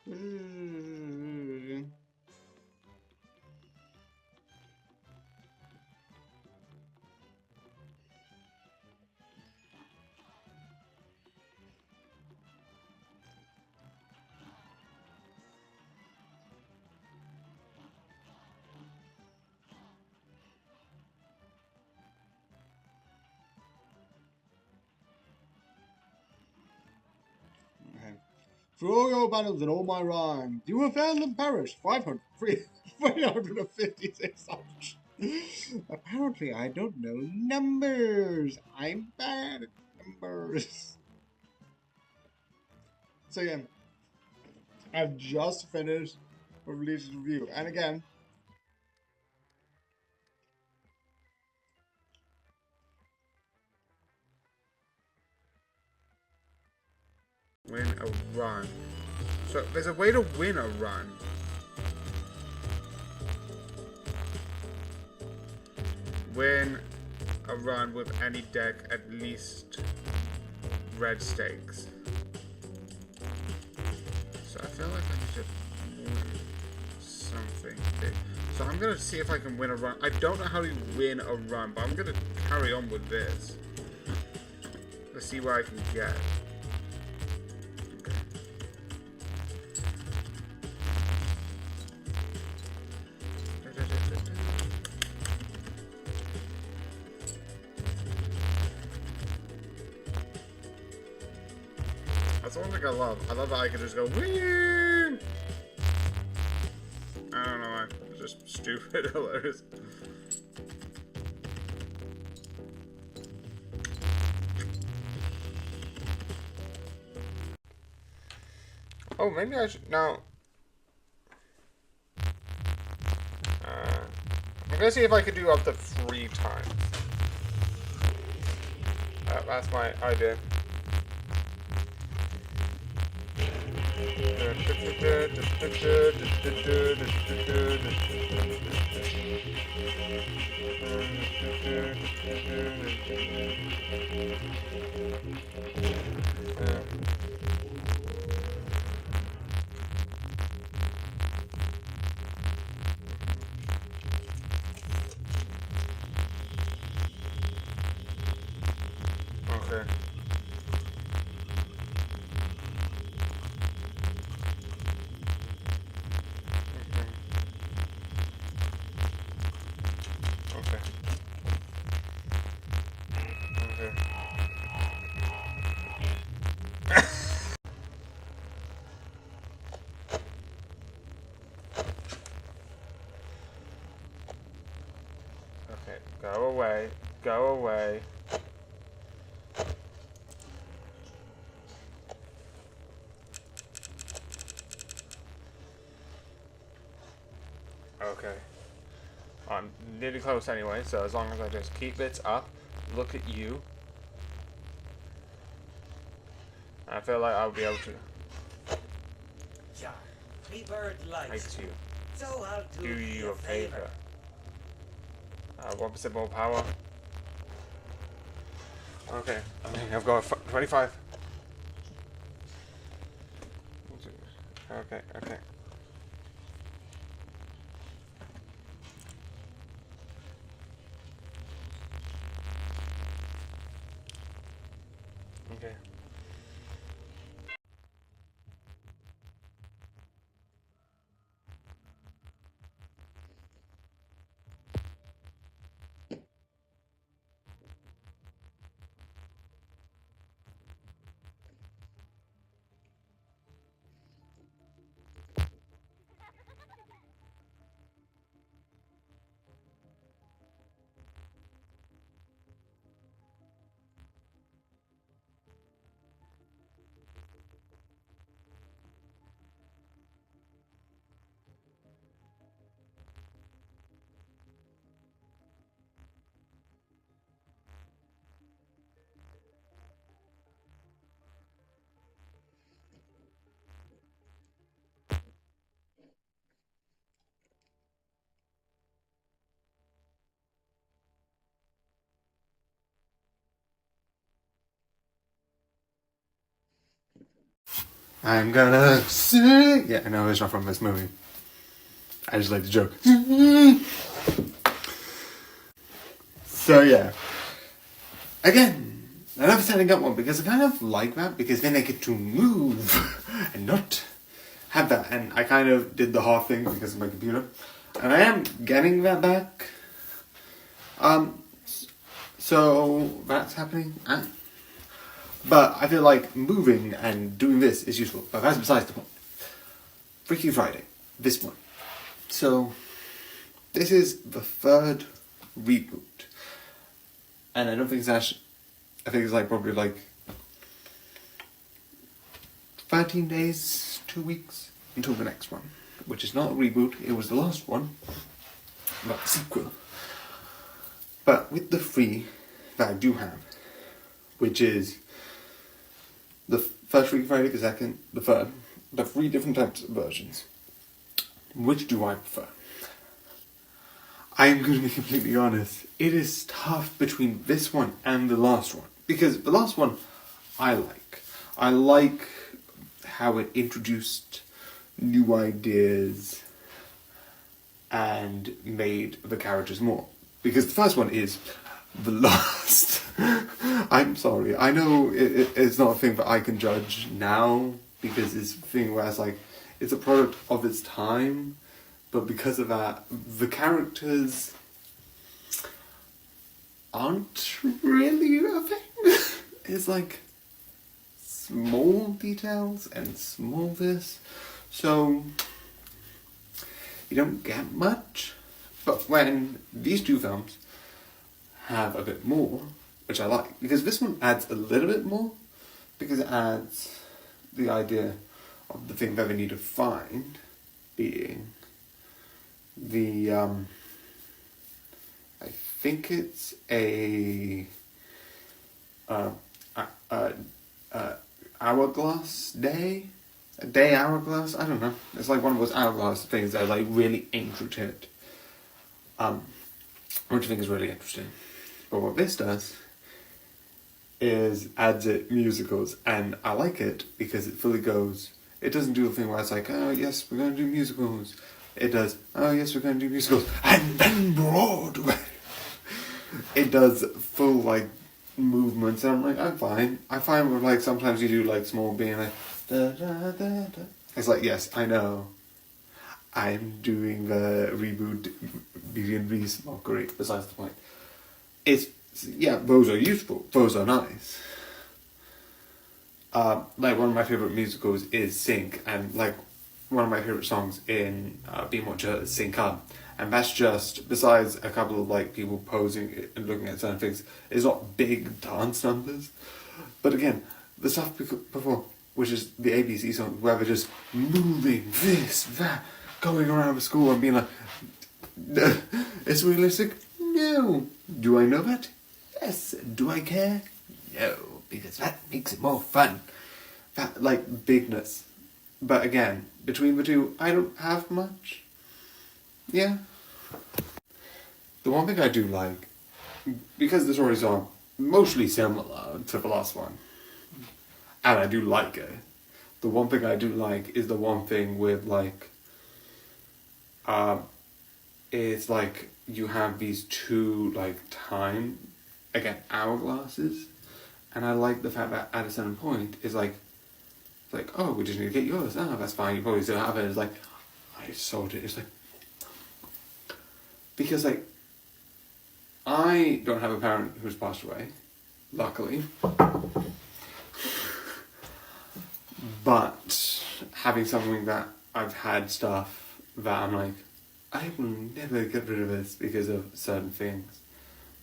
Mm. Okay. For all your battles and all my rhymes, you have failed and perished 356 souls. Apparently, I don't know numbers. I'm bad at numbers. So yeah, I've just finished Bleach's review, and again, win a run. So there's a way to win a run. Win a run with any deck at least red stakes. So I feel like I need to win something big. So I'm gonna see if I can win a run. I don't know how to win a run, but I'm gonna carry on with this. Let's see where I can get. That's the one thing I love. I love that I can just go, whee! I don't know why. It's just stupid, hilarious. Oh, maybe I should. Now. I'm gonna see if I could do up to 3 times. That's my idea. Okay. Okay. Okay. Okay. Go away. Go away. Okay. I'm nearly close anyway, so as long as I just keep it up, look at you, I feel like I'll be able to Yeah, me bird likes make you so I'll do you a favor. 1% more power. Okay, I think I've got 25. Okay, okay. Okay. I'm gonna sing. Yeah, no, it's not from this movie. I just like the joke. So yeah. Again, I never setting up one because I kind of like that because then I get to move and not have that. And I kind of did the hard thing because of my computer. And I am getting that back. So that's happening. But I feel like moving and doing this is useful. But that's besides the point. Freaky Friday. This one. So, this is the third reboot. And I don't think it's actually... I think it's like probably like 13 days, 2 weeks until the next one. Which is not a reboot. It was the last one. But the sequel. But with the 3 that I do have, which is the first Freaky Friday, the second, the third, the 3 different types of versions. Which do I prefer? I'm going to be completely honest. It is tough between this one and the last one. Because the last one, I like. I like how it introduced new ideas and made the characters more. Because the first one is the last. I'm sorry. I know it's not a thing that I can judge now. Because it's a thing where it's like, it's a product of its time. But because of that, the characters aren't really a thing. It's like small details and small this. So you don't get much. But when these 2 films have a bit more, which I like, because this one adds a little bit more, because it adds the idea of the thing that they need to find being the, I think it's a hourglass day? A day hourglass? I don't know. It's like one of those hourglass things that are like really intricate. Which I think is really interesting. But what this does is adds it musicals, and I like it because it fully goes. It doesn't do a thing where it's like, oh yes, we're going to do musicals. It does, oh yes, we're going to do musicals, and then Broadway. It does full like movements, and I'm like, I'm fine. I find with like sometimes you do like small being like da da da da. It's like, yes, I know. I'm doing the reboot Beauty and Beast mockery. Besides the point, it's yeah, those are useful. Those are nice. Like one of my favorite musicals is Sync, and like one of my favorite songs in Being Watcher is Sync Up. And that's just, besides a couple of like people posing and looking at certain things, it's not big dance numbers. But again, the stuff before, which is the ABC song, where they're just moving this, that, going around the school and being like, it's realistic? No. Do I know that? Yes. Do I care? No. Because that makes it more fun. That, like, bigness. But again, between the 2, I don't have much. Yeah. The one thing I do like, because the stories are mostly similar to the last one, and I do like it, the one thing I do like is the one thing with, like, it's like you have these 2, like, time, again, hourglasses, and I like the fact that at a certain point, it's like, oh, we just need to get yours. Oh, that's fine, you probably still have it. It's like, I sold it. It's like, because, like, I don't have a parent who's passed away, luckily. But having something that I've had stuff that I'm like, I will never get rid of this because of certain things.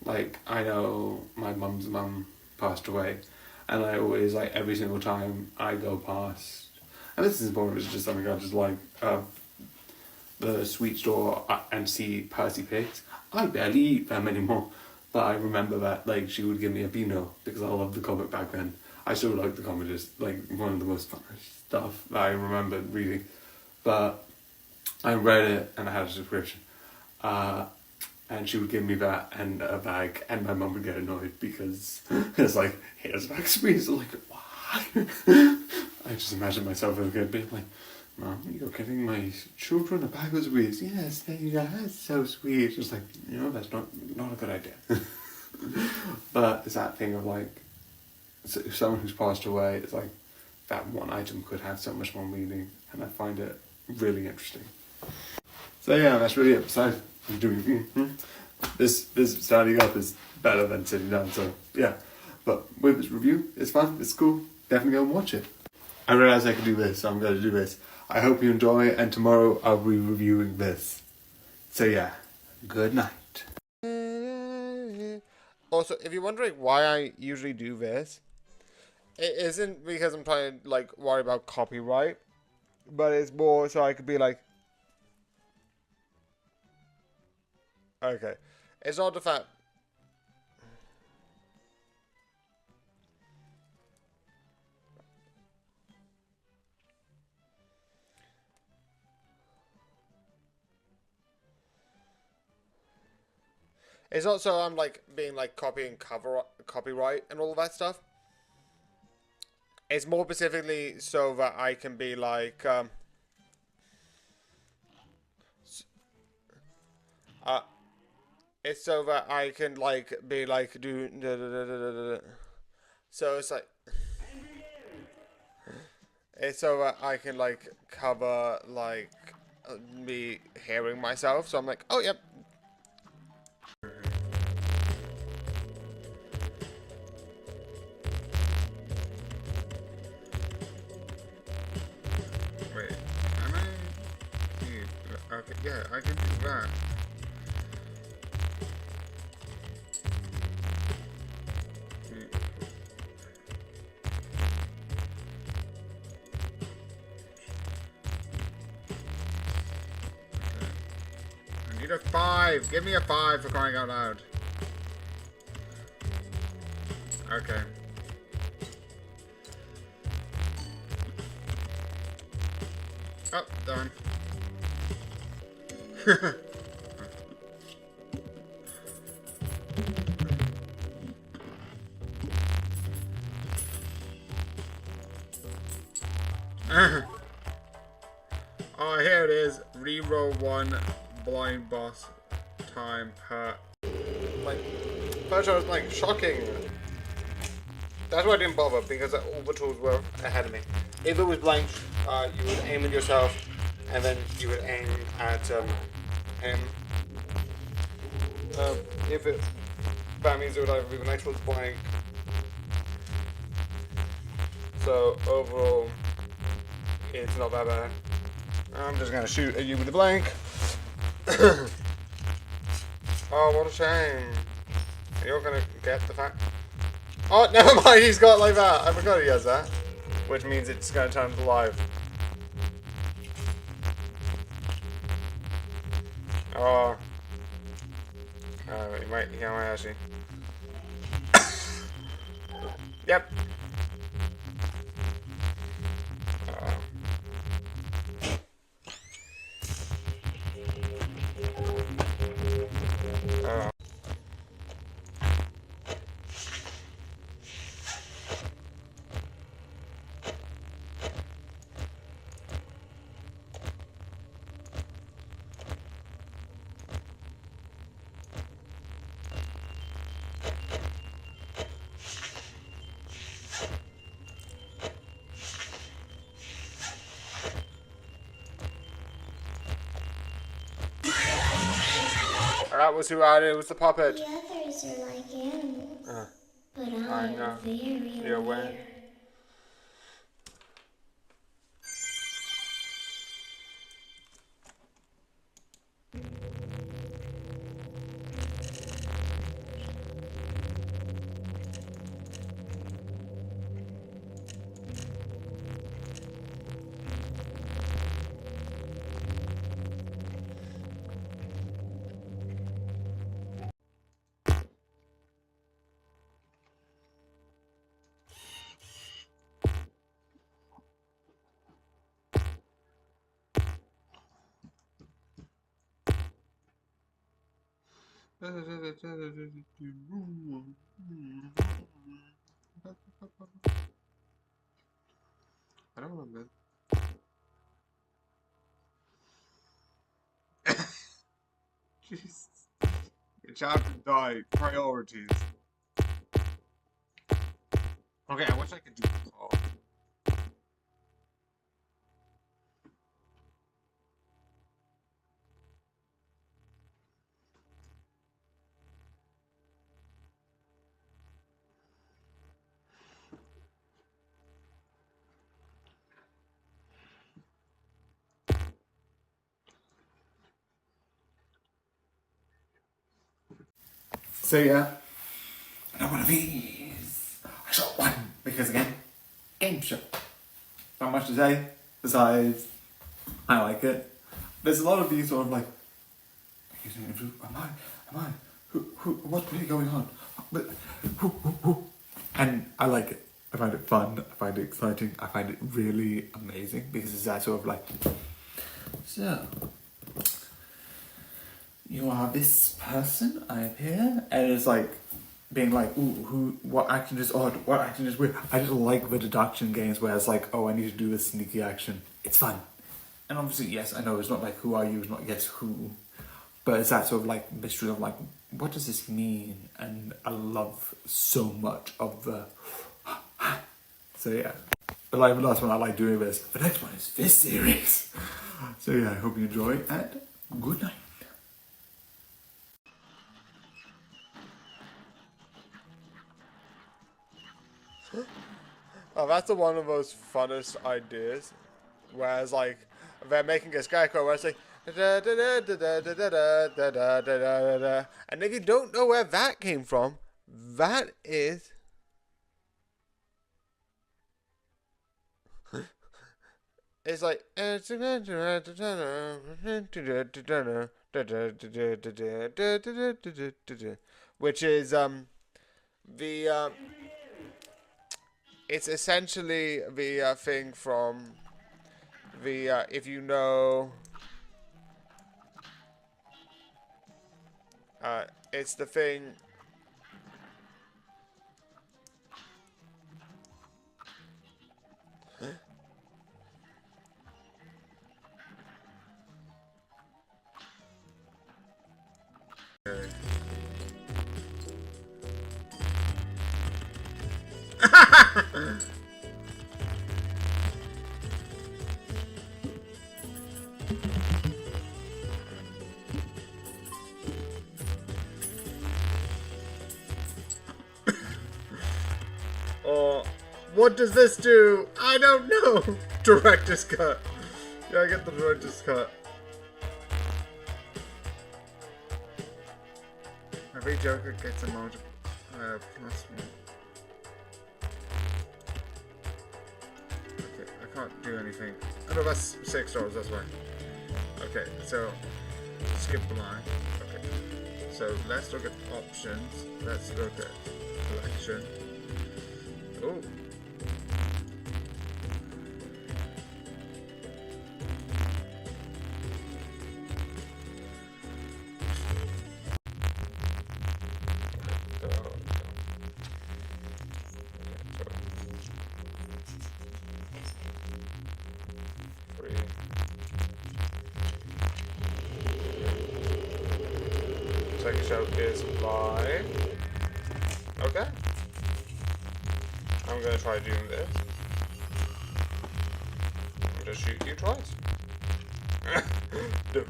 Like, I know my mum's mum passed away, and I always, like, every single time I go past, and this is important, it's just something I just like, the sweet store and see Percy Pigs. I barely eat them anymore, but I remember that, like, she would give me a Beano because I loved the comic back then. I still like the comic, just, like, one of the most fun stuff that I remember reading. But I read it and I had a subscription. And she would give me that and a bag, and my mum would get annoyed because it's like, here's Max Squeeze. Like, I just imagine myself as a kid being like, Mom, you're giving my children a bag of sweets. Yes, there you go. That's so sweet. Just like, that's not a good idea. But it's that thing of like, someone who's passed away, it's like that one item could have so much more meaning, and I find it really interesting. So yeah, that's really it. Besides doing this standing up is better than sitting down. So yeah, but with this review, it's fun. It's cool. Definitely go and watch it. I realised I could do this, so I'm going to do this. I hope you enjoy it, and tomorrow I'll be reviewing this. So yeah, good night. Also, if you're wondering why I usually do this, it isn't because I'm trying to like worry about copyright, but it's more so I could be like, okay, it's not the fact. It's not so I'm like being like copying copyright and all of that stuff. It's more specifically so that I can be like, it's so that I can like be like do. So it's like, it's so that I can like cover like me hearing myself. So I'm like, oh yep. Wait, can I? Okay, yeah, I can do that. I need a 5. Give me a 5 for crying out loud. Okay. Oh, done. Oh, here it is. Reroll 1 blind boss time per. Like, first I was like, shocking. That's why I didn't bother, because all the tools were ahead of me. If it was blank, you would aim at yourself, and then you would aim at him. That means it would either be the next one's blank. So overall, it's not that bad. I'm just gonna shoot at you with a blank. Oh, what a shame. You're gonna get the fact. Oh, never mind, he's got like that. I forgot he has that. Which means it's gonna turn live. Oh. You might actually. Yep. That was who added it, was the puppet. The others are like animals, but I I'm know. very You're aware. aware. I don't remember. Jesus. Your chapter died. Priorities. Okay, I wish I could do this all. So yeah, another one of these. I shot one because again, game show. Not much to say besides I like it. There's a lot of these sort of like, am I? What's really going on? But who? And I like it. I find it fun. I find it exciting. I find it really amazing because it's that sort of like, so. You are this person, I appear, and it's like being like, ooh, what action is odd, what action is weird. I just like the deduction games where it's like, oh, I need to do this sneaky action. It's fun. And obviously, yes, I know it's not like who are you, it's not guess who, but it's that sort of like mystery of like, what does this mean? And I love so much of the, so yeah. But like the last one I like doing this, the next one is this series. So yeah, I hope you enjoy, and good night. Oh, that's one of those funnest ideas. Whereas, like, they're making a scarecrow where it's like, and if you don't know where that came from, that is. It's like. Which is, the, it's essentially the thing from the, if you know, it's the thing. What does this do? I don't know. Director's cut. Yeah, I get the director's cut. Every Joker gets a mod plus one. Okay, I can't do anything. Oh no, that's $6, that's why. Okay, so skip the line. Okay. So let's look at options. Let's look at collection. Oh. Second show is live. Okay. I'm gonna try doing this. I'm gonna shoot you twice. No.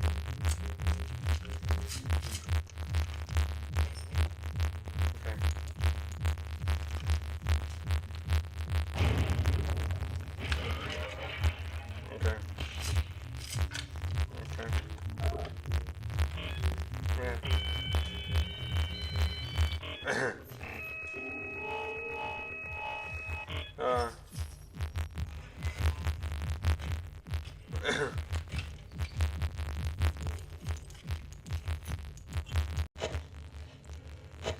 Okay. Yeah.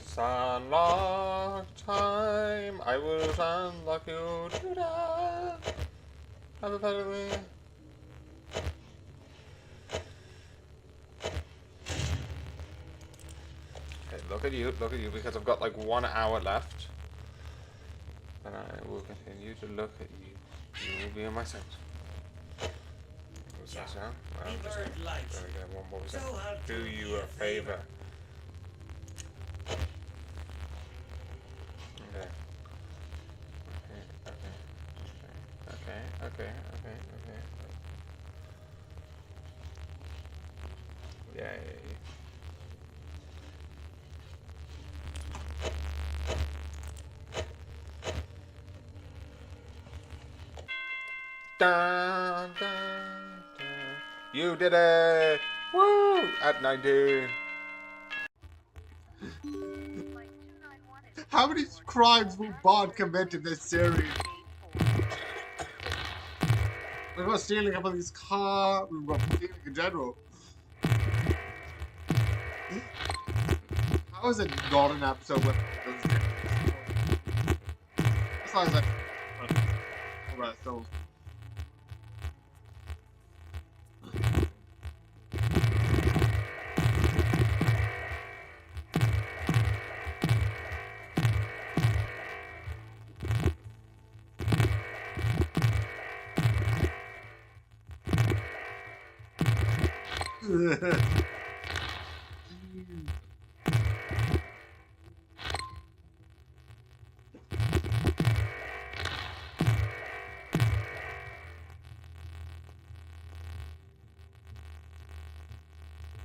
Sunlock time. I will sunlock you to death. Hypothetically. Okay, look at you, because I've got like 1 hour left. And I will continue to look at you. You will be in my sight. What's that sound? Me bird likes There we go. What was So that? I'll Do you a favor. Okay. Okay. Yay. Dun, dun, dun. You did it! Woo! At 19. How many crimes will Bond commit in this series? We've got stealing up of his car, we've got stealing in general. How is it not an episode where besides like alright, so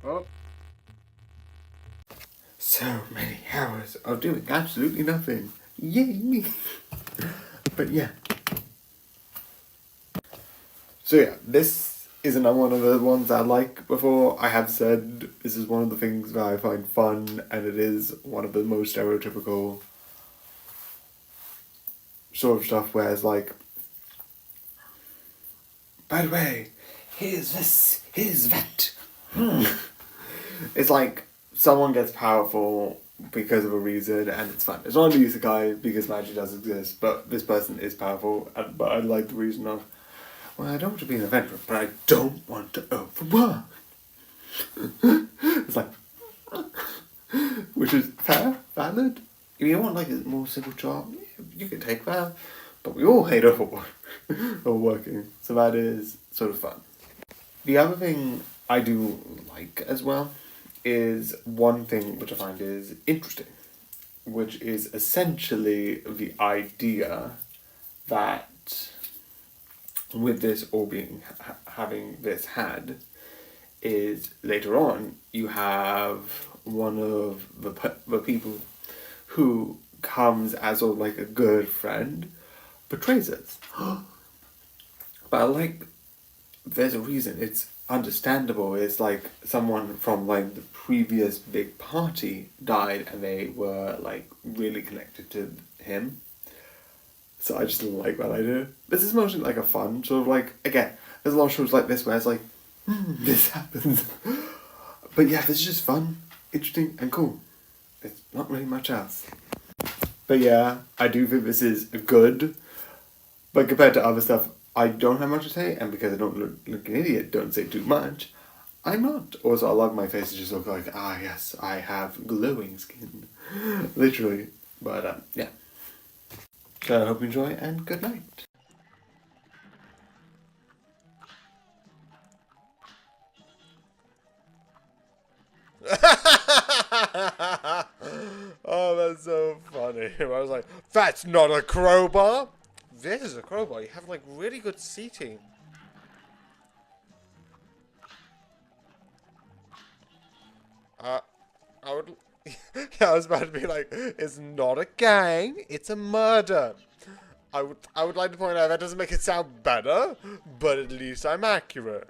oh. So many hours of doing absolutely nothing. Yay me! But yeah. So yeah, this is another one of the ones I like before. I have said this is one of the things that I find fun, and it is one of the most stereotypical sort of stuff where it's like, by the way, here's this, here's that. It's like someone gets powerful because of a reason, and it's fun. It's not an isekai because magic does exist, but this person is powerful, but I like the reason of, well, I don't want to be an adventurer, but I don't want to overwork. It's like, which is fair, valid. If you want like a more simple job, yeah, you can take that. But we all hate overworking, so that is sort of fun. The other thing I do like as well is one thing which I find is interesting, which is essentially the idea that with this all being having this had is later on you have one of the people who comes as sort of like a good friend betrays us. But I like, there's a reason, it's understandable. It's like someone from like the previous big party died and they were like really connected to him. So I just like that idea. This is mostly like a fun sort of like, again, there's a lot of shows like this where it's like, this happens. But yeah, this is just fun, interesting and cool. It's not really much else. But yeah, I do think this is good. But compared to other stuff, I don't have much to say, and because I don't look an idiot, don't say too much, I'm not. Also, I love my face to just look like, ah yes, I have glowing skin. Literally. But yeah. So I hope you enjoy, and good night. Oh, that's so funny. I was like, that's not a crowbar. This is a crowbar. You have like really good seating. I would. Yeah, I was about to be like, it's not a gang, it's a murder. I would like to point out that doesn't make it sound better, but at least I'm accurate.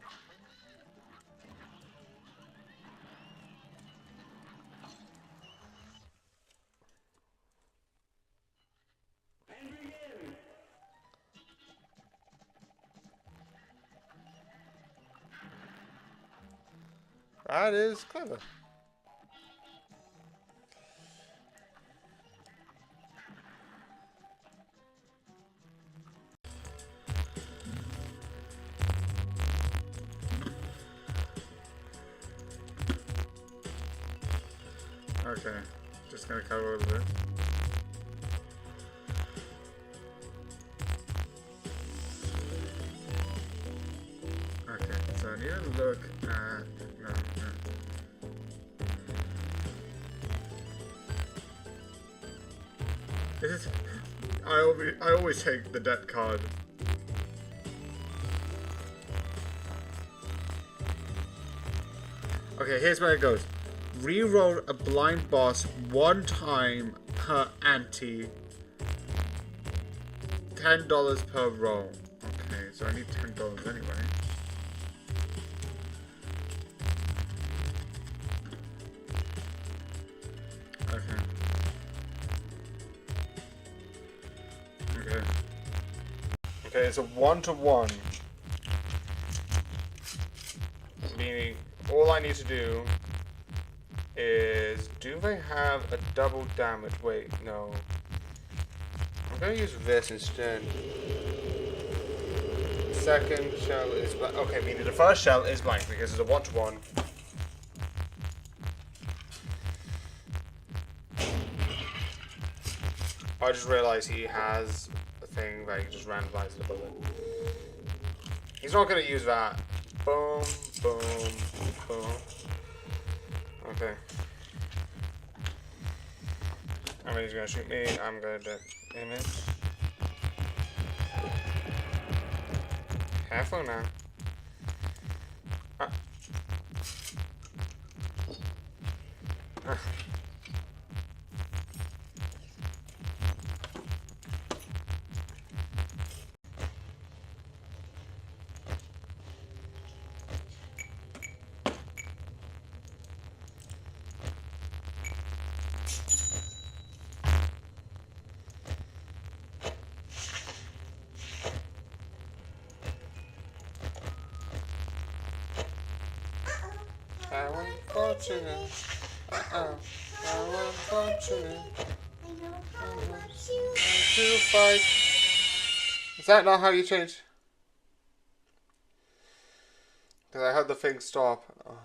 That is clever. Okay, just gonna cover a little bit. need to look at... No. This is... I always take the debt card. Okay, here's where it goes. Reroll a blind boss 1 time per ante. $10 per roll. Okay, so I need $10 anyway. Okay. Okay, it's a 1-to-1. Meaning, all I need to do is... Do they have a double damage? Wait, no. I'm gonna use this instead. Second shell is blank. Okay, meaning the first shell is blank because it's a 1-to-1. I just realized he has a thing that he can just randomize the bullet. He's not gonna use that. Boom, boom, boom. Okay. I mean, he's gonna shoot me. I'm gonna aim it. Careful now. Ah. Ah. How unfortunate. How unfortunate. To fight. Is that not how you change? Because I heard the thing stop. Oh.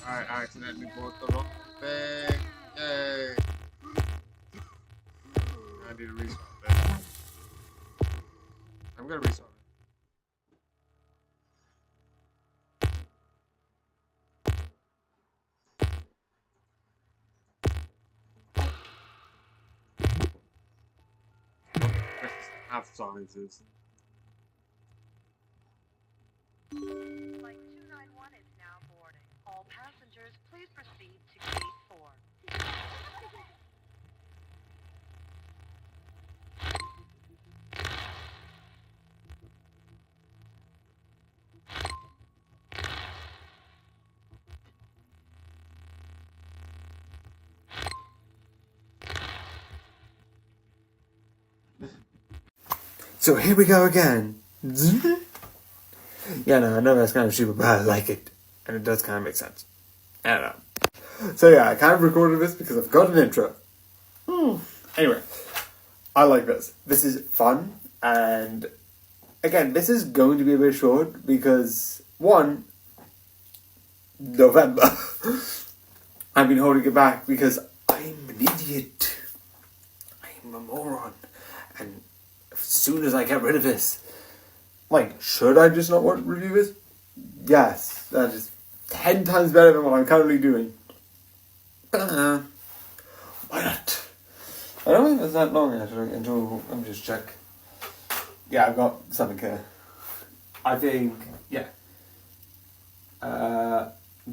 I accidentally bought the wrong thing. Yay. I need to restart this. I'm gonna restart it. Have sizes. Flight 291 is now boarding. All passengers, please proceed to gate 4. So here we go again. Yeah, no, I know that's kind of stupid, but I like it. And it does kind of make sense. I don't know. So yeah, I kind of recorded this because I've got an intro. Anyway, I like this. This is fun. And again, this is going to be a bit short because, one, November. I've been holding it back because I'm an idiot. I'm a moron. And as soon as I get rid of this, like, should I just not want to review this? Yes, that is 10 times better than what I'm currently doing. Why not? I don't think it's that long actually until, let me just check. Yeah, I've got something here. I think, yeah.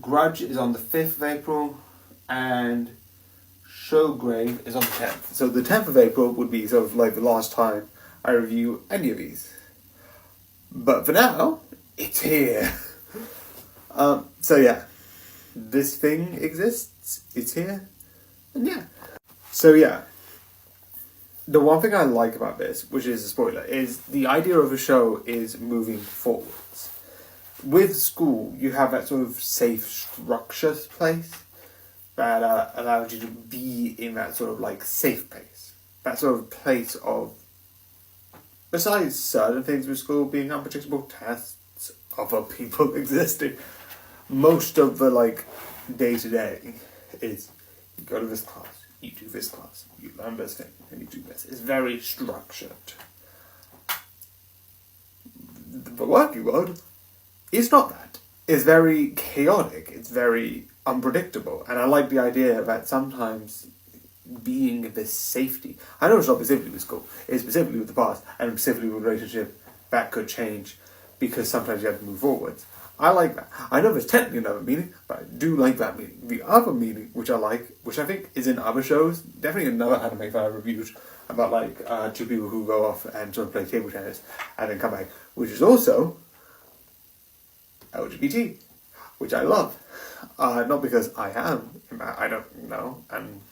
Grudge is on the 5th of April and Showgrave is on the 10th. So the 10th of April would be sort of like the last time I review any of these. But for now, it's here. So yeah, this thing exists, it's here, and yeah. So yeah, the one thing I like about this, which is a spoiler, is the idea of a show is moving forwards. with school, you have that sort of safe structure place that allows you to be in that sort of like safe place. That sort of place of, besides certain things with school being unpredictable, tests, other people existing, most of the like day to day is you go to this class, you do this class, you learn this thing, and you do this. It's very structured. The working world is not that. It's very chaotic. It's very unpredictable. And I like the idea that sometimes being in this safety, I know it's not specifically with school, it's specifically with the past, and specifically with relationship, that could change because sometimes you have to move forwards. I like that. I know there's technically another meaning, but I do like that meaning. The other meaning, which I like, which I think is in other shows, definitely another anime that I reviewed, about like two people who go off and sort of play table tennis and then come back, which is also LGBT, which I love. Not because I am, I don't know, and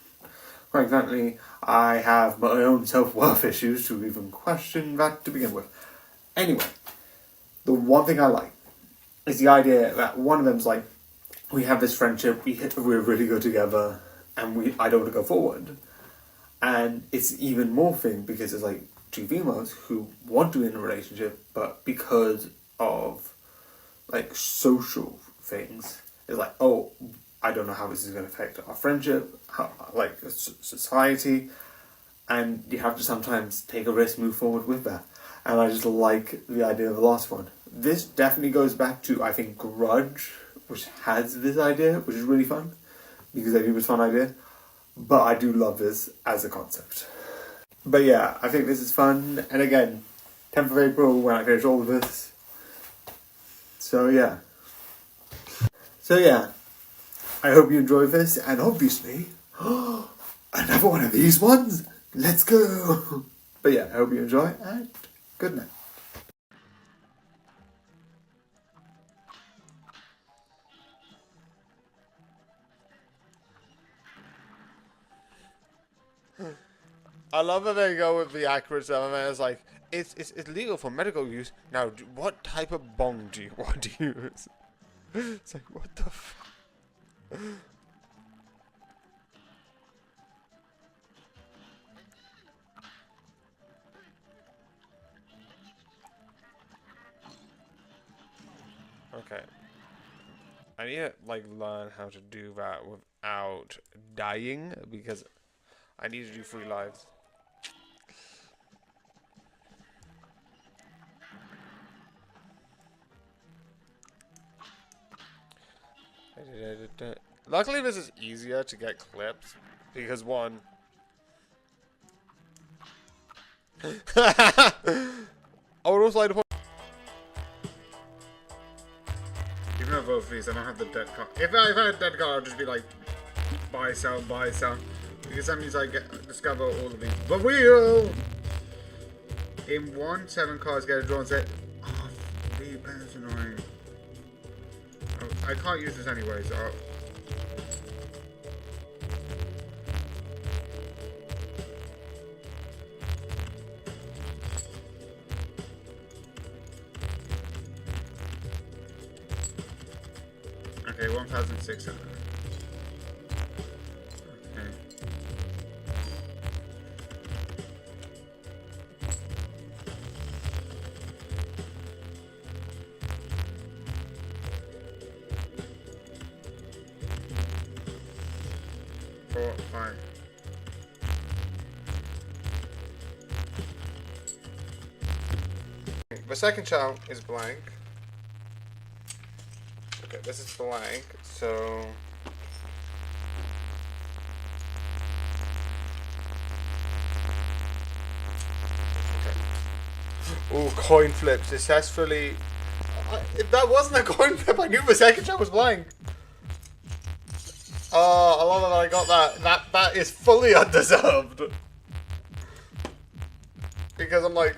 quite frankly, I have my own self-worth issues to even question that to begin with. Anyway, the one thing I like is the idea that one of them's like, we have this friendship, we're really good together, and I don't want to go forward. And it's even morphing because it's like two females who want to be in a relationship, but because of like social things, it's like, oh, I don't know how this is going to affect our friendship, like society, and you have to sometimes take a risk, move forward with that. And I just like the idea of the last one. This definitely goes back to, I think, Grudge, which has this idea, which is really fun, because I think it was a fun idea. But I do love this as a concept. But yeah, I think this is fun. And again, 10th of April when I finish all of this. So yeah. I hope you enjoyed this. And obviously, another one of these ones. Let's go. But yeah, I hope you enjoy. And good night. I love that they go with the accurate stuff. And it's like, it's legal for medical use. Now, what type of bong do you want to use? It's like, what the f... Okay. I need to, like, learn how to do that without dying, because I need to do 3 lives. Luckily, this is easier to get clips, because one... I would also like to point... Even though both of these, I don't have the dead card. If I had a dead card, I'd just be like, buy, sell, buy, sell. Because that means I discover all of these. The wheel! In 1, 7 cards get a draw and set. Oh, that's annoying. Oh, I can't use this anyways. Oh. Okay, 1,600. Okay. Four, 5. The second shell is blank. Okay, this is blank, so... Okay. Ooh, coin flip successfully. If that wasn't a coin flip, I knew the second shell was blank. Oh, I love that I got that. That is fully undeserved. Because I'm like,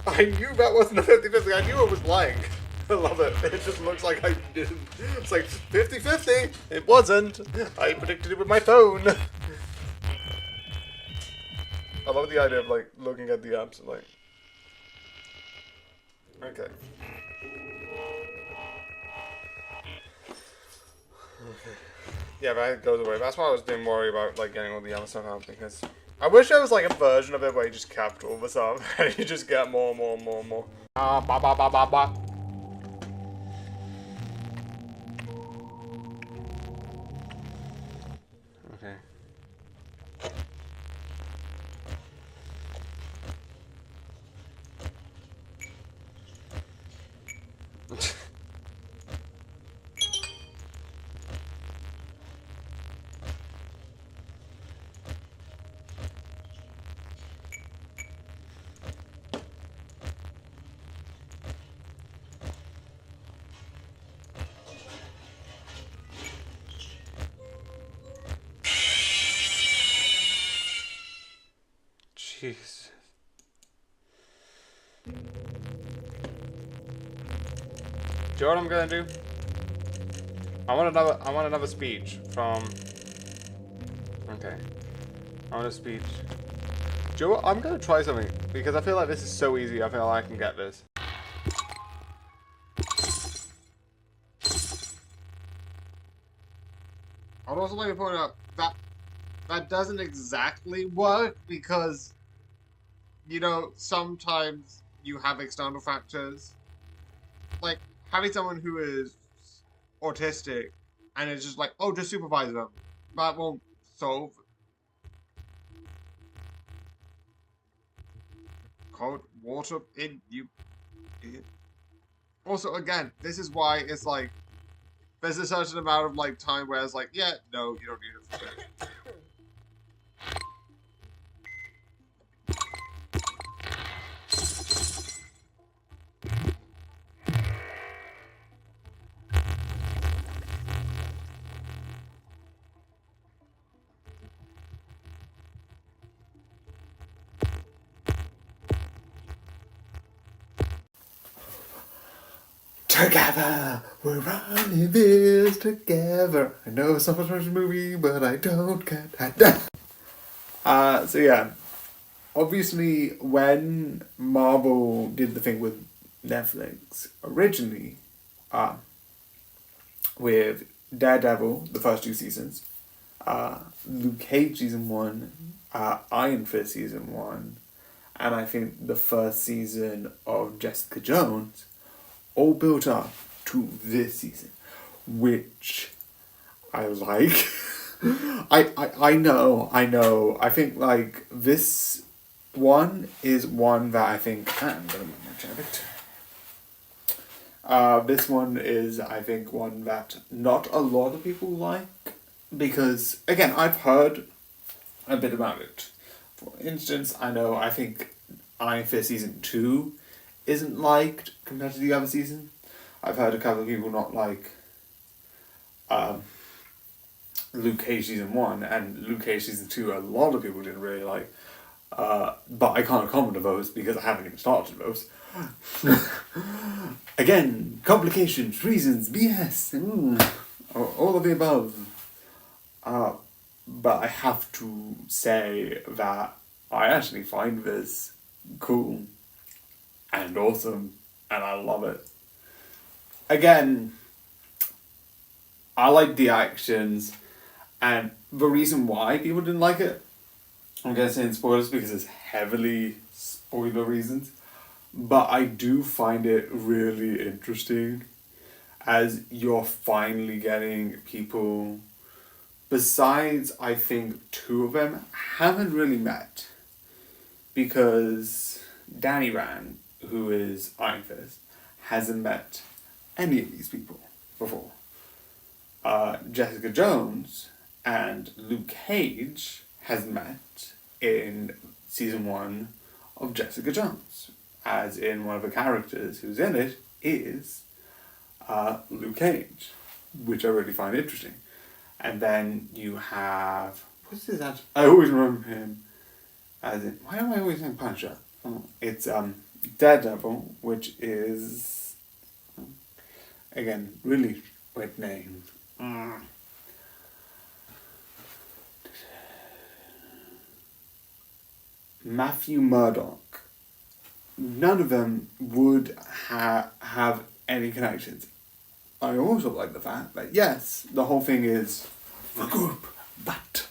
I knew that wasn't a 50-50. I knew it was blank. I love it. It just looks like I didn't. It's like 50-50. It wasn't. I predicted it with my phone. I love the idea of like looking at the answer like. Okay. Yeah, that goes away. That's why I was didn't worry about like getting all the other stuff out, because I wish there was like a version of it where you just kept all the stuff and you just get more and more and more and more. Ba ba ba ba ba. Okay. Jeez. Do you know what I'm gonna do? I want another speech from. Okay. I want a speech. Do you know what? I'm gonna try something because I feel like this is so easy. I feel like I can get this. I would also like to point out that that doesn't exactly work because, you know, sometimes you have external factors. Like, having someone who is autistic and it's just like, oh, just supervise them. That won't solve. Cold water in you. Idiot. Also, again, this is why it's like, there's a certain amount of like time where it's like, yeah, no, you don't need it for this. Together, we're running this together. I know it's not a movie, but I don't get that. So yeah, obviously when Marvel did the thing with Netflix originally, with Daredevil, the first 2 seasons, Luke Cage season 1, Iron Fist season 1, and I think the first season of Jessica Jones, all built up to this season, which I like. I know. I think like this one is one that I think I'm gonna move my chair a bit. This one is I think one that not a lot of people like because again I've heard a bit about it. For instance, I think Iron Fist season 2 isn't liked compared to the other season. I've heard a couple of people not like Luke Cage season 1 and Luke Cage season 2 a lot of people didn't really like. But I can't comment on those because I haven't even started those. Again, complications, reasons, BS, all of the above. But I have to say that I actually find this cool and awesome, and I love it. Again, I like the actions, and the reason why people didn't like it, I'm going to say in spoilers because it's heavily spoiler reasons, but I do find it really interesting as you're finally getting people, besides I think 2 of them, haven't really met, because Danny Rand, who is Iron Fist, hasn't met any of these people before. Jessica Jones and Luke Cage has met in season 1 of Jessica Jones, as in one of the characters who's in it is Luke Cage, which I really find interesting. And then you have, what's his actual, I always remember him as in, why am I always saying Punisher? It's Daredevil, which is, again, really weird name. Matthew Murdock. None of them would have any connections I also like the fact that, yes, the whole thing is the group, but,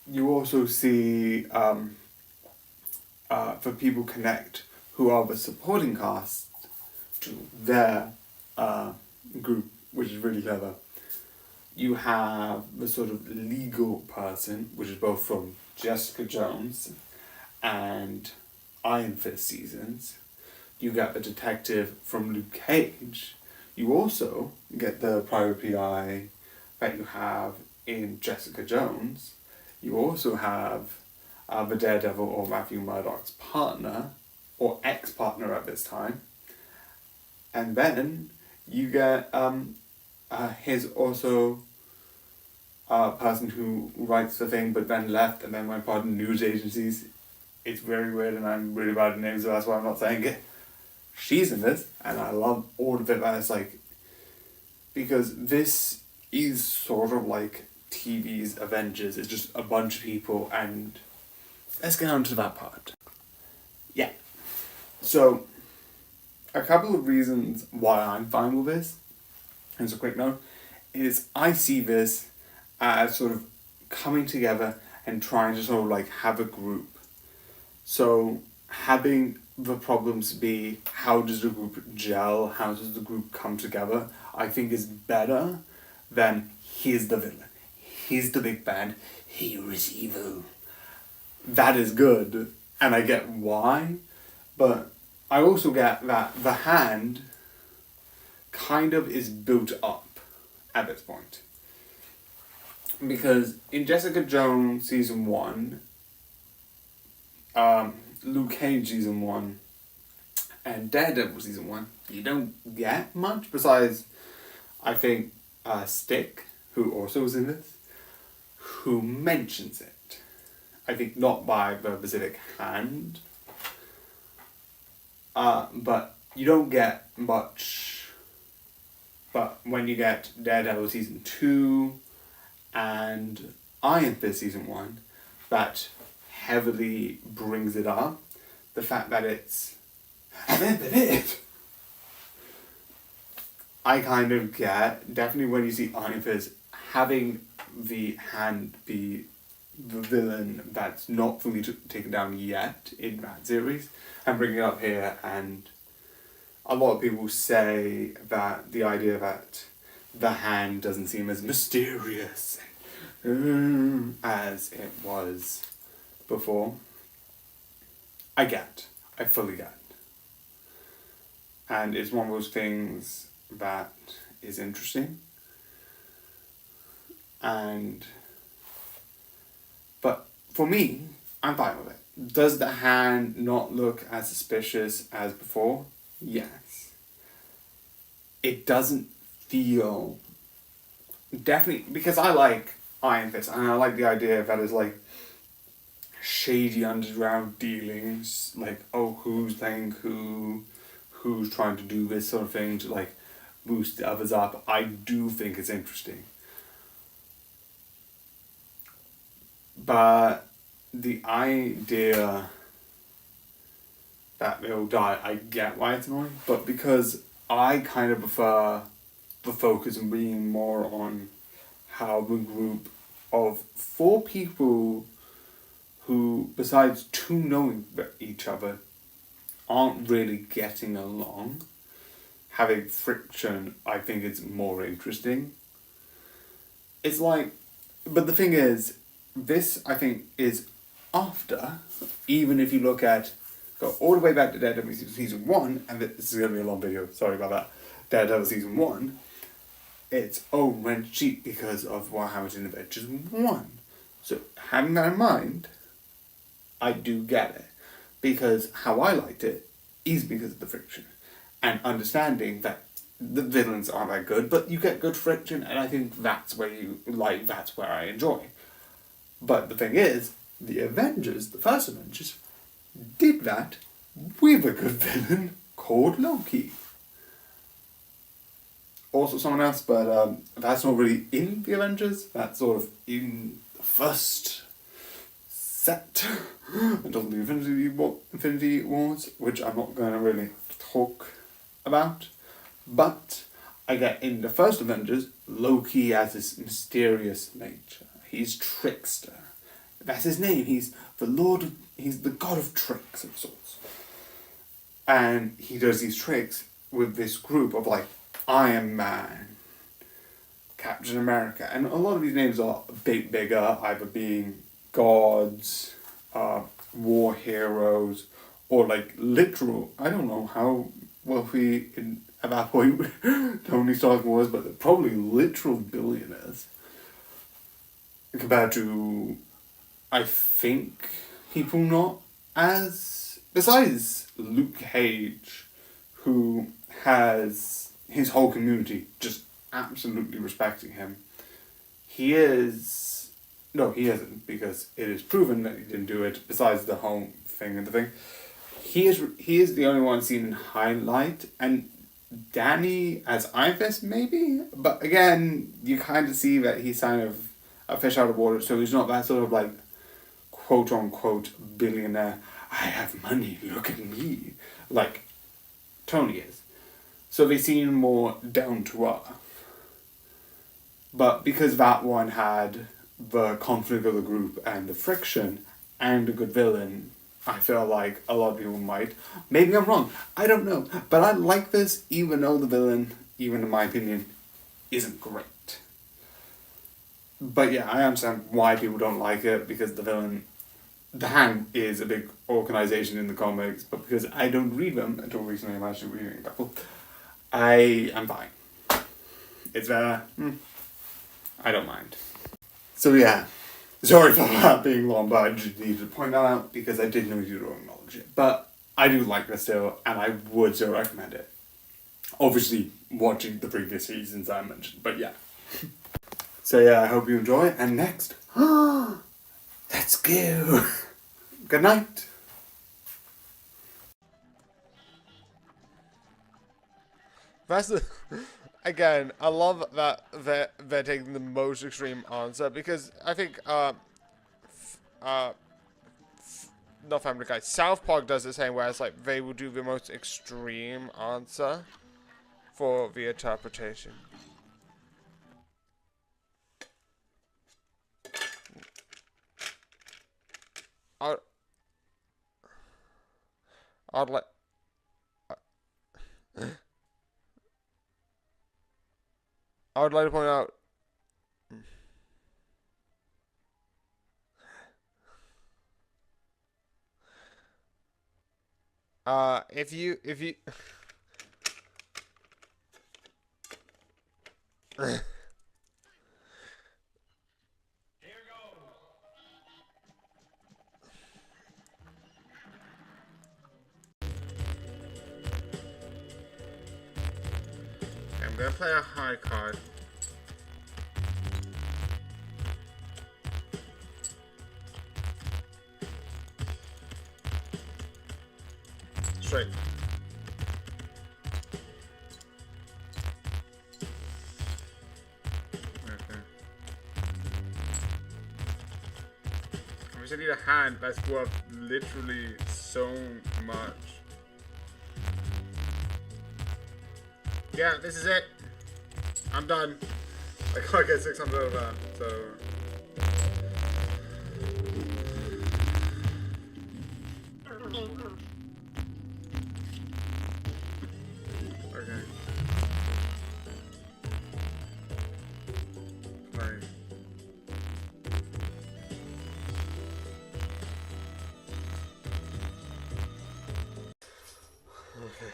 you also see, for people connect who are the supporting cast to their group, which is really clever. You have the sort of legal person, which is both from Jessica Jones and Iron Fist seasons. You get the detective from Luke Cage. You also get the private PI that you have in Jessica Jones. You also have the Daredevil or Matthew Murdock's partner, or ex-partner at this time. And then you get his also person who writes the thing but then left and then went part of news agencies. It's very weird and I'm really bad at names, so that's why I'm not saying it. She's in this, and I love all of it, and it's like, because this is sort of like TV's Avengers. It's just a bunch of people, and let's get on to that part. Yeah. So, a couple of reasons why I'm fine with this, as a quick note, is I see this as sort of coming together and trying to sort of like have a group. So, having the problems be, how does the group gel, how does the group come together, I think is better than here's the villain, here's the big bad, here is evil. That is good, and I get why, but I also get that the Hand kind of is built up at this point. Because in Jessica Jones season 1, Luke Cage season 1, and Daredevil season 1, you don't get much besides, I think, Stick, who also was in this, who mentions it. I think not by the specific Hand, but you don't get much. But when you get Daredevil season 2 and Iron Fist season 1, that heavily brings it up. The fact that it's I kind of get, definitely when you see Iron Fist, having the Hand be the villain that's not fully taken down yet in that series, and bringing it up here, and a lot of people say that the idea that the Hand doesn't seem as mysterious as it was before. I fully get. And it's one of those things that is interesting. But for me, I'm fine with it. Does the Hand not look as suspicious as before? Yes. It doesn't feel, definitely, because I like Iron Fist, and I like the idea that it's like shady underground dealings, like, oh, who's playing who's trying to do this sort of thing to like boost the others up. I do think it's interesting. But the idea that they'll die, I get why it's annoying, but because I kind of prefer the focus on being more on how the group of 4 people who, besides 2 knowing each other, aren't really getting along, having friction, I think is more interesting. It's like, but the thing is, this, I think, is after, even if you look at, go all the way back to Daredevil season 1, and this is going to be a long video, sorry about that, Daredevil season 1, it's, oh, rent cheap because of what happened in Avengers 1. So, having that in mind, I do get it. Because how I liked it is because of the friction. And understanding that the villains aren't that good, but you get good friction, and I think that's where that's where I enjoy. But the thing is, the Avengers, the first Avengers, did that with a good villain called Loki. Also someone else, but that's not really in the Avengers. That's sort of in the first set until the Infinity Wars, which I'm not going to really talk about. But I get in the first Avengers, Loki has this mysterious nature. He's trickster. That's his name. He's the god of tricks of sorts. And he does these tricks with this group of like Iron Man, Captain America, and a lot of these names are a bit bigger, either being gods, war heroes, or like literal. I don't know how wealthy at that point Tony Stark was, but they're probably literal billionaires compared to, I think, people not as, besides Luke Cage, who has his whole community just absolutely respecting him. He isn't, because it is proven that he didn't do it, besides the whole thing and the thing. He is the only one seen in highlight, and Danny as Iron Fist, maybe? But again, you kind of see that he's kind of a fish out of water, so he's not that sort of like quote-unquote billionaire, I have money, look at me, like Tony is. So they seem more down to earth. But because that one had the conflict of the group and the friction and a good villain, I feel like a lot of people might. Maybe I'm wrong, I don't know. But I like this, even though the villain, even in my opinion, isn't great. But yeah, I understand why people don't like it, because the villain, the Hand is a big organization in the comics, but because I don't read them until recently, I'm actually reading a couple, I am fine. It's there. I don't mind. So yeah, sorry for that being long, but I just needed to point that out because I did know you don't acknowledge it. But I do like this still, and I would still recommend it. Obviously, watching the previous seasons I mentioned, but yeah. So yeah, I hope you enjoy, and next, let's go. Good night. That's the... Again, I love that they're taking the most extreme answer, because I think, not Family Guy, South Park does the same, where it's like, they will do the most extreme answer for the interpretation. I'd like... I would like to point out, if you I'm gonna play a high card. Straight. Okay. I just need a hand that's worth literally so much. Yeah, this is it. I'm done. I can't get 600 out of that, so... Okay. Play. Okay.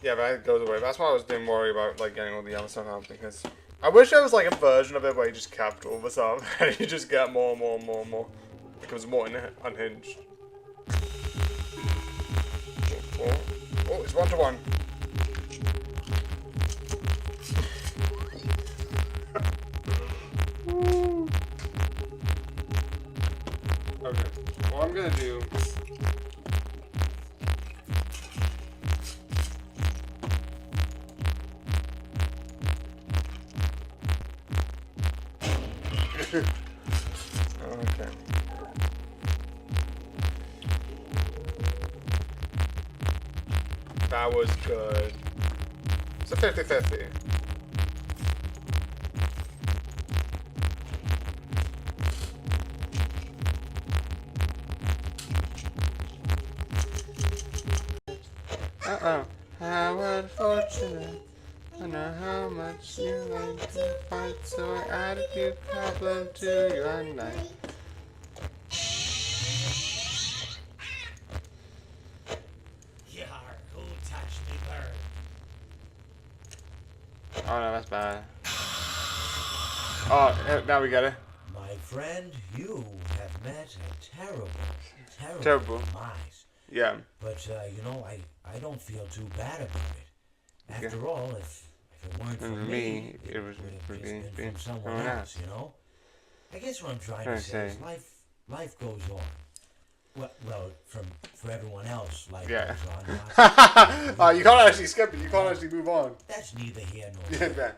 Yeah, that goes away. That's why I didn't worry about like getting all the other stuff out, because I wish there was like a version of it where you just kept all this up and you just get more and more and more and more. It becomes more unhinged. Oh, it's 1-to-1. Okay, what I'm gonna do... Okay. That was good. It's a 50-50. Uh-oh. How unfortunate. I know how much you like to fight, so I add a few problems to your night. Yar, who touched me bird? Oh no, that's bad. Oh, now we get it. My friend, you have met a terrible Terrible. demise. Yeah. But, you know, I don't feel too bad about it. After all, if it weren't for me, it was would have for just being been from someone else, you know? I guess what I'm trying to say is life goes on. Well, for everyone else, life Yeah. goes on. Not, You can't actually skip it. You can't actually move on. that's neither here nor there. Yeah.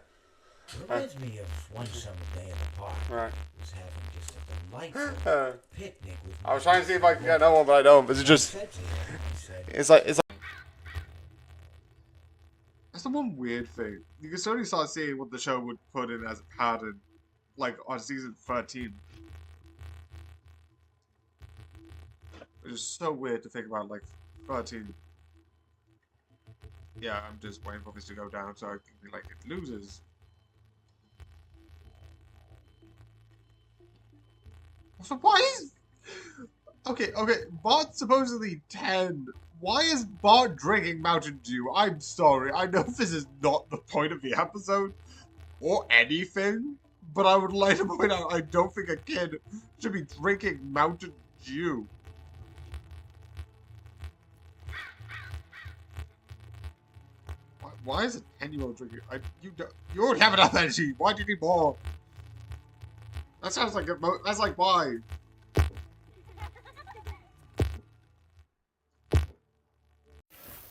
It reminds me of one summer day in the park. Right. I was having just a delightful picnic with I was trying to see if I can get another one, but I don't. But it's just, I said, it's like. That's the one weird thing. You can certainly start seeing what the show would put in as a pattern, like on season 13. It's just so weird to think about, like 13. Yeah, I'm just waiting for this to go down so I can be like, it loses. So why is... Okay, Bart's supposedly 10. Why is Bart drinking Mountain Dew? I'm sorry, I know this is not the point of the episode, or anything, but I would like to point out I don't think a kid should be drinking Mountain Dew. Why is a 10-year-old drinking? You already have enough energy. Why do you need more? That sounds like that's like why.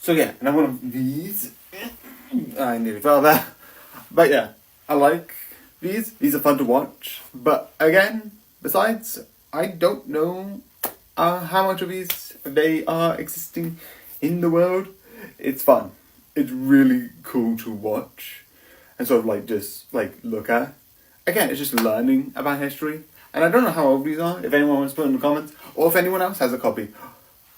So yeah, and I'm one of these. I nearly fell there. But yeah, I like these. These are fun to watch. But again, besides, I don't know how much of these they are existing in the world. It's fun. It's really cool to watch and sort of like just like look at. Again, it's just learning about history. And I don't know how old these are, if anyone wants to put in the comments, or if anyone else has a copy.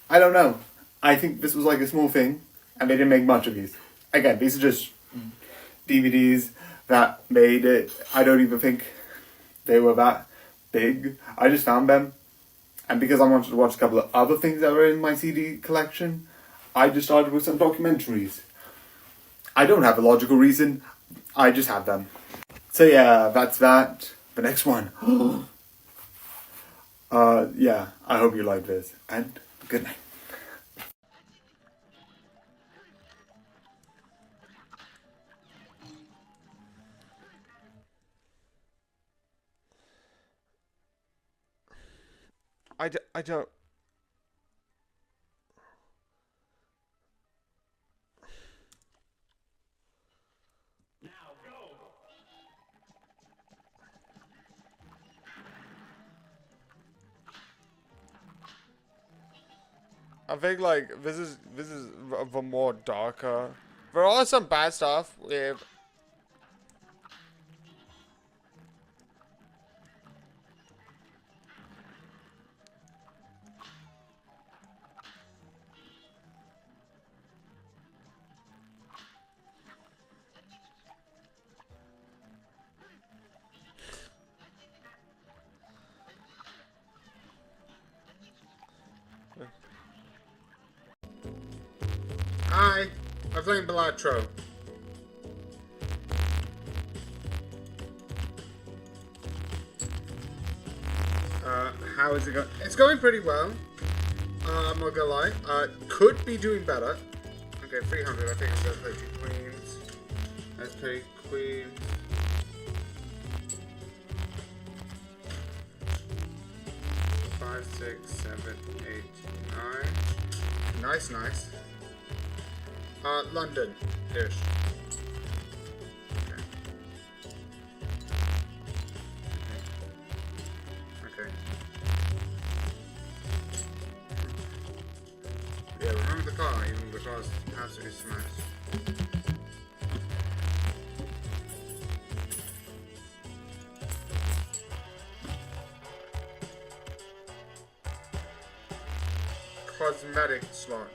I don't know. I think this was like a small thing, and they didn't make much of these. Again, these are just DVDs that made it. I don't even think they were that big. I just found them, and because I wanted to watch a couple of other things that were in my CD collection, I just started with some documentaries. I don't have a logical reason, I just have them. So yeah, that's that. The next one. Yeah, I hope you liked this, and good night. I don't. I think like this is the more darker. There are some bad stuff with. Hi, I'm playing Balatro. How is it going? It's going pretty well. I'm not gonna lie. Could be doing better. Okay, 300. I think it's gonna play 2 queens. Let's play queens. Five, 6, 7, 8, 9. Nice, nice. London-ish. Okay. Yeah, remember the car, even the car's absolutely smashed. cosmetic slot.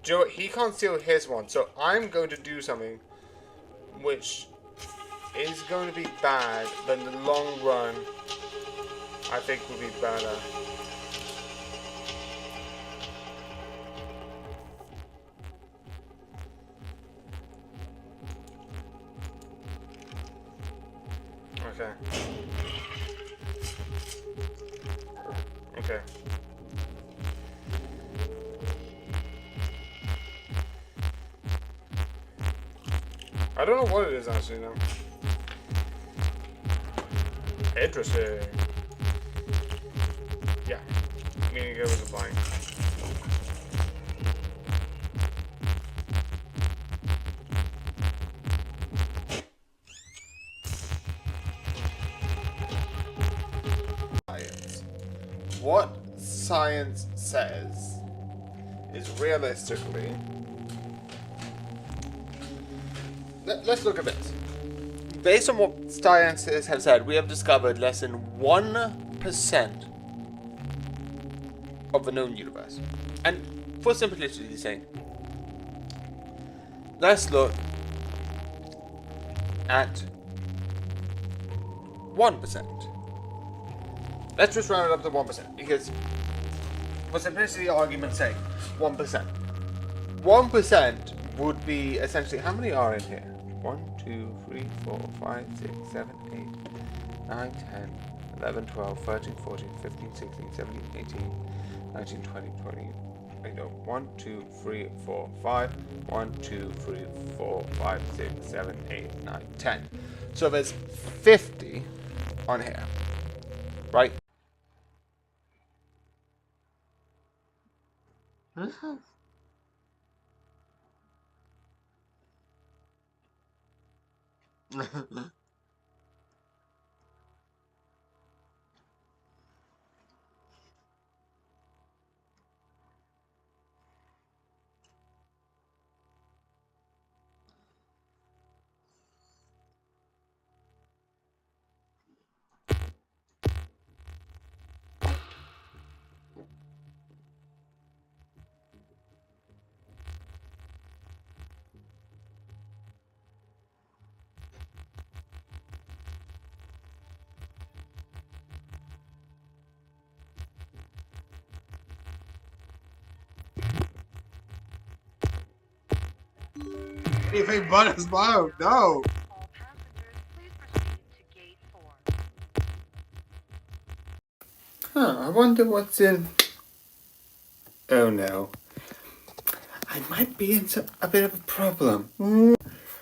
Do you know what? He can't steal his one, so I'm going to do something which is going to be bad, but in the long run, I think will be better. Okay. Okay. I don't know what it is actually now. Interesting. Yeah. I'm gonna go with the blank. Science. What science says is realistically. Let's look at this. Based on what scientists have said, we have discovered less than 1% of the known universe. And for simplicity's sake, let's look at 1%. Let's just round it up to 1%, because for simplicity argument's sake, 1%. 1% would be essentially, how many are in here? 1, 2, 3, 4, 5, 6, 7, 8, 9, 10, 11, 12, 13, 14, 15, 16, 17, 18, 19, 20, 20. Wait, no. 1, 2, 3, 4, 5. 1, 2, 3, 4, 5, 6, 7, 8, 9, 10. So there's 50 on here. Right? Anything but a smile, no. All passengers, please proceed to gate 4. I wonder what's in. Oh no. I might be in a bit of a problem.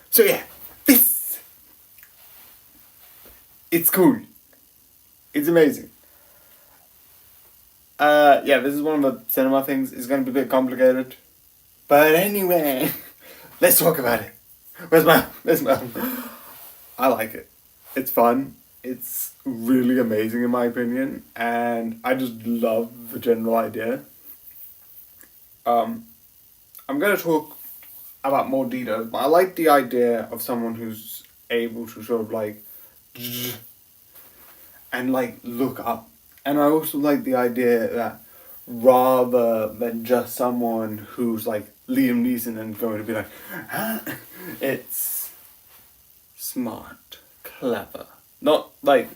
So yeah, this. It's cool. It's amazing. Yeah, this is one of the cinema things. It's going to be a bit complicated. But anyway, let's talk about it. Where's my... I like it. It's fun. It's really amazing in my opinion. And I just love the general idea. I'm going to talk about more details, but I like the idea of someone who's able to sort of like... and like look up. And I also like the idea that rather than just someone who's like Liam Neeson and going to be like, it's smart, clever. Not like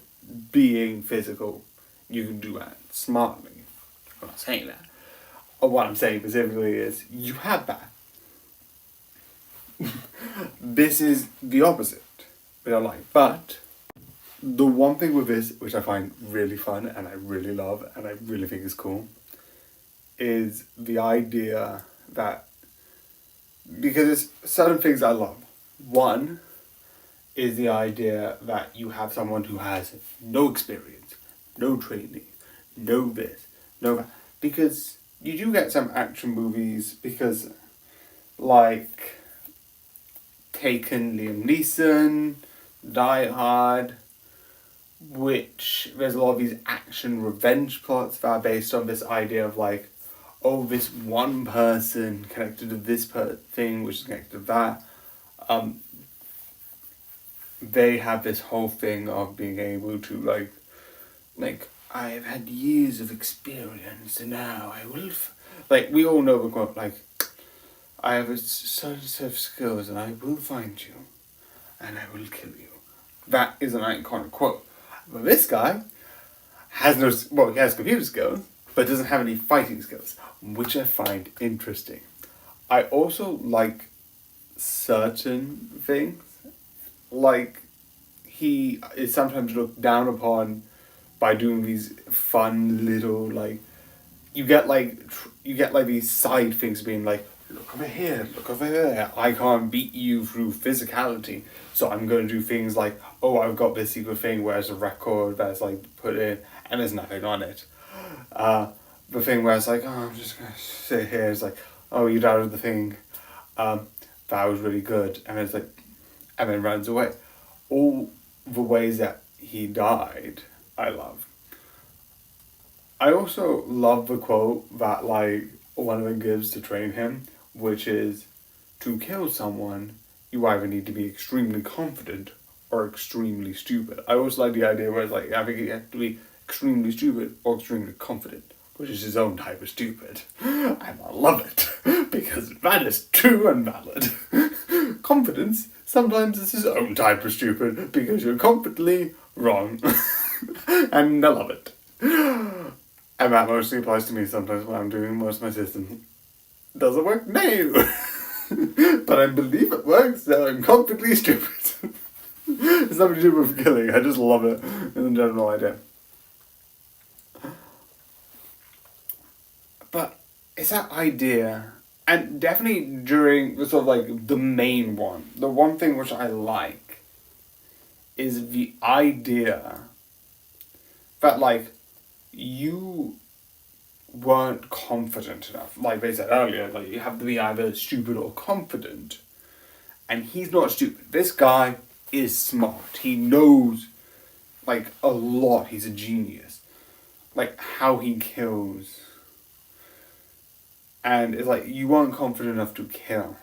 being physical. You can do that smartly. I'm not saying that. Or what I'm saying specifically is, you have that. This is the opposite, which I like. But the one thing with this, which I find really fun and I really love and I really think is cool, is the idea that, because there's certain things I love. One is the idea that you have someone who has no experience, no training, no this, no that. Because you do get some action movies, because like Taken, Liam Neeson, Die Hard, which there's a lot of these action revenge plots that are based on this idea of like, oh, this one person connected to this thing, which is connected to that. They have this whole thing of being able to like like, I've had years of experience and now I will, like, we all know the quote, like, I have a certain set of skills and I will find you and I will kill you. That is an iconic quote. But this guy has no, well, he has computer skills, but doesn't have any fighting skills, which I find interesting. I also like certain things, like he is sometimes looked down upon by doing these fun little, like, you get like these side things being like, look over here, look over there, I can't beat you through physicality, so I'm going to do things like, oh, I've got this secret thing where it's a record that's like put in and there's nothing on it. The thing where it's like, oh, I'm just going to sit here, it's like, oh, you doubted the thing, that was really good, and it's like, and then runs away. All the ways that he died, I love. I also love the quote that, like, one of them gives to train him, which is, to kill someone, you either need to be extremely confident or extremely stupid. I always like the idea where it's like, I think you have to be extremely stupid or extremely confident, which is his own type of stupid. And I love it, because that is true and valid. Confidence sometimes is his own type of stupid, because you're confidently wrong. And I love it. And that mostly applies to me sometimes when I'm doing most of my systems. Does it work? No! But I believe it works, so I'm confidently stupid. It's nothing to do with killing, I just love it in the general idea. But it's that idea, and definitely during the sort of like the main one, the one thing which I like is the idea that, like, you weren't confident enough. Like they said earlier, like, you have to be either stupid or confident. And he's not stupid. This guy is smart. He knows, like, a lot. He's a genius. Like, how he kills. And it's like, you weren't confident enough to kill.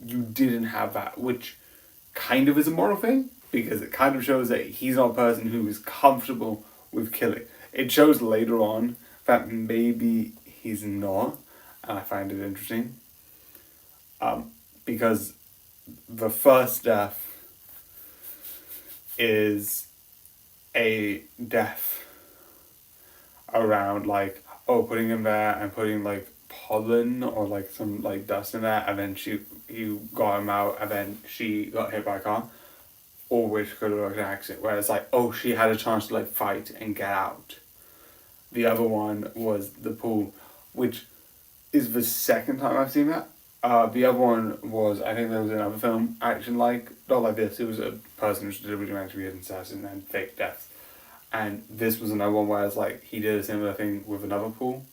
You didn't have that, which kind of is a moral thing, because it kind of shows that he's not a person who is comfortable with killing. It shows later on that maybe he's not, and I find it interesting. Because the first death is a death around, like, oh, putting him there and putting, like, pollen or, like, some, like, dust in there, and then you got him out, and then she got hit by a car. Or which could have looked an accident, where it's like, oh, she had a chance to, like, fight and get out. The other one was the pool, which is the second time I've seen that. The other one was, I think there was another film, action like, not like this, it was a person who's deliberately meant to be an assassin and fake death. And this was another one where it's like, he did a similar thing with another pool.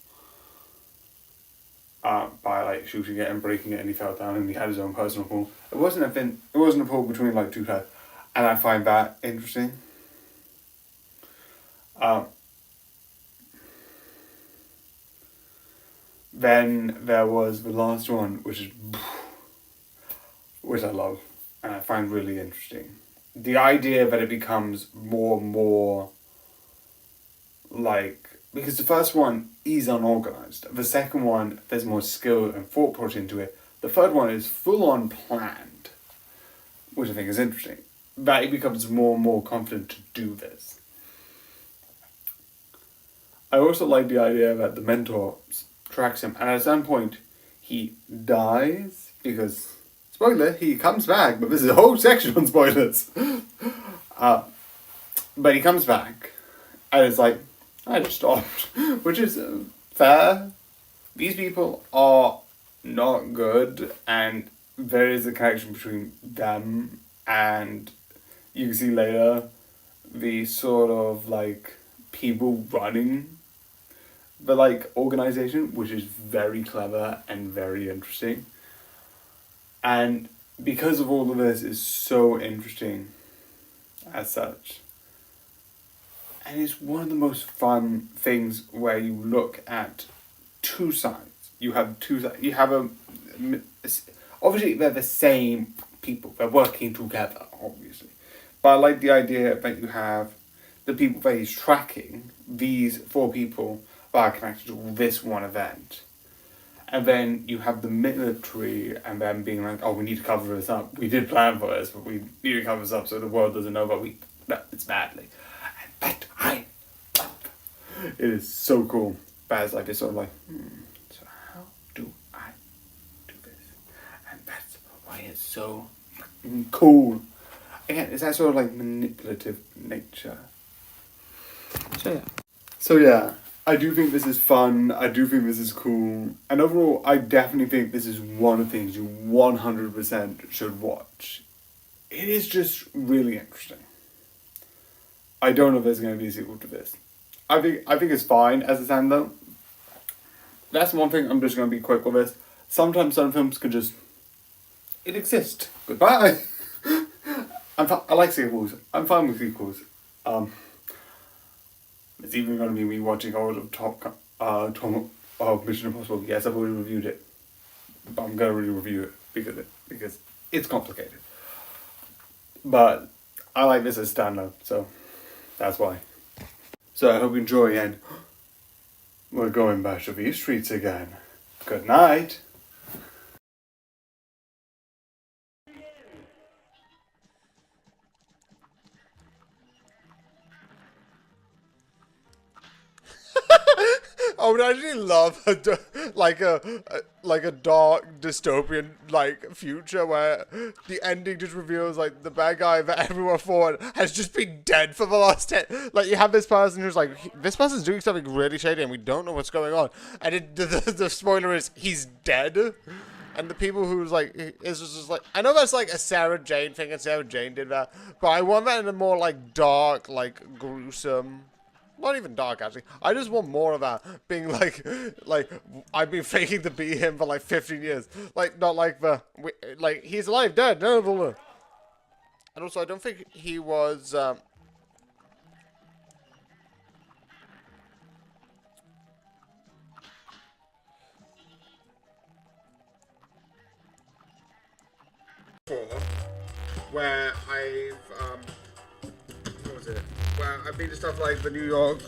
By, like, shooting it and breaking it, and he fell down and he had his own personal pool. It wasn't a pool between, like, two guys. And I find that interesting. Then there was the last one, which I love and I find really interesting. The idea that it becomes more and more like, because the first one is unorganized. The second one, there's more skill and thought put into it. The third one is full on planned, which I think is interesting. That he becomes more and more confident to do this. I also like the idea that the mentor tracks him, and at some point he dies because, spoiler, he comes back, but this is a whole section on spoilers. But he comes back, and it's like, I just stopped, which is fair. These people are not good, and there is a connection between them and, you can see later, the sort of, like, people running the, like, organization, which is very clever and very interesting. And because of all of this, is so interesting as such. And it's one of the most fun things where you look at two sides. You have two sides. You have obviously they're the same people. They're working together, obviously. But I like the idea that you have the people that he's tracking, these 4 people that are connected to this one event. And then you have the military and them being like, oh, we need to cover this up. We did plan for this, but we need to cover this up so the world doesn't know that it's badly. And that I love. It is so cool. But it's like, it's sort of like, so how do I do this? And that's why it's so fucking cool. Again, it's that sort of like manipulative nature. So yeah, I do think this is fun. I do think this is cool. And overall, I definitely think this is one of the things you 100% should watch. It is just really interesting. I don't know if there's going to be a sequel to this. I think it's fine as a standalone. That's one thing, I'm just going to be quick with this. Sometimes some films can just... it exists. Goodbye. I like sequels. I'm fine with sequels. It's even going to be me watching all of Mission Impossible. Yes, I've already reviewed it. But I'm going to review it because it's complicated. But I like this as standalone, so that's why. So I hope you enjoy, and we're going back to these streets again. Good night. I would actually love a dark dystopian future where the ending just reveals the bad guy that everyone thought has just been dead for the last 10. You have this person who's this person's doing something really shady and we don't know what's going on, and the spoiler is he's dead. And the people who's is just I know that's a Sarah Jane thing and Sarah Jane did that, but I want that in a more dark, gruesome. Not even dark, actually. I just want more of that. Being I've been faking to be him for 15 years. Not he's alive, dead. No, no, no. And also, I don't think he was, where what was it? Where I've been to stuff like the New York,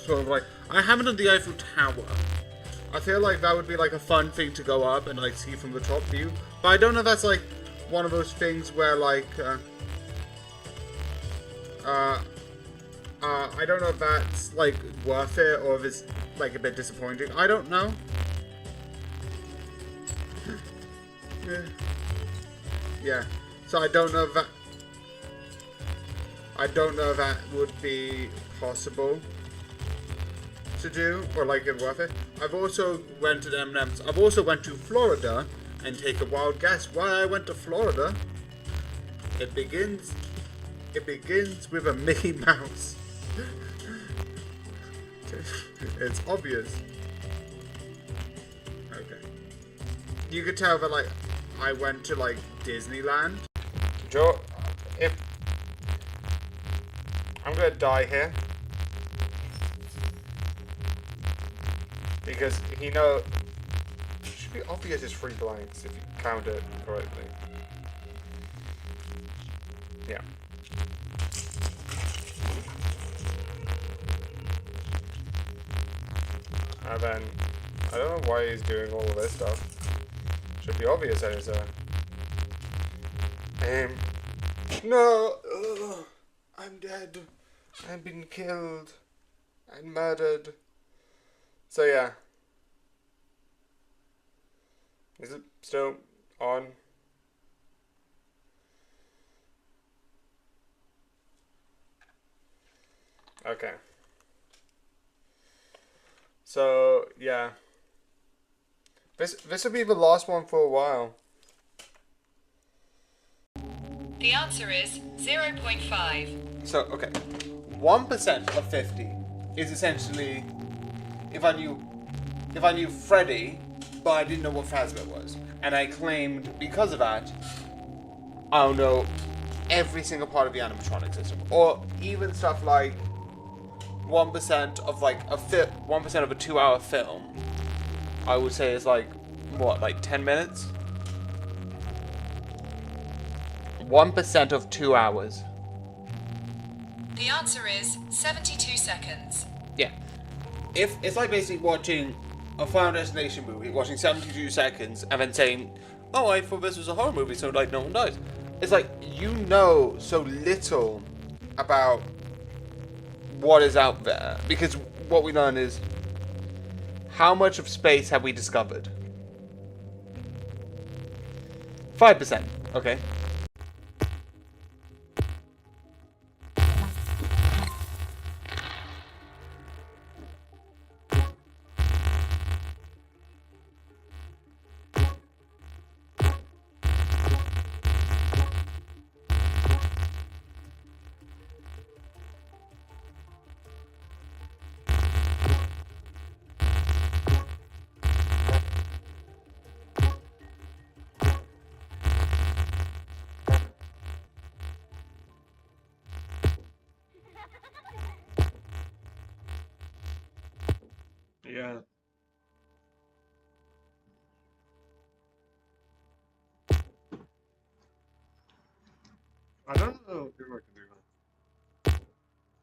I haven't done the Eiffel Tower. I feel like that would be a fun thing to go up and see from the top view. But I don't know if that's one of those things where I don't know if that's worth it or if it's a bit disappointing. I don't know. Yeah. So I don't know if that would be possible to do, or it worth it. I've also went to M&M's. I've also went to Florida, and take a wild guess why I went to Florida. It begins with a Mickey Mouse. It's obvious. Okay. You could tell that I went to Disneyland. Joe, if I'm gonna die here because it should be obvious it's 3 blanks if you count it correctly. Yeah. And then I don't know why he's doing all of this stuff. Should be obvious that it's no. I'm dead. I've been killed and murdered. So yeah. Is it still on? Okay. So yeah. This will be the last one for a while. The answer is 0.5. So, okay. 1% of 50 is essentially if I knew Freddy, but I didn't know what Fazbear was. And I claimed because of that, I'll know every single part of the animatronic system. Or even stuff like 1% of 1% of a 2-hour film, I would say is 10 minutes? 1% of 2 hours. The answer is 72 seconds. Yeah. if it's like basically watching a Final Destination movie, watching 72 seconds, and then saying, "Oh, I thought this was a horror movie, so like no one dies." It's like you know so little about what is out there, because what we learn is how much of space have we discovered? 5%. Okay. Yeah. I don't know if I can do that.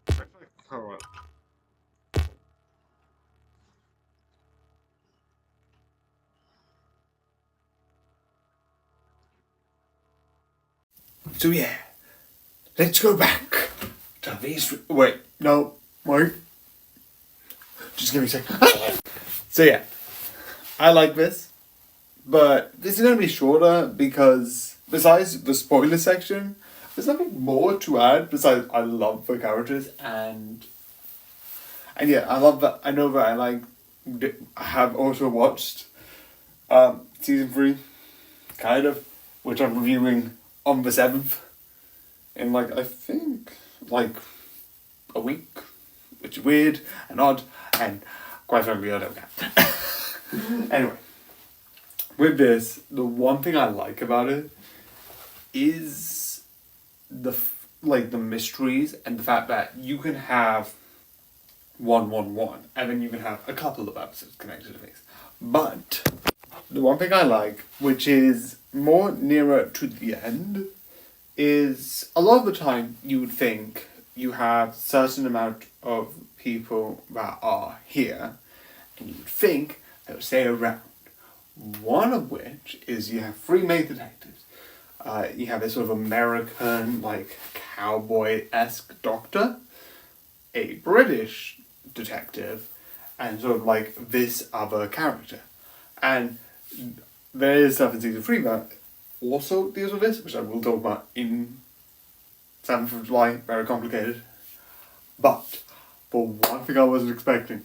I feel like, oh, So yeah, let's go back to these. Wait, no, wait. Just give me a second. So yeah, I like this, but this is gonna be shorter because besides the spoiler section, there's nothing more to add besides I love the characters and yeah, I love that. I know that I have also watched season 3, kind of, which I'm reviewing on the 7th in like I think like a week, which is weird and odd and quite frankly I don't care. Anyway, with this, the one thing I like about it is the mysteries and the fact that you can have 111 and then you can have a couple of episodes connected to things. But the one thing I like, which is more nearer to the end, is a lot of the time you would think you have certain amount of people that are here and you would think they'll stay around. One of which is you have 3 main detectives. You have this sort of American, like, cowboy-esque doctor, a British detective, and sort of like this other character. And there is stuff in season 3 that also deals with this, which I will talk about in 7th of July, very complicated. But for one thing I wasn't expecting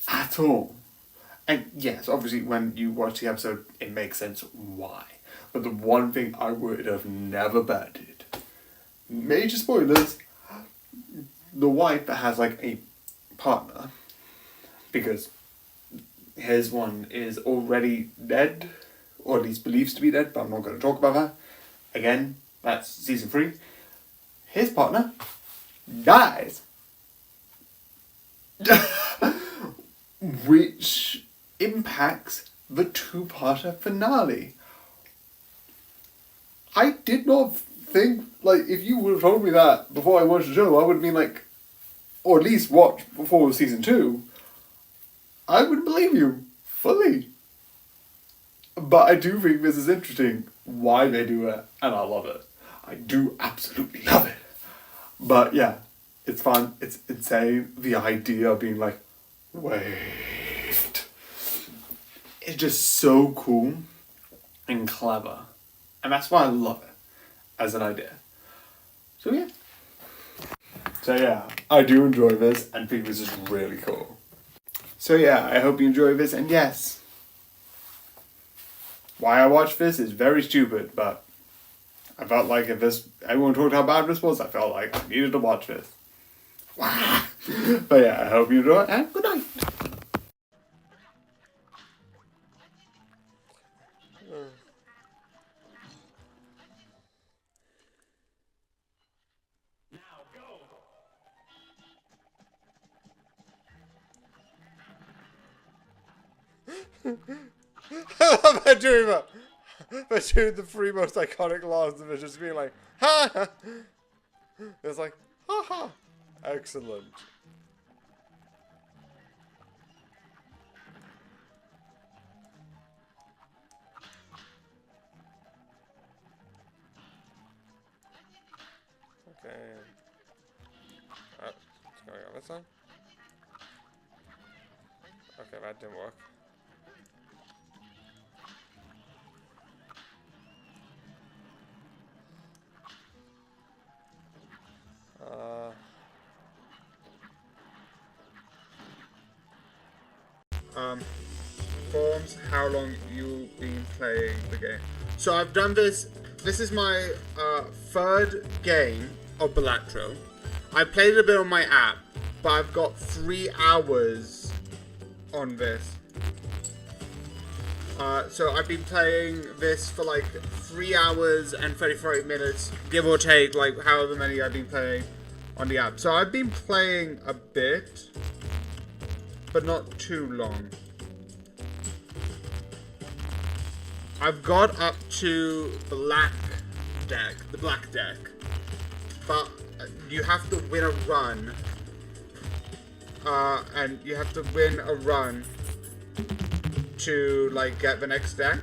at all. And yes, obviously when you watch the episode, it makes sense why. But the one thing I would have never betted, major spoilers, the wife that has like a partner, because his one is already dead, or at least believes to be dead, but I'm not going to talk about that. Again, that's season 3. His partner dies. Which impacts the 2-parter finale. I did not think, like, if you would have told me that before I watched the show, I would have been like, or at least watch before season 2, I would believe you fully. But I do think this is interesting, why they do it, and I love it. I do absolutely love it. But yeah, it's fun, it's insane, the idea of being like, wait. It's just so cool and clever. And that's why I love it as an idea. So yeah, I do enjoy this and think this is really cool. So yeah, I hope you enjoy this, and yes, why I watched this is very stupid, but I felt like if everyone talked how bad this was, I felt like I needed to watch this. But yeah, I hope you enjoy it, and good night. They're doing the 3 most iconic lines of it, just being like, ha! It's like, ha ha! Excellent. Okay. What's going on this time? Okay, that didn't work. Forms, how long you've been playing the game. So I've done this. This is my third game of Balatro. I played a bit on my app, but I've got 3 hours on this. So I've been playing this for like 3 hours and 35 minutes, give or take, like however many I've been playing on the app. So I've been playing a bit, but not too long. I've got up to the black deck, but you have to win a run, and you have to win a run to like get the next deck,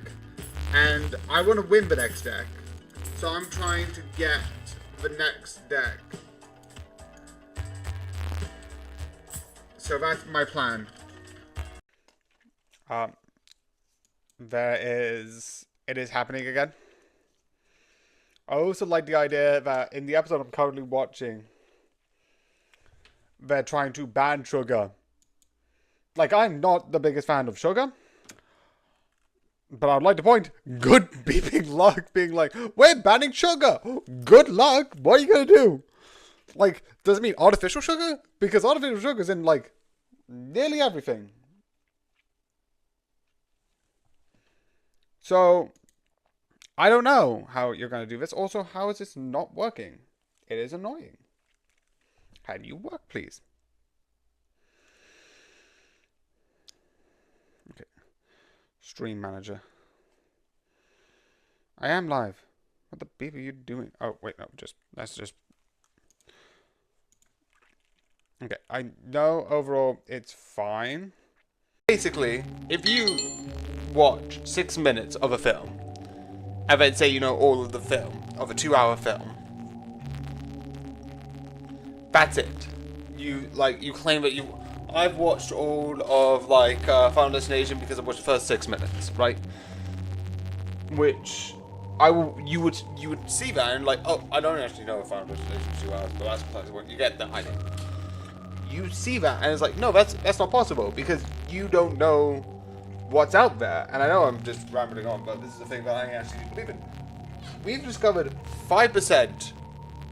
and I want to win the next deck, so I'm trying to get the next deck. So that's my plan. It is happening again. I also like the idea that in the episode I'm currently watching, they're trying to ban sugar. Like, I'm not the biggest fan of sugar, but I'd like to point, good beeping luck, being like, we're banning sugar. Good luck. What are you going to do? Like, does it mean artificial sugar? Because artificial sugar is in, like, nearly everything. So, I don't know how you're going to do this. Also, how is this not working? It is annoying. Can you work, please? Okay. Stream manager. I am live. What the beep are you doing? Oh, wait, no, that's just... Okay, I know overall it's fine. Basically, if you watch 6 minutes of a film, and then say you know all of the film, of a 2-hour film, that's it. You claim that I've watched all of, like, Final Destination because I've watched the first 6 minutes, right? Which, you would see that and like, oh, I don't actually know if Final Destination is 2 hours, but that's part of what you get that idea. You see that and it's like, no, that's not possible because you don't know what's out there. And I know I'm just rambling on, but this is the thing that I actually believe in. We've discovered 5%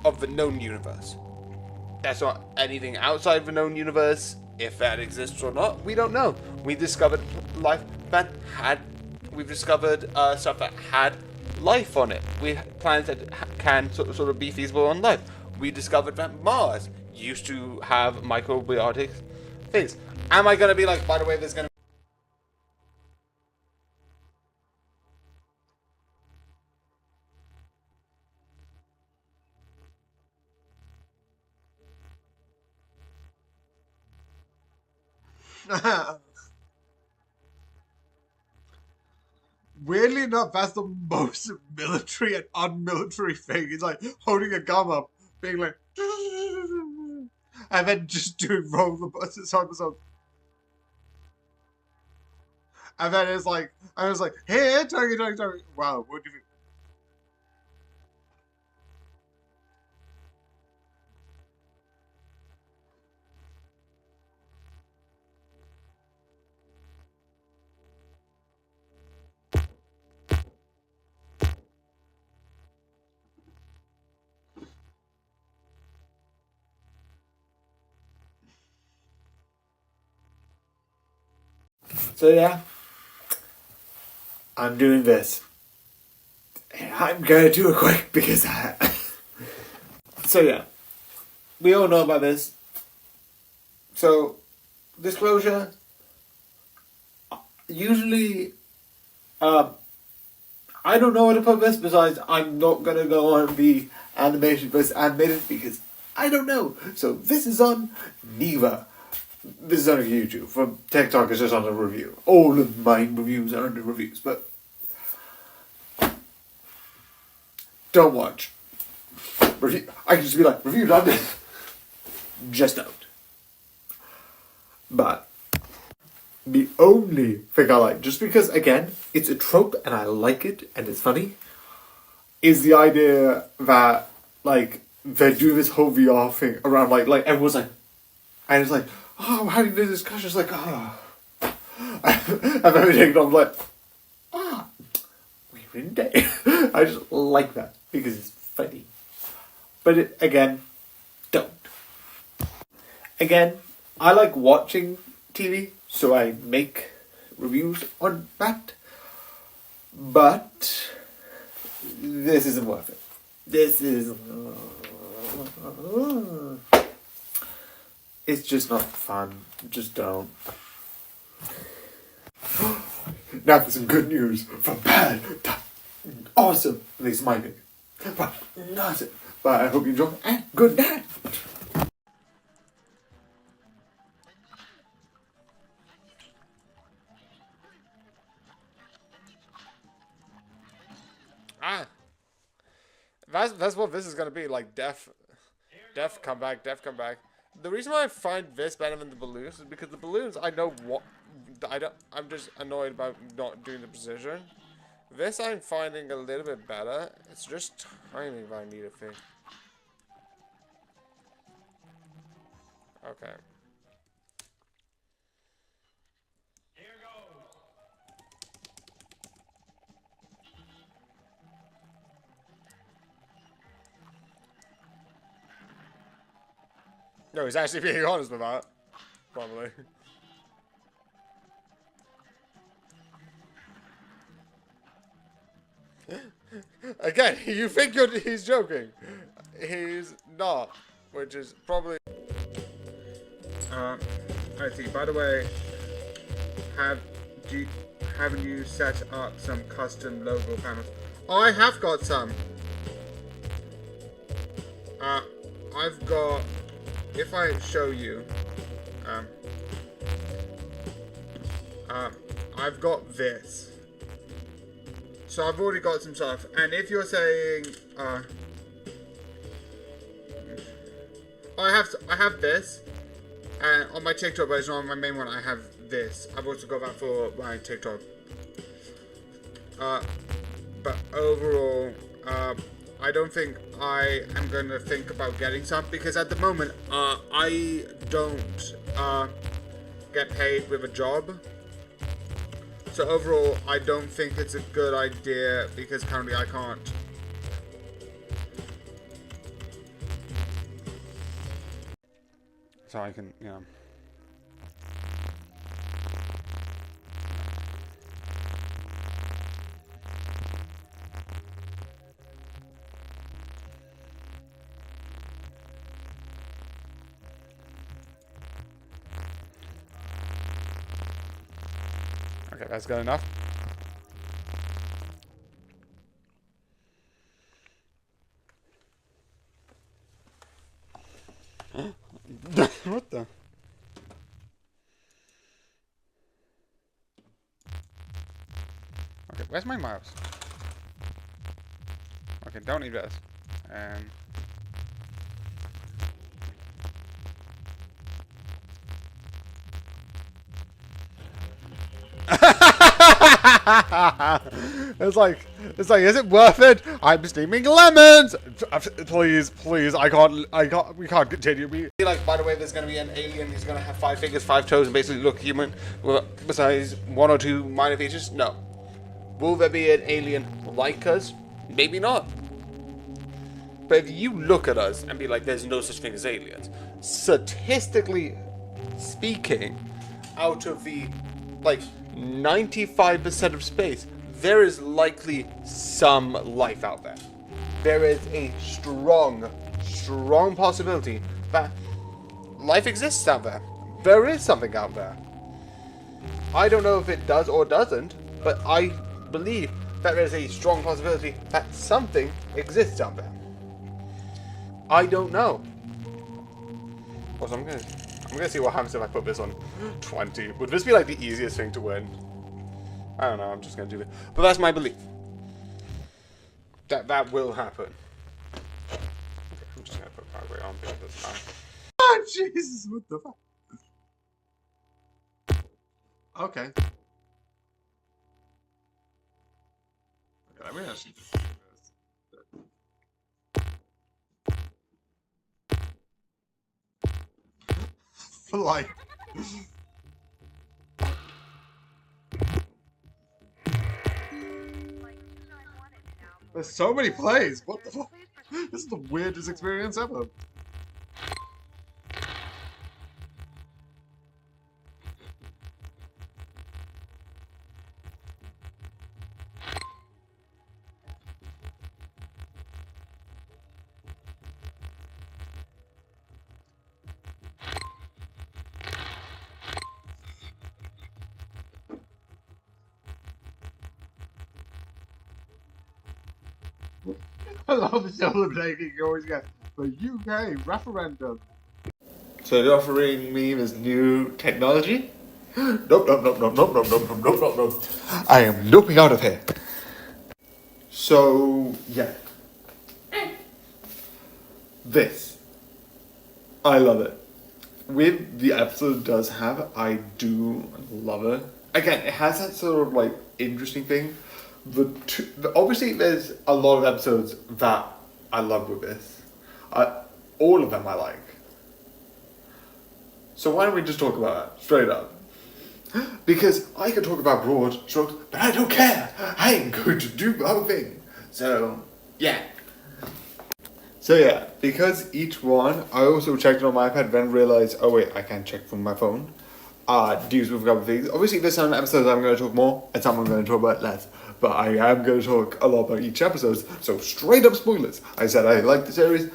of the known universe. That's not anything outside the known universe. If that exists or not, we don't know. We discovered life that had. We've discovered stuff that had life on it. We planets that can sort of be feasible on life. We discovered that Mars used to have microbiotic things. Am I gonna be like, by the way, there's gonna Weirdly enough, that's the most military and unmilitary thing. It's like holding a gun up, being like, and then just doing roll the buttons on myself. And then it's like, I was like, here, Tony. Wow, what do you think? So yeah, I'm doing this. I'm gonna do it quick because So yeah, we all know about this. So, disclosure. Usually, I don't know how to put this. Besides, I'm not gonna go on the animation versus animated because I don't know. So this is on neither. This is on YouTube. From TikTok, it's just on a review. All of my reviews are under reviews, but don't watch. review. I can just be like, review London. Just don't. But the only thing I like, just because again, it's a trope and I like it and it's funny, is the idea that like they do this whole VR thing around like everyone's like, and it's like, oh, how do you do this discussion? It's like, oh, and everything. I'm like, ah, we're in day. I just like that because it's funny. But it, again, don't. Again, I like watching TV, so I make reviews on that. But this isn't worth it. This is... it's just not fun. Just don't. Now for some good news from bad to awesome. At least my opinion. But nothing. But I hope you enjoy and good night. Ah, that's what this is gonna be like. Death come back. The reason why I find this better than the balloons is because the balloons I know what I'm just annoyed about not doing the precision. This I'm finding a little bit better. It's just timing that I need to fix. Okay. No, he's actually being honest with that. Probably. Again, you think he's joking. He's not. Which is probably... I see. By the way, haven't you set up some custom logo panels? Oh, I have got some. I've got... If I show you, I've got this. So I've already got some stuff. And if you're saying, I have this. And on my TikTok version, on my main one, I have this. I've also got that for my TikTok. But overall, I don't think I am going to think about getting some, because at the moment, I don't get paid with a job. So overall, I don't think it's a good idea, because currently I can't. So I can, yeah. Okay, that's good enough. What the? Okay, where's my mouse? Okay, don't need this. It's like, is it worth it? I'm steaming lemons. Please, we can't continue. Like, by the way, there's gonna be an alien. He's gonna have 5 fingers, 5 toes, and basically look human. Besides 1 or 2 minor features, no. Will there be an alien like us? Maybe not. But if you look at us and be like, there's no such thing as aliens, statistically speaking, out of the like 95% of space, there is likely some life out there. There is a strong possibility that life exists out there. There is something out there. I don't know if it does or doesn't, but I believe that there is a strong possibility that something exists out there. I don't know. Also, I'm gonna see what happens if I put this on 20. Would this be like the easiest thing to win? I don't know, I'm just gonna do it. But that's my belief. That will happen. Wait, I'm doing this now. Oh, Jesus, what the fuck? Okay. Let me actually just do this. For like. There's so many plays. What the fuck? This is the weirdest experience ever. I love celebrating. You always get the UK referendum. So they're offering me this new technology? Nope. I am noping out of here. So, yeah. This. I love it. With the episode it does have, I do love it. Again, it has that sort of like interesting thing. Obviously there's a lot of episodes that I love with this. All of them I like. So why don't we just talk about it straight up? Because I can talk about broad strokes, but I don't care. I ain't going to do the whole thing. So, yeah. Because each one, I also checked it on my iPad, then realized, oh wait, I can't check from my phone. Deals with a couple of things. Obviously, there's some episodes I'm going to talk more, and some I'm going to talk about less. But I am going to talk a lot about each episode, so straight up spoilers. I said I like the series,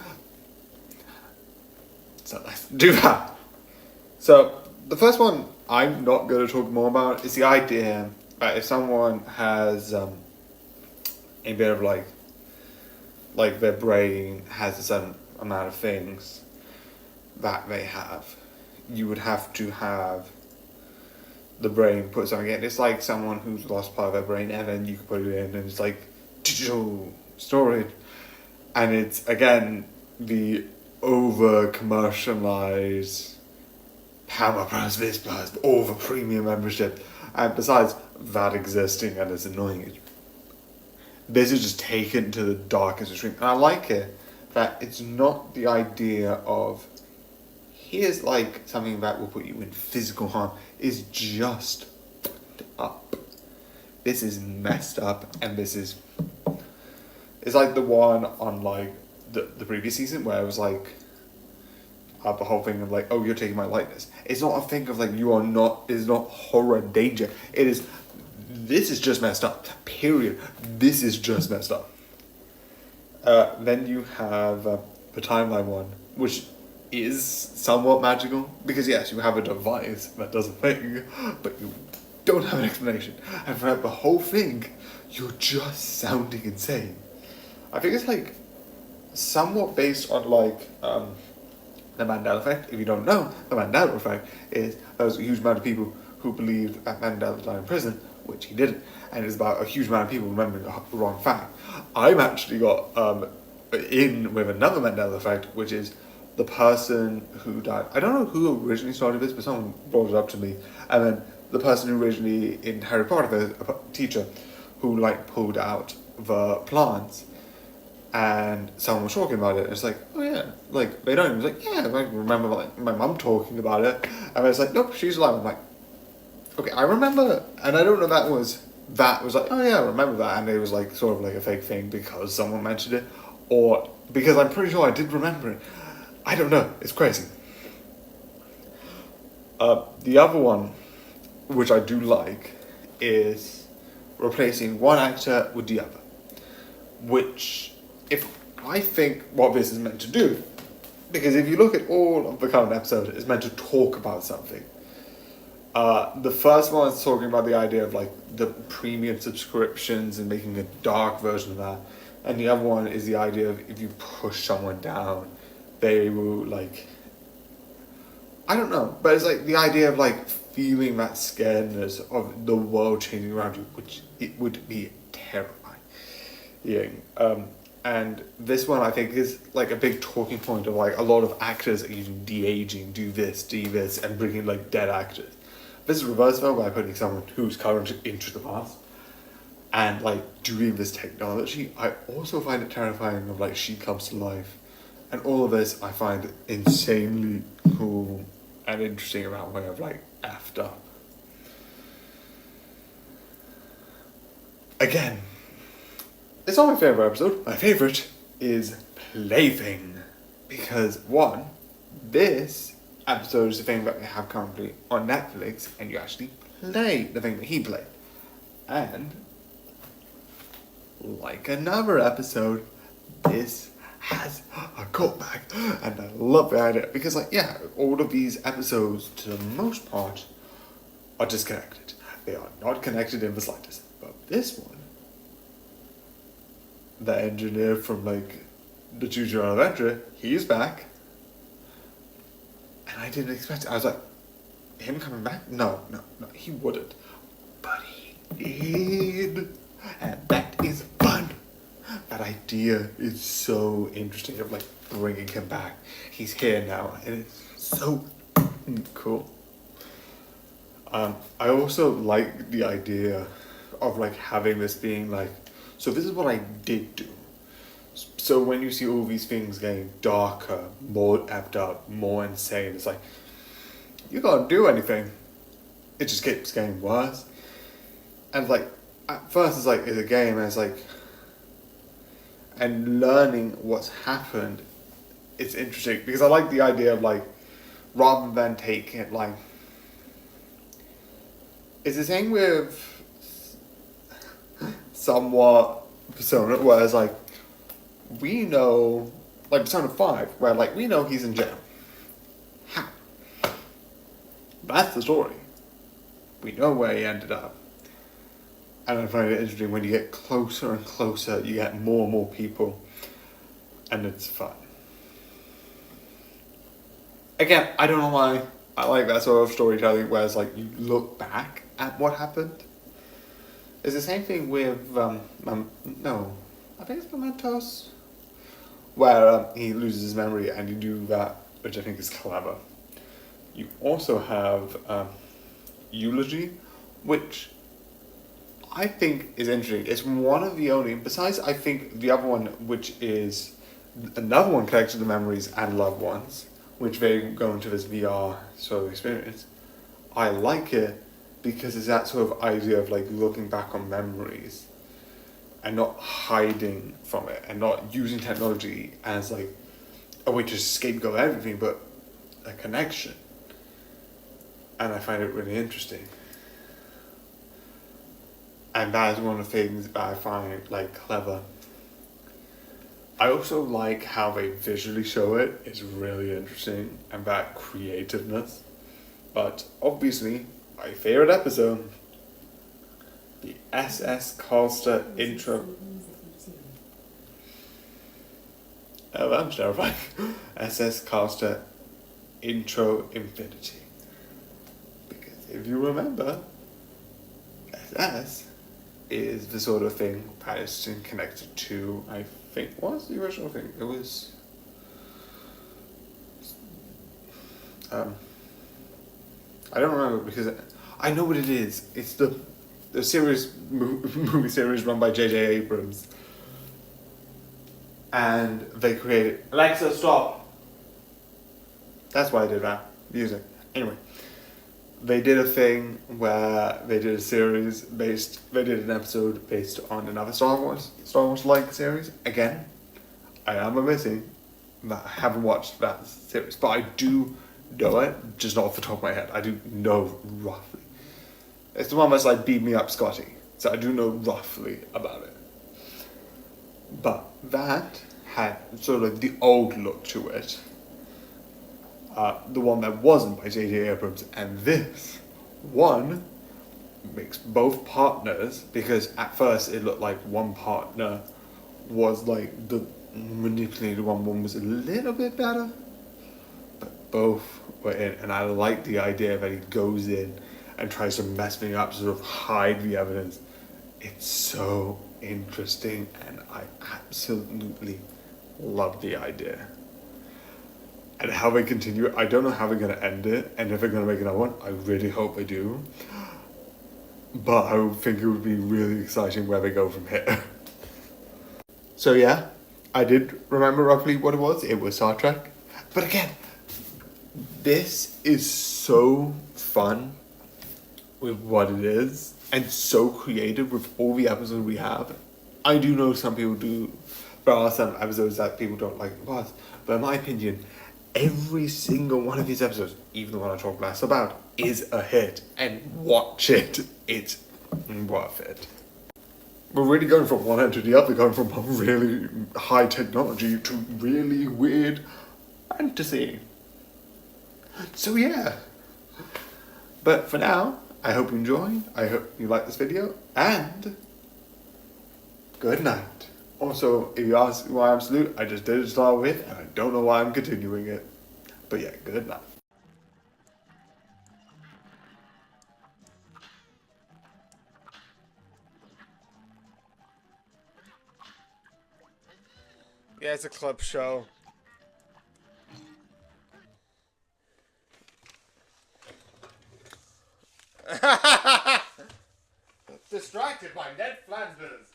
so let's do that. So, the first one I'm not going to talk more about is the idea that if someone has a bit of like their brain has a certain amount of things that they have, you would have to have the brain put something in. It's like someone who's lost part of their brain and then you can put it in and it's like digital storage. And it's, again, the over-commercialized Hammer plus this plus over premium membership. And besides that existing and it's annoying, this is just taken to the darkest extreme. And I like it that it's not the idea of here's like something that will put you in physical harm. Is just up. This is messed up, and this is. It's like the one on like the previous season where it was like the whole thing of like, oh, you're taking my likeness. It's not a thing of like you are not. It's not horror danger. It is. This is just messed up. Period. This is just messed up. Then you have the timeline one, which is somewhat magical, because yes, you have a device that does a thing, but you don't have an explanation. And throughout the whole thing, you're just sounding insane. I think it's like somewhat based on like the Mandela effect. If you don't know, the Mandela effect is there was a huge amount of people who believed that Mandela died in prison, which he didn't, and it's about a huge amount of people remembering the wrong fact. I've actually got in with another Mandela effect, which is the person who died. I don't know who originally started this, but someone brought it up to me. And then the person who originally in Harry Potter, the teacher, who like pulled out the plants, and someone was talking about it. And it's like, oh yeah, like they don't. It was like, yeah, I remember like my mum talking about it, and it's like, nope, she's alive. I'm like, okay, I remember, and I don't know that was like, oh yeah, I remember that, and it was like sort of like a fake thing because someone mentioned it, or because I'm pretty sure I did remember it. I don't know, it's crazy. The other one, which I do like, is replacing one actor with the other. Which, if I think what this is meant to do, because if you look at all of the current episode, it's meant to talk about something. The first one is talking about the idea of like the premium subscriptions and making a dark version of that. And the other one is the idea of if you push someone down, they will like, I don't know, but it's like the idea of like feeling that scaredness of the world changing around you, which it would be terrifying. And this one I think is like a big talking point of like a lot of actors are using de-aging, do this, and bringing like dead actors. This is reverse though by putting someone who's current into the past and like doing this technology. I also find it terrifying of like she comes to life, and all of this I find insanely cool and interesting about way of like effed up. Again, it's not my favourite episode. My favourite is Plaything. Because, one, this episode is the thing that we have currently on Netflix, and you actually play the thing that he played. And, like another episode, this has a callback, and I love the idea. Because, like, yeah, all of these episodes, to the most part, are disconnected. They are not connected in the slightest. But this one, the engineer from like the Choose Your Own Adventure, he's back. And I didn't expect it. I was like, him coming back? No, he wouldn't. But he did. And that is fun. That idea is so interesting of like bringing him back. He's here now, and it's so cool. I also like the idea of like having this being like, so this is what I did do. So when you see all these things getting darker, more effed up, more insane, it's like, you can't do anything. It just keeps getting worse. And like, at first it's like, it's a game, and it's like, and learning what's happened, it's interesting. Because I like the idea of like, rather than taking it like, it's the same with somewhat Persona, where it's like, we know, like Persona 5, where like, we know he's in jail. How? That's the story. We know where he ended up. And I find it interesting when you get closer and closer, you get more and more people, and it's fun. Again, I don't know why I like that sort of storytelling, where it's like, you look back at what happened. It's the same thing with, no, I think it's Mementos, where he loses his memory and you do that, which I think is clever. You also have Eulogy, which I think is interesting. It's one of the only, besides I think the other one, which is another one connected to memories and loved ones, which they go into this VR sort of experience. I like it because it's that sort of idea of like looking back on memories and not hiding from it and not using technology as like a way to scapegoat everything, but a connection. And I find it really interesting. And that is one of the things that I find like clever. I also like how they visually show it. It's really interesting, and that creativeness. But obviously, my favorite episode, the SS Callister intro. Oh, that's terrifying. SS Callister intro Infinity. Because if you remember, SS is the sort of thing that is connected to, I think, what was the original thing? It was I don't remember, because I know what it is. It's the series movie series run by J.J. Abrams, and they created Alexa, stop. That's why I did that music. Anyway, they did a thing where they did a series they did an episode based on another Star Wars like series. Again, I am admitting that I haven't watched that series, but I do know it, just not off the top of my head. I do know roughly. It's the one that's like Beat Me Up, Scotty. So I do know roughly about it. But that had sort of the old look to it. The one that wasn't by J.J. Abrams, and this one makes both partners, because at first it looked like one partner was like the manipulated one was a little bit better, but both were in, and I like the idea that he goes in and tries to mess me up, sort of hide the evidence, It's so interesting, and I absolutely love the idea. And how they continue, I don't know how they're going to end it, and if they're going to make another one, I really hope they do. But I would think it would be really exciting where they go from here. So yeah, I did remember roughly what it was. It was Star Trek. But again, this is so fun with what it is, and so creative with all the episodes we have. I do know some people do, there are some episodes that people don't like the past, but in my opinion, every single one of these episodes, even the one I talked last about, is a hit. And watch it. It's worth it. We're really going from one end to the other, going from really high technology to really weird fantasy. So yeah. But for now, I hope you enjoyed. I hope you like this video. And good night. Also, if you ask why I'm salute, I just did it to start with, and I don't know why I'm continuing it. But yeah, good night. Yeah, it's a clip show. Distracted by Ned Flanders.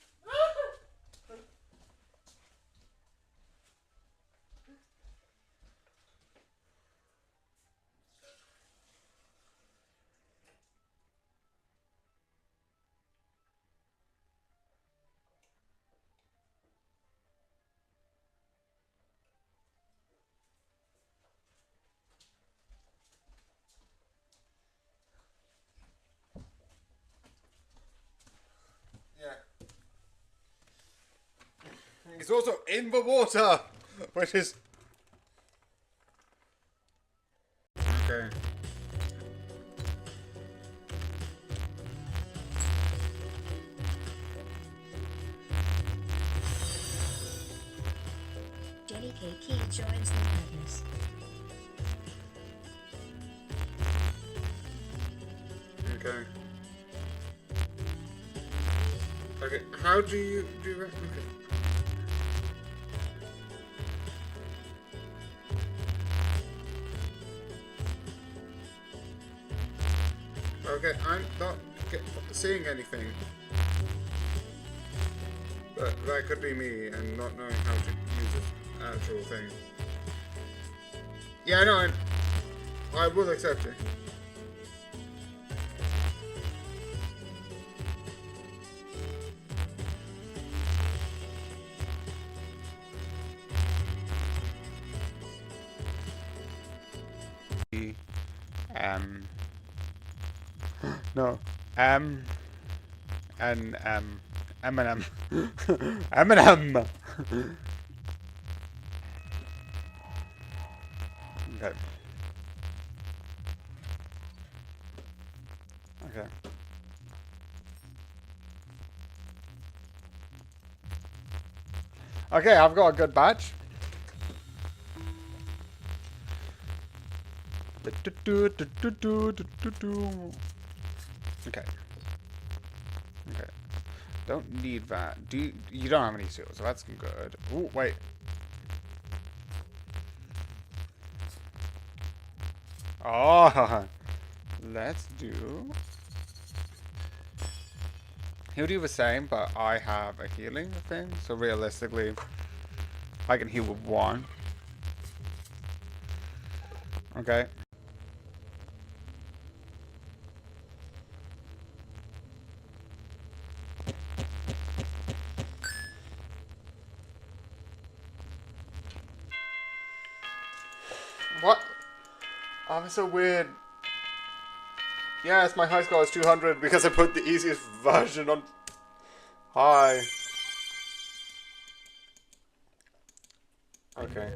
He's also in the water, which is... Okay. Jenny KK joins the madness. Okay. Okay, how do you do that? Okay. Okay, I'm not seeing anything. But that could be me and not knowing how to use the actual thing. Yeah, I know. I will accept it. No. Eminem. Eminem. Okay. Okay. Okay, I've got a good batch. Okay. Okay. Don't need that. You don't have any seals, so that's good. Oh, wait. Oh, let's do... He'll do the same, but I have a healing thing, so realistically, I can heal with one. Okay. What? Oh, that's so weird. Yes, my high score is 200 because I put the easiest version on high. Okay.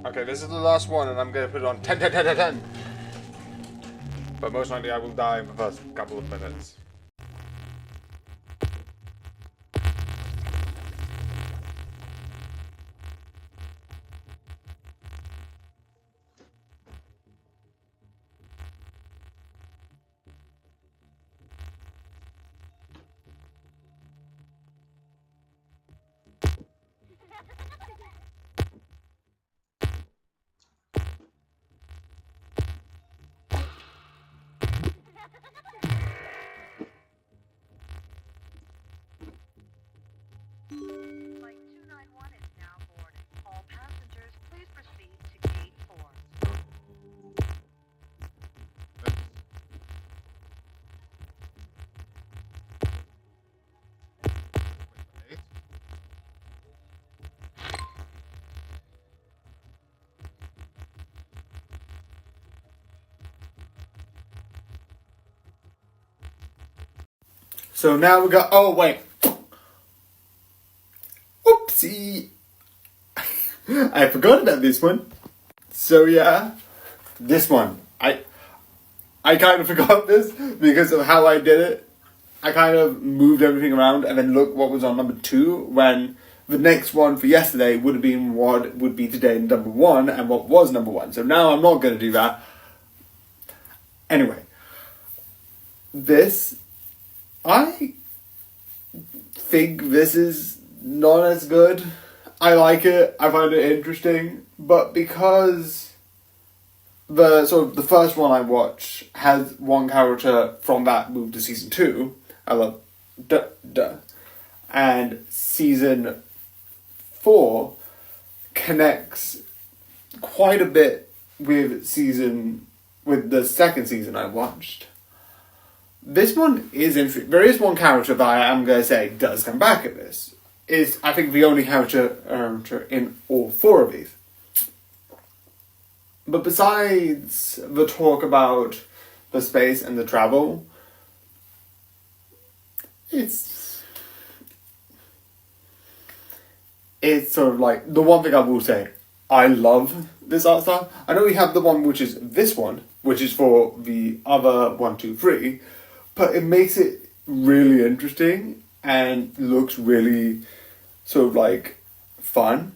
Okay, this is the last one, and I'm gonna put it on 10, 10, 10, 10, 10. But most likely I will die in the first couple of minutes. Flight 291 is now boarding. All passengers, please proceed to gate 4. So now we got. Oh wait. Oopsie. I forgot about this one. So yeah, this one. I kind of forgot this because of how I did it. I kind of moved everything around and then looked what was on number 2 when the next one for yesterday would have been what would be today number 1 and what was number 1. So now I'm not going to do that. Anyway, this, I think this is not as good. I like it, I find it interesting, but because the first one I watched has one character from that moved to season 2, I love duh. And season 4 connects quite a bit with the second season I watched. This one is interesting. There is one character that I am going to say does come back at this. Is, I think, the only character in all 4 of these. But besides the talk about the space and the travel, it's sort of like, the one thing I will say, I love this art style. I know we have the one which is this one, which is for the other 1, 2, 3, but it makes it really interesting and looks really sort of like fun.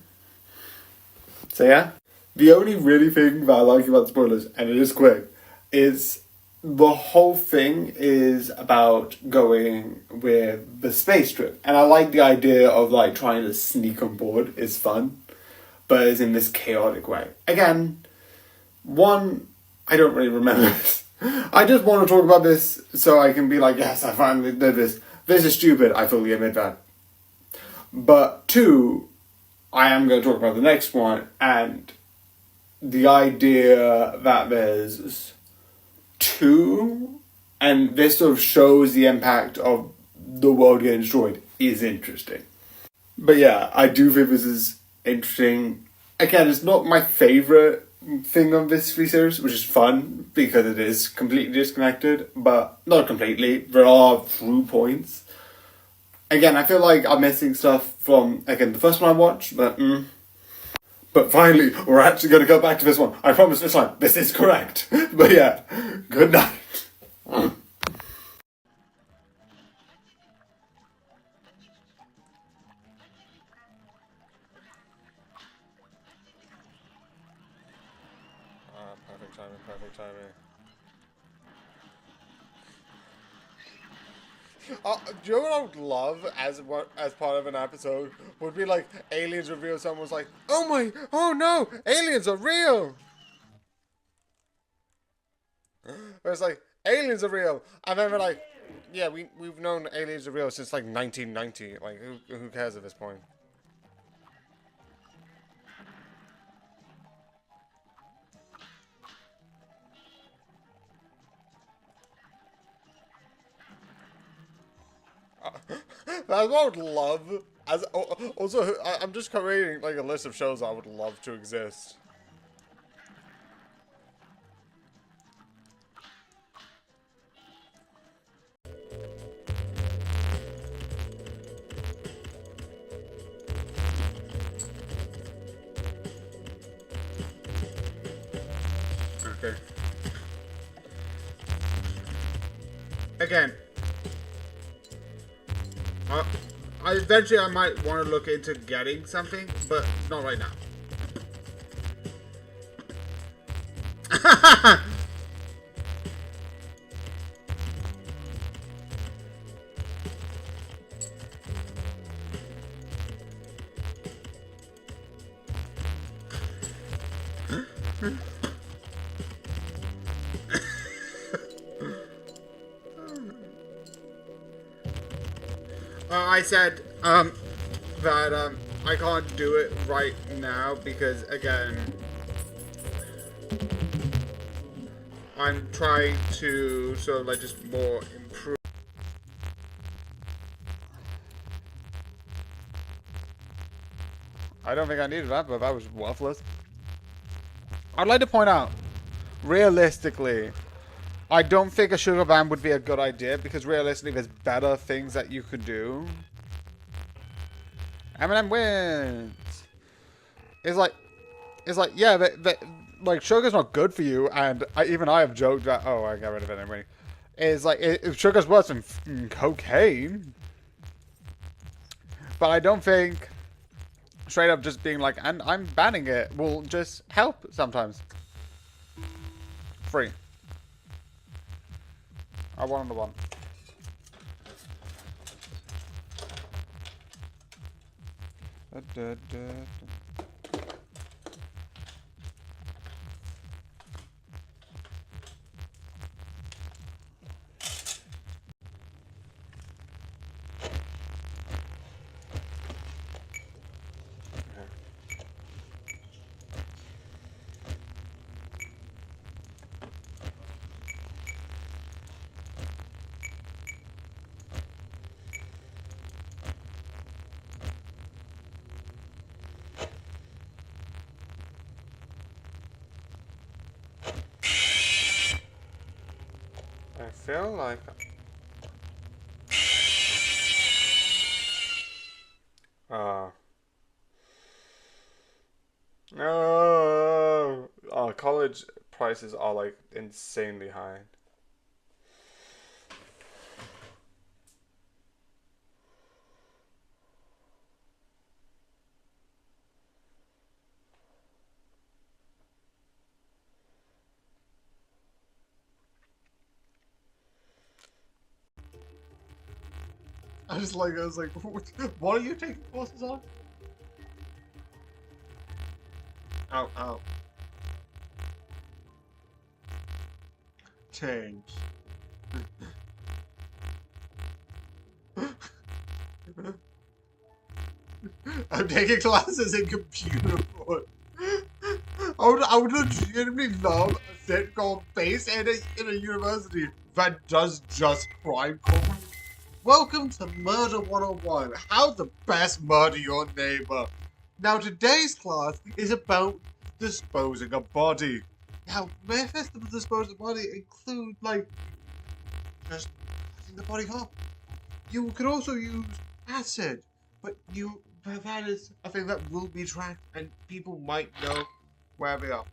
So yeah. The only really thing that I like about spoilers, and it is quick, is the whole thing is about going with the space trip. And I like the idea of like trying to sneak on board is fun, but it's in this chaotic way. Again, I don't really remember this. I just want to talk about this so I can be like, yes, I finally did this. This is stupid, I fully admit that. But 2, I am going to talk about the next one, and the idea that there's 2, and this sort of shows the impact of the world getting destroyed, is interesting. But yeah, I do think this is interesting. Again, it's not my favourite thing of this series, which is fun, because it is completely disconnected, but not completely. There are through points. Again, I feel like I'm missing stuff from, again, the first one I watched, but But finally, we're actually going to go back to this one. I promise this time, this is correct. But yeah, good night. Perfect timing. Do you know what I would love as part of an episode? Would be like aliens reveal, someone's like, oh no, aliens are real! Or it's like, aliens are real! And then they're like, yeah, we've known aliens are real since like 1990. Like, who cares at this point? That's what I would love. Also, I'm just creating like a list of shows I would love to exist. Okay. Again. Eventually I might want to look into getting something, but not right now. I said that I can't do it right now because, again, I'm trying to sort of like just more improve. I don't think I needed that, but that was worthless. I'd like to point out, realistically, I don't think a sugar ban would be a good idea because realistically, there's better things that you could do. Eminem wins. It's like, yeah, like sugar's not good for you, and even I have joked that. Oh, I got rid of it anyway. It's like if sugar's worse than cocaine, but I don't think straight up just being like, and I'm banning it will just help sometimes. Free. I want the one. I feel like no. College prices are like insanely high. I was like, what are you taking courses on? Ow, ow. Change. I'm taking classes in computer code. I would legitimately love a sitcom based in a university that does just crime code. Welcome to Murder 101, how to best murder your neighbor. Now today's class is about disposing a body. Now methods to dispose of a body include like just cutting the body up. You can also use acid, but that is a thing that will be tracked and people might know where they are.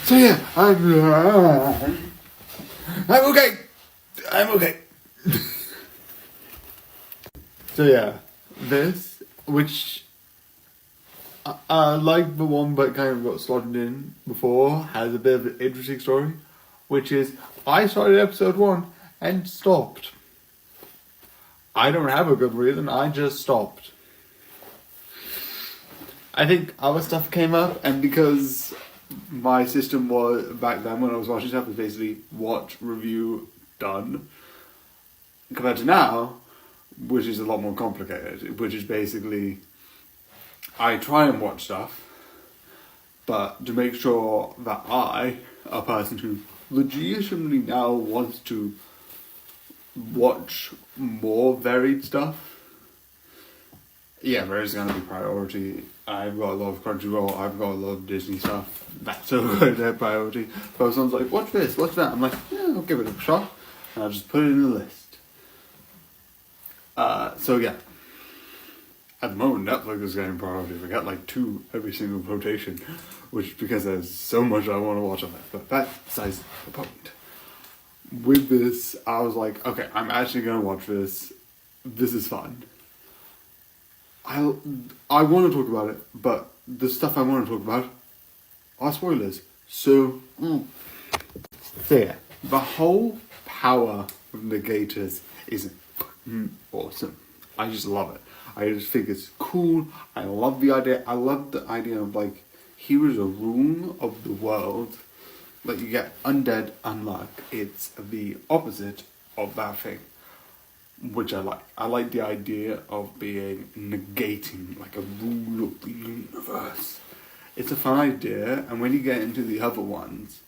So yeah, I'm okay. I'm okay. So yeah, this, which like the one that kind of got slotted in before, has a bit of an interesting story, which is I started episode 1 and stopped. I don't have a good reason, I just stopped. I think other stuff came up, and because my system was, back then when I was watching stuff, was basically watch, review, done. Compared to now, which is a lot more complicated, which is basically, I try and watch stuff, but to make sure that I, a person who legitimately now wants to watch more varied stuff, yeah, there is going to be priority. I've got a lot of Crunchyroll, I've got a lot of Disney stuff, that's over their priority. But someone's like, watch this, watch that. I'm like, yeah, I'll give it a shot. And I'll just put it in the list. So yeah. at the moment, Netflix is getting priority. We got like 2 every single rotation, which because there's so much I want to watch on it. But that's besides the point. With this, I was like, okay, I'm actually gonna watch this. This is fun. I want to talk about it, but the stuff I want to talk about are spoilers. So, yeah, the whole power of Negators is awesome. I just love it. I just think it's cool. I love the idea. I love the idea of like, here is a room of the world. Like you get undead unluck. It's the opposite of that thing, which I like. I like the idea of being negating like a rule of the universe. It's a fun idea, and when you get into the other ones,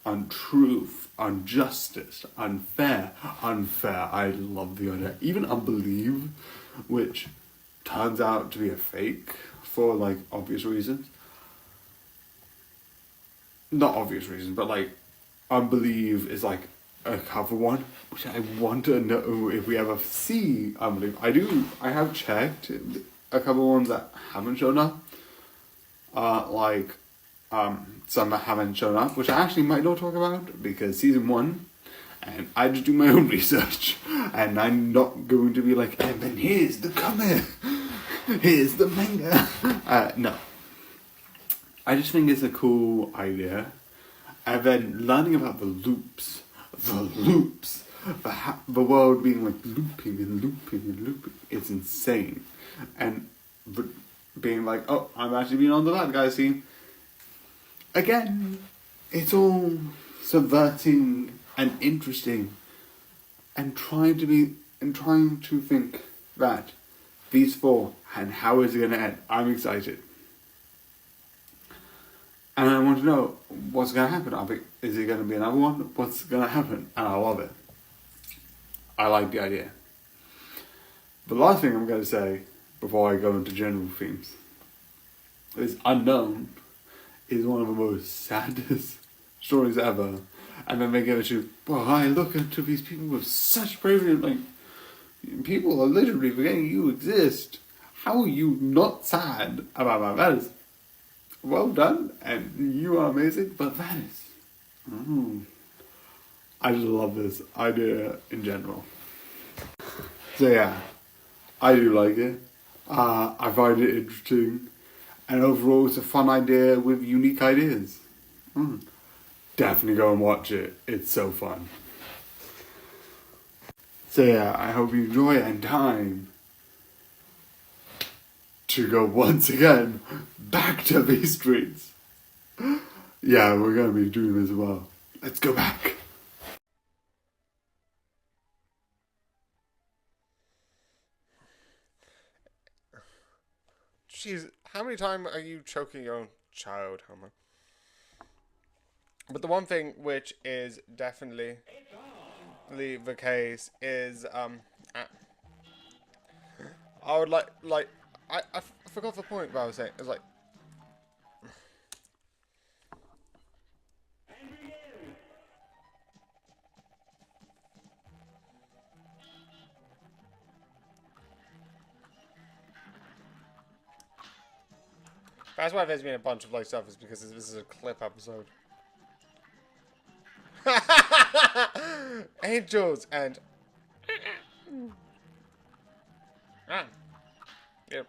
untruth, injustice, unfair, I love the idea. Even unbelieve, which turns out to be a fake for like obvious reasons. Not obvious reasons, but like unbelieve is like a cover one, which I want to know if we ever see unbelieve. I have checked a couple ones that haven't shown up. Some that haven't shown up, which I actually might not talk about because season 1, and I just do my own research, and I'm not going to be like, and then here's the comic, here's the manga. No. I just think it's a cool idea, and then learning about the loops, the world being like looping and looping and looping, it's insane, and being like, oh, I'm actually being on the bad guy scene. Again, it's all subverting and interesting, and trying to think that these 4 and how is it going to end. I'm excited. And I want to know what's going to happen. Is it going to be another one? What's going to happen? And I love it. I like the idea. The last thing I'm going to say before I go into general themes is Unknown is one of the most saddest stories ever. And then they go to, well, I look into these people with such bravery, like, people are literally forgetting you exist. How are you not sad about that? That is well done, and you are amazing, but that is... I just love this idea in general. So yeah, I do like it. I find it interesting, and overall it's a fun idea with unique ideas. Definitely go and watch it. It's so fun. So yeah, I hope you enjoy it, and time to go once again back to these streets. Yeah, we're going to be doing this as well. Let's go back. Jeez, how many times are you choking your own child, Homer? But the one thing which is definitely the case is, I would like, I forgot the point that I was saying. It was like, that's why there's been a bunch of like stuff, is because this is a clip episode. Angels and yep.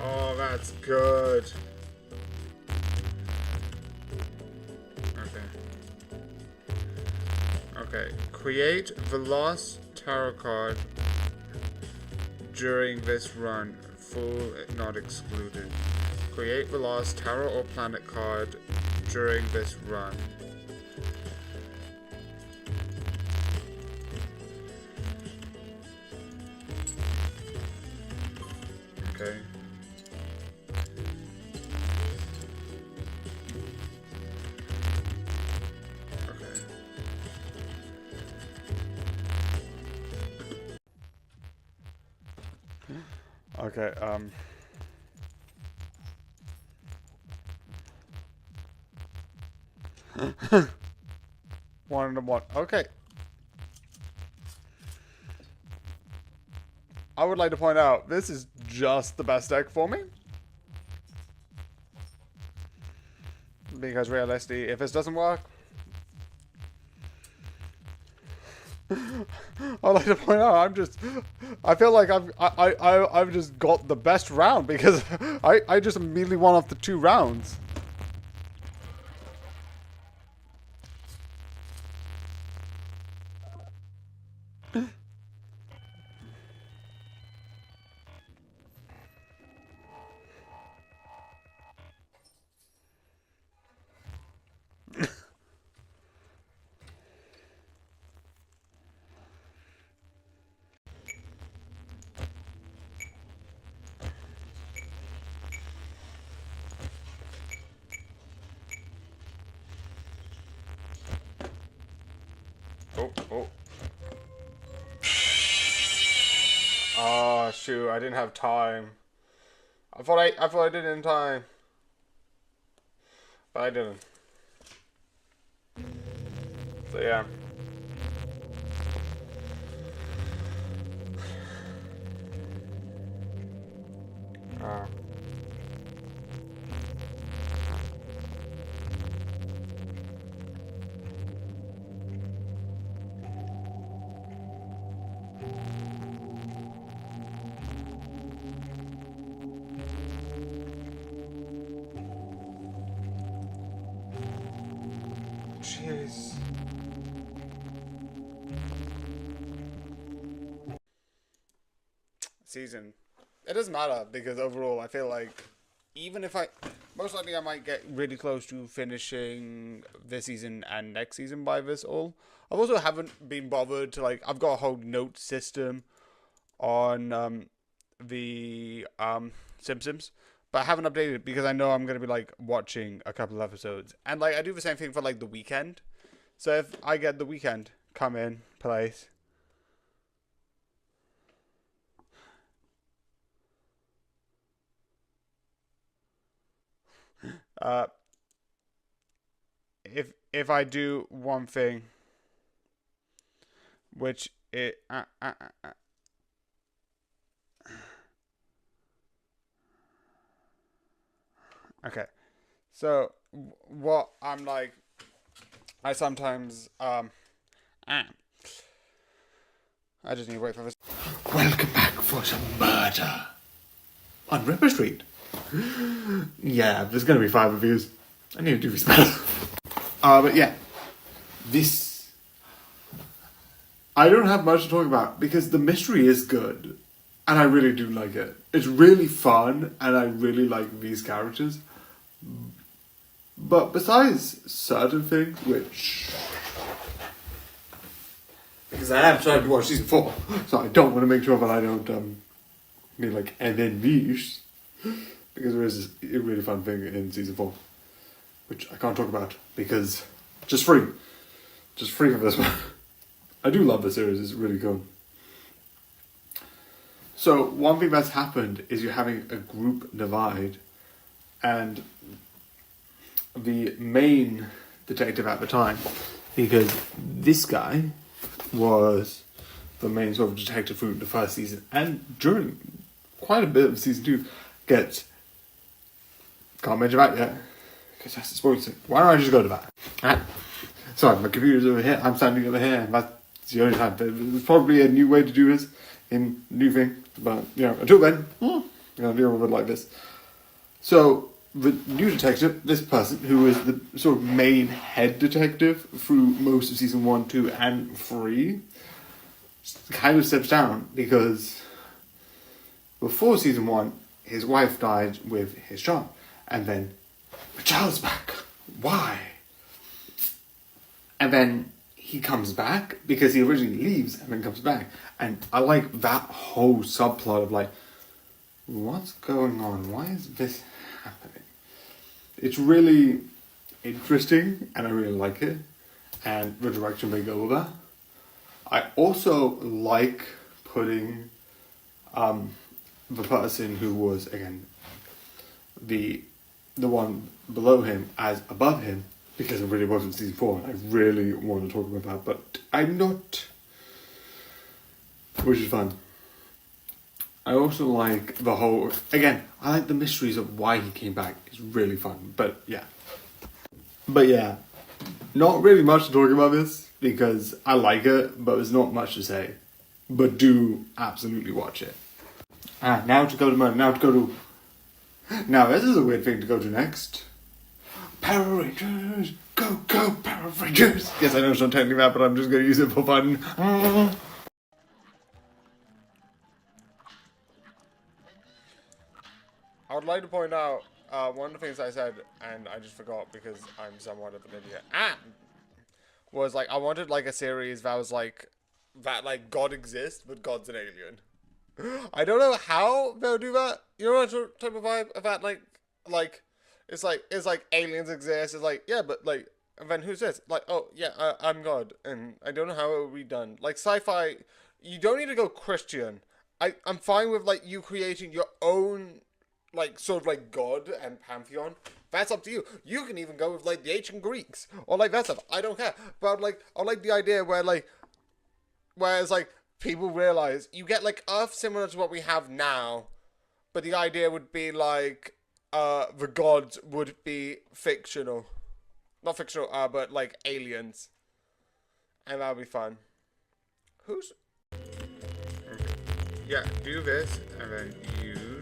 Oh, that's good. Okay. Create the lost tarot card during this run. Full not excluded. Create the lost tarot or planet card during this run. Okay. Okay, one and one. Okay. I would like to point out, this is just the best deck for me. Because realistically, if this doesn't work, I'd like to point out, I feel like I've just got the best round because I just immediately won off the 2 rounds. Oh. Oh, shoot, I didn't have time. I thought I did it in time. But I didn't. So yeah. Jeez. Season. It doesn't matter because overall I feel like even if most likely I might get really close to finishing this season and next season by this all. I also haven't been bothered to I've got a whole note system on the Simpsons. But I haven't updated it because I know I'm going to be watching a couple of episodes. And I do the same thing for the weekend. So if I get the weekend, come in, place. If I do one thing, which it okay, so what I'm I sometimes I just need to wait for this. Welcome back for some murder on Ripper Street. Yeah, there's gonna be 5 reviews. I need to do this better. But yeah, this I don't have much to talk about because the mystery is good, and I really do like it. It's really fun, and I really like these characters. But besides certain things, which because I am trying to watch season 4, so I don't want to make sure that I don't be and then these, because there is a really fun thing in season 4, which I can't talk about because just free for this one. I do love the series; it's really cool. So one thing that's happened is you're having a group divide, and the main detective at the time, because this guy was the main sort of detective through the first season, and during quite a bit of season 2, can't mention that yet, because that's the spoiler. Why don't I just go to that? Sorry, my computer's over here, I'm standing over here, and that's the only time. There's probably a new way to do this, in new thing, but, until then, I'm going to deal with it like this. So, the new detective, this person, who is the sort of main head detective through most of season 1, 2, and 3, kind of steps down because before season 1, his wife died with his child, and then the child's back. Why? And then he comes back because he originally leaves and then comes back, and I like that whole subplot of what's going on? Why is this happening? It's really interesting, and I really like it, and the direction they go with that. I also like putting the person who was, again, the one below him as above him, because I really wasn't season 4. I really want to talk about that, but I'm not. Which is fun. I also like the whole, again, I like the mysteries of why he came back. It's really fun, but yeah. Not really much to talk about this, because I like it, but there's not much to say. But do absolutely watch it. Now to go to Now this is a weird thing to go to next. Power Rangers! Go, Power Rangers! Yes, I know it's not technically that, but I'm just going to use it for fun. I would like to point out one of the things I said, and I just forgot because I'm somewhat of an idiot. Was like I wanted like a series that was like God exists, but God's an alien. I don't know how they'll do that. You know what type of vibe of that it's like aliens exist. It's like, yeah, but like, and then who's this? Like, oh yeah, I'm God, and I don't know how it will be done. Like sci-fi, you don't need to go Christian. I'm fine with like you creating your own like sort of like God and pantheon. That's up to you. You can even go with like the ancient Greeks or like that stuff. I don't care. But I like the idea where it's like people realize you get like Earth similar to what we have now, but the idea would be like the gods would be fictional, not fictional, but like aliens, and that would be fun. Who's? Yeah, do this and then use.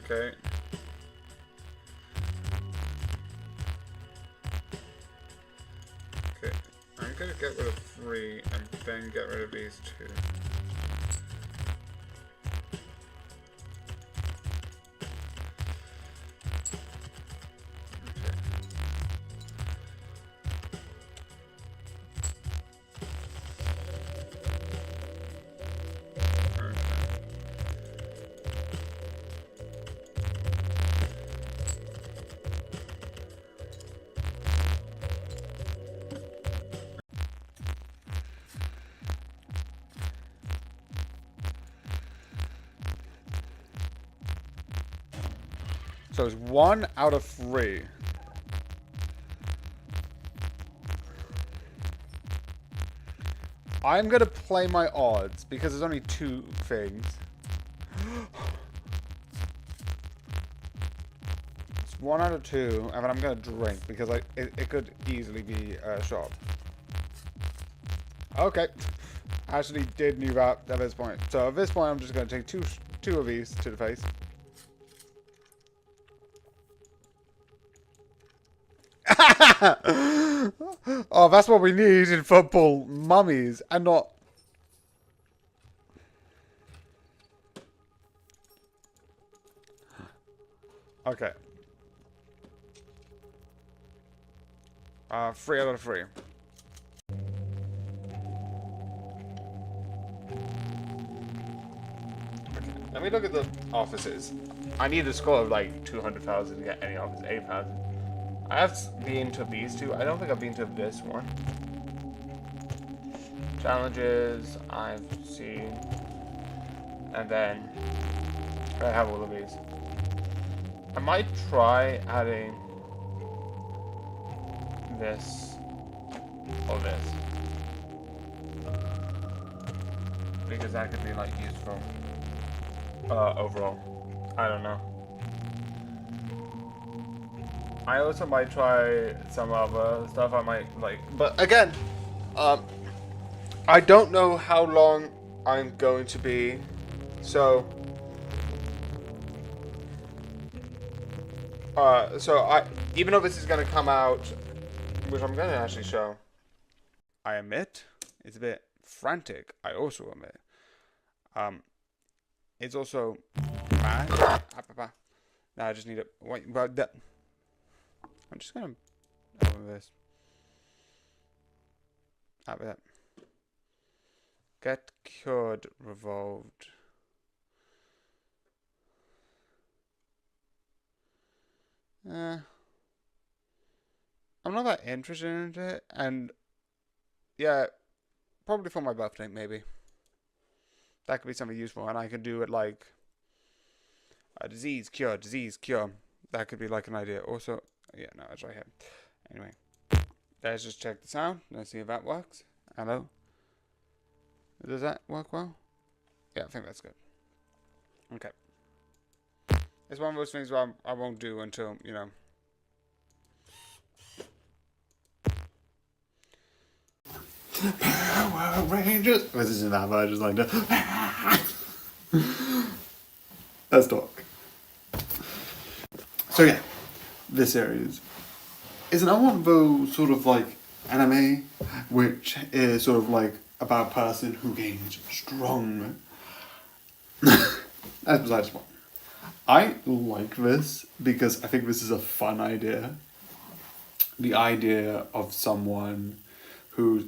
Okay. Okay, I'm gonna get rid of 3 and then get rid of these 2. So it's 1 out of 3. I'm gonna play my odds because there's only 2 things. It's 1 out of 2, and then I'm gonna drink because it could easily be a shot. Okay, actually did knew that at this point. So at this point, I'm just gonna take two of these to the face. Oh, that's what we need in football, mummies, and not... Okay. 3 out of 3. Okay, let me look at the offices. I need a score of like 200,000 to get any office, 8,000. I have been to these 2. I don't think I've been to this one. Challenges, I've seen. And then I have all of these. I might try adding this or this. Because that could be like useful overall. I don't know. I also might try some other stuff. I might like, but again, I don't know how long I'm going to be, so even though this is going to come out, which I'm going to actually show, I admit it's a bit frantic. I also admit, it's also mad. Now I just need to wait. But that. I'm just gonna open this. That. Get cured, revolved. I'm not that interested in it, and yeah, probably for my birthday, maybe. That could be something useful, and I could do it like a disease cure. That could be like an idea. Also, yeah, no, it's right here. Anyway, let's just check the sound. Let's see if that works. Hello? Does that work well? Yeah, I think that's good. Okay. It's one of those things where I won't do until, you know. Power Rangers. This isn't that, but I just like to. Let's talk. So yeah, this series is another one of those sort of like anime, which is sort of like about a person who gains strong. That's besides the point. I like this because I think this is a fun idea. The idea of someone who's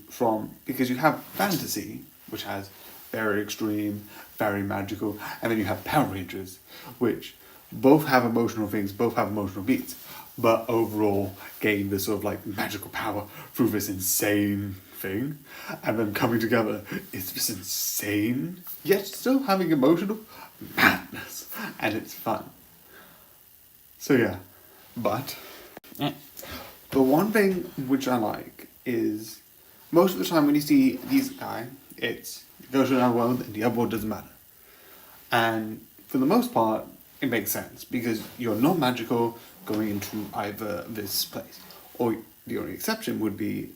because you have fantasy, which has very extreme, very magical, and then you have Power Rangers, which both have emotional things, both have emotional beats, but overall gain this sort of like magical power through this insane thing, and then coming together is this insane, yet still having emotional madness, and it's fun. So yeah, but the one thing which I like is most of the time when you see these guys, it's go to another world and the other world doesn't matter. And for the most part, it makes sense because you're not magical going into either this place. Or the only exception would be,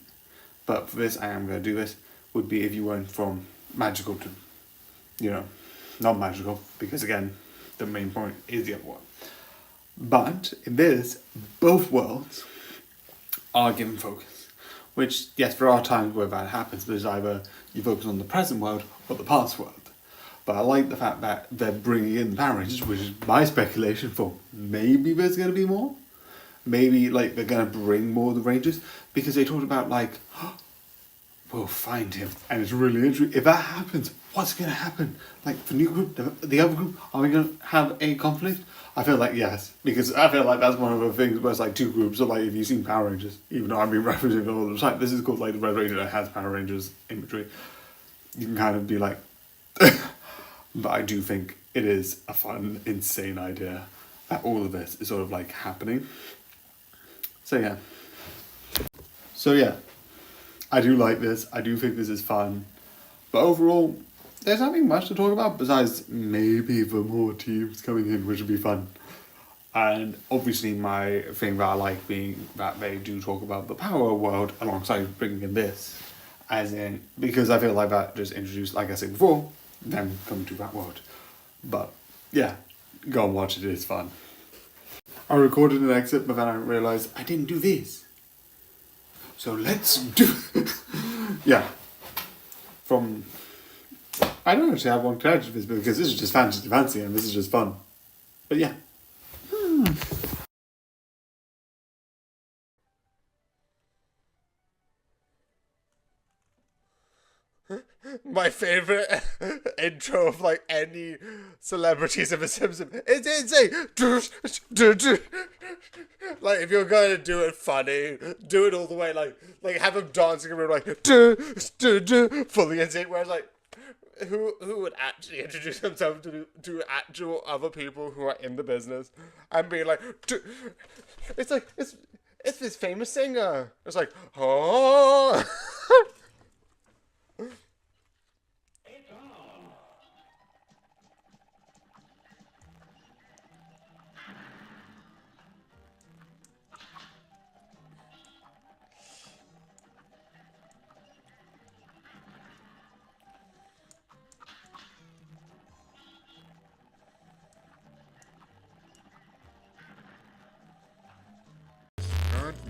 but for this I am going to do this, would be if you went from magical to, you know, not magical, because again, the main point is the other world. But in this, both worlds are given focus. Which, yes, there are times where that happens. There's either you focus on the present world or the past world. But I like the fact that they're bringing in the Power Rangers, which is my speculation for maybe there's going to be more. Maybe, like, they're going to bring more of the Rangers. Because they talked about, like, we'll find him. And it's really interesting. If that happens, what's going to happen? Like, the new group, the other group, are we going to have a conflict? I feel like yes, because I feel like that's one of the things where it's like two groups. So like if you've seen Power Rangers, even though I've been referencing it all the time, this is called like the Red Ranger that has Power Rangers imagery. You can kind of be like, but I do think it is a fun, insane idea that all of this is sort of like happening. So yeah, I do like this. I do think this is fun, but overall, there's nothing much to talk about besides maybe the more teams coming in, which would be fun. And obviously my thing that I like being that they do talk about the Power World alongside bringing in this. As in, because I feel like that just introduced, like I said before, them coming to that world. But yeah, go and watch it, it's fun. I recorded an exit, but then I realised I didn't do this. So let's do yeah. I don't actually have one character for this because this is just fancy and this is just fun. But yeah. My favourite intro of like any celebrities of a Simpsons is insane. Like if you're going to do it funny, do it all the way. Like have them dancing around like fully insane. Whereas like who would actually introduce themselves to actual other people who are in the business and be like, it's like it's this famous singer. It's like oh.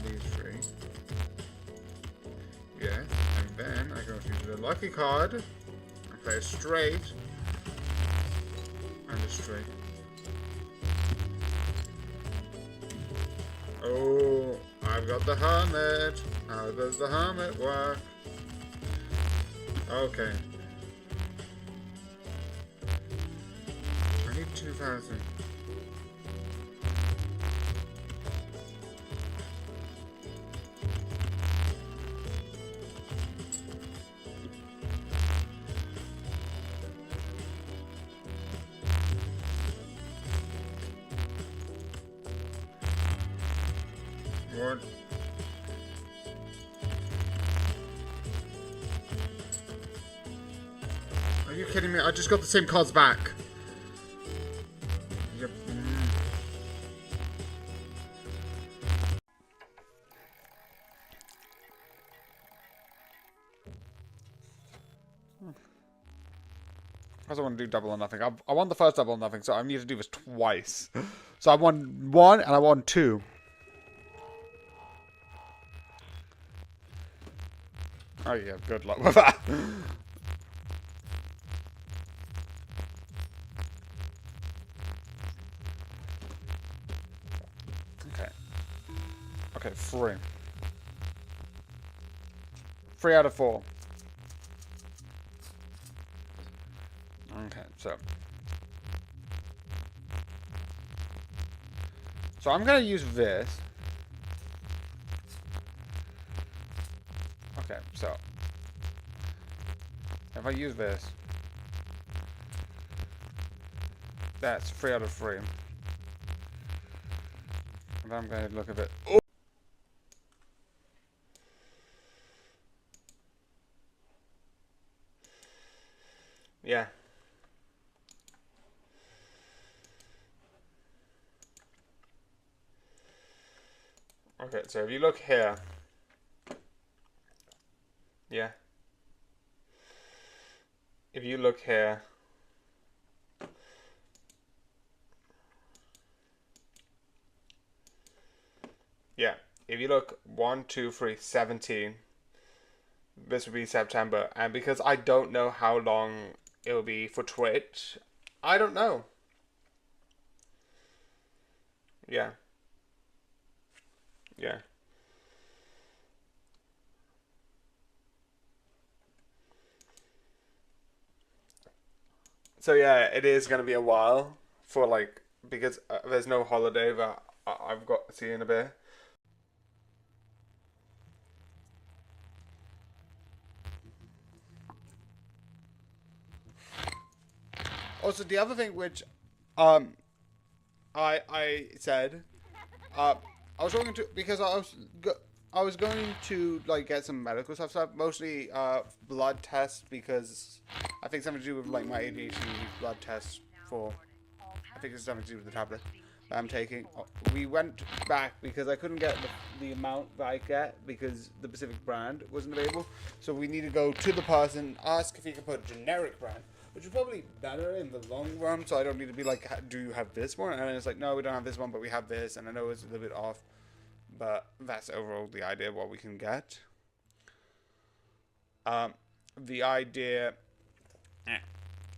These three. Yeah, and then I go to the lucky card and play a straight and a straight. Oh, I've got the hermit. How does the hermit work? Okay. 2,000. What? Are you kidding me? I just got the same cards back. Yep. I also want to do double or nothing. I won the first double or nothing, so I need to do this twice. So I won 1 and I won 2. Oh yeah, good luck with that. Okay. Okay, 3. 3 out of 4. Okay, so I'm gonna use this. Okay, so if I use this, that's 3 out of 3. And I'm going to look at it. Oh! Yeah. Okay, so if you look here, yeah. If you look here, yeah. If you look 1, 2, 3, 17, this would be September. And because I don't know how long it will be for Twitch, I don't know. Yeah. Yeah. So yeah, it is going to be a while for like, because there's no holiday that I've got to see in a bit. Also, the other thing which I said, I was talking to, because I was going to like get some medical stuff, mostly blood tests, because I think something to do with like my ADHD blood test for, I think it's something to do with the tablet that I'm taking. We went back because I couldn't get the amount that I get because the Pacific brand wasn't available. So we need to go to the person, ask if he can put generic brand, which is probably better in the long run. So I don't need to be like, do you have this one? And it's like, no, we don't have this one, but we have this. And I know it's a little bit off, but that's overall the idea of what we can get. The idea,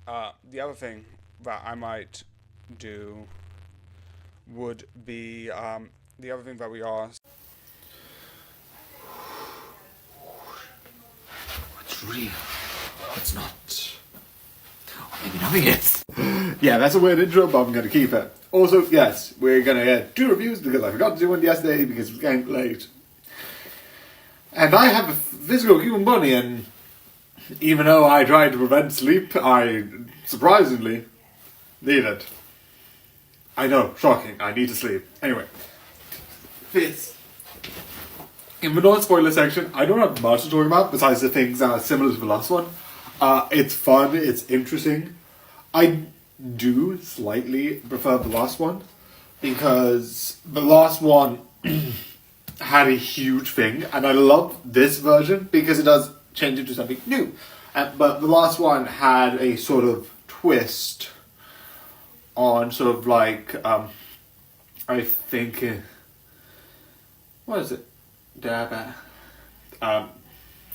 the other thing that I might do would be, the other thing that we asked. What's real? What's not? Or maybe nothing is. Yeah, that's a weird intro, but I'm going to keep it. Also, yes, we're going to get 2 reviews because I forgot to do one yesterday because it was getting late. And I have a physical human body, and even though I tried to prevent sleep, I surprisingly need it. I know, shocking, I need to sleep. Anyway, this. In the non-spoiler section, I don't have much to talk about besides the things that are similar to the last one. It's fun, it's interesting. I do slightly prefer the last one because the last one had a huge thing, and I love this version because it does change into something new. But the last one had a sort of twist on sort of like, I think, what is it?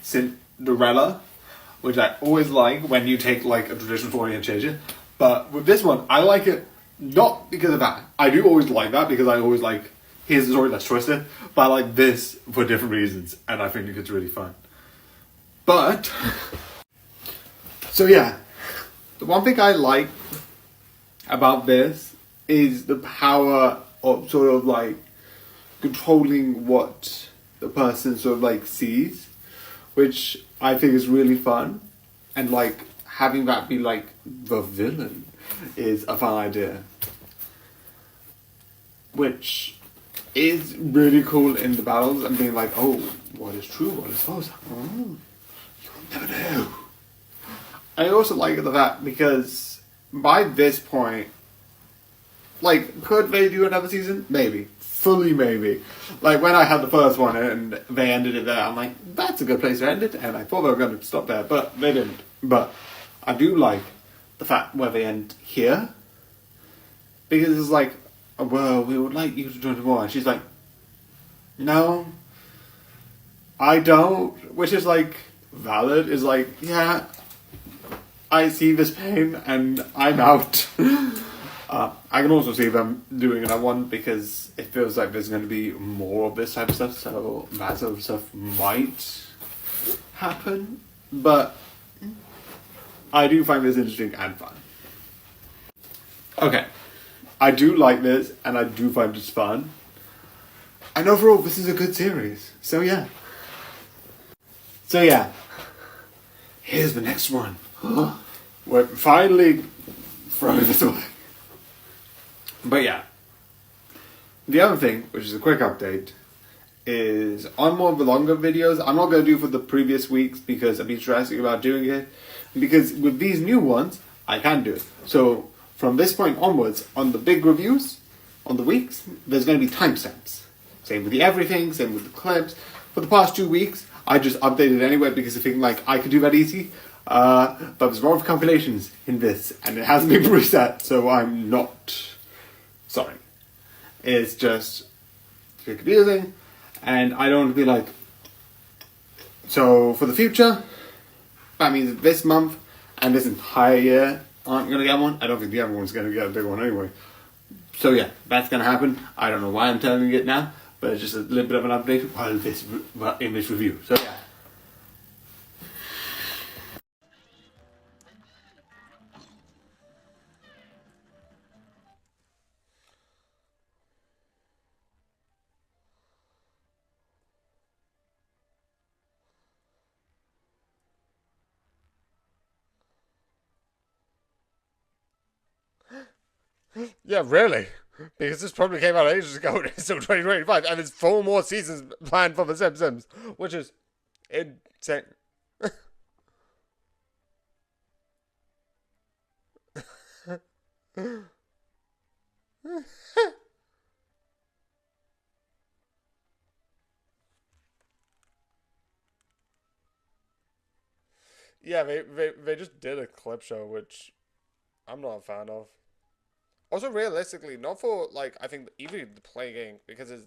Cinderella, which I always like when you take like a traditional story and change it. But with this one, I like it not because of that. I do always like that because I always like, here's the story that's twisted. But I like this for different reasons, and I think it's really fun. But, so yeah, the one thing I like about this is the power of sort of like controlling what the person sort of like sees, which I think is really fun, and like having that be like the villain is a fun idea, which is really cool in the battles, and being like, oh, what is true, what is false, oh, you'll never know. I also like the fact because by this point, like, could they do another season? Maybe. Fully maybe. Like, when I had the first one and they ended it there, I'm like, that's a good place to end it, and I thought they were going to stop there, but they didn't. But I do like the fact where they end here, because it's like, well, we would like you to join the war, and she's like, no, I don't, which is like, valid, is like, yeah, I see this pain, and I'm out. I can also see them doing another one because it feels like there's going to be more of this type of stuff, so that sort of stuff might happen. But I do find this interesting and fun. Okay, I do like this and I do find this fun. And overall, this is a good series. So yeah. Here's the next one. We're finally throwing this away. But yeah, the other thing, which is a quick update, is on more of the longer videos, I'm not going to do for the previous weeks because I've been stressing about doing it. Because with these new ones, I can do it. So from this point onwards, on the big reviews, on the weeks, there's going to be timestamps. Same with the everything, same with the clips. For the past 2 weeks, I just updated anyway because I think like I could do that easy. But there's a lot of compilations in this, and it hasn't been preset, so I'm not sorry. It's just confusing, and I don't want to be like. So for the future, that means this month and this entire year aren't going to get one. I don't think the other one's going to get a big one anyway. So yeah, that's going to happen. I don't know why I'm telling you it now, but it's just a little bit of an update while in this review. So yeah. Yeah, really? Because this probably came out ages ago and it's still 2025, and there's 4 more seasons planned for The Simpsons, which is insane. Yeah, they just did a clip show, which I'm not a fan of. Also, realistically, not for, like, I think even the play game, because it's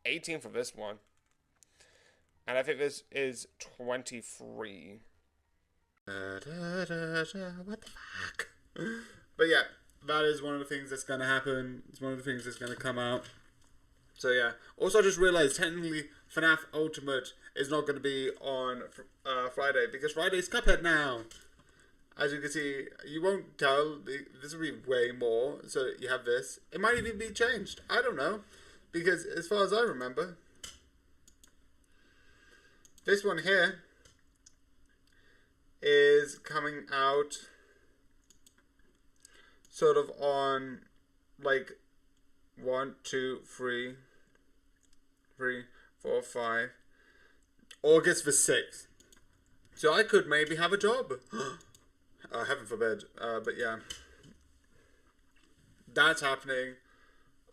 18 for this one. And I think this is 23. What the fuck? But yeah, that is one of the things that's going to happen. It's one of the things that's going to come out. So yeah. Also, I just realized, technically, FNAF Ultimate is not going to be on Friday, because Friday's Cuphead now. As you can see, you won't tell. This will be way more. So you have this. It might even be changed. I don't know. Because as far as I remember, this one here is coming out sort of on like 1, 2, 3, 4, 5. August the 6th. So I could maybe have a job. Heaven forbid. But yeah. That's happening.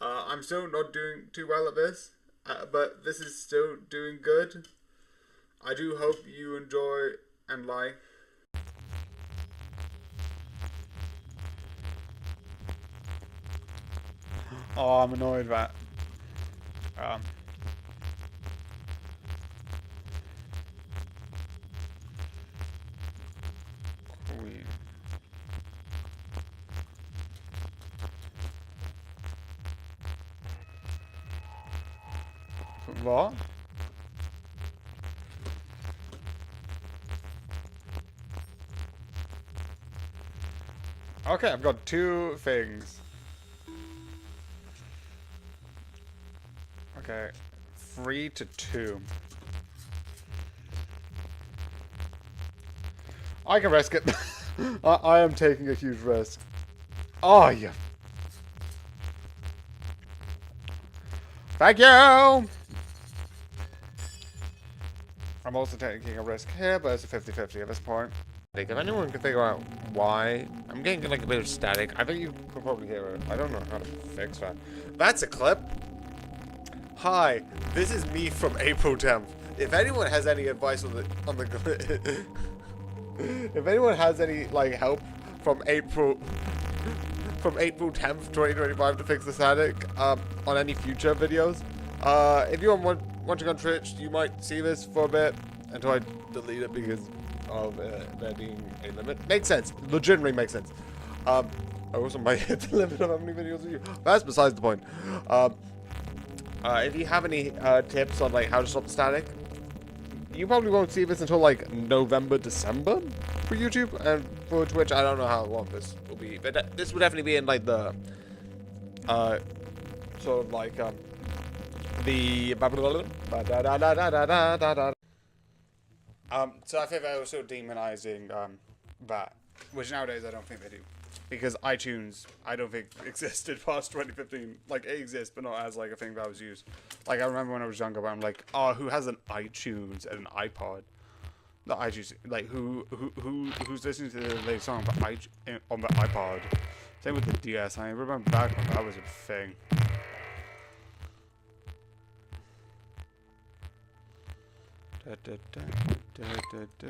I'm still not doing too well at this. But this is still doing good. I do hope you enjoy and like. Oh, I'm annoyed that. Queen. What? Okay, I've got 2 things. Okay, 3 to 2. I can risk it. I am taking a huge risk. Oh, yeah. Thank you! I'm also taking a risk here, but it's a 50-50 at this point. If anyone can figure out why I'm getting like a bit of static, I think you could probably hear it. I don't know how to fix that. That's a clip. Hi, this is me from April 10th. If anyone has any advice on the if anyone has any like help from April 10th, 2025 to fix the static on any future videos, if you're watching on Twitch, you might see this for a bit until I delete it because of there being a limit. Makes sense. Legitimately makes sense. I also might hit the limit of how many videos you. That's besides the point. If you have any tips on like how to stop the static, you probably won't see this until like November, December for YouTube, and for Twitch, I don't know how long this will be, but this would definitely be in like the sort of like the so I think they're also demonizing that, which nowadays I don't think they do, because iTunes I don't think existed past 2015. Like it exists, but not as like a thing that was used. Like I remember when I was younger, I'm like, oh, who has an iTunes and an iPod? The iTunes, like who's listening to the latest song on the iPod? Same with the DS. I remember back when that was a thing. Da, da, da, da, da, da.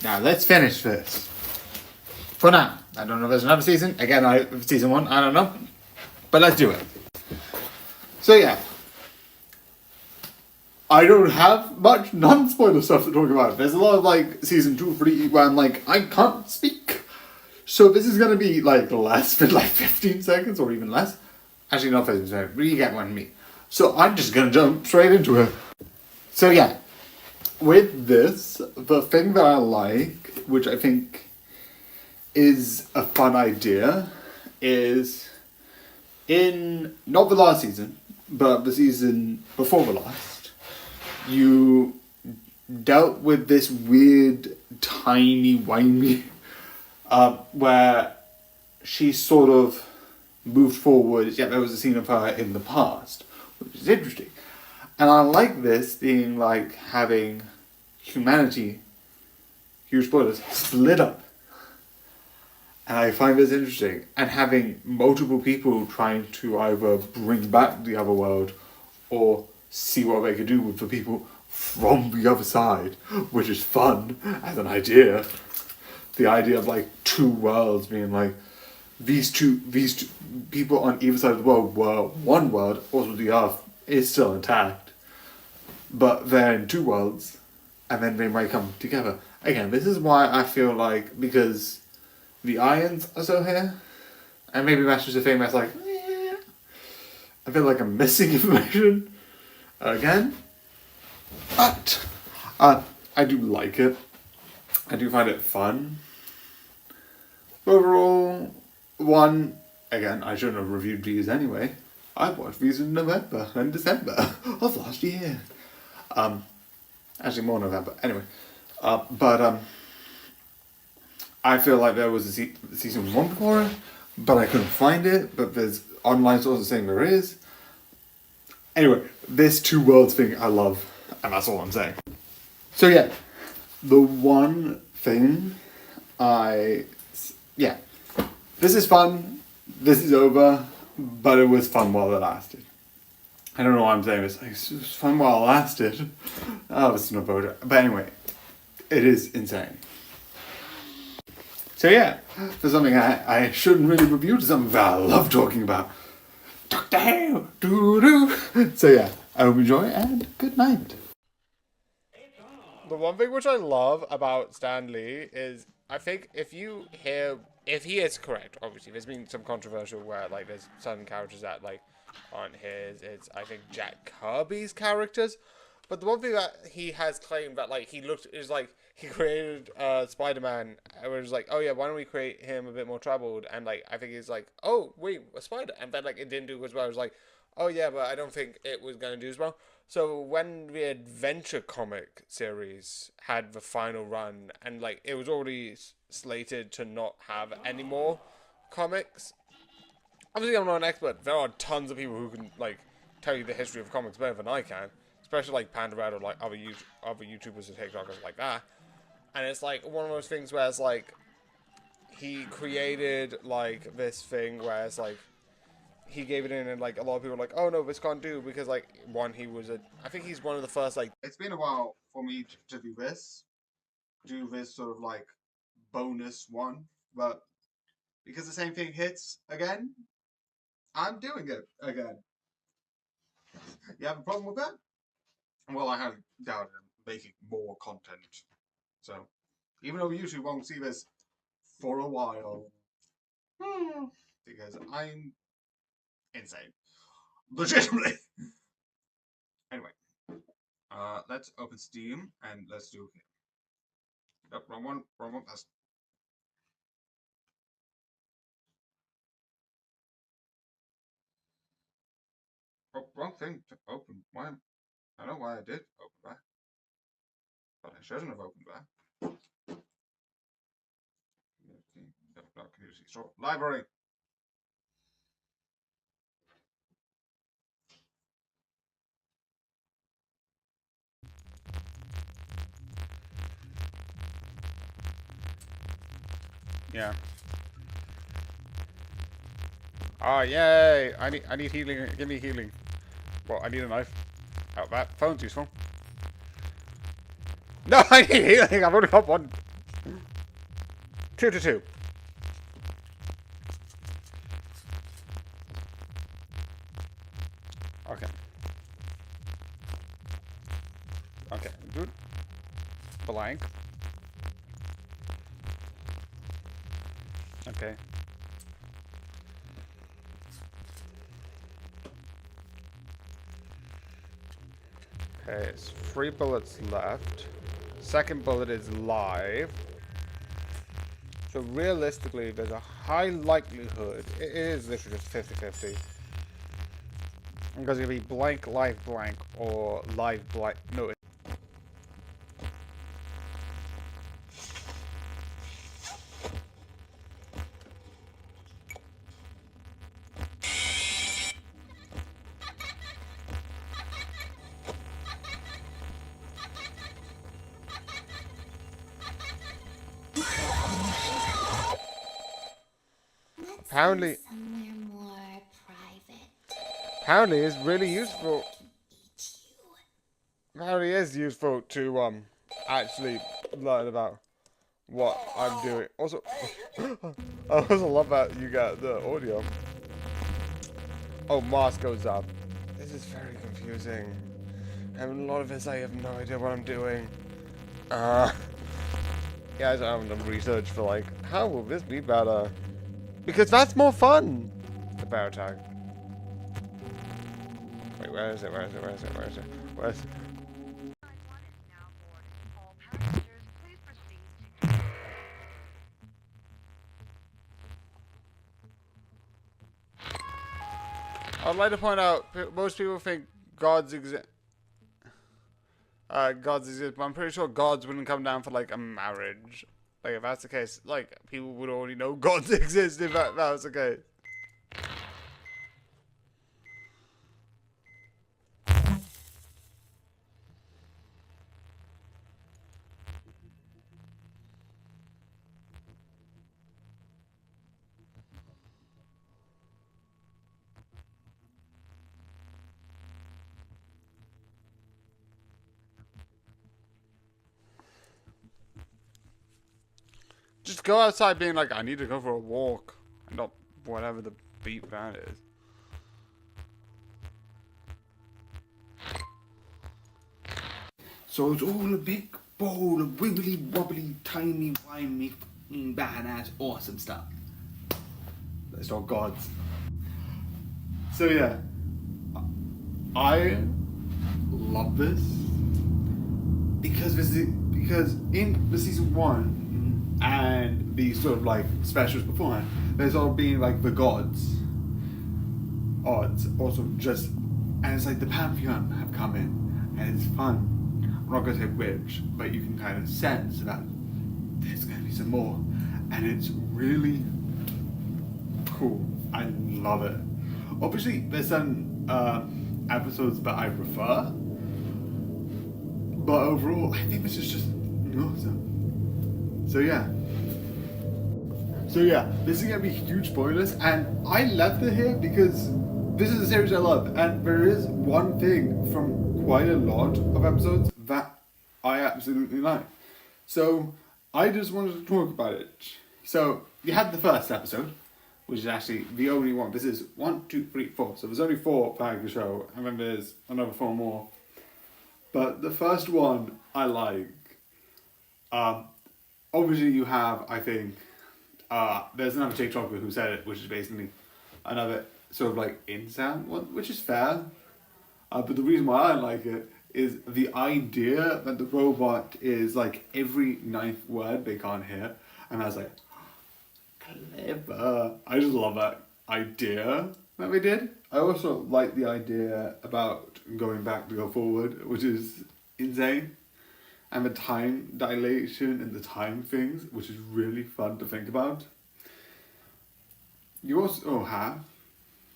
Now let's finish this. For now. I don't know if there's another season. Again, season 1, I don't know. But let's do it. So yeah. I don't have much non-spoiler stuff to talk about. There's a lot of like season 2, 3 where I'm like, I can't speak. So this is gonna be like less than like 15 seconds or even less. Actually not 15 seconds, but you get what I mean. So I'm just gonna jump straight into it. So yeah. With this, the thing that I like, which I think is a fun idea, is in, not the last season, but the season before the last, you dealt with this weird, tiny, whiny, where she sort of moved forward, yet there was a scene of her in the past, which is interesting. And I like this being like having humanity, huge spoilers, split up. And I find this interesting. And having multiple people trying to either bring back the other world or see what they could do with the people from the other side, which is fun as an idea. The idea of like 2 worlds being like, these two people on either side of the world were one world, also the Earth is still intact. But they're in 2 worlds, and then they might come together. Again, this is why I feel like, because the Ions are so here, and maybe that's just a thing that's like, I feel like I'm missing information again. But I do like it. I do find it fun. Overall, again, I shouldn't have reviewed these anyway. I watched these in November and December of last year. Actually more November. Anyway, I feel like there was a season 1 before it, but I couldn't find it. But there's online sources saying there is. Anyway, this 2 worlds thing I love, and that's all I'm saying. So yeah, the one thing this is fun. This is over, but it was fun while it lasted. I don't know why I'm saying this. Like, it was fun while it lasted. Oh, this is no boat. But anyway, it is insane. So yeah, for something I shouldn't really review, to something that I love talking about. Doctor Who! Doo-doo. So yeah, I hope you enjoy, and good night. The one thing which I love about Stan Lee is, I think if he is correct, obviously, there's been some controversial where, like, there's certain characters that, like, aren't his. It's, I think, Jack Kirby's characters. But the one thing that he has claimed that, like, he created Spider-Man, and was like, oh yeah, why don't we create him a bit more troubled? And, like, I think he's like, oh, wait, a spider. And then, like, it didn't do as well. It was like, oh yeah, but I don't think it was going to do as well. So when the Adventure comic series had the final run, and, like, it was already slated to not have any more comics. Obviously, I'm not an expert. There are tons of people who can, like, tell you the history of comics better than I can. Especially, like, Panda Red or, like, other YouTubers and TikTokers like that. And it's, like, one of those things where it's, like, he created, like, this thing where it's, like, he gave it in, and, like, a lot of people are like, oh no, this can't do, because, like, one, I think he's one of the first, like... It's been a while for me to do this sort of, like, bonus one, but because the same thing hits again, I'm doing it again. You have a problem with that? Well, I highly doubt it, making more content. So, even though YouTube won't see this for a while, because I'm insane. Legitimately. Anyway, let's open Steam and let's do it. Nope, wrong one. That's... Oh, wrong thing to open. Why? I know why I did open that, but I shouldn't have opened that. Not community store. Library. Yeah. Ah, yay! I need healing. Give me healing. Well, I need a knife. Oh, that phone's useful. No, I need healing. I've only got one. 2 to 2. Okay. Okay. Good. Blank. Okay. Okay, it's 3 bullets left. Second bullet is live. So realistically, there's a high likelihood, it is literally just 50-50. Because it'll be blank, live, blank, or live, blank. No. Apparently, Somewhere more private. apparently it's really useful. Apparently it is useful to actually learn about what I'm doing. Also, I also love that you get the audio. Oh, mask goes up. This is very confusing. And a lot of this I have no idea what I'm doing. Guys, I haven't done research for, like, how will this be better? Because that's more fun! The bear tag. Wait, where is it? Where is it? Where is it? Where is it? Where is it? 291 is now boarding. All passengers, please proceed to I'd like to point out, most people think gods exist. Gods exist, but I'm pretty sure gods wouldn't come down for, like, a marriage. Like, if that's the case, like, people would already know gods exist if that was the case. just go outside being like, I need to go for a walk, and not whatever the beat that is. So it's all a big bowl of wibbly wobbly, tiny, wimey, badass, awesome stuff. That's all gods. So yeah, I love this because in the season 1 and the sort of like specials beforehand, there's all been like the gods, odds, also just, and it's like the pantheon have come in, and it's fun. I'm not gonna say which, but you can kind of sense that there's gonna be some more, and it's really cool. I love it. Obviously, there's some episodes that I prefer, but overall, I think this is just awesome. So yeah, this is gonna be huge spoilers, and I left it here because this is a series I love, and there is one thing from quite a lot of episodes that I absolutely like. So I just wanted to talk about it. So you had the first episode, which is actually the only one. This is 1, 2, 3, 4. So there's only 4 part the show, and then there's another 4 more. But the first one I like. Obviously you have, I think, there's another TikToker who said it, which is basically another sort of like incel one, which is fair. But the reason why I like it is the idea that the robot is like every 9th word they can't hear, and I was like, clever. I just love that idea that they did. I also like the idea about going back to go forward, which is insane, and the time dilation and the time things, which is really fun to think about. You also have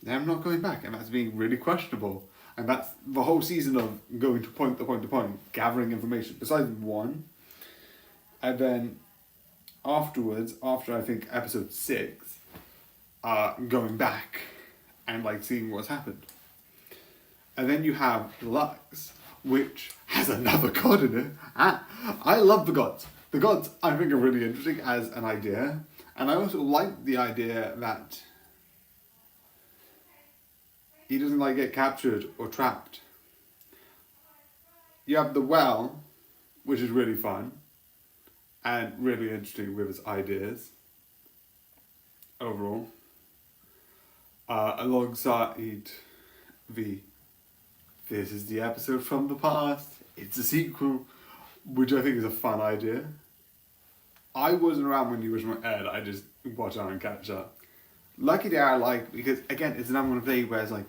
them not going back, and that's being really questionable. And that's the whole season of going to point to point to point, gathering information, besides 1. And then afterwards, after I think episode 6, going back and like seeing what's happened. And then you have Lux, which has another god in it. I love the gods. The gods I think are really interesting as an idea. And I also like the idea that he doesn't like get captured or trapped. You have the well, which is really fun and really interesting with its ideas overall. Alongside this is the episode from the past. It's a sequel, which I think is a fun idea. I wasn't around when the original aired. I just watched out and catch up. Lucky Day I like because again it's another one of these where it's like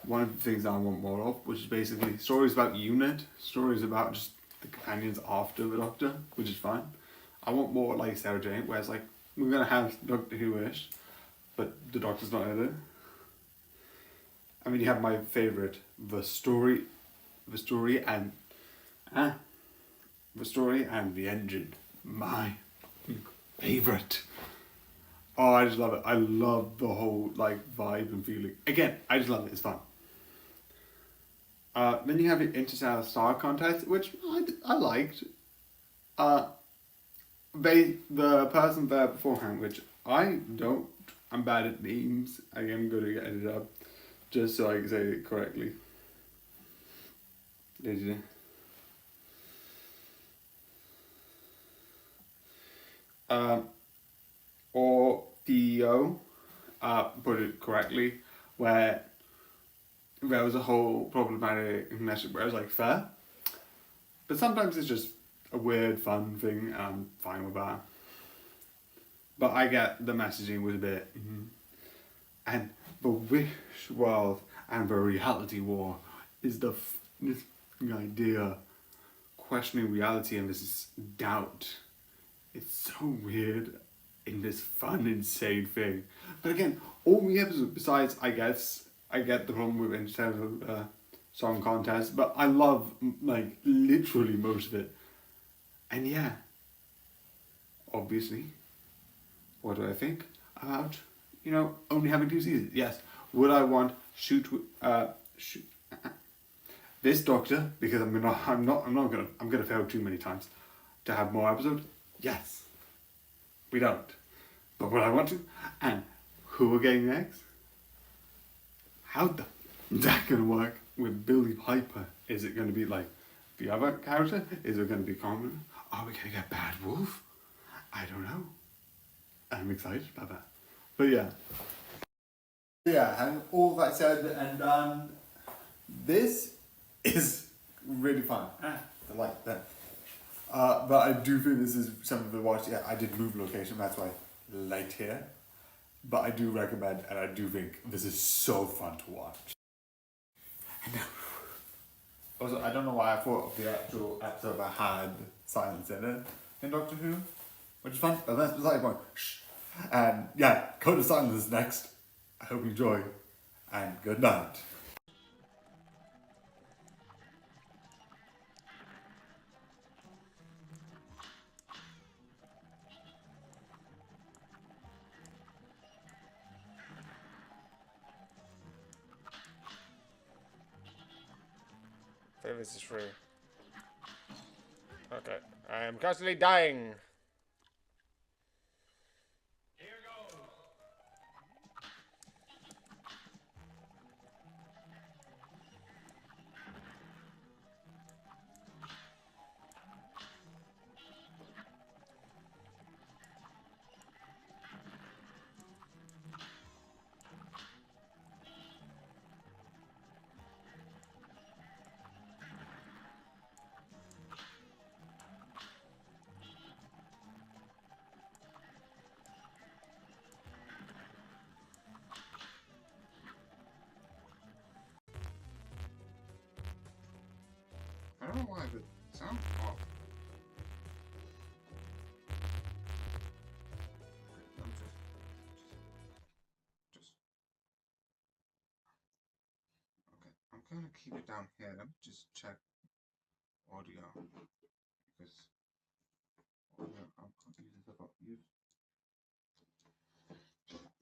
one of the things I want more of, which is basically stories about UNIT, stories about just the companions after the Doctor, which is fine. I want more like Sarah Jane, where it's like we're gonna have Doctor Who-ish, but the Doctor's not in it. I mean, you have my favorite, the story and the engine. My favorite. Oh, I just love it. I love the whole like vibe and feeling. Again, I just love it. It's fun. Then you have the Interstellar Star Contest, which I liked. The person there beforehand, which I don't. I'm bad at names. I am good at getting it up, just so I can say it correctly. Did you? Or Theo put it correctly, where there was a whole problematic message where I was like, fair. But sometimes it's just a weird, fun thing, and I'm fine with that. But I get the messaging was a bit... And the wish world and the reality war is this idea, questioning reality and this doubt. It's so weird in this fun, insane thing. But again, all the episodes, besides, I get the problem with Interstellar Song Contest, but I love, like, literally most of it. And yeah, obviously, what do I think about, only having 2 seasons? Yes, would I want this Doctor, because I'm gonna fail too many times, to have more episodes? Yes. We don't. But what I want to, and who we're getting next? How the that gonna work with Billy Piper? Is it gonna be like the other character? Is it gonna be common? Are we gonna get Bad Wolf? I don't know. I'm excited about that. But yeah. Yeah, having all that said and done, this is really fun. I like that. But I do think this is something to watch. Yeah, I did move location, that's why late here. But I do recommend, and I do think this is so fun to watch. And also, I don't know why I thought of the actual episode that had silence in it in Doctor Who, which is fun, but that's beside the point. Shh. And yeah, Code of Silence is next. I hope you enjoy, and good night. I think this is true. Okay. I am constantly dying. I don't know why the sound off. I'm just. Okay, I'm gonna keep it down here. Let me just check audio because audio. I'm confused about you.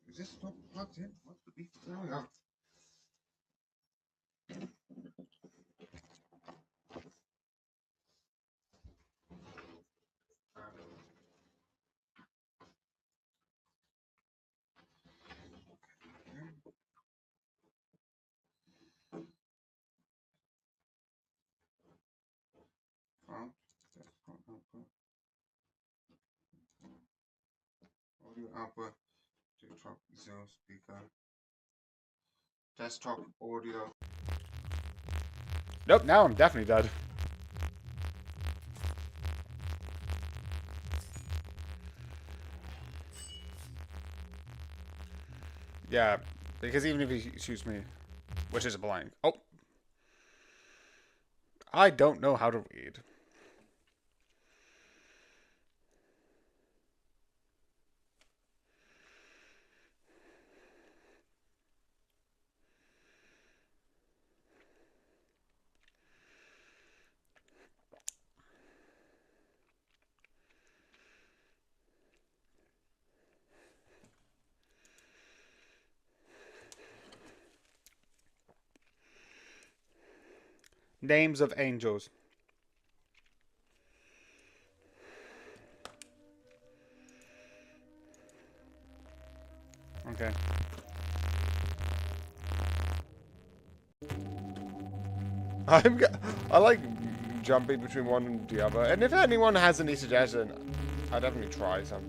Is this not plugged in? What's the beef? There we go. Audio output, desktop zero speaker, desktop audio. Nope, now I'm definitely dead. Yeah, because even if he shoots me, which is a blank. Oh. I don't know how to read. Names of angels. Okay. I like jumping between one and the other. And if anyone has any suggestion, I'll definitely try some.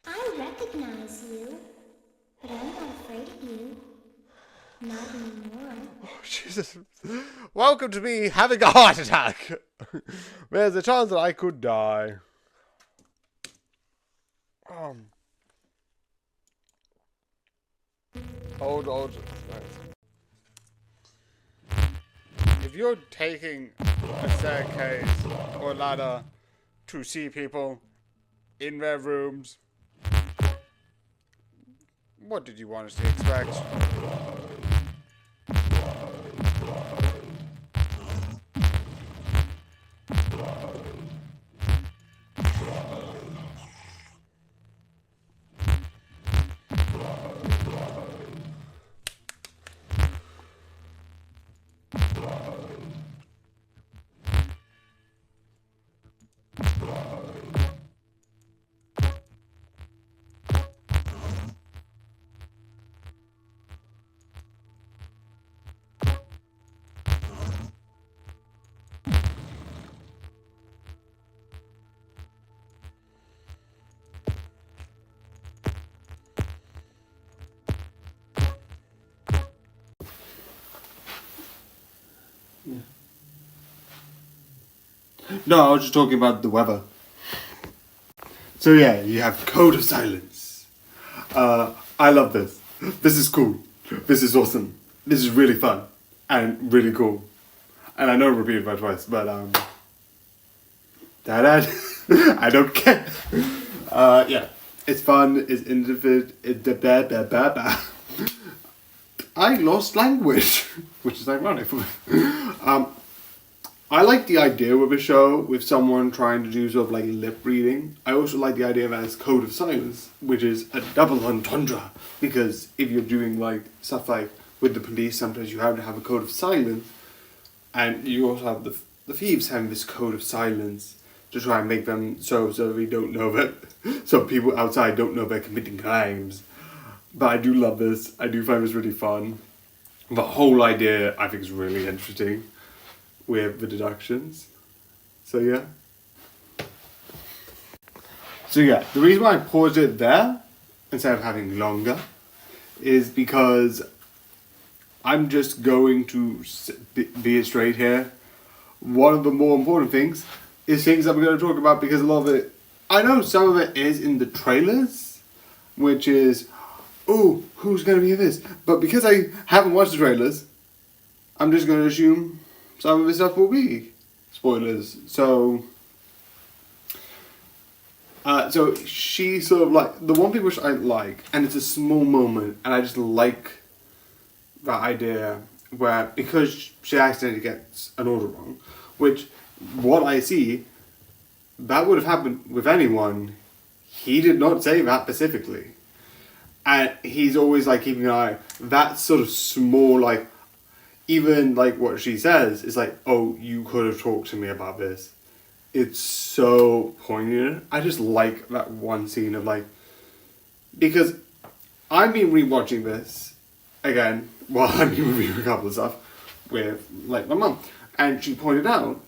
I recognize you, but I'm not afraid of you. Not anymore. Jesus. Welcome to me having a heart attack. There's a chance that I could die. Old. If you're taking a staircase or ladder to see people, in their rooms. What did you want us to expect? No, I was just talking about the weather. So yeah, you have Code of Silence. I love this. This is cool. This is awesome. This is really fun and really cool. And I know I repeated that twice, but Dad, I don't care. Yeah, it's fun. It's innovative. I lost language, which is ironic. I like the idea of a show with someone trying to do sort of like lip reading. I also like the idea that it's Code of Silence, which is a double entendre. Because if you're doing like stuff like with the police, sometimes you have to have a code of silence. And you also have the thieves having this code of silence to try and make them so we don't know that, so people outside don't know they're committing crimes. But I do love this. I do find this really fun. The whole idea I think is really interesting with the deductions. So yeah. The reason why I paused it there instead of having longer is because I'm just going to be straight here. One of the more important things is things that we're going to talk about, because a lot of it, I know some of it is in the trailers, which is, oh, who's going to be in this? But because I haven't watched the trailers, I'm just going to assume some of this stuff will be spoilers. So she sort of like, the one thing which I like, and it's a small moment, and I just like that idea where, because she accidentally gets an order wrong, which, what I see, that would have happened with anyone. He did not say that specifically. And he's always like keeping an eye. That sort of small, like, even like what she says is like, oh, you could have talked to me about this. It's so poignant. I just like that one scene of like, because I've been rewatching this again while I've been reviewing a couple of stuff with like my mum, and she pointed out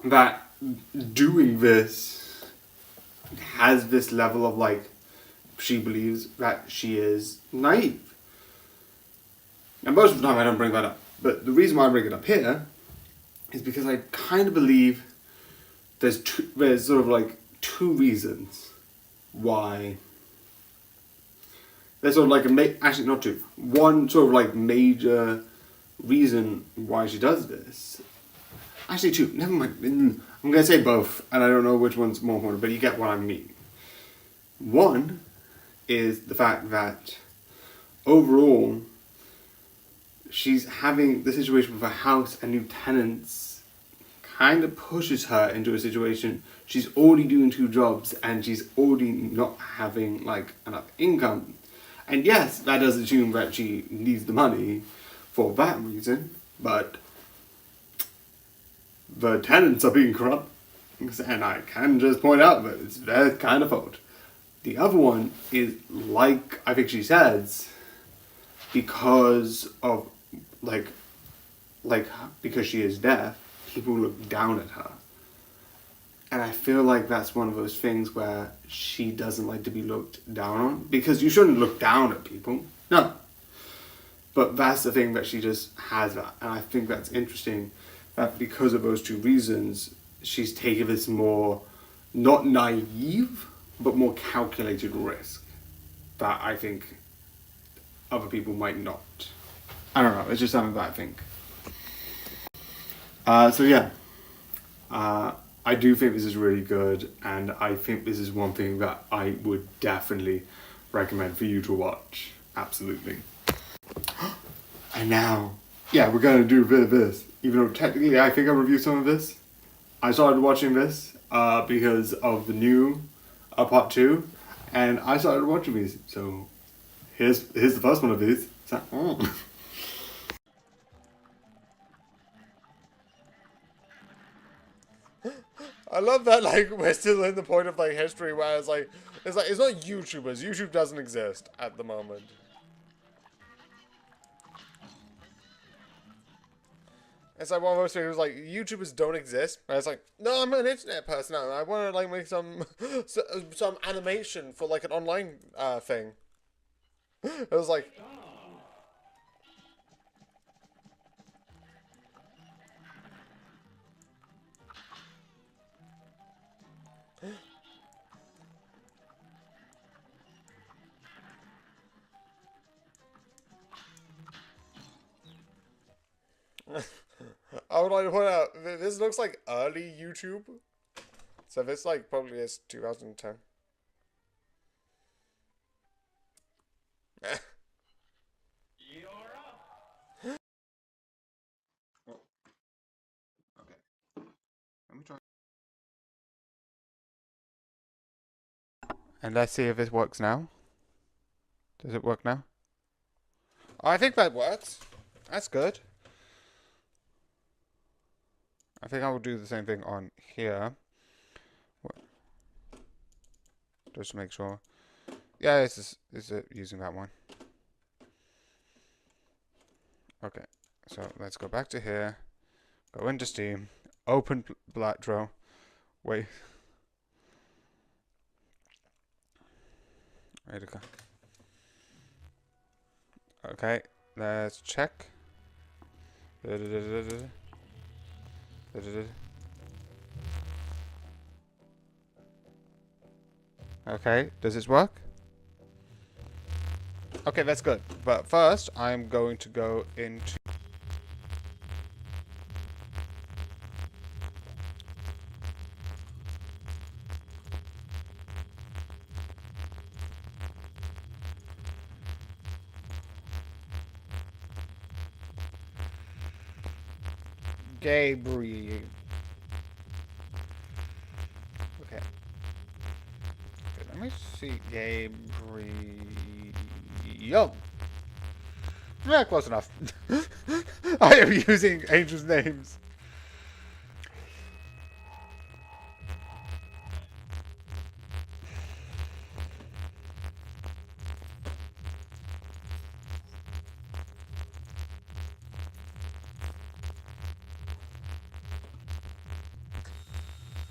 that doing this has this level of like, she believes that she is naive. And most of the time I don't bring that up, but the reason why I bring it up here is because I kind of believe there's sort of like two reasons why. There's sort of like actually not two. One sort of like major reason why she does this. Actually two. Never mind. I'm gonna say both, and I don't know which one's more important, but you get what I mean. One is the fact that overall she's having the situation with her house and new tenants kind of pushes her into a situation. She's already doing 2 jobs and she's already not having like enough income. And yes, that does assume that she needs the money for that reason, but the tenants are being corrupt, and I can just point out that it's their kind of fault. The other one is, like I think she says, because of because she is deaf, people look down at her. And I feel like that's one of those things where she doesn't like to be looked down on, because you shouldn't look down at people, no. But that's the thing, that she just has that, and I think that's interesting, that because of those 2 reasons, she's taken this more, not naive, but more calculated risk that I think other people might not. I don't know, it's just something that I think. So yeah. I do think this is really good, and I think this is one thing that I would definitely recommend for you to watch. Absolutely. And now, yeah, we're gonna do a bit of this. Even though technically I think I reviewed some of this. I started watching this because of the new part 2, and I started watching these. So here's the first one of these. So, I love that, like, we're still in the point of, like, history where it's like, it's not YouTubers. YouTube doesn't exist at the moment. It's like one of those things like, YouTubers don't exist. And it's like, no, I'm an internet person now. I want to, like, make some animation for, like, an online thing. It was like... I would like to point out, this looks like early YouTube. So this, like, probably is 2010. Okay. Let me try. And let's see if this works now. Does it work now? Oh, I think that works. That's good. I think I will do the same thing on here. Just to make sure. Yeah, this is it using that one. Okay, so let's go back to here. Go into Steam. Open Blackdraw. Wait. Ready to go. Okay, let's check. Okay, does this work? Okay, that's good. But first, I'm going to go into... Gabriel. Okay. Let me see. Gabriel. Yeah, close enough. I am using angels' names.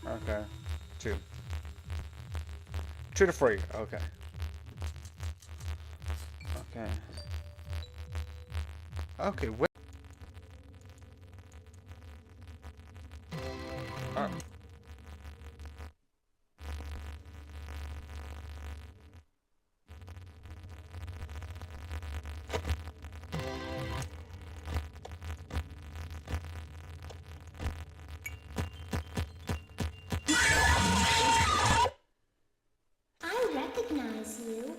Okay. 2. 2 to 3. Okay. Okay. Okay, wait. Oh. I recognize you,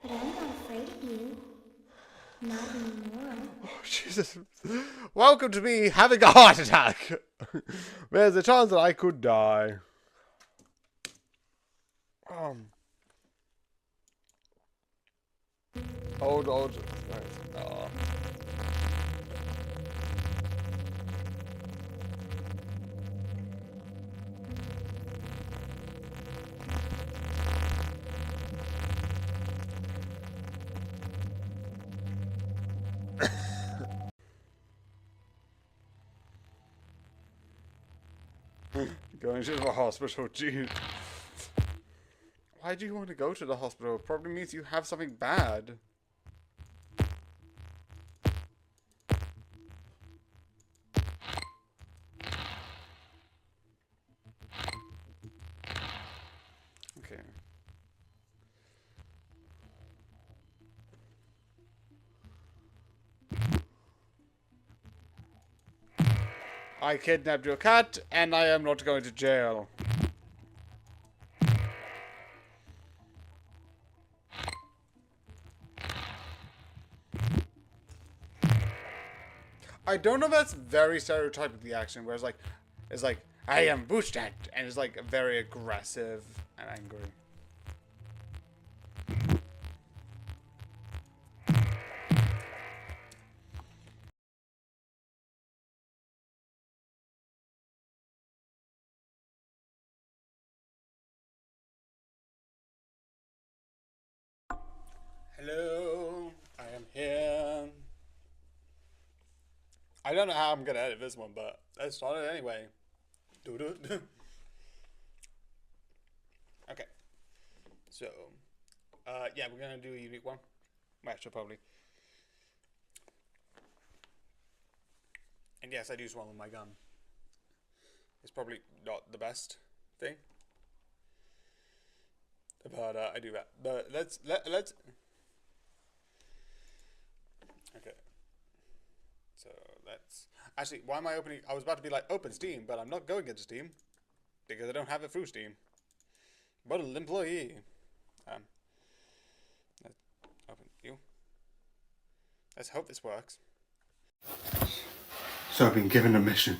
but I'm not afraid of you. Not anymore. Jesus. Welcome to me having a heart attack. There's a chance that I could die. Old. Oh. Going to the hospital, geez. Why do you want to go to the hospital? It probably means you have something bad. Okay. I kidnapped your cat, and I am not going to jail. I don't know if that's very stereotypically action, where it's like, I am Bushtat, and it's like very aggressive and angry. Hello, I am here. I don't know how I'm gonna edit this one, but let's start it anyway. Doo-doo. Okay. So, yeah, we're gonna do a unique one. Actually, probably. And yes, I do swallow my gum. It's probably not the best thing, but I do that. But let's. Okay. So let's. Actually, why am I opening? I was about to be like, open Steam, but I'm not going into Steam because I don't have it through Steam. What an employee. Let's open you. Let's hope this works. So I've been given a mission.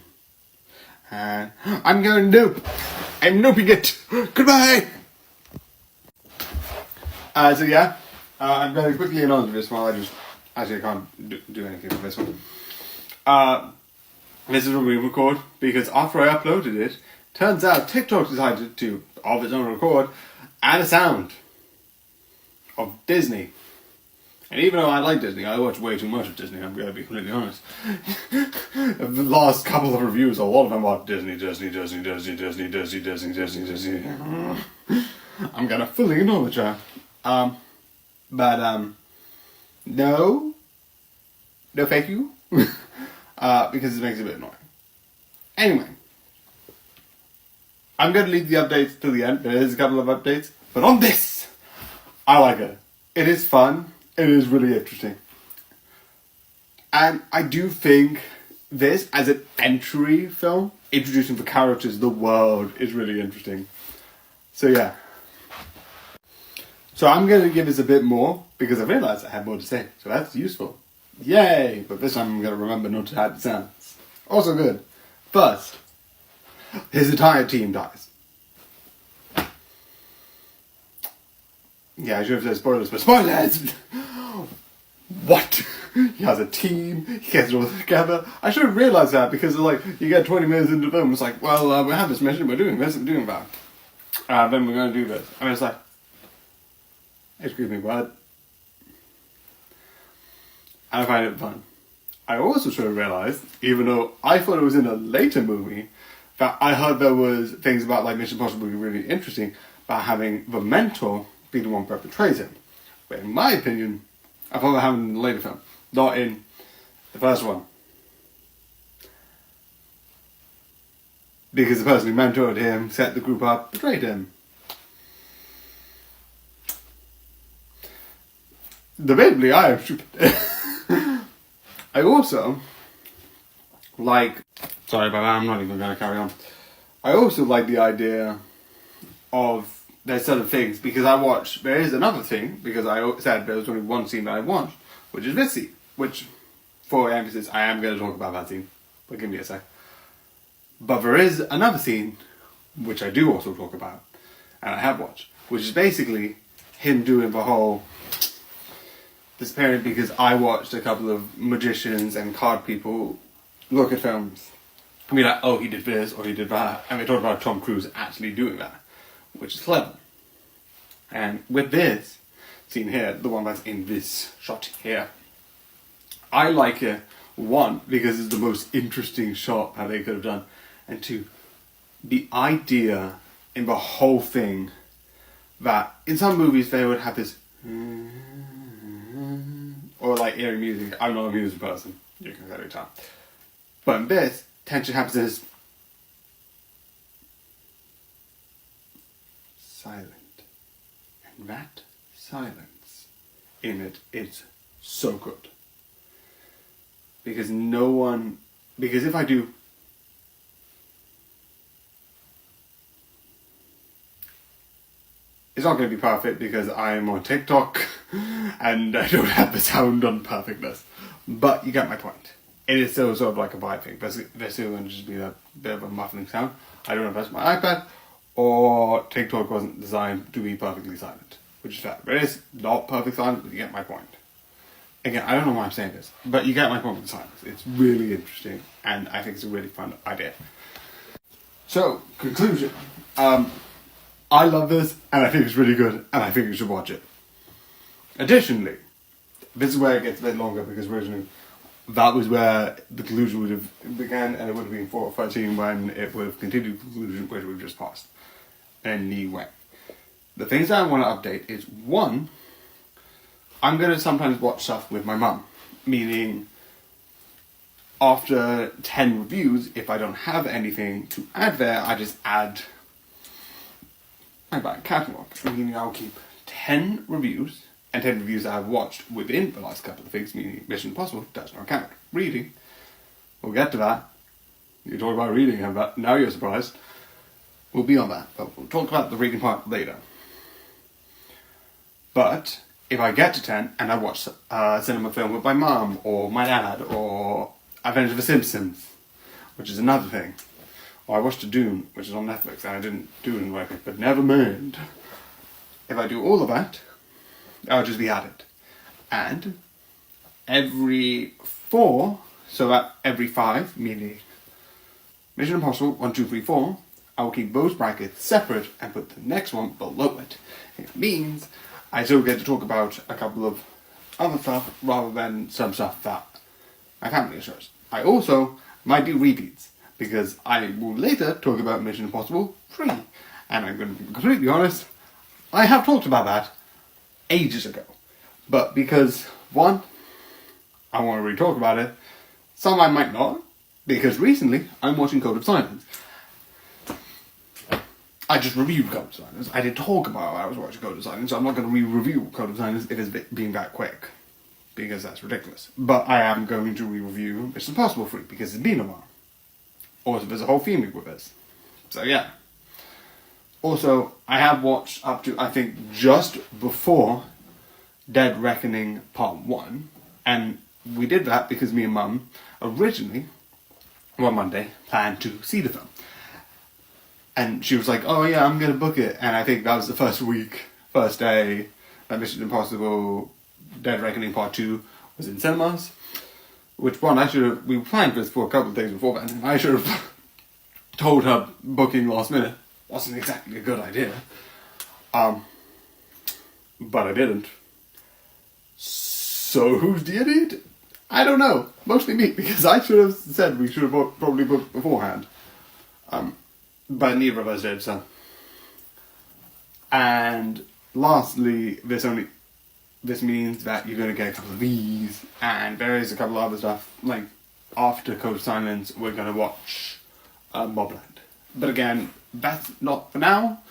And I'm going to nope. I'm noping it. Goodbye. So yeah, I'm going to quickly in on this one. I can't do anything with this one. This is a re-record because after I uploaded it, turns out TikTok decided to, of its own record, add a sound of Disney. And even though I like Disney, I watch way too much of Disney, I'm going to be completely honest. The last couple of reviews, a lot of them are Disney. I'm going to fully acknowledge that. No, thank you. Because it makes it a bit annoying. Anyway, I'm going to leave the updates till the end. There is a couple of updates, but on this, I like it. It is fun. It is really interesting. And I do think this, as an entry film, introducing the characters, the world, is really interesting. So yeah. So I'm going to give this a bit more, because I realised I had more to say. So that's useful. Yay! But this time I'm going to remember not to add the sounds. Also good. First, his entire team dies. Yeah, I should have said spoilers, but spoilers! What? He has a team, he gets it all together. I should have realised that, because like, you get 20 minutes into the film, it's like, well, we have this mission, we're doing this, we're doing that. Then we're going to do this. I mean, it's like, excuse me, what? I find it fun. I also should have realised, even though I thought it was in a later movie, that I heard there was things about like Mission Impossible being really interesting about having the mentor be the one that betrays him. But in my opinion, I thought that happened in the later film, not in the first one. Because the person who mentored him, set the group up, betrayed him. Debatably, I am stupid. I also like... Sorry about that, I'm not even going to carry on. I also like the idea of there's certain things, because I watched... There is another thing, because I said there was only one scene that I watched, which is this scene. Which, for emphasis, I am going to talk about that scene. But give me a sec. But there is another scene, which I do also talk about, and I have watched, which is basically him doing the whole... disappearing, because I watched a couple of magicians and card people look at films and be like, oh, he did this or he did that, and they talked about Tom Cruise actually doing that, which is clever. And with this scene here, the one that's in this shot here, I like it, one, because it's the most interesting shot that they could have done, and two, the idea in the whole thing that in some movies they would have this or like eerie music. I'm not a music person, you can clearly tell. But in this, tension happens as silent. And that silence in it is so good. Because if I do It's not going to be perfect because I'm on TikTok and I don't have the sound on perfectness. But you get my point. It is still sort of like a vibe thing. But there's still going to just be a bit of a muffling sound. I don't know if that's my iPad or TikTok wasn't designed to be perfectly silent. Which is fair. But it is not perfect silent, but you get my point. Again, I don't know why I'm saying this, but you get my point with the silence. It's really interesting, and I think it's a really fun idea. So, conclusion. I love this, and I think it's really good, and I think you should watch it. Additionally, this is where it gets a bit longer, because originally that was where the conclusion would have began, and it would have been 4 or 13 when it would have continued the conclusion, which we've just passed. Anyway. The things that I want to update is, one, I'm going to sometimes watch stuff with my mum. Meaning, after 10 reviews, if I don't have anything to add there, I just add my back catalogue. Meaning I'll keep 10 reviews, and 10 reviews that I've watched within the last couple of things, meaning Mission Impossible does not count. Reading, we'll get to that. You talk about reading, but now you're surprised. We'll be on that, but we'll talk about the reading part later. But if I get to 10 and I watch a cinema film with my mum or my dad or Avengers of the Simpsons, which is another thing, or I watched a Dune, which is on Netflix, and I didn't do it in the right, but never mind. If I do all of that, I'll just be at it. And every 4, so that every 5, meaning Mission Impossible 1, 2, 3, 4, I will keep those brackets separate and put the next one below it. It means I still get to talk about a couple of other stuff rather than some stuff that my family shows. I also might do repeats because I will later talk about Mission Impossible 3. And I'm going to be completely honest, I have talked about that ages ago. But because, one, I want to re-talk about it, some I might not, because recently I'm watching Code of Silence. I just reviewed Code of Silence. I did talk about how I was watching Code of Silence, so I'm not going to re-review Code of Silence if it's being that quick. Because that's ridiculous. But I am going to re-review Mission Impossible 3 because it's been a while. Also, there's a whole theme with this. So yeah. Also, I have watched up to, I think, just before Dead Reckoning Part 1. And we did that because me and Mum originally, one Monday, planned to see the film. And she was like, oh yeah, I'm going to book it. And I think that was the first day that Mission Impossible Dead Reckoning Part 2 was in cinemas. Which one, we were planning for this for a couple of days before that, and I should have told her booking last minute. Wasn't exactly a good idea. But I didn't. So who's the idiot? I don't know. Mostly me, because I should have said we should have probably booked beforehand. But neither of us did, so. And lastly, this means that you're going to get a couple of these, and there is a couple of other stuff, like after Code of Silence, we're going to watch Mobland. But again, that's not for now,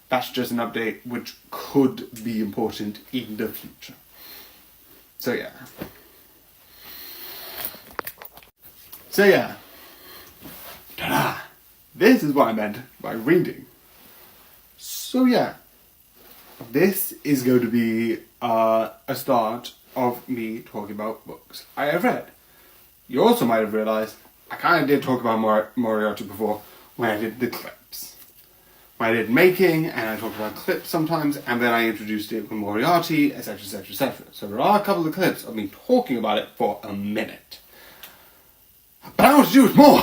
that's just an update which could be important in the future. So yeah. Ta-da! This is what I meant by reading. So yeah. This is going to be a start of me talking about books I have read. You also might have realised I kind of did talk about Moriarty before when I did the clips. When I did making, and I talked about clips sometimes, and then I introduced it with Moriarty, etc, etc, etc. So there are a couple of clips of me talking about it for a minute. But I want to do it more!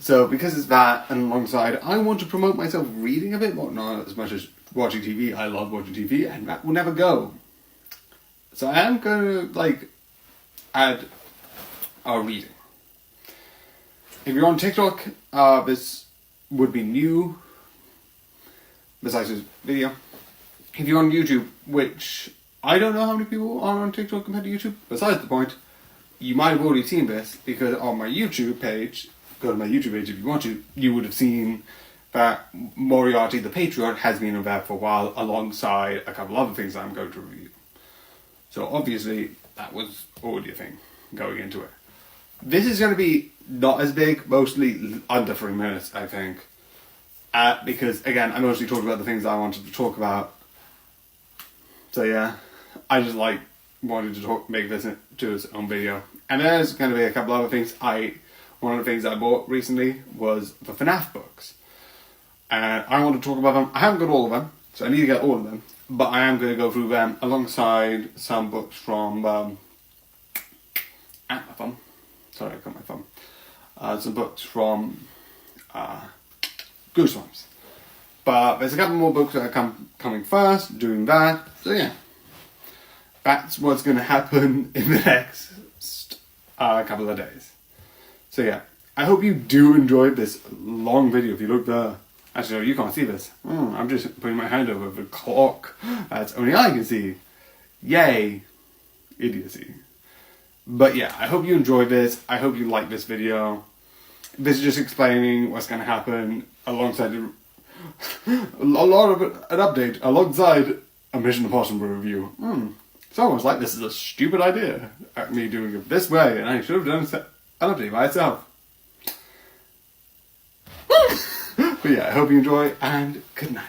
So because it's that, and alongside, I want to promote myself reading a bit more, not as much as watching TV. I love watching TV, and that will never go. So I am going to, add our reading. If you're on TikTok, this would be new, besides this video. If you're on YouTube, which I don't know how many people are on TikTok compared to YouTube, besides the point, you might have already seen this, because on my YouTube page, go to my YouTube page if you want to, you would have seen that Moriarty the Patriot has been on there for a while, alongside a couple other things that I'm going to review. So obviously, that was already a thing going into it. This is going to be not as big, mostly under 3 minutes, I think. because again, I mostly talked about the things I wanted to talk about. So yeah, I just like wanted to make this into its own video. And there's going to be a couple other things. One of the things I bought recently was the FNAF books. And I want to talk about them. I haven't got all of them, so I need to get all of them. But I am going to go through them alongside some books from... my phone. Sorry, I got my phone. Some books from Goosebumps. But there's a couple more books that are coming first, doing that. So yeah, that's what's going to happen in the next couple of days. So yeah, I hope you do enjoy this long video. If you look there, actually no, you can't see this. I'm just putting my hand over the clock. That's only I can see. Yay, idiocy. But yeah, I hope you enjoyed this. I hope you like this video. This is just explaining what's going to happen alongside an update update a Mission Impossible review. It's almost like this is a stupid idea. Me doing it this way, and I should have done an update by itself. But yeah, I hope you enjoy, and good night.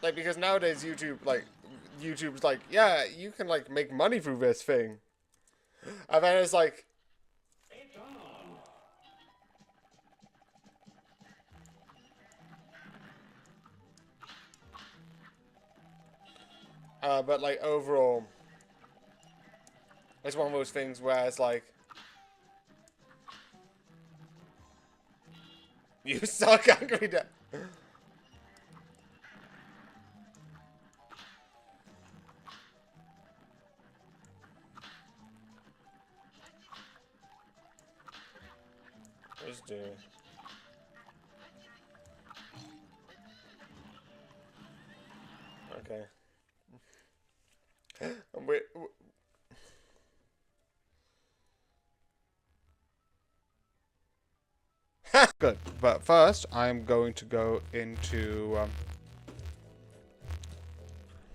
Like, because nowadays YouTube's like, yeah, you can like make money through this thing. And then it's like, but like overall, it's one of those things where it's like, you suck, Angry Dad. Let's do it. Okay. Wait. Good. But first, I'm going to go into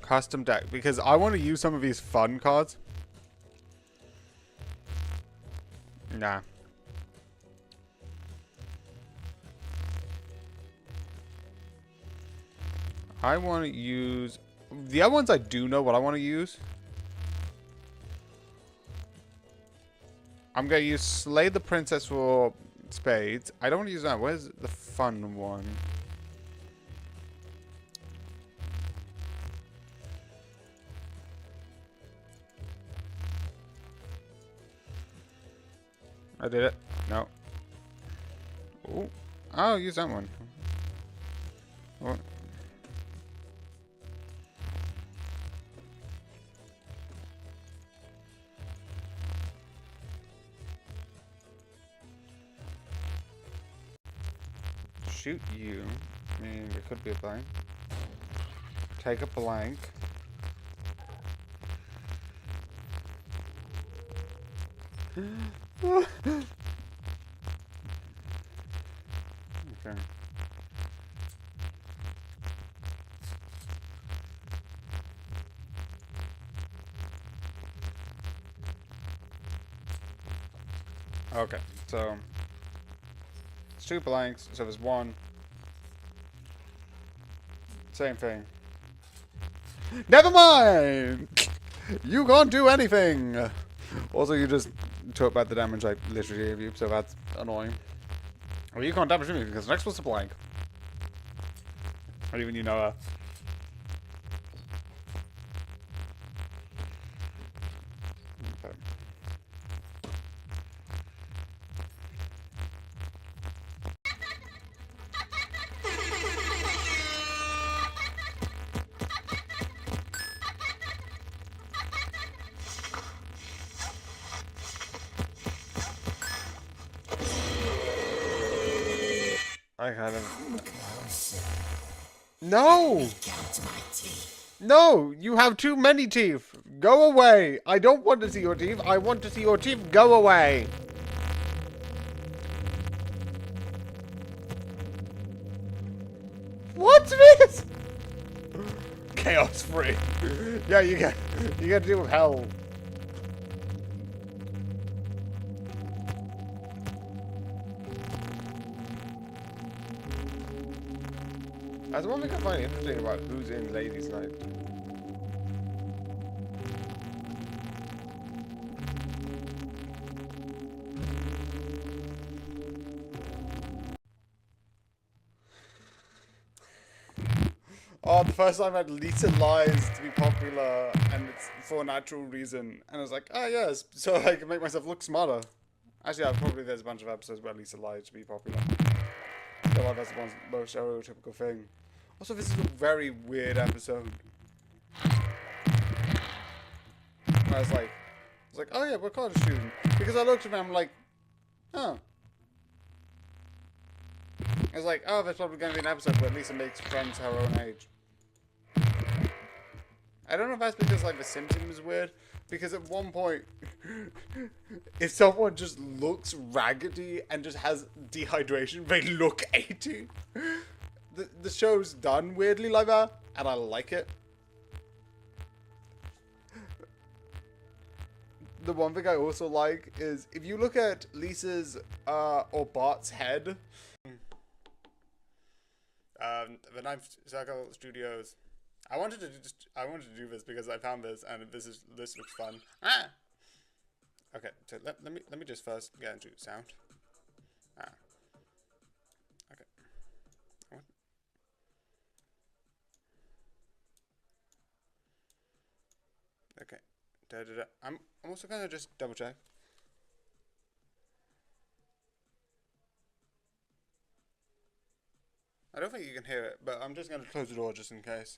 custom deck because I want to use some of these fun cards. Nah. I want to use... The other ones I do know what I want to use. I'm going to use Slay the Princess for spades. I don't want to use that. Where's the fun one? I did it. No. Oh, I'll use that one. What? Shoot you. I mean, there could be a blank. Take a blank. Okay. Okay, so it's 2 blanks, so there's 1. Same thing. Never mind! You can't do anything! Also, you just took back the damage I literally gave you, so that's annoying. Well, you can't damage me because the next one's a blank. Not even you know that. Okay. I kind of... No! No! You have too many teeth! Go away! I don't want to see your teeth. I want to see your teeth. Go away! What's this? chaos free. Yeah, you get to deal with hell. That's one thing I find interesting about who's in Ladies' Night. Oh, the first time I had Lisa lies to be popular, and it's for a natural reason. And I was like, oh yes, so I can make myself look smarter. Actually, probably there's a bunch of episodes where Lisa lied to be popular. I feel like that's the most stereotypical thing. Also, this is a very weird episode. I was like, oh yeah, we're college students. Because I looked at them, I'm like, oh. I was like, oh, there's probably going to be an episode where Lisa makes friends her own age. I don't know if that's because, like, The Simpsons was weird. Because at one point, if someone just looks raggedy and just has dehydration, they look 80. The show's done weirdly like that, and I like it. The one thing I also like is, if you look at Lisa's, or Bart's head... the Ninth Circle Studios. I wanted to do this because I found this and this looks fun. Ah. Okay, so let me just first get into sound. Ah. Okay. Okay. I'm also gonna just double check. I don't think you can hear it, but I'm just going to close the door just in case.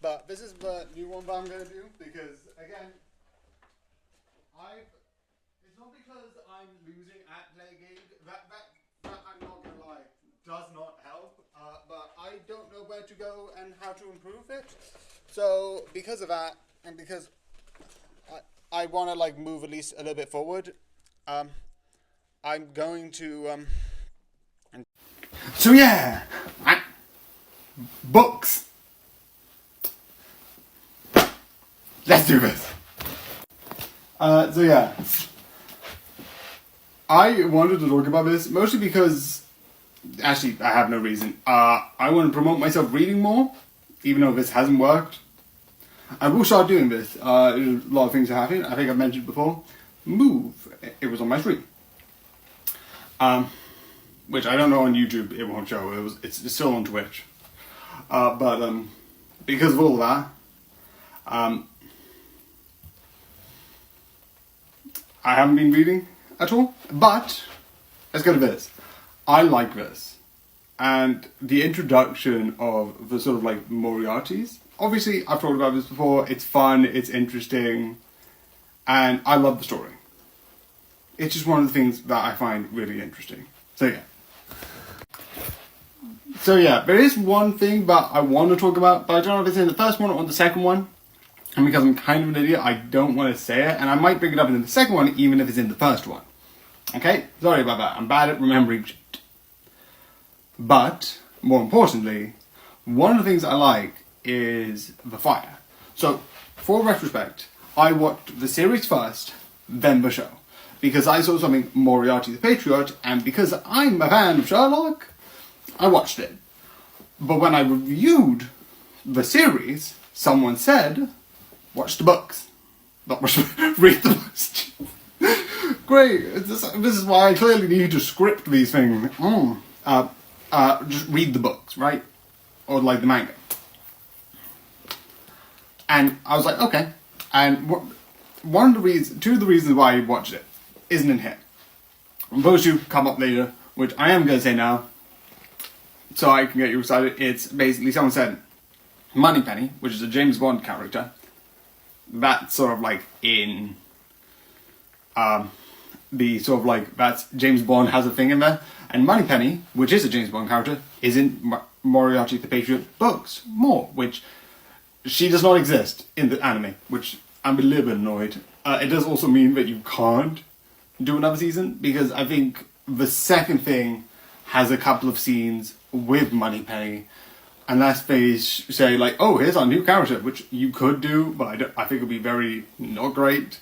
But this is the new one that I'm going to do, because, again, it's not because I'm losing at Play Gig, that I'm not going to lie, does not help, but I don't know where to go and how to improve it. So, because of that, and because I want to, like, move at least a little bit forward, I'm going to, So yeah, books. Let's do this. So yeah, I wanted to talk about this mostly because, actually, I have no reason. I want to promote myself reading more, even though this hasn't worked. I will start doing this. A lot of things are happening. I think I've mentioned before. Move. It was on my screen. Which I don't know on YouTube, it won't show. It's still on Twitch. But because of all that, I haven't been reading at all. But let's go to this. I like this, and the introduction of the sort of like Moriartys. Obviously, I've talked about this before. It's fun. It's interesting, and I love the story. It's just one of the things that I find really interesting. So yeah, there is one thing that I want to talk about, but I don't know if it's in the first one or the second one. And because I'm kind of an idiot, I don't want to say it, and I might bring it up in the second one, even if it's in the first one. Okay? Sorry about that. I'm bad at remembering shit. But, more importantly, one of the things I like is the fire. So, for retrospect, I watched the series first, then the show. Because I saw something, Moriarty the Patriot, and because I'm a fan of Sherlock, I watched it. But when I reviewed the series, someone said, watch the books. Not watch, read the books. Great. This is why I clearly need to script these things. Just read the books, right? Or like the manga. And I was like, okay. And two of the reasons why I watched it isn't in here. Those two come up later, which I am going to say now, so I can get you excited. It's basically, someone said, Moneypenny, which is a James Bond character, that's sort of like in the sort of like, that's James Bond has a thing in there, and Moneypenny, which is a James Bond character, is in Moriarty the Patriot books more, which she does not exist in the anime, which I'm a little bit annoyed. It does also mean that you can't do another season, because I think the second thing has a couple of scenes with Moneypenny unless they say like, oh, here's our new character, which you could do, but I think it would be very not great.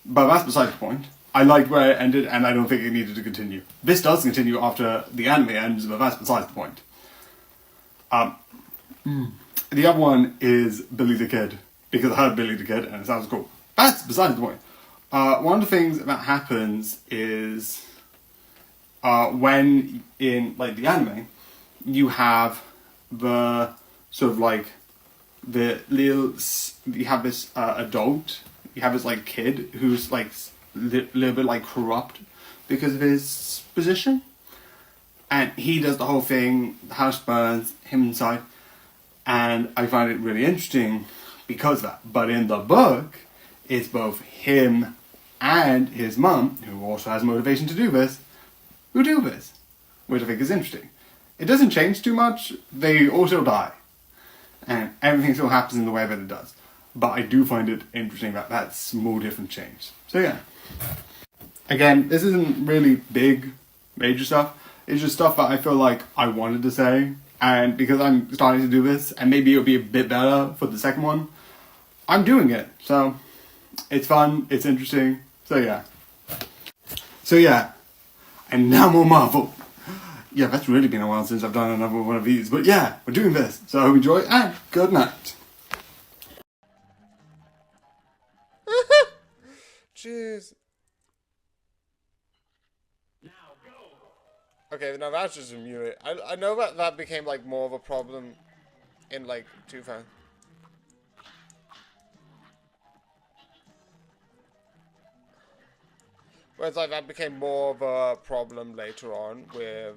But that's beside the point. I liked where it ended, and I don't think it needed to continue. This does continue after the anime ends, but that's beside the point. The other one is Billy the Kid, because I heard Billy the Kid, and it sounds cool. That's beside the point. One of the things that happens is when in like the anime, you have the sort of like the little you have this adult, you have this like kid who's like little bit like corrupt because of his position, and he does the whole thing. The house burns, him inside, and I find it really interesting because of that. But in the book, it's both him and his mum, who also has motivation to do this, who do this, which I think is interesting. It doesn't change too much. They also die, and everything still happens in the way that it does. But I do find it interesting that that's a small different change. So yeah. Again, this isn't really big, major stuff. It's just stuff that I feel like I wanted to say. And because I'm starting to do this, and maybe it'll be a bit better for the second one, I'm doing it. So it's fun, it's interesting. So yeah. And now more Marvel. Yeah, that's really been a while since I've done another one of these. But yeah, we're doing this. So I hope you enjoy, and good night. Jeez. Okay, now that's just immune. I know that became like more of a problem in like 2000. Whereas like that became more of a problem later on with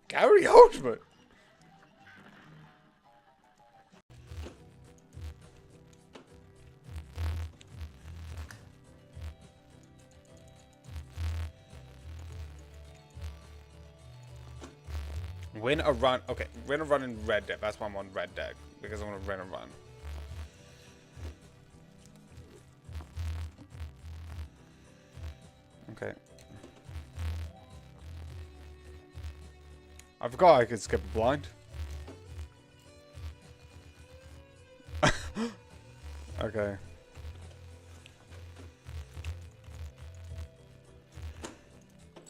Gary Oldman. Win a run. Okay, win a run in Red Deck. That's why I'm on Red Deck, because I want to win a run. Okay. I forgot I could skip a blind. Okay.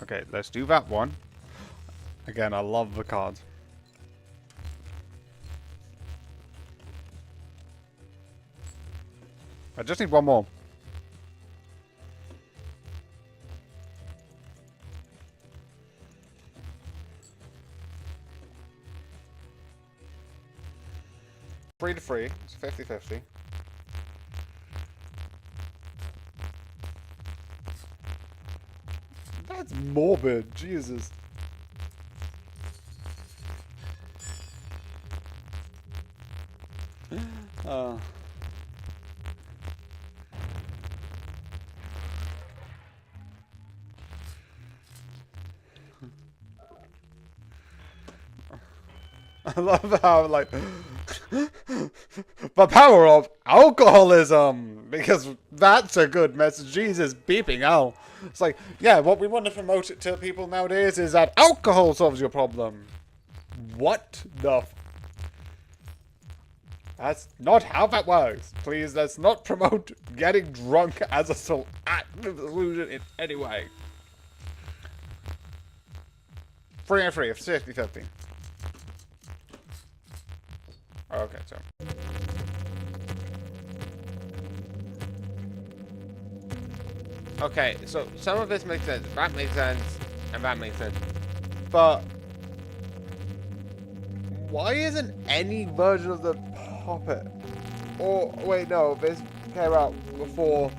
Okay, let's do that one. Again, I love the cards. I just need one more. Free to free. It's 50-50. That's morbid. Jesus. I love how, like, the power of alcoholism, because that's a good message. Jesus beeping hell. It's like, yeah, what we want to promote to people nowadays is that alcohol solves your problem. What the f... That's not how that works. Please, let's not promote getting drunk as a solution in any way. Free and free, 50-50. Okay, so. Okay, so some of this makes sense. That makes sense, and that makes sense. But why isn't any version of the puppet? Or wait, no, this came out before.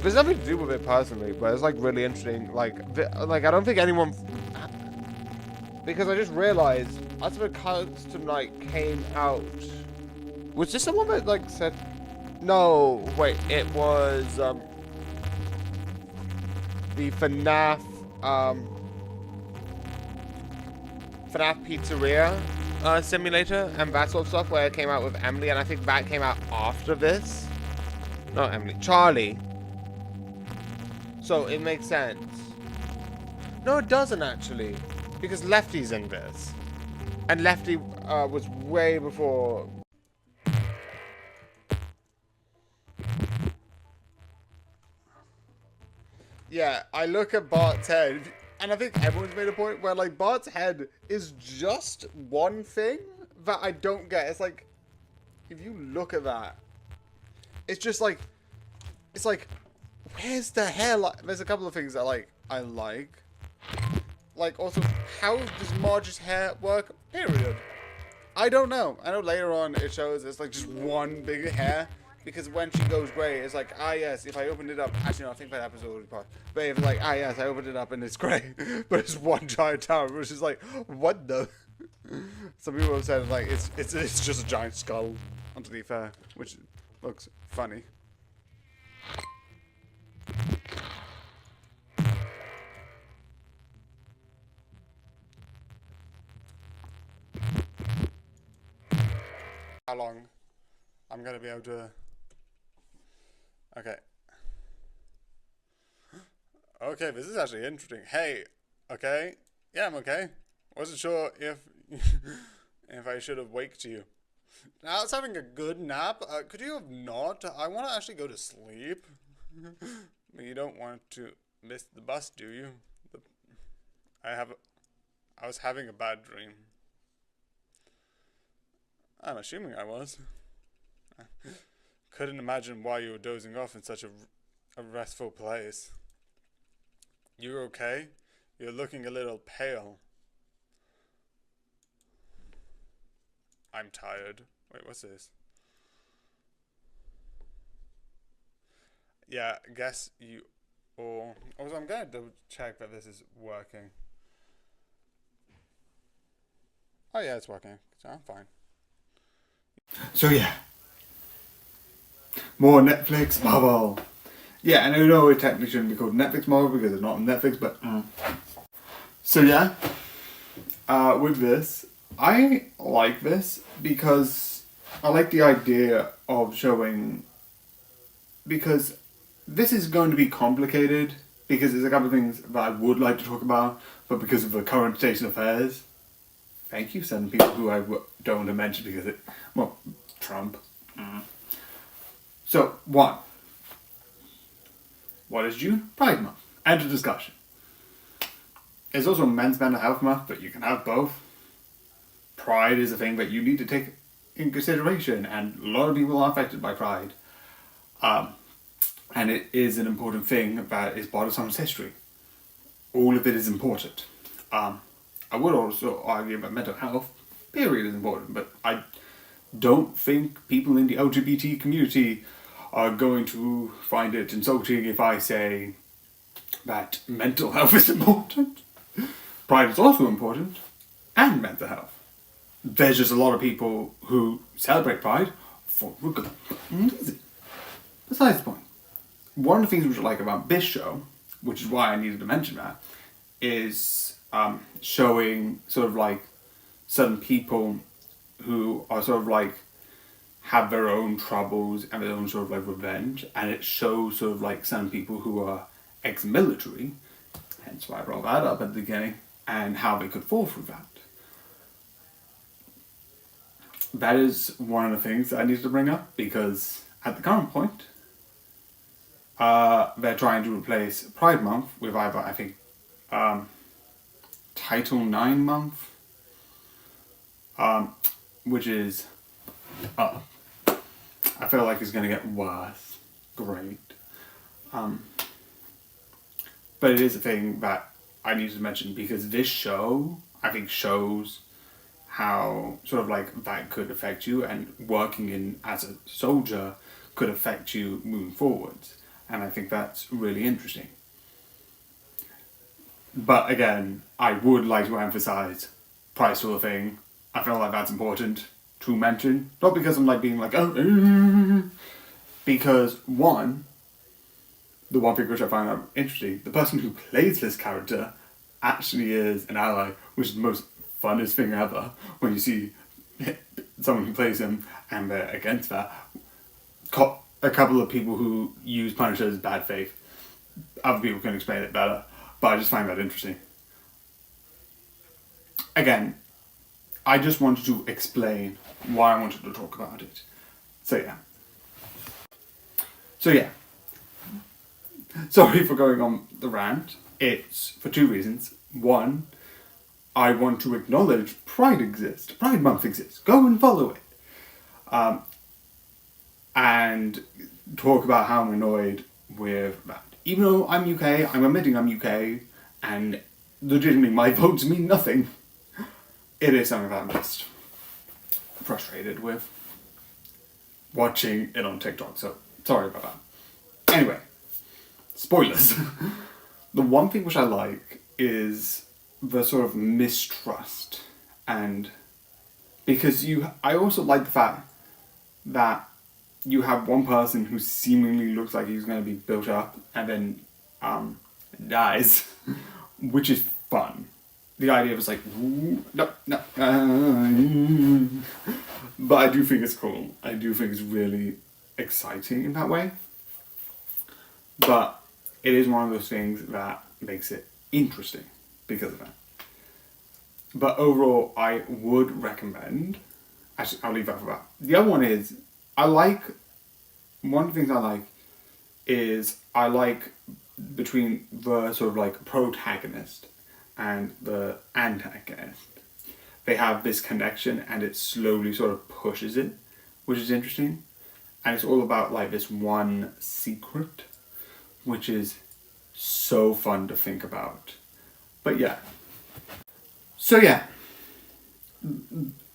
There's nothing to do with it personally, but it's like really interesting. Like I don't think anyone. Because I just realized as the custom night came out. Was this the one that like said no, wait, it was the FNAF FNAF Pizzeria simulator and that sort of stuff where it came out with Emily, and I think that came out after this. Not Emily, Charlie. So it makes sense. No, it doesn't actually, because Lefty's in this, and Lefty was way before. Yeah, I look at Bart's head, and I think everyone's made a point where, like, Bart's head is just one thing that I don't get. It's like, if you look at that, it's just like, it's like, where's the hair? Like, there's a couple of things that, like, I like. Like, also, how does Marge's hair work? Period. I don't know. I know later on it shows it's, like, just one big hair. Because when she goes grey, it's like, ah, yes, if I opened it up... Actually, no, I think that episode already passed. But if, like, ah, yes, I opened it up and it's grey. But it's one giant tower, which is like, what the... Some people have said, like, it's just a giant skull underneath her, which looks funny. How long I'm going to be able to... Okay. Okay, this is actually interesting. Hey, okay. Yeah, I'm okay. Wasn't sure if if I should have waked you. Now I was having a good nap. Could you have not? I want to actually go to sleep. But you don't want to miss the bus, do you? I was having a bad dream. I'm assuming I was. Couldn't imagine why you were dozing off in such a restful place. You're okay? You're looking a little pale. I'm tired. Wait, what's this? Yeah, guess you... Or... Also, I'm gonna double check that this is working. Oh yeah, it's working. So I'm fine. So yeah. More Netflix Marvel. Yeah, and I know it technically shouldn't be called Netflix Marvel because it's not on Netflix, but... So yeah. With this, I like this because I like the idea of showing... Because this is going to be complicated, because there's a couple of things that I would like to talk about, but because of the current state of affairs... Thank you, some people who I don't want to mention because it... Well, Trump. So, one. What is June? Pride Month. End of discussion. There's also Men's Mental Health Month, but you can have both. Pride is a thing that you need to take in consideration, and a lot of people are affected by Pride. And it is an important thing that is part of someone's history. All of it is important. I would also argue that mental health, period, is important, but I don't think people in the LGBT community are going to find it insulting if I say that mental health is important. Pride is also important, and mental health. There's just a lot of people who celebrate Pride for a good reason. Besides the point, one of the things which I like about this show, which is why I needed to mention that, is showing sort of like certain people who are sort of like have their own troubles and their own sort of like revenge, and it shows sort of like some people who are ex-military, hence why I brought that up at the beginning, and how they could fall through that. That is one of the things that I needed to bring up, because at the current point, they're trying to replace Pride Month with either, I think, Title IX Month, which is, I feel like it's going to get worse. Great. But it is a thing that I need to mention, because this show, I think, shows how sort of like that could affect you, and working in as a soldier could affect you moving forwards. And I think that's really interesting. But again, I would like to emphasize price sort of thing, I feel like that's important to mention. Not because I'm like being like, oh, because one, the one thing which I find out interesting, the person who plays this character actually is an ally, which is the most funnest thing ever when you see someone who plays him and they're against that. A couple of people who use Punisher as bad faith. Other people can explain it better, but I just find that interesting. Again, I just wanted to explain why I wanted to talk about it. So yeah. Sorry for going on the rant. It's for two reasons. One, I want to acknowledge Pride exists. Pride Month exists. Go and follow it. And talk about how I'm annoyed with that. Even though I'm UK, I'm admitting I'm UK, and legitimately my votes mean nothing. It is something that I'm just frustrated with watching it on TikTok, so sorry about that. Anyway, spoilers. The one thing which I like is the sort of mistrust, and because I also like the fact that you have one person who seemingly looks like he's going to be built up and then dies, which is fun. The idea was like, no. But I do think it's cool. I do think it's really exciting in that way. But it is one of those things that makes it interesting because of that. But overall, I would recommend. Actually, I'll leave that for that. The other one is, one of the things I like between the sort of like protagonist and the antagonist. They have this connection and it slowly sort of pushes it, which is interesting. And it's all about like this one secret, which is so fun to think about. But yeah. So yeah.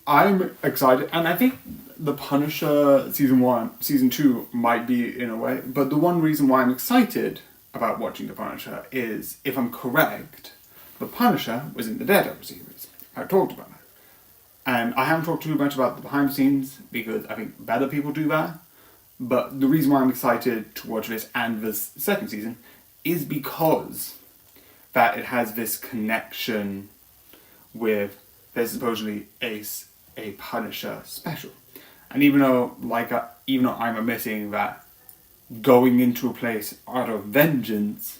I'm excited, and I think The Punisher season 2 might be in a way, but the one reason why I'm excited about watching The Punisher is, if I'm correct, The Punisher was in the Daredevil series. I talked about that. And I haven't talked too much about the behind the scenes, because I think better people do that, but the reason why I'm excited to watch this and this second season is because that it has this connection with, there's supposedly a Punisher special. And even though I'm admitting that going into a place out of vengeance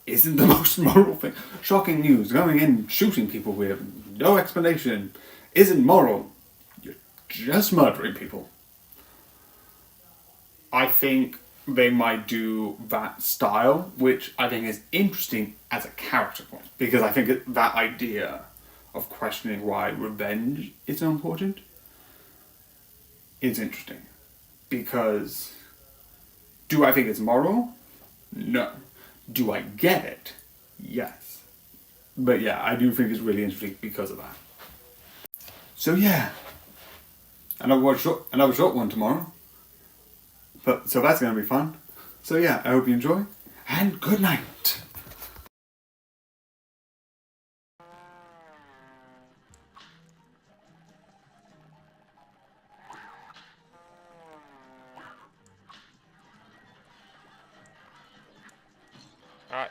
isn't the most moral thing. Shocking news, going in shooting people with no explanation isn't moral. You're just murdering people. I think they might do that style, which I think is interesting as a character point. Because I think that idea of questioning why revenge is so important is interesting. Because do I think it's moral? No. Do I get it? Yes. But yeah, I do think it's really interesting because of that. So yeah. Another short one tomorrow. So that's going to be fun. So yeah, I hope you enjoy. And good night. Alright,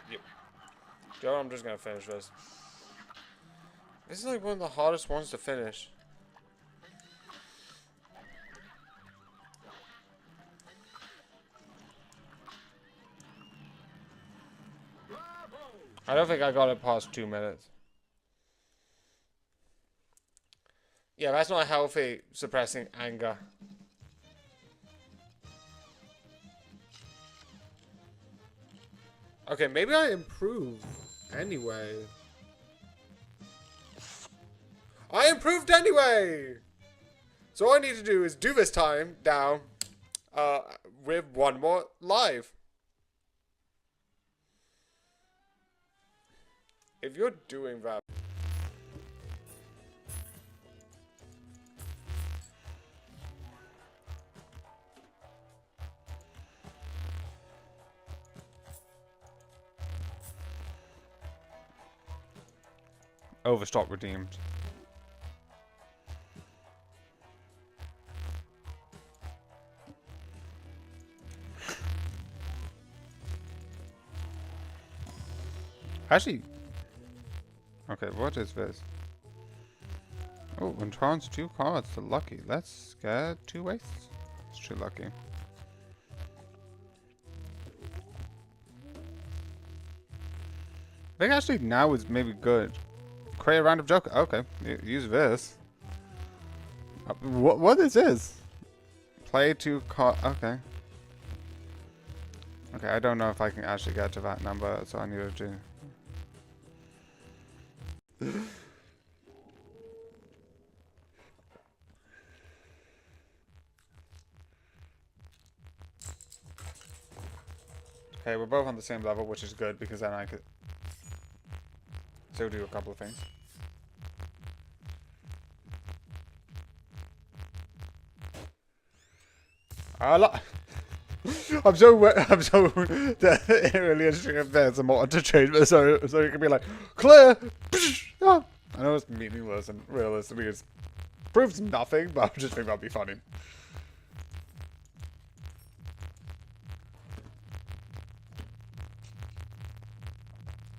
Joe, I'm just gonna finish this. This is like one of the hardest ones to finish. I don't think I got it past 2 minutes. Yeah, that's not healthy, suppressing anger. Okay, maybe I improve anyway. I improved anyway! So all I need to do is do this time down with one more live. If you're doing that... Overstock redeemed. Actually, okay, what is this? Oh, when turns 2 cards to lucky. Let's get 2 wastes. It's too lucky. I think actually now is maybe good. Create a random joker. Okay, use this. What is this? Play 2 cards. Okay. Okay, I don't know if I can actually get to that number, so I need to do. Okay, we're both on the same level, which is good because then I could still do a couple of things. I'm so really interested if there's a mod to change this, so you can be like, clear. I know it's meaningless and realistically it proves nothing, but I just think that'd be funny.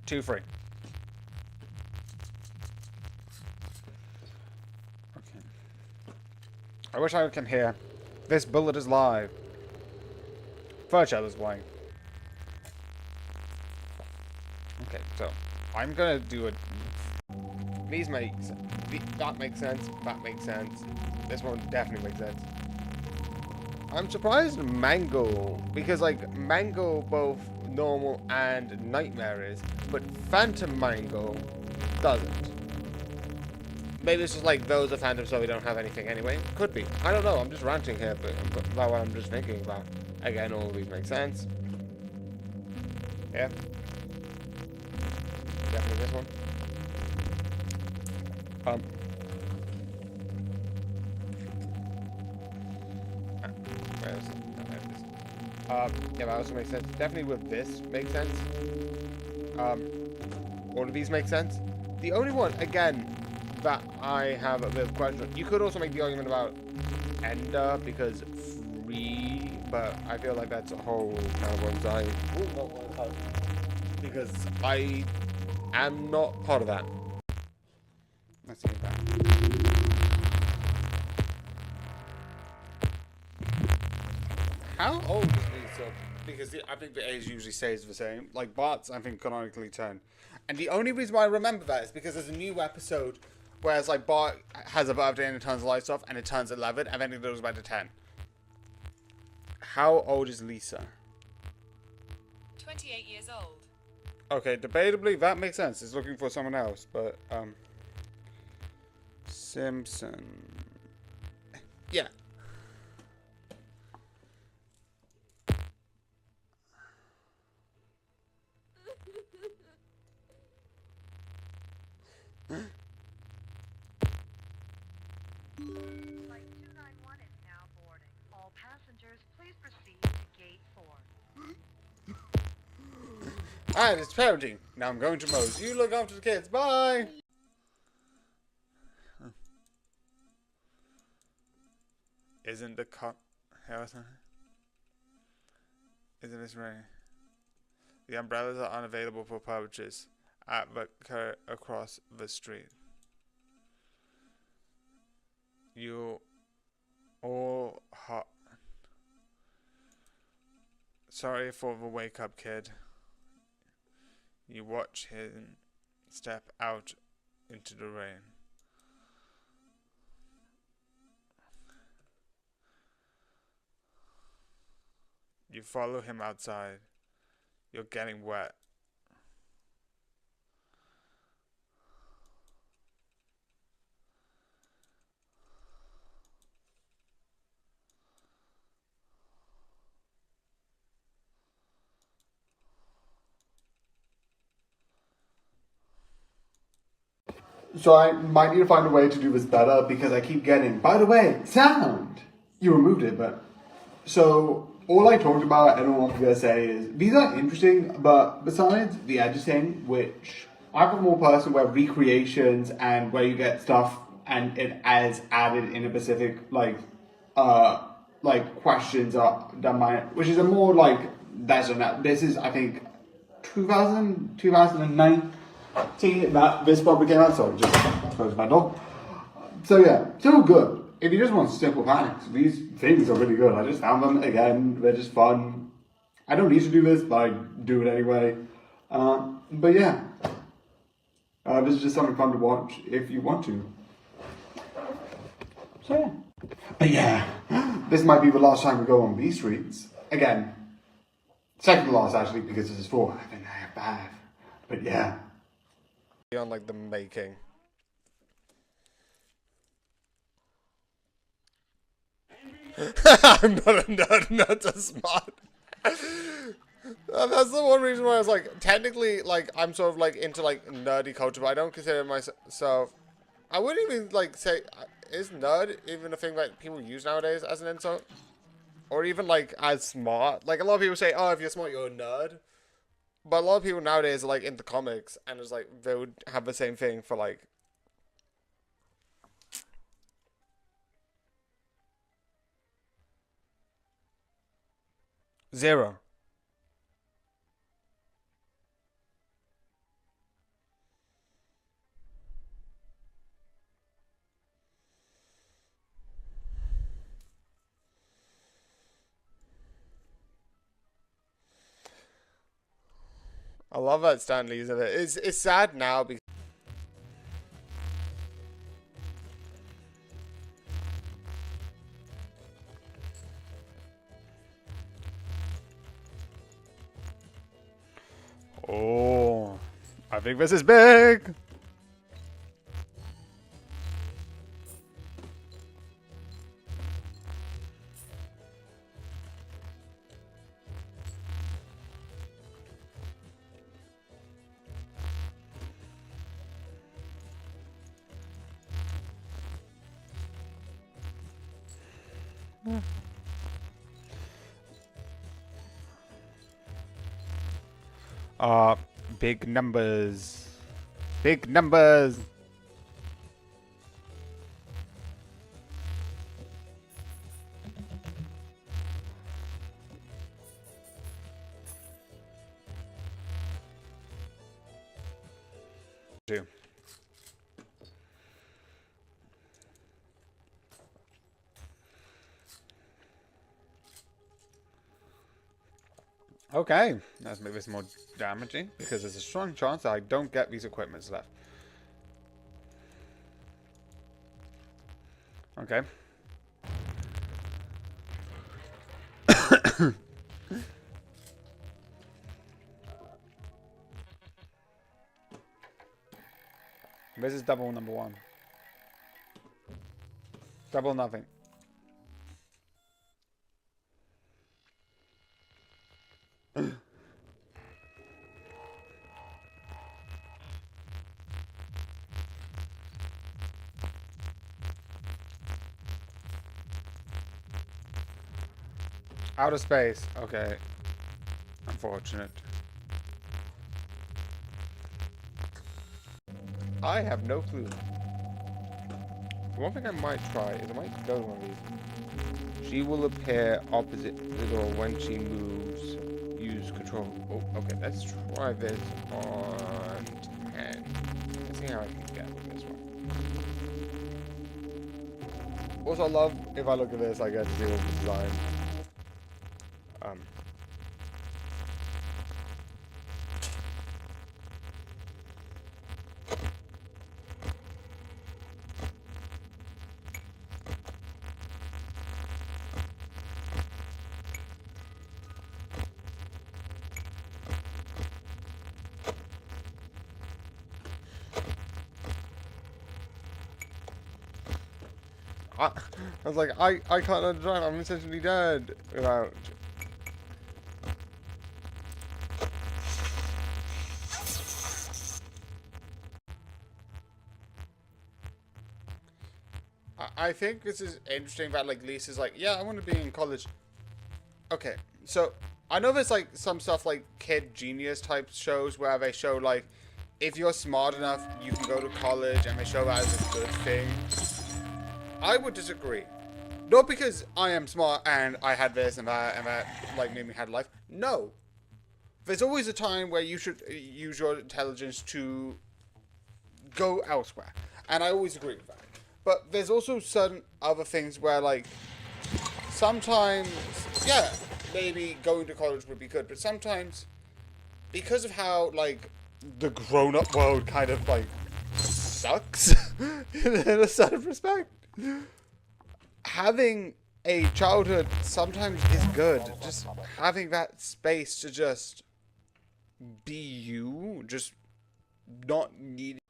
Two free. Okay. I wish I can hear. This bullet is live. Fairchild is playing. Okay, so I'm gonna do a. These make sense. That makes sense. That makes sense. This one definitely makes sense. I'm surprised Mango, because like Mango both normal and nightmare is, but Phantom Mango doesn't. Maybe it's just like those are phantom, so we don't have anything anyway. Could be. I don't know. I'm just ranting here, but about what I'm just thinking about. Again, all of these make sense. Yeah. Definitely this one. Where is it? No, there it is. Yeah, that also makes sense. Definitely with this makes sense. All of these make sense. The only one, again, that I have a bit of a question. You could also make the argument about Ender because free, but I feel like that's a whole kind of one side. Because I am not part of that. Let's see that. How old is Lisa? Because I think the age usually stays the same. Like Bart's, I think, canonically 10. And the only reason why I remember that is because there's a new episode whereas like Bart has a birthday and it turns the lights off and it turns 11 and then it goes back to 10. How old is Lisa? 28 years old. Okay, debatably that makes sense. It's looking for someone else, but Simpson. Yeah. Flight 291 is now boarding. All passengers, please proceed to gate 4. And it's parenting. Now I'm going to Moe's. You look after the kids. Bye. Isn't the cut? Isn't this right? The umbrellas are unavailable for purchase at the across the street. You all hot. Sorry for the wake up, kid. You watch him step out into the rain. You follow him outside. You're getting wet. So I might need to find a way to do this better because I keep getting, by the way, sound! You removed it, but... So, all I talked about and all I'm going to say is, these are interesting, but besides the editing, which I prefer more personal, where recreations and where you get stuff and it as added in a specific like questions are done by, which is a more like that's on that. This is I think 2019 that this probably came out. Sorry, just closed my door. So yeah, still good. If you just want simple panics, these things are really good. I just found them again. They're just fun. I don't need to do this, but I do it anyway. But yeah, this is just something fun to watch if you want to. So yeah. But yeah, this might be the last time we go on these streets. Again, second to last actually, because this is 4. I think I have 5. But yeah. On like the making. I'm not a nerd, not a smart. That's the one reason why I was like, technically, like, I'm sort of like into like nerdy culture, but I don't consider myself. I wouldn't even like say, is nerd even a thing that people use nowadays as an insult? Or even like as smart? Like a lot of people say, oh, if you're smart, you're a nerd. But a lot of people nowadays are like into comics, and it's like they would have the same thing for like. Zero. I love that Stan Lee's of it. It's sad now because. Oh, I think this is big. Big numbers. Big numbers. Two. Okay, let's make this more damaging, because there's a strong chance that I don't get these equipments left. Okay. This is double number 1. Double nothing. Outer space. Okay. Unfortunate. I have no clue. One thing I might try is I might go one of these. She will appear opposite the door when she moves. Use control. Oh, okay. Let's try this on 10. Let's see how I can get with this one. Also, I love if I look at this, I get to see all the design. I was like, I can't understand, I'm essentially dead without. I think this is interesting that like Lisa's like, yeah, I want to be in college. Okay, so I know there's like some stuff like Kid Genius type shows where they show like if you're smart enough, you can go to college and they show that as a good thing. I would disagree. Not because I am smart and I had this and that like made me had life. No. There's always a time where you should use your intelligence to go elsewhere. And I always agree with that. But there's also certain other things where, like, sometimes, yeah, maybe going to college would be good. But sometimes, because of how, like, the grown-up world kind of, like, sucks in a certain respect, having a childhood sometimes is good. Just having that space to just be you, just not needing.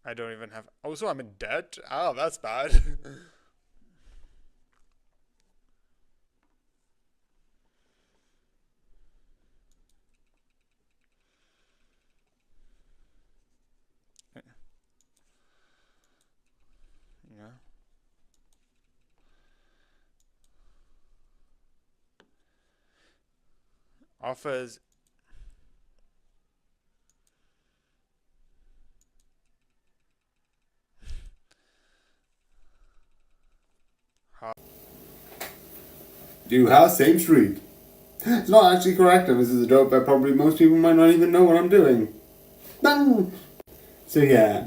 I don't even have. Also, I'm in debt. Oh, that's bad. Yeah. Offers. New house, same street. It's not actually correct, and this is a joke that probably most people might not even know what I'm doing. Bang! So yeah.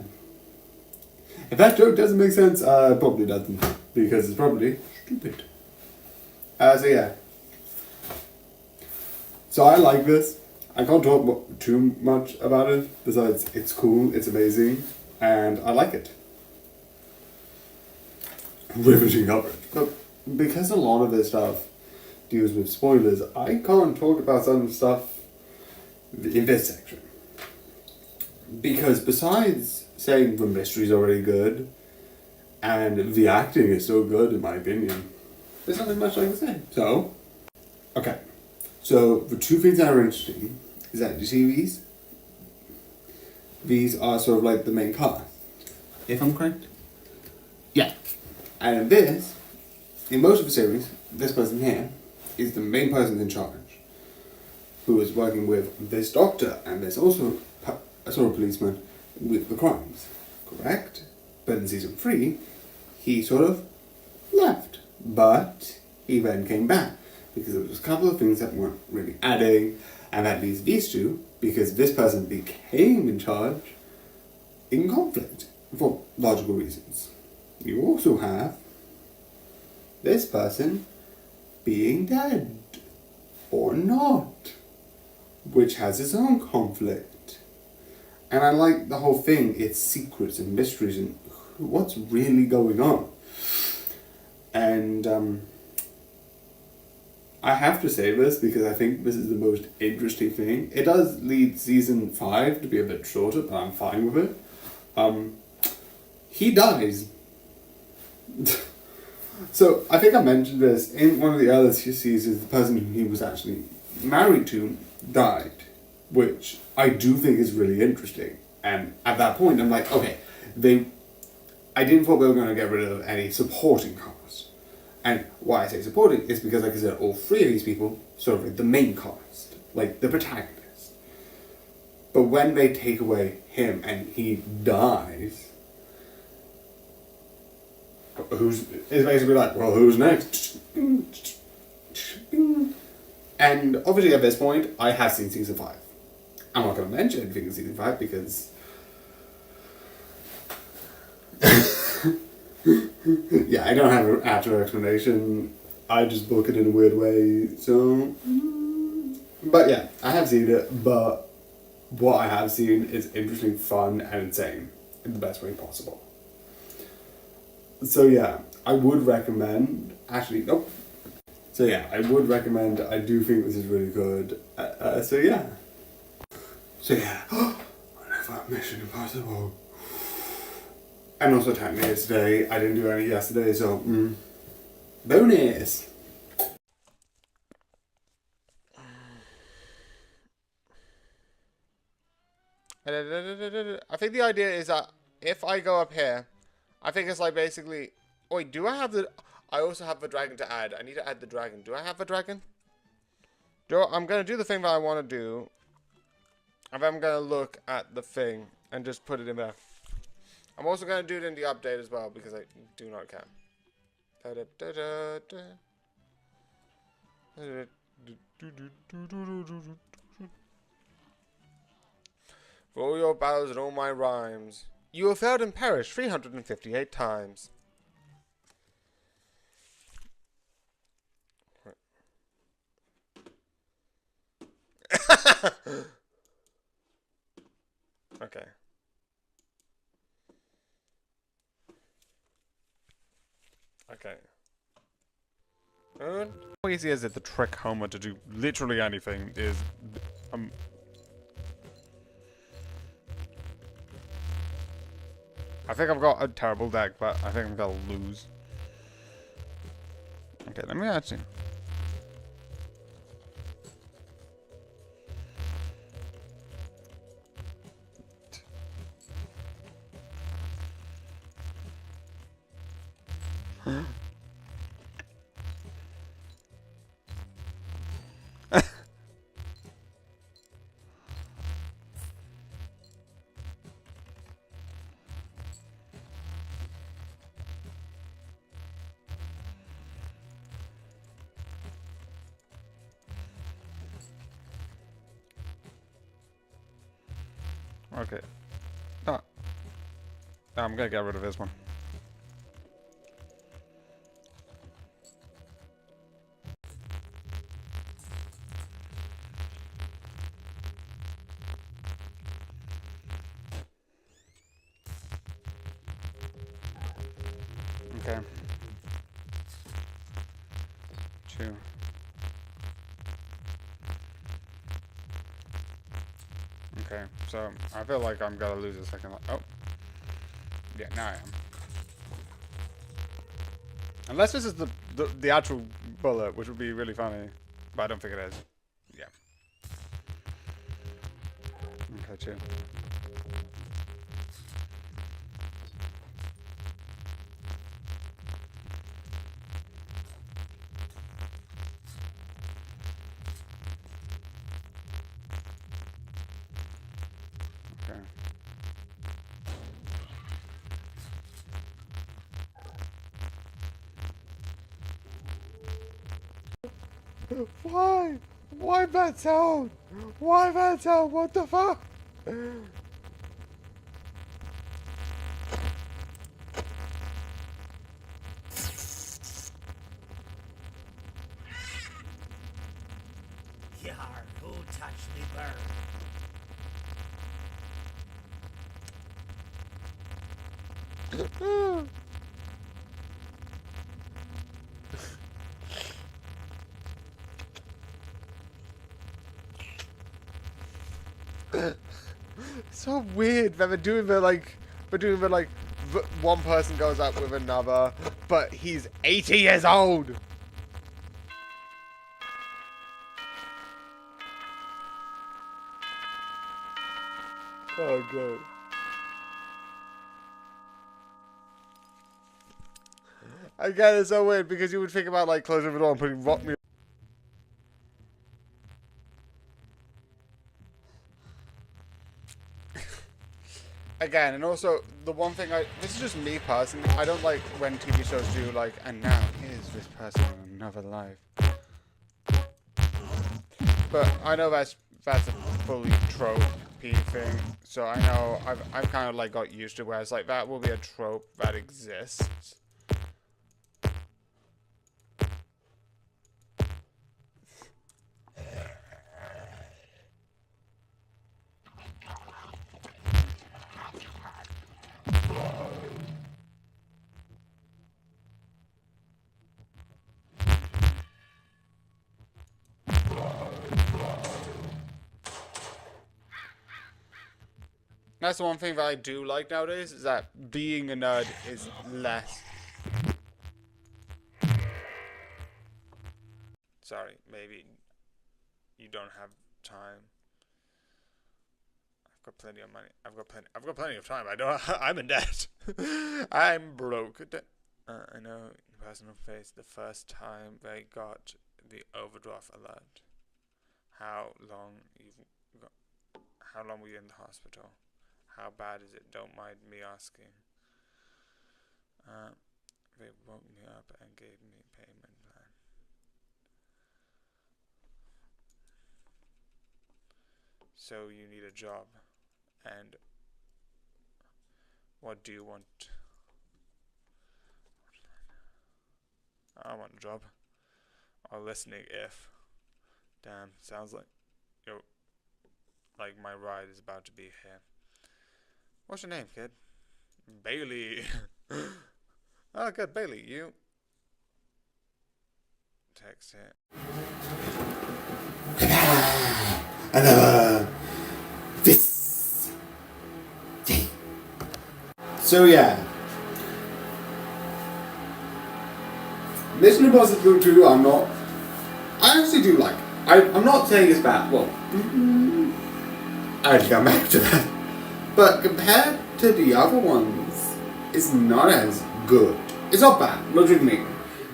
If that joke doesn't make sense, it probably doesn't. Because it's probably stupid. So yeah. So I like this. I can't talk too much about it, besides it's cool, it's amazing, and I like it. Riveting coverage. But because a lot of this stuff deals with spoilers, I can't talk about some stuff in this section. Because besides saying the mystery's already good, and the acting is so good in my opinion, there's nothing much I can say. So, okay. So, the two things that are interesting is that, do you see these? These are sort of like the main cast, if I'm correct? Yeah. And in this, in most of the series, this person here is the main person in charge, who is working with this doctor, and there's also a sort of policeman with the crimes, correct? But in season 3, he sort of left, but he then came back, because there was a couple of things that weren't really adding, and that leaves these two, because this person became in charge, in conflict, for logical reasons. You also have this person being dead, or not, which has its own conflict. And I like the whole thing, it's secrets and mysteries and what's really going on. And I have to say this because I think this is the most interesting thing. It does lead season 5 to be a bit shorter, but I'm fine with it. He dies. So, I think I mentioned this, in one of the other seasons, the person who he was actually married to died, which I do think is really interesting. And at that point, I'm like, okay, I didn't thought they were going to get rid of any supporting cast. And why I say supporting is because, like I said, all three of these people, sort of like the main cast, like the protagonist. But when they take away him and he dies, it's basically like, well, who's next? And obviously at this point, I have seen season 5. I'm not going to mention anything in season 5 because... yeah, I don't have an actual explanation. I just book it in a weird way, so... But yeah, I have seen it, but what I have seen is interesting, fun, and insane in the best way possible. So yeah, I would recommend... Actually, nope. So yeah, I would recommend. I do think this is really good. So yeah. So yeah. Whenever Mission Impossible. And also technically it's today. I didn't do any yesterday, so bonus. I think the idea is that if I go up here, I think it's like basically... Wait, do I have the... I also have the dragon to add. I need to add the dragon. Do I have the dragon? I'm going to do the thing that I want to do. And then I'm going to look at the thing and just put it in there. I'm also going to do it in the update as well because I do not care. For all your battles and all my rhymes, you have failed and perished 358 times. Okay. Okay. How easy is it to trick Homer to do literally anything is... I think I've got a terrible deck, but I think I'm gonna lose. Okay, let me actually... Okay. No. No, I'm gonna get rid of this one. Okay. 2. Okay, so I feel like I'm gonna lose a second. Oh. Yeah, now I am. Unless this is the actual bullet, which would be really funny. But I don't think it is. Yeah. Okay, 2. Okay. Why? Why bad sound? Why bad sound? What the fuck? Yar, who touched me bird? So weird that they're doing the one person goes up with another, but he's 80 years old. Oh god. Again, it's so weird because you would think about like closing the door and putting rock music. Again, and also the one thing this is just me personally, I don't like when TV shows do like, and now here's this person in another life. But I know that's a fully trope-y thing, so I know I've kind of like got used to where it's like that will be a trope that exists. That's the one thing that I do like nowadays, is that being a nerd is less. Sorry, maybe you don't have time. I've got plenty of money. I've got plenty of time. I don't. I'm in debt. I'm broke. I know the person who faced the first time they got the overdraft alert. How long were you in the hospital? How bad is it? Don't mind me asking. They woke me up and gave me a payment plan. So you need a job. And what do you want? I want a job. Or listening if. Damn, sounds like my ride is about to be here. What's your name, kid? Bailey. Oh, good, Bailey. You text it. This. So yeah. Mission Impossible 2, I actually do like. I'm not saying it's bad. Well, I had to come back to that. But compared to the other ones, it's not as good. It's not bad. Look at me.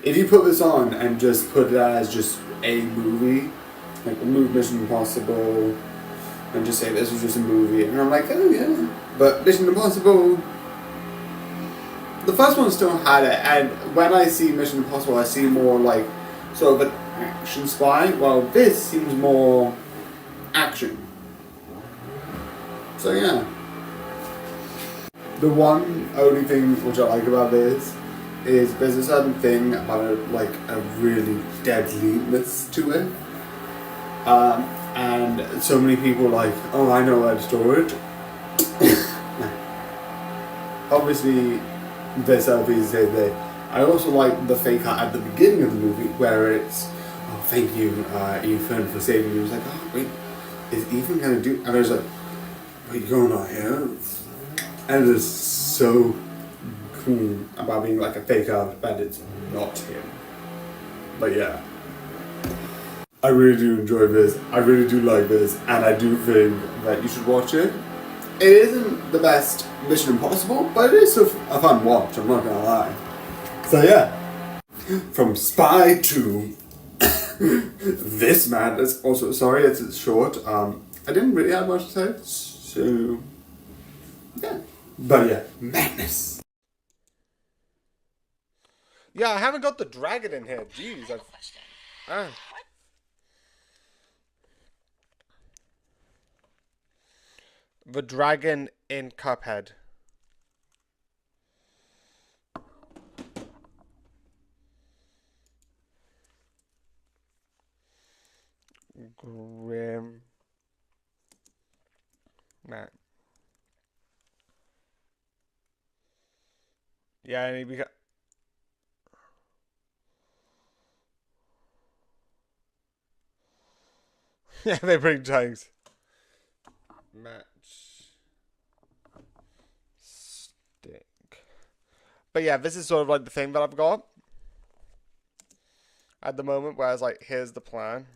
If you put this on and just put it as just a movie, like a movie Mission Impossible, and just say this was just a movie, and I'm like, oh yeah. But Mission Impossible, the first one still had it, and when I see Mission Impossible, I see more like sort of an action spy. Well, this seems more action. So yeah. The one only thing which I like about this is there's a certain thing about a really deadliness to it. And so many people are like, oh, I know how to store it. Obviously, there's selfies say that. I also like the fake out at the beginning of the movie where it's, oh, thank you, Ethan, for saving me. It was like, oh, wait, is Ethan gonna do? And I was like, wait, you're not here? And it is so cool about being like a fake out, but it's not him. But yeah. I really do enjoy this. I really do like this, and I do think that you should watch it. It isn't the best Mission Impossible, but it is a fun watch, I'm not gonna lie. So yeah. From Spy to this madness. Also, sorry, it's short. I didn't really have much to say, so yeah. But yeah, madness. Yeah, I haven't got the dragon in here. Jeez, the dragon in Cuphead. Grim. Nah. Yeah, and he beca- Yeah, they bring tanks. Match. Stick. But yeah, this is sort of like the thing that I've got at the moment, where I was like, here's the plan.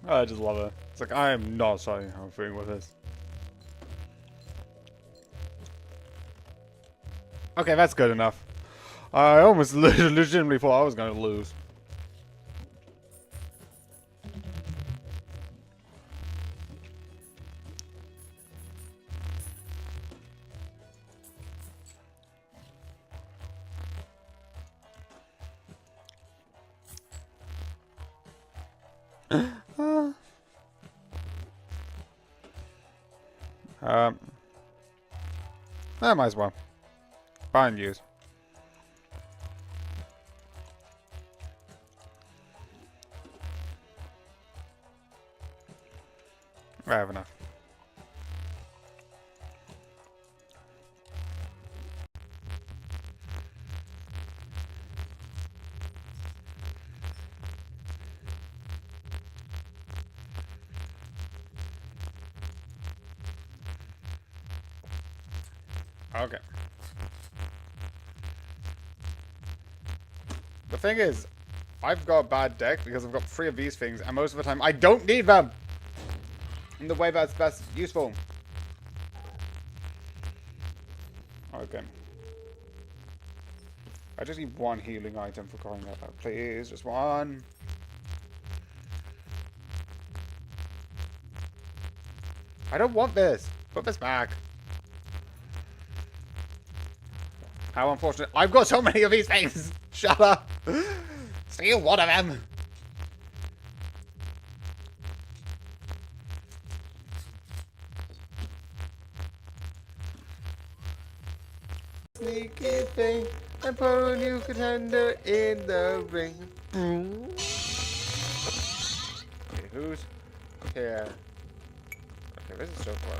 I just love it. It's like, I am not starting anything with this. Okay, that's good enough. I almost legitimately thought I was going to lose. I might as well. Buy and use. I have enough. Okay. The thing is, I've got a bad deck because I've got 3 of these things, and most of the time I don't need them in the way that's best useful. Okay. I just need 1 healing item for crying out loud. Please, just 1. I don't want this. Put this back. How unfortunate. I've got so many of these things. Shut up. Steal 1 of them. Sneaky thing. And put a new contender in the ring. Okay, who's here? Okay, this is so close.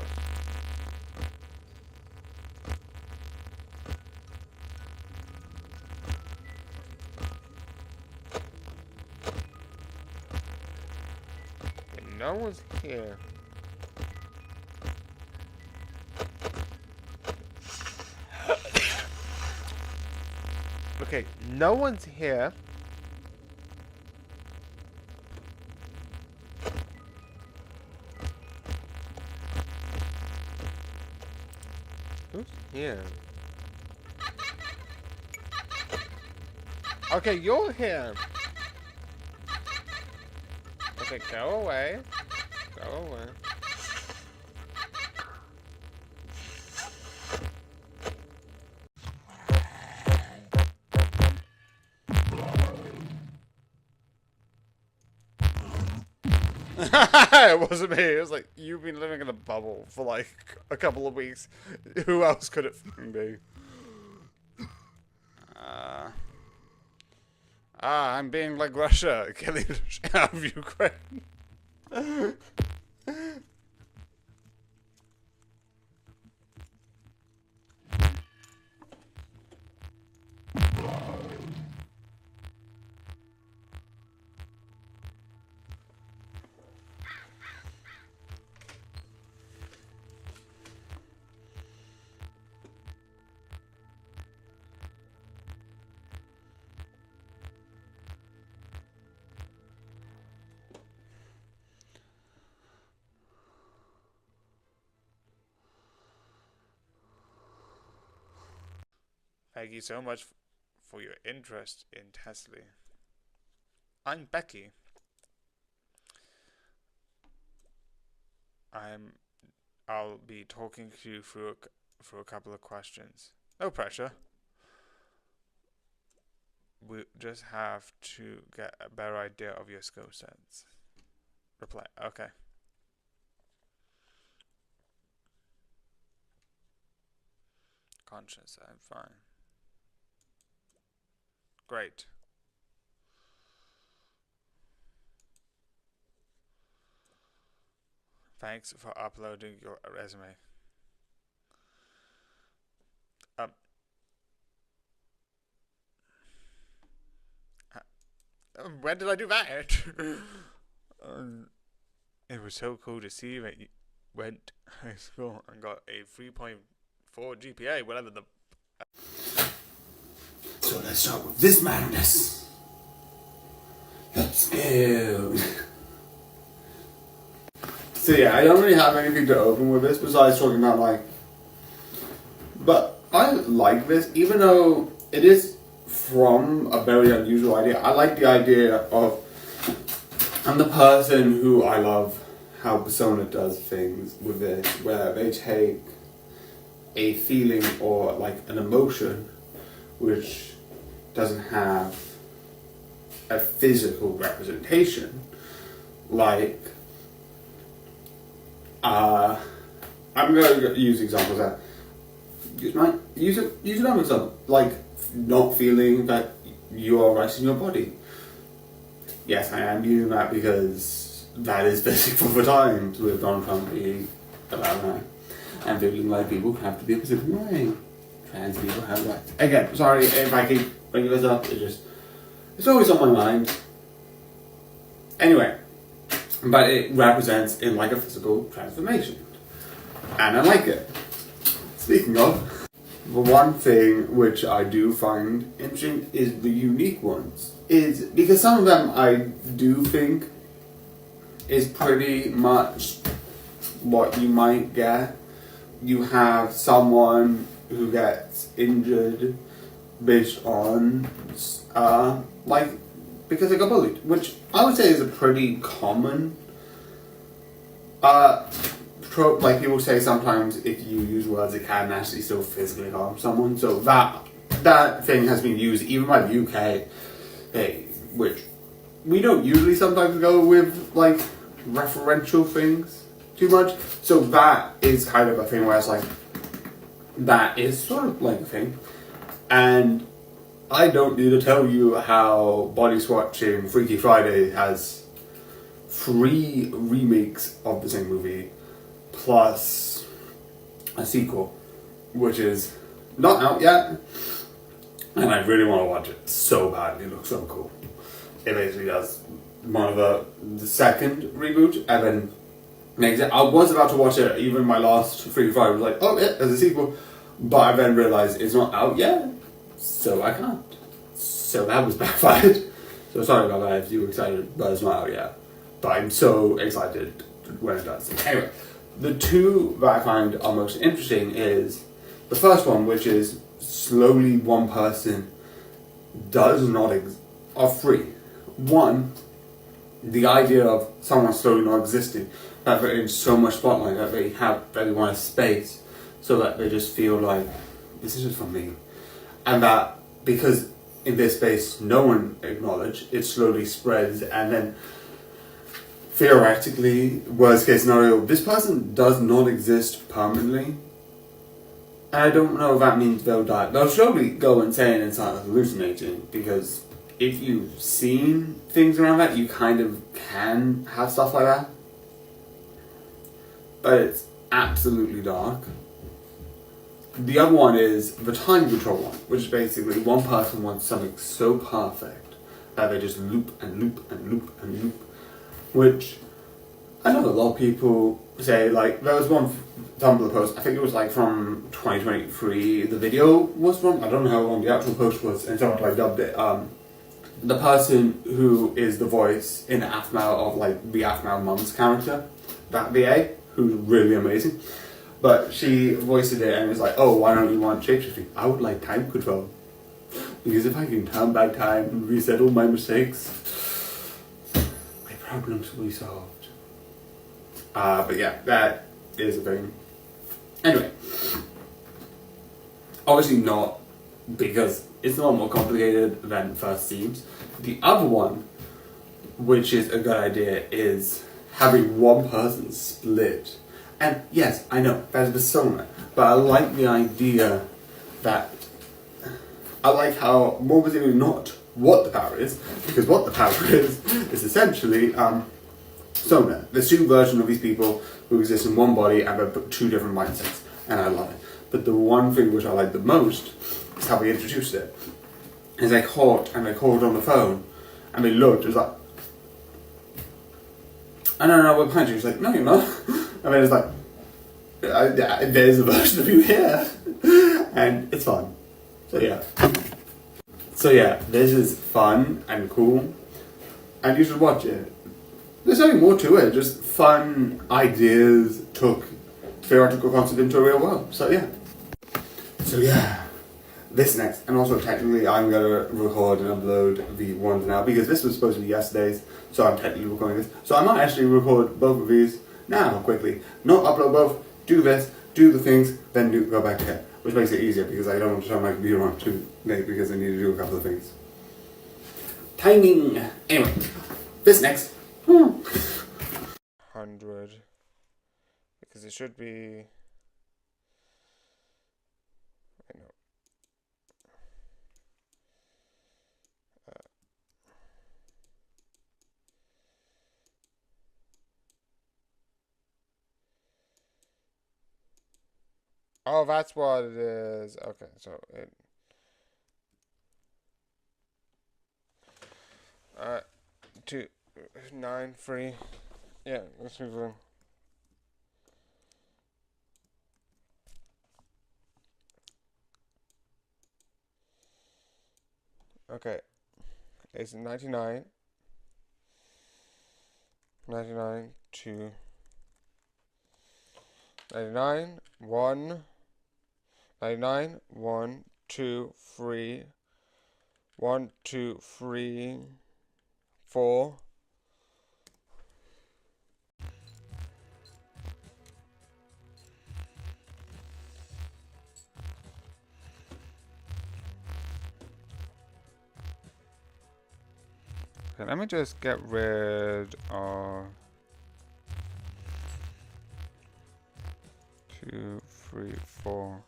Okay, no one's here. Okay, no one's here. Who's here? Okay, you're here. Okay, go away. Go away. It wasn't me. It was like, you've been living in a bubble for like a couple of weeks. Who else could it be? I'm being like Russia, killing the shit out of Ukraine. Thank you so much for your interest in Tesla. I'm Becky. I'll be talking to you through a couple of questions. No pressure. We just have to get a better idea of your skill sets. Reply. Okay. Conscious. I'm fine. Great. Thanks for uploading your resume. When did I do that? It was so cool to see that you went to high school and got a 3.4 GPA, whatever the... So let's start with this madness. Let's go. So yeah, I don't really have anything to open with this besides talking about like... But I like this, even though it is from a very unusual idea. I like the idea of... I'm the person who I love how Persona does things with this, where they take a feeling or like an emotion which doesn't have a physical representation, like I'm going to use examples that use another example, like not feeling that you are right in your body. Yes, I am using that because that is basic for the times with Donald Trump being about that, and feeling like people have to be a specific way. Trans people have rights. Again, sorry if I keep bringing this up, it's always on my mind. Anyway, but it represents in like a physical transformation. And I like it. Speaking of, The one thing which I do find interesting is the unique ones. Is because some of them I do think is pretty much what you might get. You have someone who gets injured based on, like, because they got bullied, which I would say is a pretty common, trope. Like, people say sometimes if you use words, it can actually still physically harm someone. So that thing has been used even by the UK, which we don't usually sometimes go with, like, referential things too much. So that is kind of a thing where it's like, that is sort of like a thing. And I don't need to tell you how body swatching Freaky Friday has 3 remakes of the same movie, plus a sequel, which is not out yet, and I really want to watch it so badly. It looks so cool. It basically does one of the second reboot, and then makes it. I was about to watch it, even my last Freaky Friday was like, oh yeah, there's a sequel, but I then realised it's not out yet, so I can't. So that was backfired. So sorry about that if you were excited, but it's not out yet. But I'm so excited when it does. Anyway, the 2 that I find are most interesting is the first one, which is slowly one person does not are free. One, the idea of someone slowly not existing, that they're in so much spotlight that they want a space, so that they just feel like this is just for me, and that because in this space no one acknowledged, it slowly spreads, and then theoretically, worst case scenario, this person does not exist permanently. And I don't know if that means they'll die. They'll slowly go insane and start hallucinating, because if you've seen things around that, you kind of can have stuff like that. But it's absolutely dark. The other one is the time control one, which is basically one person wants something so perfect that they just loop and loop and loop and loop. Which I know a lot of people say, like, there was one Tumblr post, I think it was like from 2023, the video was from, I don't know how long the actual post was, and someone like dubbed it, the person who is the voice in Aphmau of, like, the Aphmau Mum's character, that VA, who's really amazing, but she voiced it and was like, oh, why don't you want shapeshifting? I would like time control, because if I can turn back time and reset all my mistakes, problems will be solved. But yeah, that is a thing. Anyway, obviously not, because it's a lot more complicated than it first seems. The other one, which is a good idea, is having one person split. And yes, I know, that's persona, but I like the idea that, I like how, more specifically not what the power is, because what the power is essentially Sona. There's 2 versions of these people who exist in one body and they're 2 different mindsets, and I love it. But the one thing which I like the most is how they introduced it. Is they called on the phone, and they looked, it was like, I don't know, we're behind you. It's like, no, you're not. And then it's like, there's a version of you here, and it's fun. So yeah, this is fun and cool, and you should watch it. There's nothing more to it, just fun ideas took theoretical concept into a real world. So yeah, this next, and also technically I'm gonna record and upload the ones now, because this was supposed to be yesterday's, so I'm technically recording this. So I might actually record both of these now, quickly. Not upload both, do this, do the things, then go back to it. Which makes it easier, because I don't want to turn my computer on too late, because I need to do a couple of things. Timing! Anyway, this next. 100. Because it should be... I know. Oh, that's what it is. Okay, so it... 2, 9, 3. Yeah, let's move on. Okay. It's 99. 99, 2. 99, 1. 99, 1, 2, 3. 1, 2, 3, 4. Okay, let me just get rid of 2, 3, 4.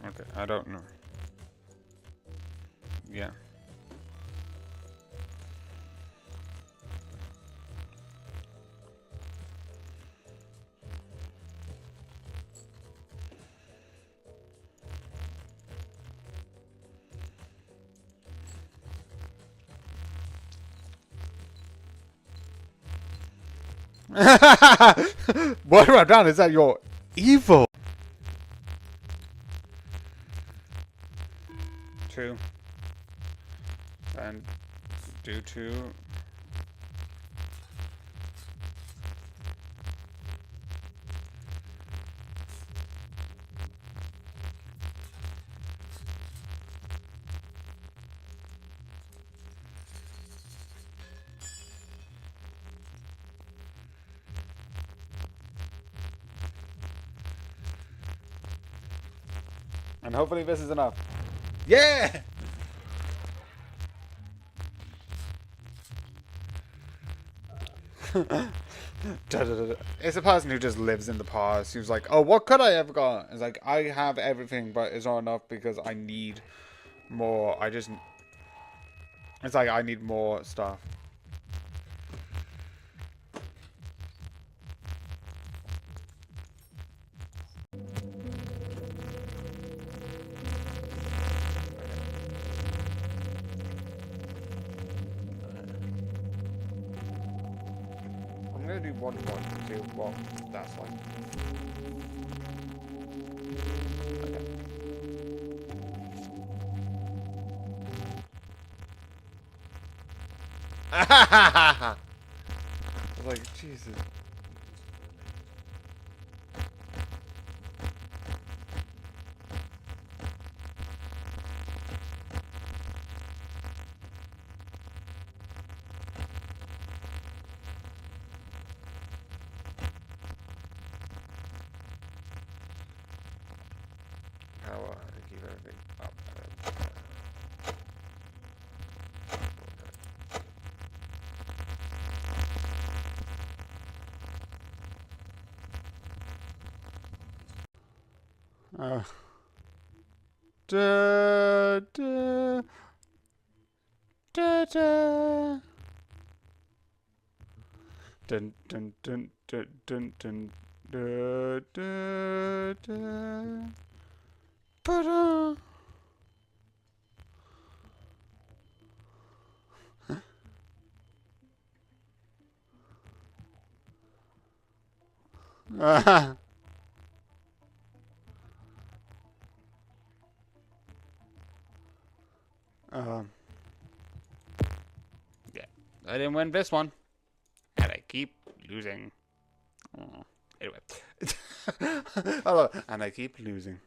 Okay, I don't know. Yeah. What have I done? Is that your evil? 2. And do 2. And hopefully this is enough. Yeah! It's a person who just lives in the past. Who's like, oh, what could I have got? It's like, I have everything, but it's not enough because I need more. It's like, I need more stuff. I'm gonna do one more to see what that's like. I was like, Jesus. How to keep everything up. Da, da, da, da. Dun, dun, dun, dun, dun, dun, da, da, da. Ba-da. Yeah, I didn't win this one, and I keep losing. Oh, anyway, hello, and I keep losing.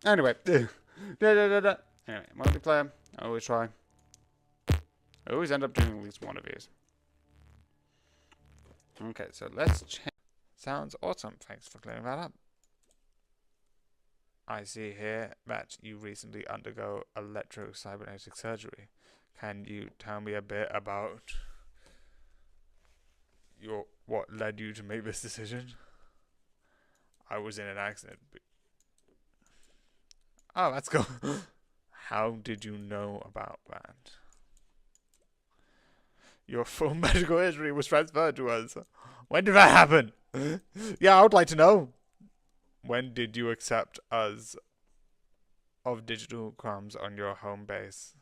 Anyway, anyway, multiplayer. I always try. I always end up doing at least one of these. Okay, so let's check. Sounds awesome. Thanks for clearing that up. I see here that you recently undergo electrocybernetic surgery. Can you tell me a bit about what led you to make this decision? I was in an accident. Oh, that's cool. How did you know about that? Your full medical history was transferred to us. When did that happen? Yeah, I would like to know. When did you accept us of digital crumbs on your home base?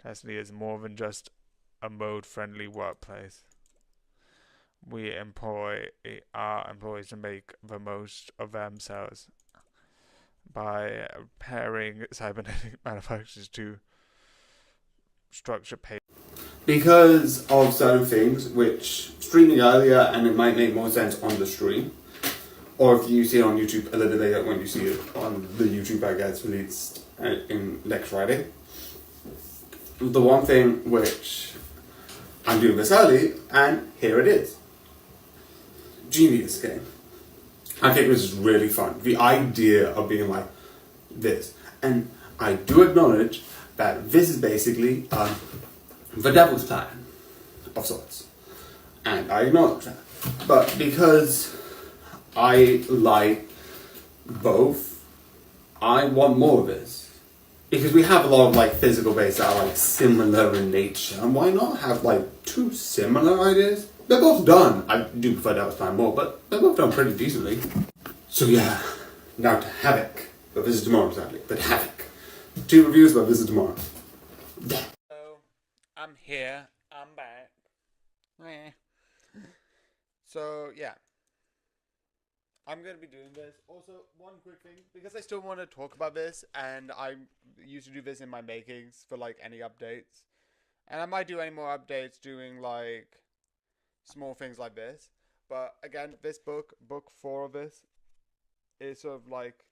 Destiny is more than just a mode-friendly workplace. We employ our employees to make the most of themselves by pairing cybernetic manufacturers to structure pay. Because of certain things which streaming earlier and it might make more sense on the stream, or if you see it on YouTube a little later when you see it on the YouTube I guess released in next Friday. The one thing which I'm doing this early, and here it is. Genius game. I think this is really fun. The idea of being like this. And I do acknowledge that this is basically the devil's plan of sorts. And I acknowledge that. But because I like both, I want more of this. Because we have a lot of like physical base that are like similar in nature. And why not have like two similar ideas? They're both done. I do prefer Devil's Plan more, but they're both done pretty decently. So yeah, now to Havoc. But this is tomorrow, sadly. But Havoc. 2 reviews, but this is tomorrow. Yeah. So, I'm here. I'm back. So, yeah. I'm going to be doing this. Also, one quick thing. Because I still want to talk about this, and I used to do this in my makings for, like, any updates. And I might do any more updates doing, like, small things like this. But, again, this book 4 of this, is sort of, like,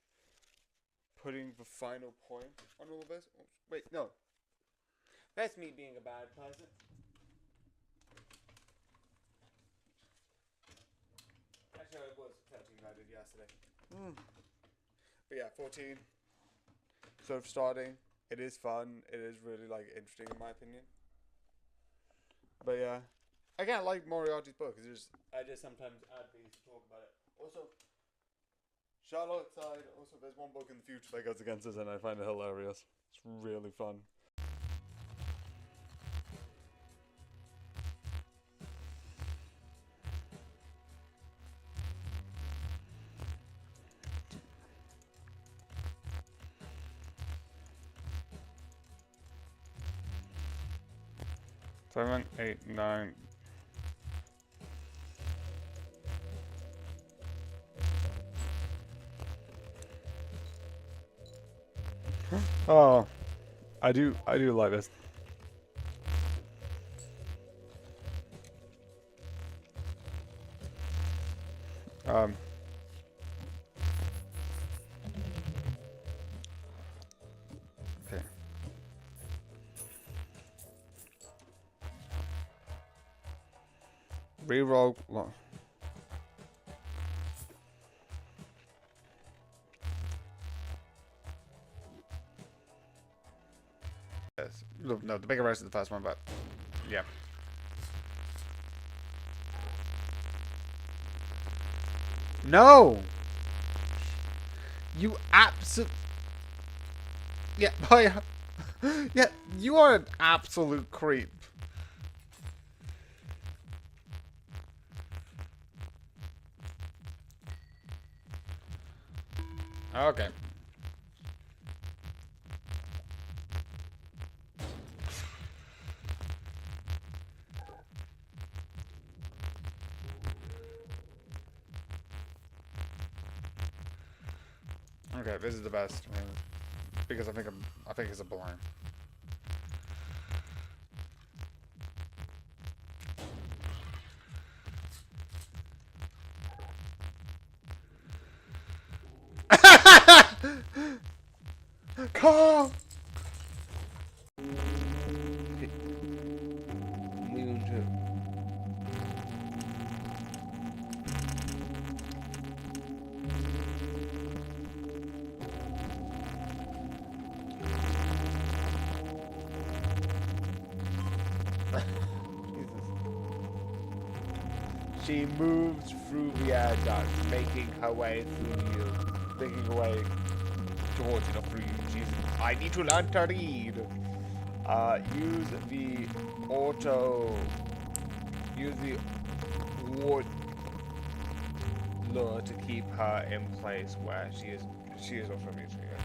putting the final point on all of this. Oh, wait, no. That's me being a bad person. Actually, it was 13 I did yesterday. But yeah, 14. Sort of starting. It is fun. It is really, like, interesting in my opinion. But yeah. Again, I like Moriarty's book. I just sometimes add these to talk about it. Also, Charlotte side, also there's one book in the future that goes against us and I find it hilarious. It's really fun. Seven, 8, 9. Oh, I do like this. Okay. Reroll. No, the bigger version is the first one, but yeah. No! You yeah, boy. Yeah, you are an absolute creep. Okay. Okay, this is the best. I mean, because I think it's a blind. Carl! She moves through the air duct, making her way through you, making her way towards you, not through you. I need to learn to read. Use the wood lure to keep her in place where she is also reaching it.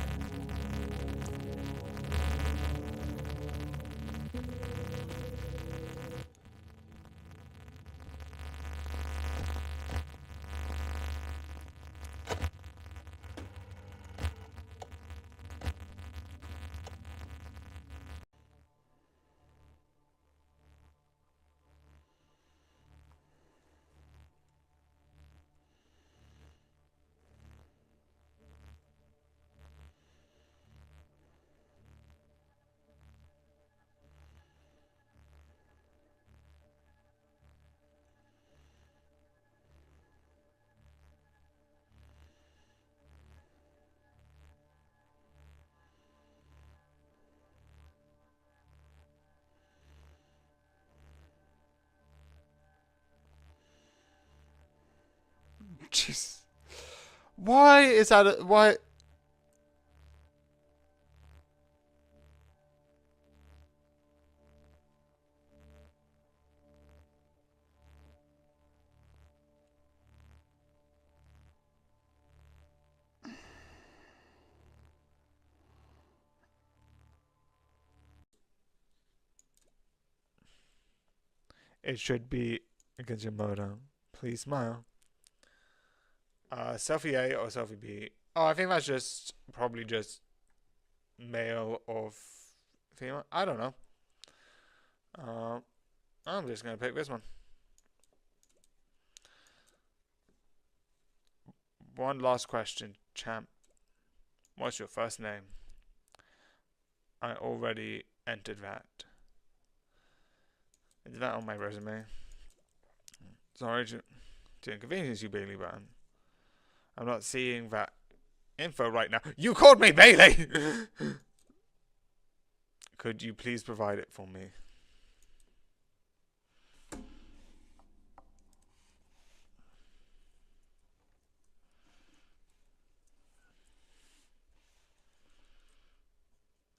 Jeez. Why is that? Why? It should be Gajimoto. Please smile. Selfie A or selfie B? Oh, I think that's just probably just male or female. I don't know. I'm just gonna pick this one. One last question, champ. What's your first name? I already entered that. Is that on my resume? Sorry to inconvenience you, Bailey, but I'm not seeing that info right now. You called me Bailey! Could you please provide it for me?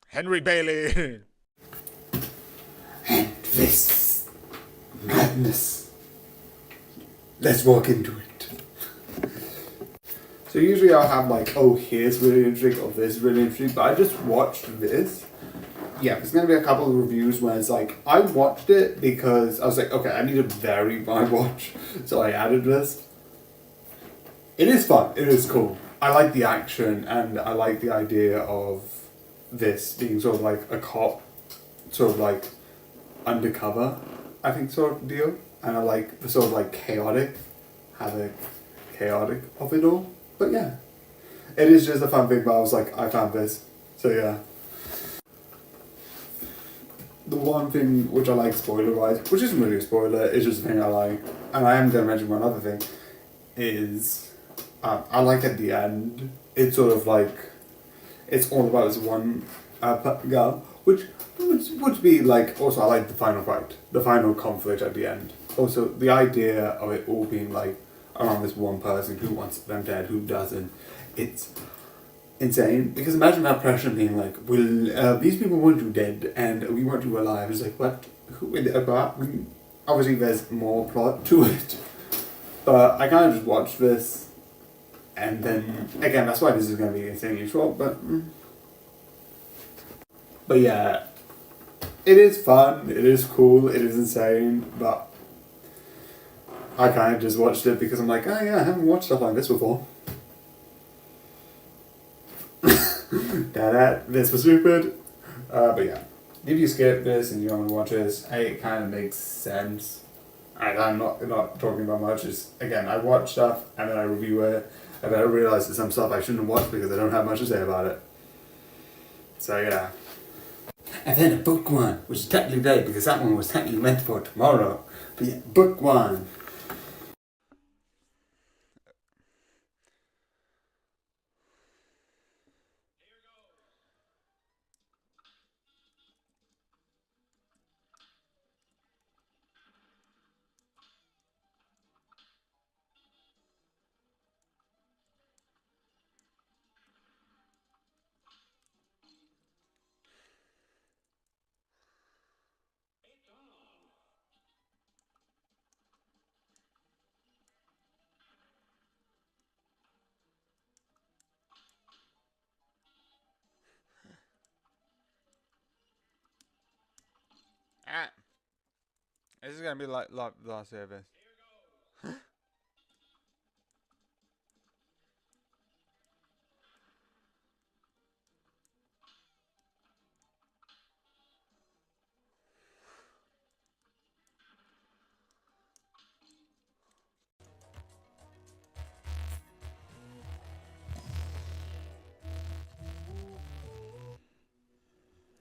Henry Bailey! And this madness. Let's walk into it. So usually I'll have like, oh, here's really interesting, or this is really interesting, but I just watched this. Yeah, there's going to be a couple of reviews where it's like, I watched it because I was like, okay, I need to vary my watch, so I added this. It is fun, it is cool. I like the action, and I like the idea of this being sort of like a cop, sort of like undercover, I think, sort of deal. And I like the sort of like chaotic of it all. But yeah, it is just a fun thing, but I was like, I found this. So yeah. The one thing which I like spoiler-wise, which isn't really a spoiler, is just a thing I like, and I am going to mention one other thing, is I like at the end, it's sort of like, it's all about this one girl, which would be like, also I like the final fight, the final conflict at the end. Also, the idea of it all being like around this one person who wants them dead, who doesn't, it's insane. Because imagine that pressure being like, well, these people want you dead and we want you alive. It's like, what? Obviously there's more plot to it. But I kind of just watched this, and then, again, that's why this is going to be insanely short, but yeah, it is fun, it is cool, it is insane, but I kind of just watched it because I'm like, oh yeah, I haven't watched stuff like this before. This was stupid. But yeah, if you skip this and you don't want to watch this, it kind of makes sense. And I'm not talking about much. Just, again, I watch stuff and then I review it, and then I realize that some stuff I shouldn't have watched because I don't have much to say about it. So yeah. And then a book one, which is technically late because that one was technically meant for tomorrow. But yeah, book one. This is gonna be like the last service.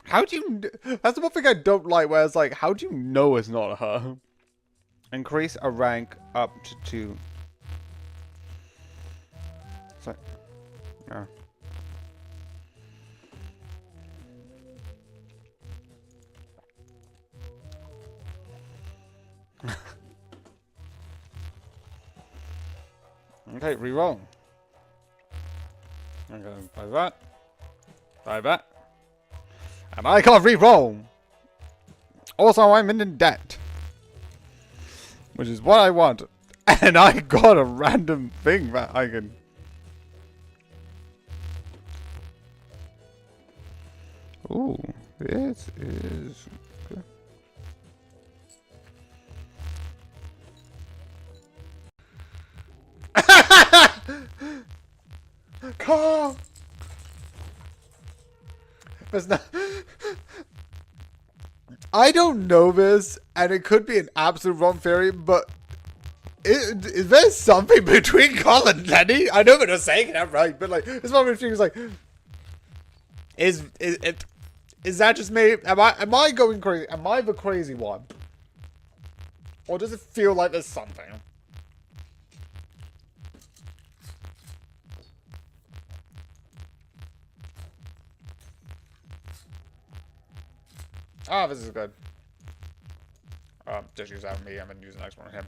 How do you... That's the one thing I don't like, where it's like, how do you know it's not her? Increase a rank up to 2. It's like... Yeah. Okay, reroll. I'm gonna buy that. Buy that. And I can't reroll! Also, I'm in debt. Which is what I want. And I got a random thing that I can... Ooh, this is good. Carl! There's not... I don't know this, and it could be an absolute wrong theory, but is there something between Carl and Lenny? I know they're not saying that right, but like, this one of the things like, is that just me? Am I going crazy? Am I the crazy one? Or does it feel like there's something? Ah, this is good. Just use that on me, I'm gonna use the next one on him.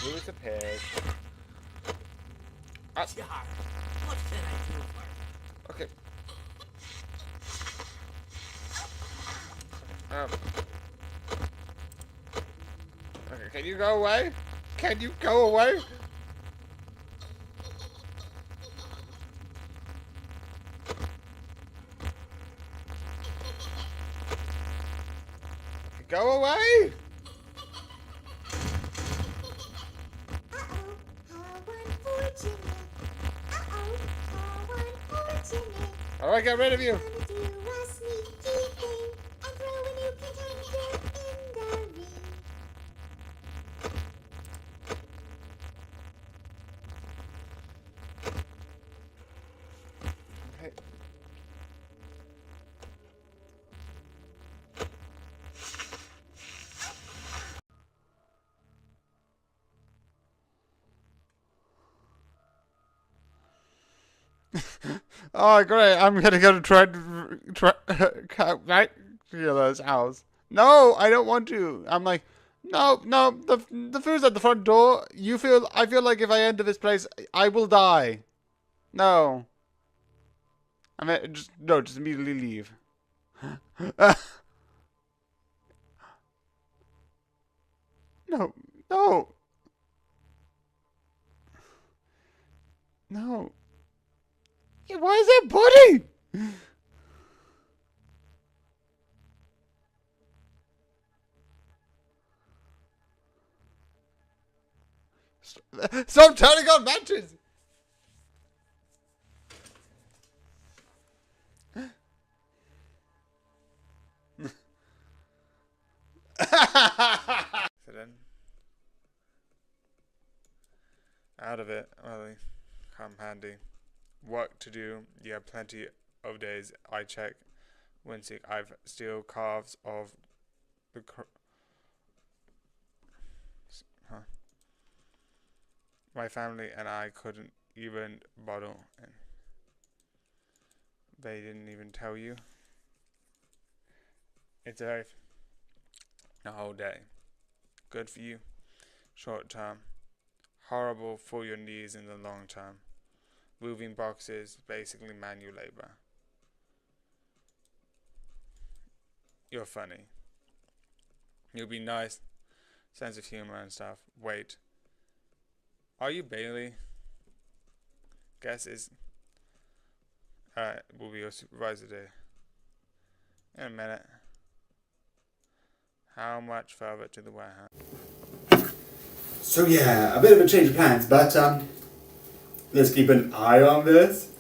Blue is a pig. What can I do for you? Okay. Okay, can you go away? Can you go away? Go away! Alright, get rid of you! Okay. Oh, great. I'm gonna go to try right Sheila's house. No, I don't want to. I'm like, no, the food's at the front door. I feel like if I enter this place, I will die. No. I mean, just immediately leave. No, no. No. Why is that pudding? Stop turning on matches! Sit in. Out of it. Well, come handy. Work to do. You have plenty of days. I check. Wincing. I've still calves of the. My family and I couldn't even bottle. And they didn't even tell you. It's a whole day. Good for you. Short term. Horrible for your knees in the long term. Moving boxes, basically manual labor. You're funny. You'll be nice. Sense of humor and stuff. Wait. Are you Bailey? Guess is. Alright, we'll be your supervisor today. In a minute. How much further to the warehouse? So yeah, a bit of a change of plans, but let's keep an eye on this.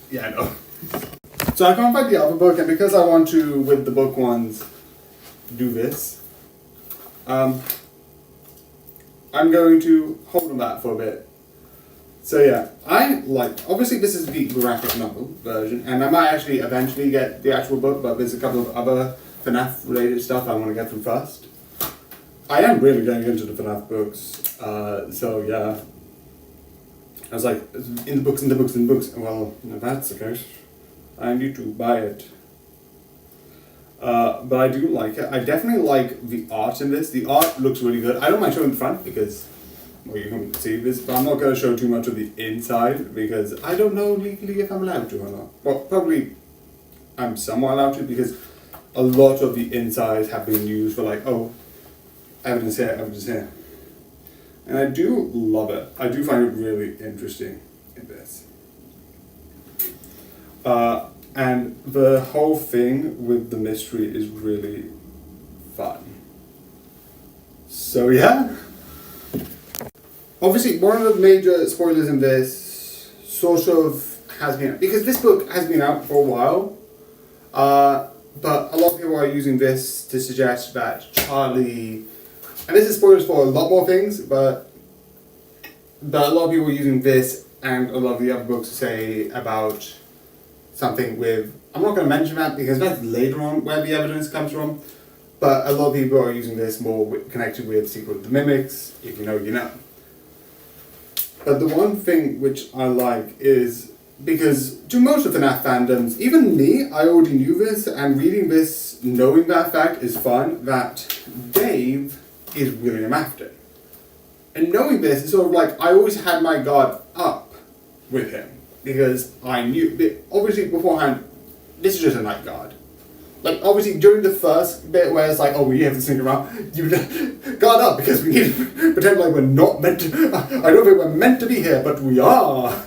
Yeah, no. So I can't find the other book, and because I want to, with the book ones, do this, I'm going to hold on that for a bit. So yeah, obviously this is the graphic novel version, and I might actually eventually get the actual book, but there's a couple of other FNAF related stuff I want to get through first. I am really getting into the FNAF books. So yeah. I was like, in the books. Well, if that's the case, I need to buy it. But I do like it. I definitely like the art in this. The art looks really good. I don't mind showing the front because, well, you can see this, but I'm not going to show too much of the inside because I don't know legally if I'm allowed to or not. Well, probably I'm somewhat allowed to because a lot of the insides have been used for like, oh, evidence here, evidence here. And I do love it. I do find it really interesting in this. And the whole thing with the mystery is really fun. So yeah. Obviously, one of the major spoilers in this sort of has been, because this book has been out for a while, but a lot of people are using this to suggest that Charlie, and this is spoilers for a lot more things, but a lot of people are using this and a lot of the other books to say about something with, I'm not going to mention that because that's later on where the evidence comes from, but a lot of people are using this more connected with Secret of the Mimics. If you know, you know. But the one thing which I like is, because to most of the FNAF fandoms, even me, I already knew this, and reading this, knowing that fact is fun, that Dave is William Afton. And knowing this, it's sort of like, I always had my guard up with him. Because I knew, obviously beforehand, this is just a night guard. Like, obviously during the first bit where it's like, oh, we have to sneak around, you guard up because we need to pretend like we're not meant to, I don't think we're meant to be here, but we are.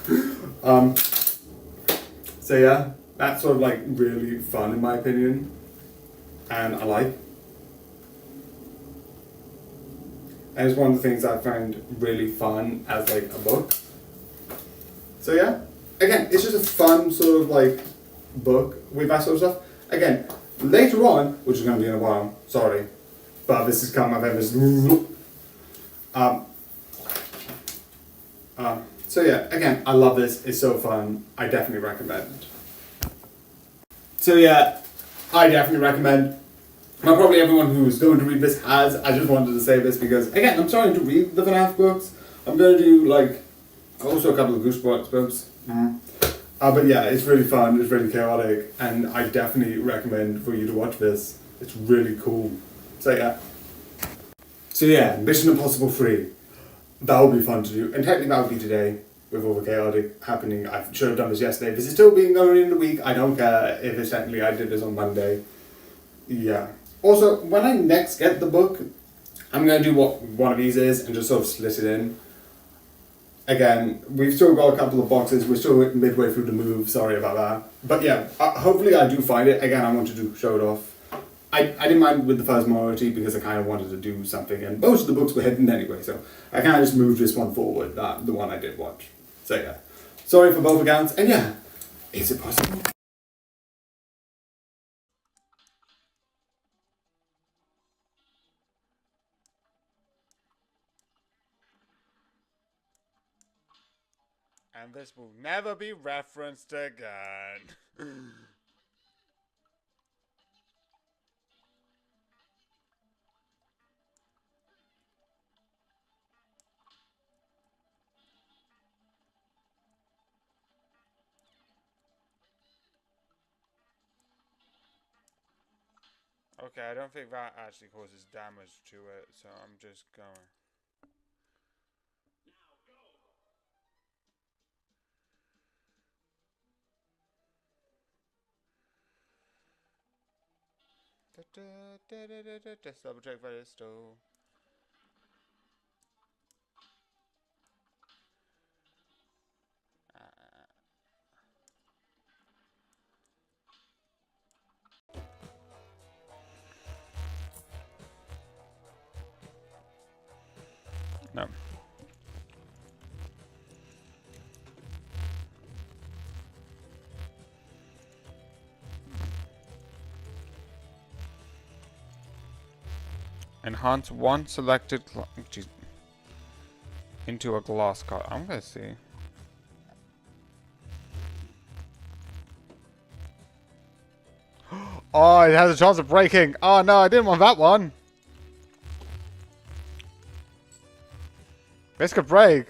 So yeah, that's sort of like really fun in my opinion. And I like. And it's one of the things I find really fun as like a book. So yeah. Again, it's just a fun sort of like book with that sort of stuff. Again, later on, which is going to be in a while, sorry, but this is kind of so yeah, again, I love this. It's so fun. I definitely recommend. So yeah, I definitely recommend. Not probably everyone who's going to read this has. I just wanted to say this because, again, I'm starting to read the FNAF books. I'm going to do like also a couple of Goosebumps books. But yeah, it's really fun, it's really chaotic, and I definitely recommend for you to watch this. It's really cool. So yeah, Mission Impossible 3. That would be fun to do, and technically that would be today, with all the chaotic happening. I should have done this yesterday. This is still being going in the week, I don't care if it's technically I did this on Monday. Yeah. Also, when I next get the book, I'm going to do what one of these is, and just sort of slit it in. Again, we've still got a couple of boxes. We're still midway through the move. Sorry about that. But yeah, hopefully I do find it. Again, I wanted to show it off. I didn't mind with the first Minority because I kind of wanted to do something. And most of the books were hidden anyway. So I kind of just moved this one forward. The one I did watch. So yeah. Sorry for both accounts. And yeah, is it possible? And this will never be referenced again. Okay, I don't think that actually causes damage to it, so I'm just going. Just double check that it's still. No. Enhance one selected into a glass card. I'm gonna see. Oh, it has a chance of breaking. Oh no, I didn't want that one. Biscuit break.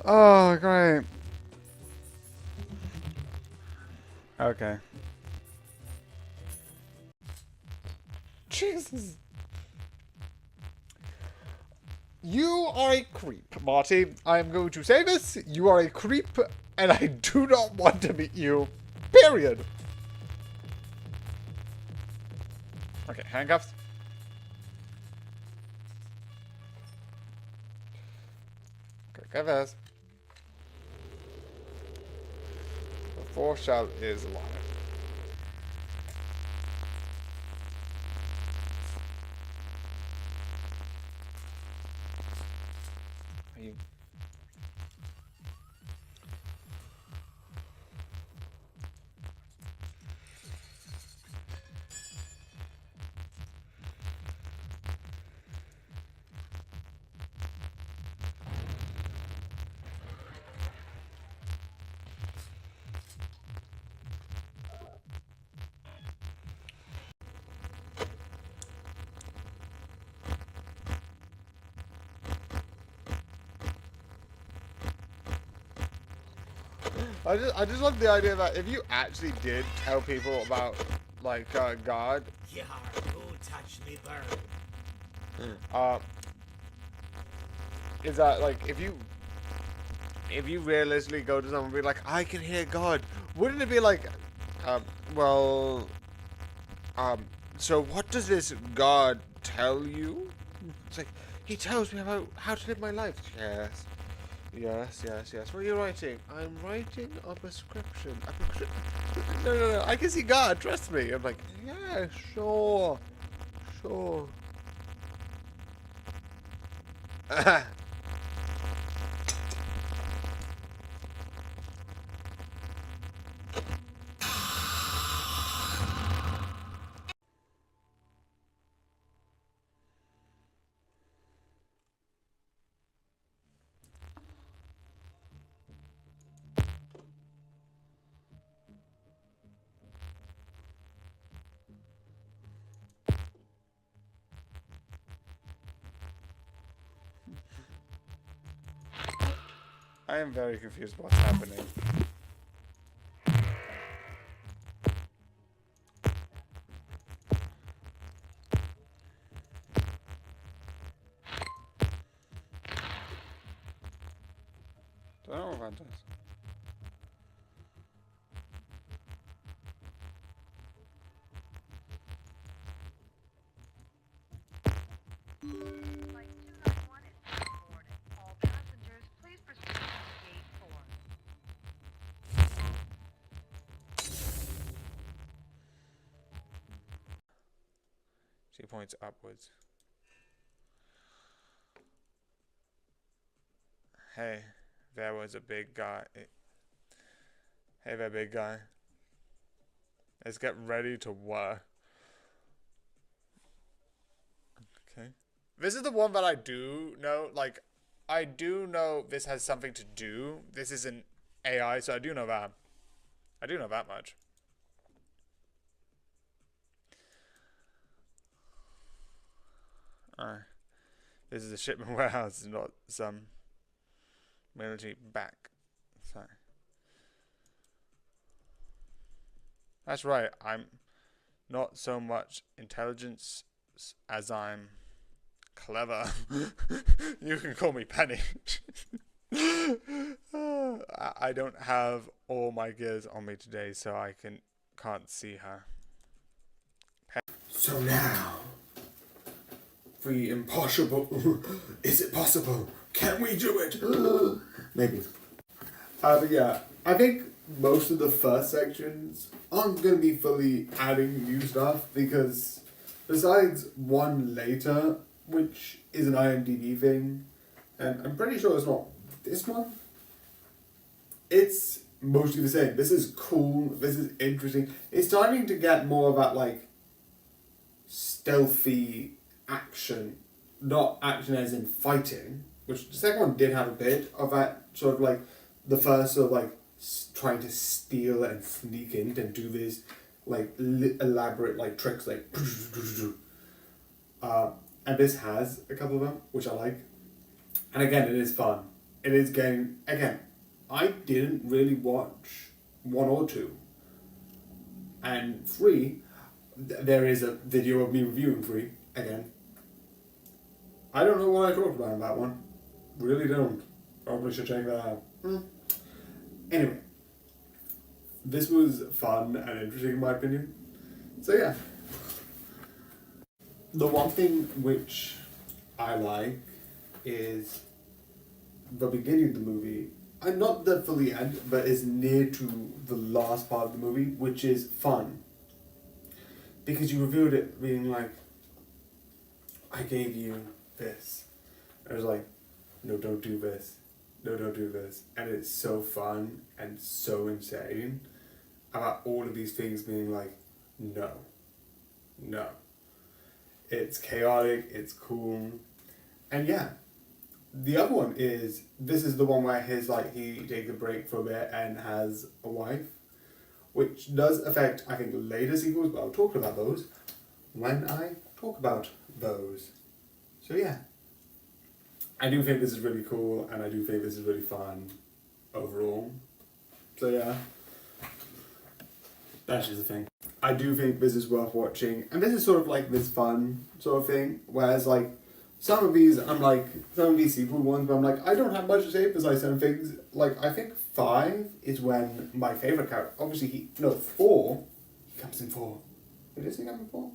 Oh, great. Okay. Jesus. You are a creep, Marty. I am going to say this. You are a creep, and I do not want to meet you. Period. Okay, handcuffs. Okay, go fast. The fourth shell is alive. Are you... I just love the idea that if you actually did tell people about, like, God, Yeah, who touched me bird? is that, like, if you realistically go to someone and be like, I can hear God, wouldn't it be like, so what does this God tell you? It's like, he tells me about how to live my life. Yes. Yes. What are you writing? I'm writing a prescription. No. I can see God. Trust me. I'm like, yeah, sure. I am very confused what's happening. Don't know what that does. Flight 291 is now boarding. All passengers, please proceed to gate 4. She points upwards. Hey, there was a big guy. Hey there, big guy. Let's get ready to work. Okay. This is the one that I do know. Like, I do know this has something to do. This is an AI, so I do know that. I do know that much. This is a shipment warehouse, not some military back. Sorry. That's right. I'm not so much intelligence as I'm clever. You can call me Penny. I don't have all my gears on me today, so I can't see her. So now, the impossible. Is it possible? Can we do it? Maybe. But yeah, I think most of the first sections aren't going to be fully adding new stuff because besides one later, which is an IMDb thing, and I'm pretty sure it's not this one, it's mostly the same. This is cool, this is interesting. It's starting to get more of that, like, stealthy action, not action as in fighting, which the second one did have a bit of that sort of like the first sort of like trying to steal and sneak in and do these like elaborate like tricks like and this has a couple of them which I like, and again it is fun. It is getting again. I didn't really watch 1 or 2, and 3. There is a video of me reviewing 3 again. I don't know what I talked about in that one. Really don't. Probably should check that out. Anyway, this was fun and interesting in my opinion. So yeah. The one thing which I like is the beginning of the movie. And not the fully end, but is near to the last part of the movie, which is fun. Because you revealed it being like, I gave you this. I was like, no, don't do this. No, don't do this. And it's so fun and so insane about all of these things being like, no. No. It's chaotic, it's cool. And yeah. The other one is, this is the one where he takes a break for a bit and has a wife, which does affect, I think, later sequels, but I'll talk about those when I talk about those. So yeah, I do think this is really cool, and I do think this is really fun overall. So yeah, that's just the thing. I do think this is worth watching, and this is sort of like this fun sort of thing, whereas like, some of these sequel ones, but I'm like, I don't have much to say besides some things. Like, I think 5 is when my favourite character, obviously 4, he comes in 4. Does he come in 4?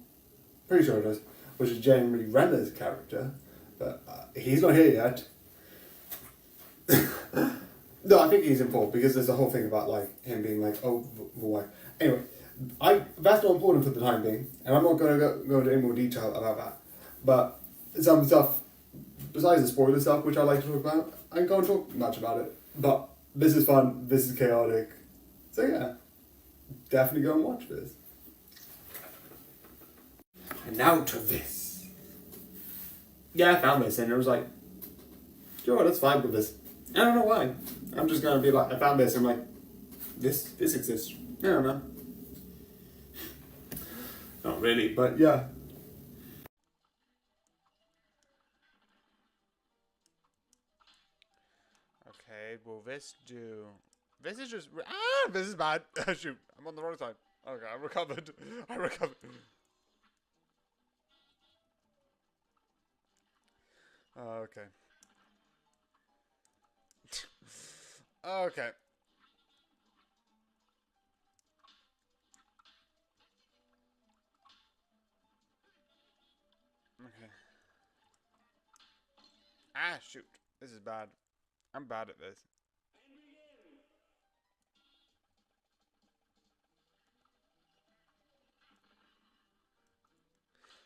Pretty sure it does. Which is Jeremy Renner's character, but he's not here yet. No, I think he's in 4, because there's a whole thing about, like, him being like, oh, the wife. Anyway, that's not important for the time being, and I'm not going to go into any more detail about that. But some stuff, besides the spoiler stuff, which I like to talk about, I can't talk much about it. But this is fun, this is chaotic. So yeah, definitely go and watch this. And now to this. Yeah, I found this and it was like, sure, let's vibe with this. I don't know why. I'm just gonna be like, I found this and I'm like, this exists. I don't know. Not really, but yeah. Okay, will this do? This is just... this is bad. Shoot, I'm on the wrong side. Okay, I recovered. Okay. Okay. Okay. Shoot. This is bad. I'm bad at this.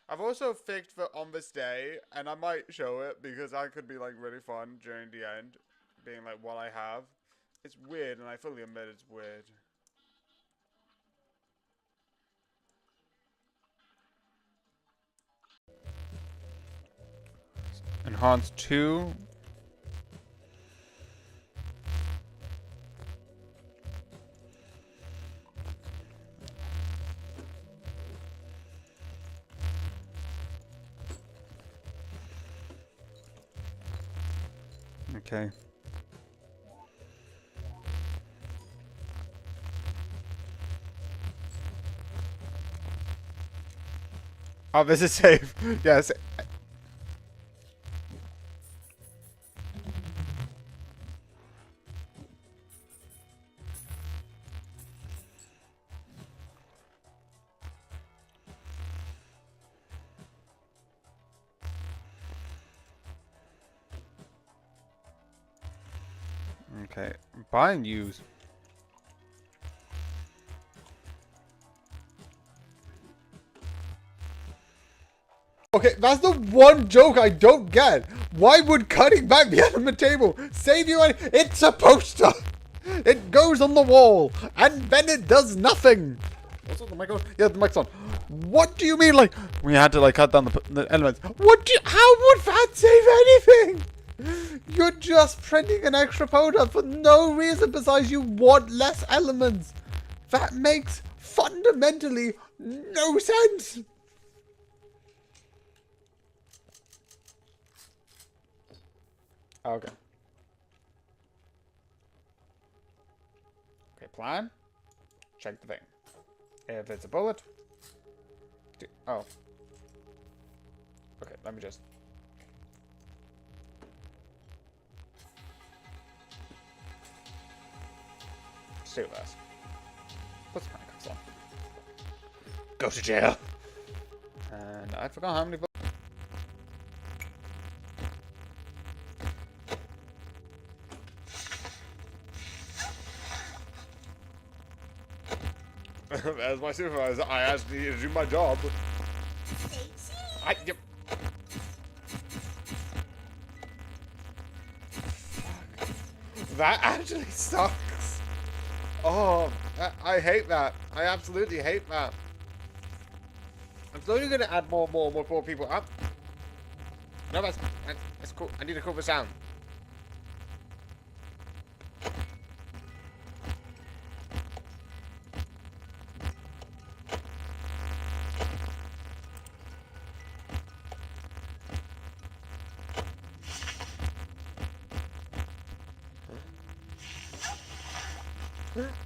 I've also fixed for on this day, and I might show it because I could be like really fun during the end, being like what I have. It's weird, and I fully admit it's weird. Enhance 2. Okay. Oh, this is safe. Yes. Okay, buy and use. Okay, that's the one joke I don't get. Why would cutting back the element table save you? It's a poster. It goes on the wall, and then it does nothing. What's on the mic on? Yeah, the mic's on. What do you mean, like, we had to, like, cut down the elements? How would that save anything? You're just printing an extra photo for no reason besides you want less elements. That makes fundamentally no sense. Okay. Okay, plan. Check the thing. If it's a bullet. Oh. Okay, let me just. Stay with us. Put some handcuffs on. Go to jail. And I forgot how many bullets. As my supervisor, I asked you to do my job. Yep. That actually sucks. Oh, I hate that. I absolutely hate that. I'm slowly going to add more people up. No, that's cool. I need to cool this down.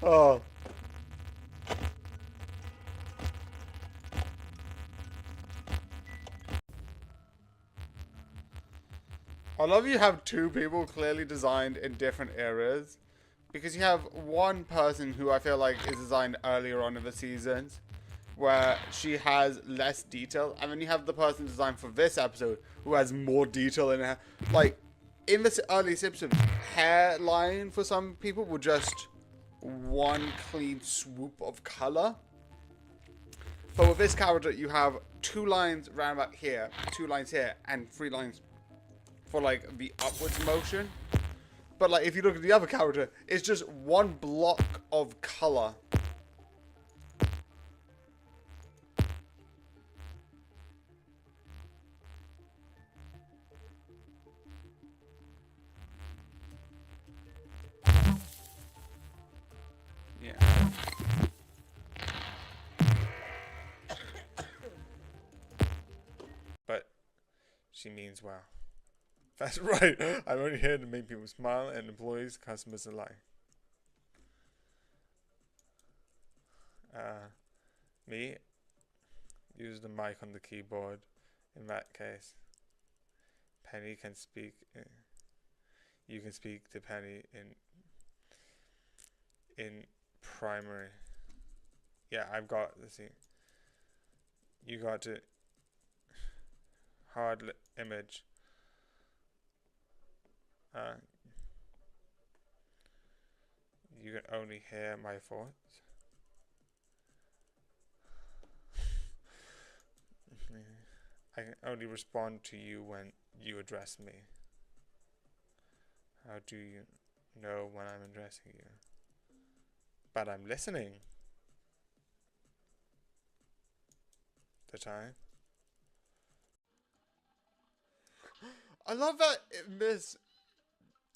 Oh. I love you have two people clearly designed in different areas. Because you have one person who I feel like is designed earlier on in the seasons, where she has less detail. And then you have the person designed for this episode who has more detail in her. Like, in this earliest episode, hairline for some people were just one clean swoop of color. But with this character, you have 2 lines round about here, 2 lines here, and 3 lines for like the upwards motion. But like if you look at the other character, it's just one block of color. Yeah. But she means well. That's right. I'm only here to make people smile and employees, customers alike. Me? Use the mic on the keyboard. In that case, Penny can speak. You can speak to Penny in primary. Yeah, I've got the scene. You got to hard image. You can only hear my thoughts. I can only respond to you when you address me. How do you know when I'm addressing you? But I'm listening. The time. I love that in this.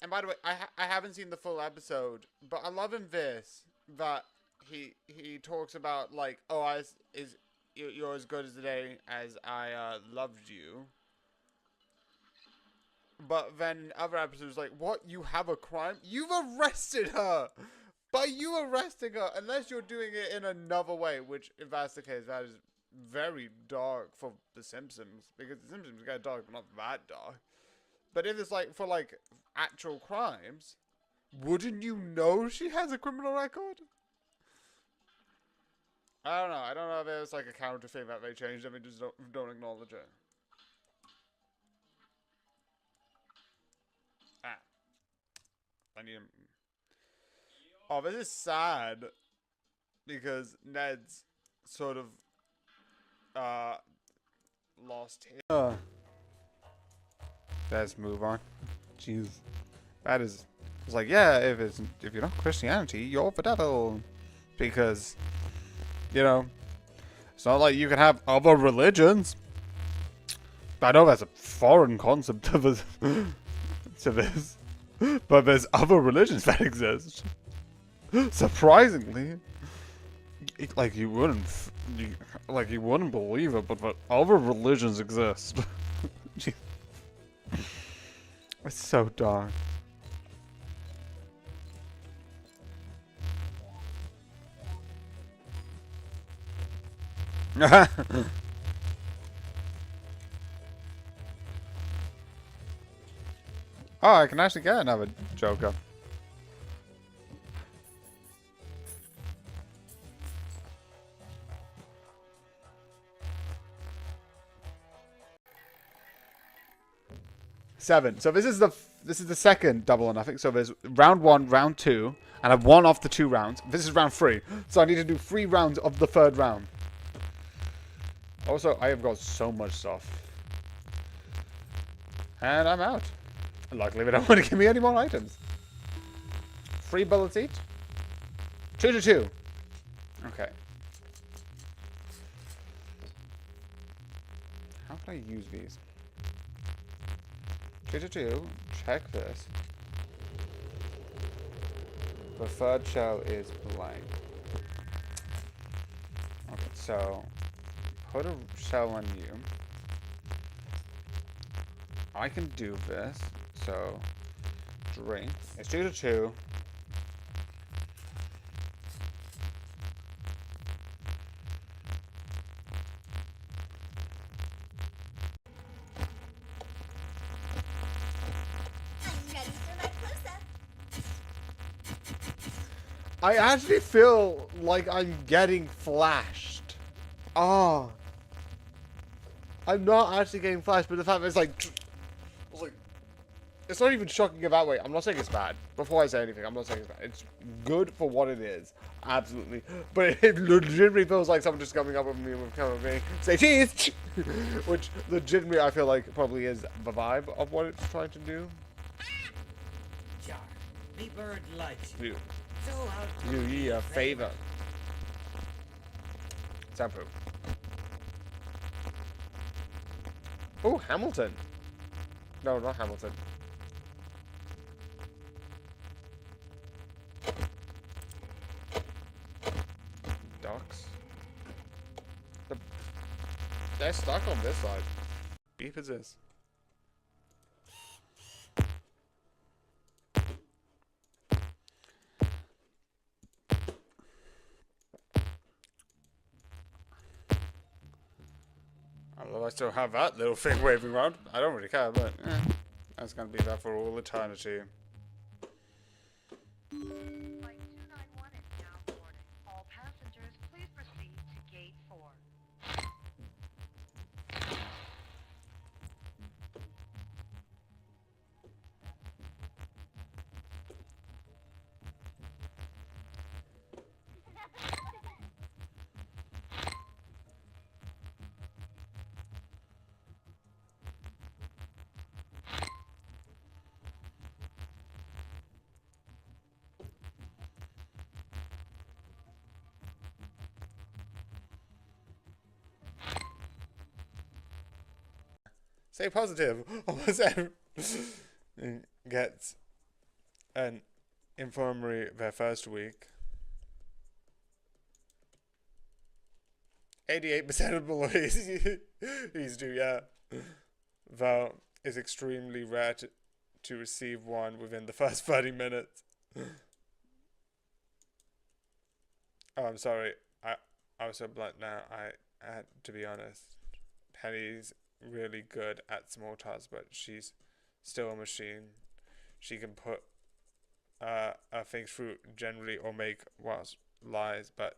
And by the way, I haven't seen the full episode, but I love in this that he talks about like, oh, you're as good as the day as I loved you. But then other episodes like, what? You have a crime? You've arrested her. By you arresting her, unless you're doing it in another way, which if that's the case, that is very dark for The Simpsons, because The Simpsons get dark, but not that dark. But if it's like for like actual crimes, wouldn't you know she has a criminal record? I don't know. I don't know if it's like a character thing that they changed and they just don't acknowledge it. I need him. Oh, this is sad because Ned's sort of lost his. Let's move on. Jeez, that is. It's like, yeah, if you're not Christianity, you're the devil, because you know it's not like you can have other religions. I know that's a foreign concept of us to this, but there's other religions that exist. Surprisingly, like you wouldn't believe it, but other religions exist. It's so dark. Oh, I can actually get another Joker. Seven. So this is the second double or nothing. So there's round 1, round 2, and I've won off the 2 rounds. This is round 3. So I need to do 3 rounds of the 3rd round. Also, I have got so much stuff. And I'm out. Luckily, they don't want to give me any more items. 3 bullets each? 2 to 2. Okay. How can I use these? 2 to 2. Check this. The 3rd shell is blank. Okay, so put a shell on you. I can do this. So drink. It's 2 to 2. I actually feel like I'm getting flashed. Oh. I'm not actually getting flashed, but the fact that it's like... It's not even shocking in that way. I'm not saying it's bad. Before I say anything, I'm not saying it's bad. It's good for what it is. Absolutely. But it legitimately feels like someone just coming up with me and coming with me. Say cheese! Which legitimately I feel like probably is the vibe of what it's trying to do. Jar, me bird likes you. Do. So I'll Do ye a favor. Shampoo. Oh, Hamilton. No, not Hamilton. Ducks. They're stuck on this side. Beef is this. Although I still have that little thing waving around. I don't really care, but that's gonna be that for all eternity. Flight 291 is now boarding. All passengers, please proceed to gate 4. Stay positive. Almost everyone gets an infirmary their first week. 88% of employees do, yeah. Though it's extremely rare to receive one within the first 30 minutes. Oh, I'm sorry. I was so blunt now. I had to be honest. Penny's really good at small tasks, but she's still a machine. She can put things through generally or make lies, but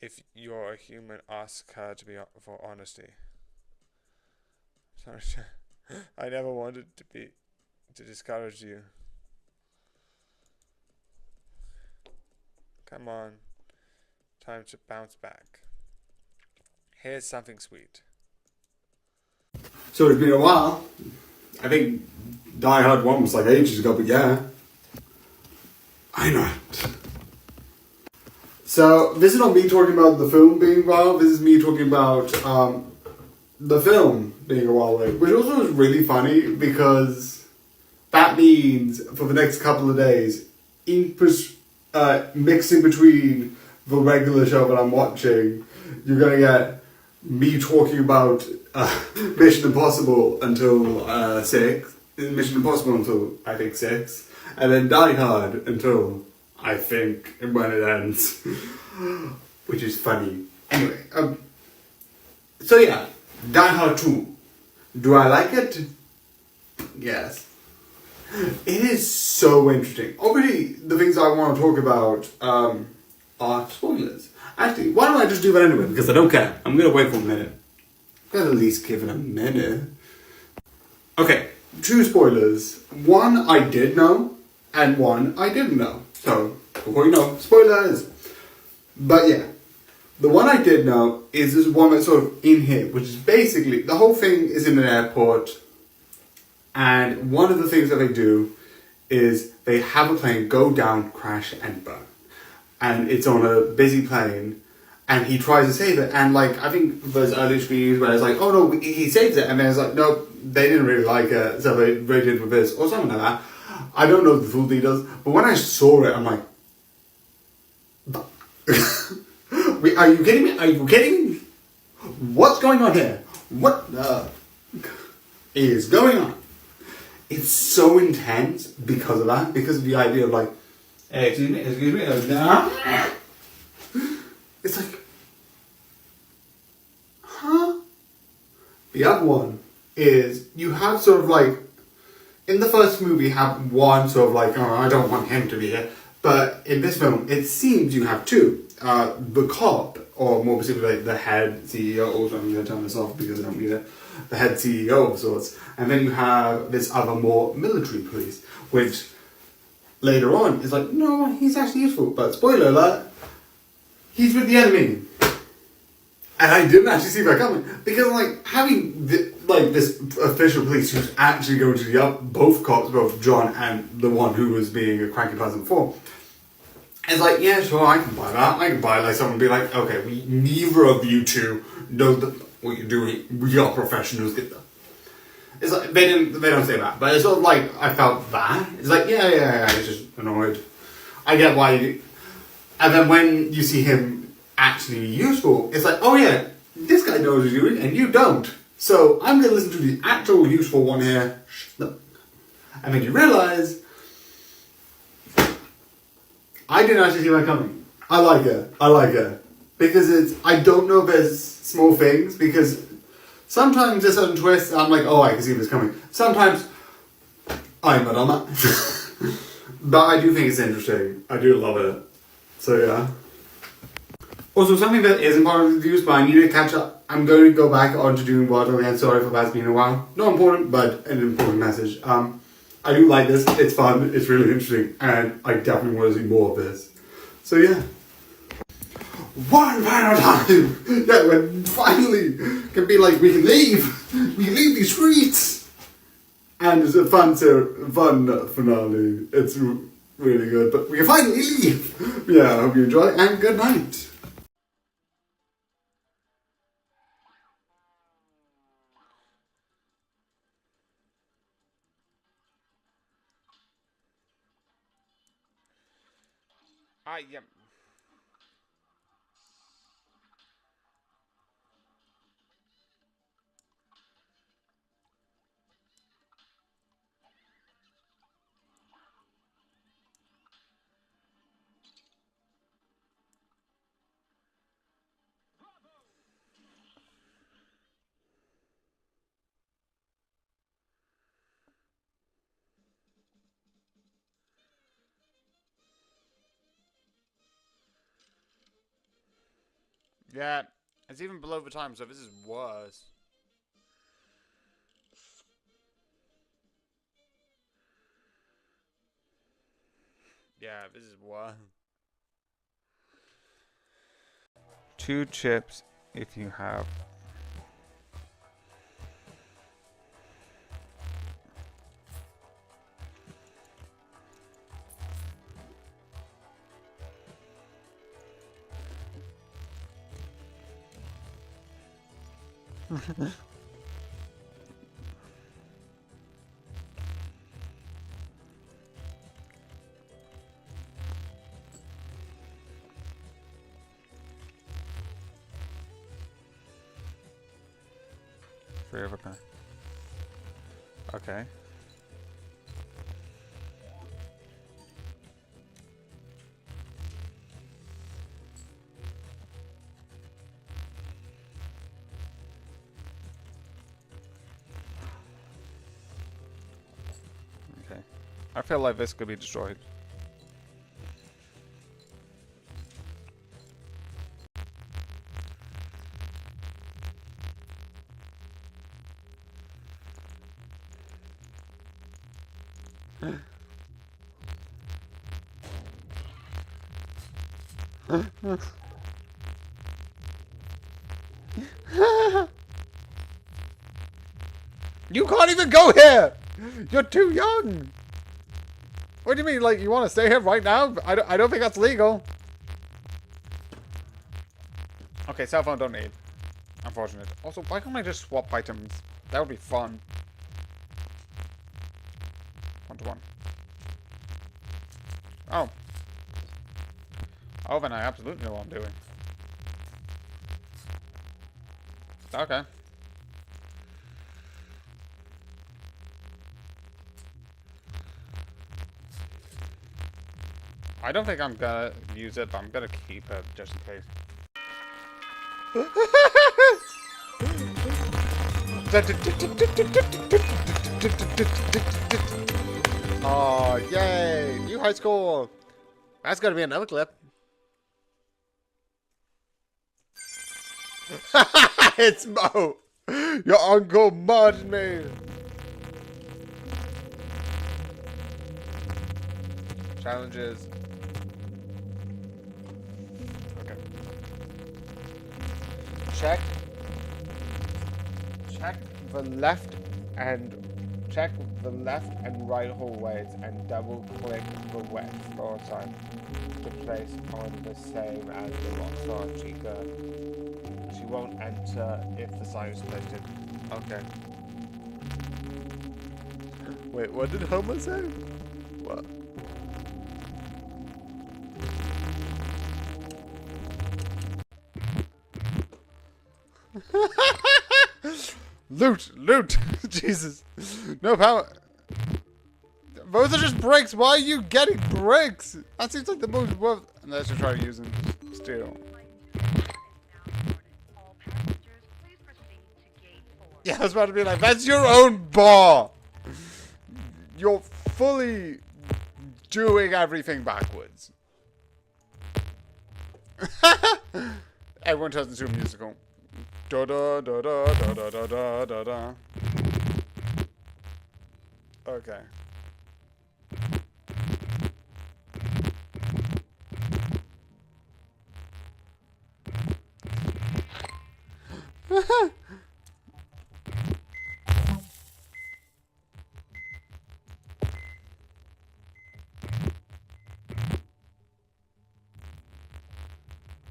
if you're a human, ask her to be for honesty. Sorry, I never wanted to discourage you. Come on, time to bounce back. Here's something sweet. So it's been a while. I think Die Hard 1 was like ages ago, but yeah. I know it. So this is not me talking about the film being a while, this is me talking about the film being a while away. Which also is really funny because that means for the next couple of days, mixing between the regular show that I'm watching, you're gonna get me talking about Mission Impossible until 6, Mission Impossible until I think 6, and then Die Hard until I think when it ends, which is funny. Anyway, so yeah, Die Hard 2. Do I like it? Yes. It is so interesting. Already, the things I want to talk about are spoilers. Actually, why don't I just do that anyway? Because I don't care. I'm going to wait for a minute. I'm going to at least give it a minute. Okay, 2 spoilers. One I did know, and one I didn't know. So, before you know, spoilers. But yeah, the one I did know is this one that's sort of in here, which is basically, the whole thing is in an airport. And one of the things that they do is they have a plane go down, crash, and burn. And it's on a busy plane, and he tries to save it. And like, I think there's early screenings where it's like, oh no, he saves it. And then it's like, no, they didn't really like it, so they rated with this, or something like that. I don't know the full details, but when I saw it, I'm like, wait, are you kidding me? Are you kidding me? What's going on here? What is going on? It's so intense because of that, because of the idea of like, hey, excuse me, it's like, huh? The other one is, you have sort of like, in the first movie you have one sort of like, oh, I don't want him to be here, but in this film, it seems you have 2. The cop, or more specifically the head CEO, also I'm going to turn this off because I don't need it, the head CEO of sorts, and then you have this other more military police, which later on is like, no, he's actually useful, but spoiler alert, he's with the enemy. And I didn't actually see that coming, because like, having this official police who's actually going to the both cops, both John and the one who was being a cranky person before, it's like, yeah, sure, I can buy that. I can buy like someone be like, okay, neither of you two know what you're doing. We are professionals. It's like they don't say that, but it's sort of like I felt that. It's like yeah, it's just annoyed. I get why you. And then when you see him actually useful, it's like, oh yeah, this guy knows what he's doing and you don't. So I'm gonna listen to the actual useful one here. And then you realise I didn't actually see that coming. I like it. Because I don't know if there's small things, because sometimes there's certain twists, I'm like, oh, I can see this coming. Sometimes, I'm not on that. But I do think it's interesting. I do love it. So yeah. Also, something that isn't part of the reviews, but I need to catch up. I'm going to go back on to doing Water again. Sorry for that's been a while. Not important, but an important message. I do like this. It's fun. It's really interesting. And I definitely want to see more of this. So yeah. One final time! Yeah, when finally can be like, we can leave! We can leave these streets! And it's a fun finale. It's really good. But we can finally leave! Yeah, I hope you enjoy and good night. Yeah. Yeah, it's even below the time, so this is worse. Yeah, this is worse. 2 chips if you have. 3 of a kind. Okay. Okay. I feel like this could be destroyed. You can't even go here! You're too young! What do you mean, like, you want to stay here right now? I don't think that's legal. Okay, cell phone don't need. Unfortunate. Also, why can't I just swap items? That would be fun. 1-to-1. Oh. Oh, then I absolutely know what I'm doing. Okay. I don't think I'm gonna use it, but I'm gonna keep it just in case. Oh, yay! New high school! That's gonna be another clip. It's Mo! Your uncle mugged me! Challenges. Okay. Check the left and right hallways and double click the wet floor sign to place on the same as the Rockstar Chica. She won't enter if the sign is placed in. Okay. Wait, what did Homer say? What? Loot! Jesus. No power. Those are just bricks. Why are you getting bricks? That seems like the most worth. Unless you're trying to use them to steal. Yeah, I was about to be like, that's your own bar. You're fully doing everything backwards. Everyone turns into a musical. Da da da da da da da da da da. Okay.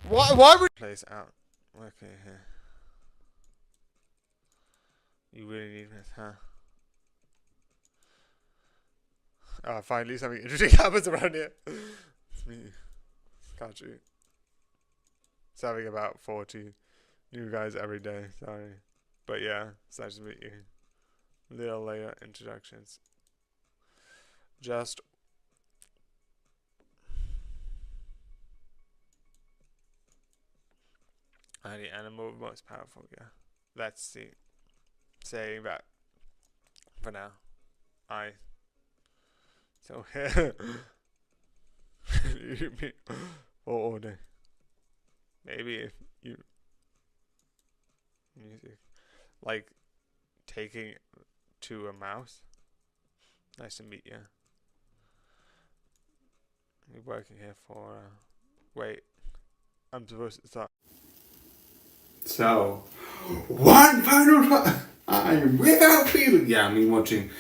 Why would place out? Okay, here. You really need this, huh? Oh, finally something interesting happens around here. It's me. Got you. It's having about 40 new guys every day, sorry. But yeah, it's nice to meet you. Little later introductions. Just the animal most powerful, yeah. Let's see. Saying that for now. So here you mean all day. Maybe if you music like taking to a mouse. Nice to meet you. You're working here for wait. I'm supposed to start. So, one final time, I'm without feeling. Yeah, I mean watching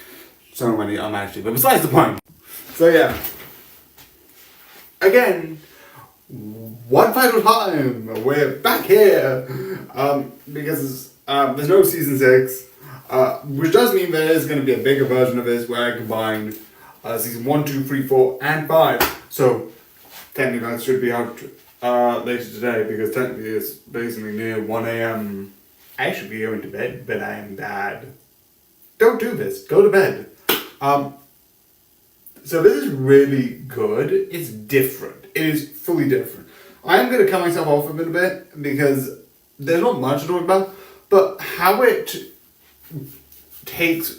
so many unmatched, but besides the point. So yeah, again, one final time, we're back here, because there's no season 6, which does mean there is going to be a bigger version of this where I combined season 1, 2, 3, 4, and 5. So technically that should be out later today, because technically it's basically near 1 a.m. I should be going to bed, but I am bad. Don't do this. Go to bed. So this is really good. It's different. It is fully different. I am going to cut myself off a bit because there's not much to talk about, but how it takes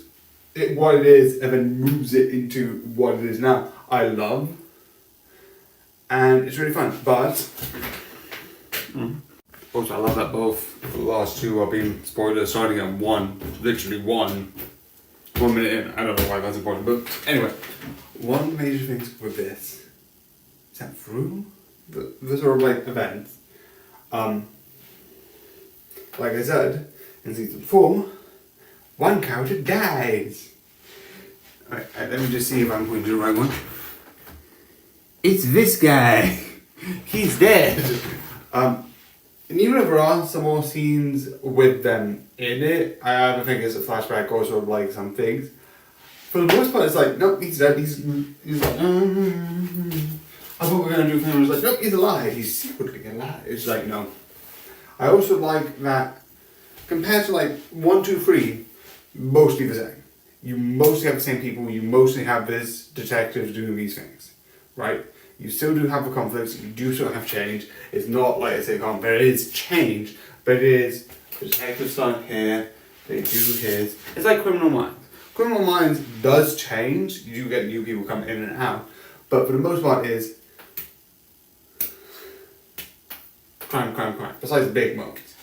what it is and then moves it into what it is now, I love. And it's really fun. But also, I love that both the last two are being spoilers, starting at literally 1 minute in. I don't know why that's important, but anyway, one of the major things with this is that through the sort of like events, like I said, in season 4, one character dies. Alright, let me just see if I'm pointing to the right one. It's this guy. He's dead. And even if there are some more scenes with them in it, I either think it's a flashback or sort of like some things. For the most part, it's like, nope, he's dead. He's like, I thought we were going to do things. I was like, nope, he's alive. He's secretly alive. It's like, no. I also like that, compared to like 1, 2, 3, mostly the same. You mostly have the same people. You mostly have this detective doing these things, right? You still do have the conflicts. You do still have change. It's not like I say, there is change, but it is the detective starting here. They do his. It's like Criminal Minds. Criminal Minds does change. You do get new people come in and out, but for the most part, is crime. Besides the big moments,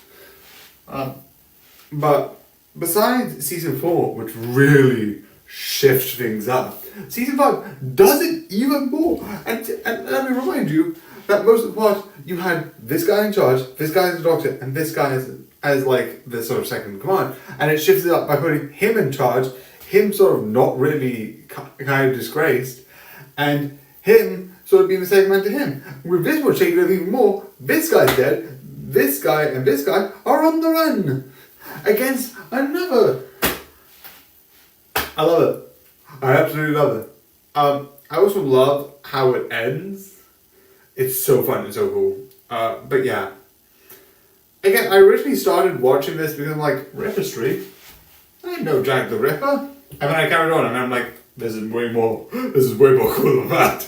but besides season 4, which really shifts things up, season 5 does it even more. And let me remind you that most of the part you had this guy in charge, this guy as a doctor, and this guy as like the sort of second in command, and it shifts it up by putting him in charge, him sort of not really kind of disgraced, and him sort of being the second man to him. With this one shaking it even more, this guy's dead, this guy and this guy are on the run against another. I love it. I absolutely love it. I also love how it ends. It's so fun and so cool. But yeah. Again, I originally started watching this because I'm like, Ripper Street? I know Jack the Ripper. And then I carried on and I'm like, this is way more cool than that.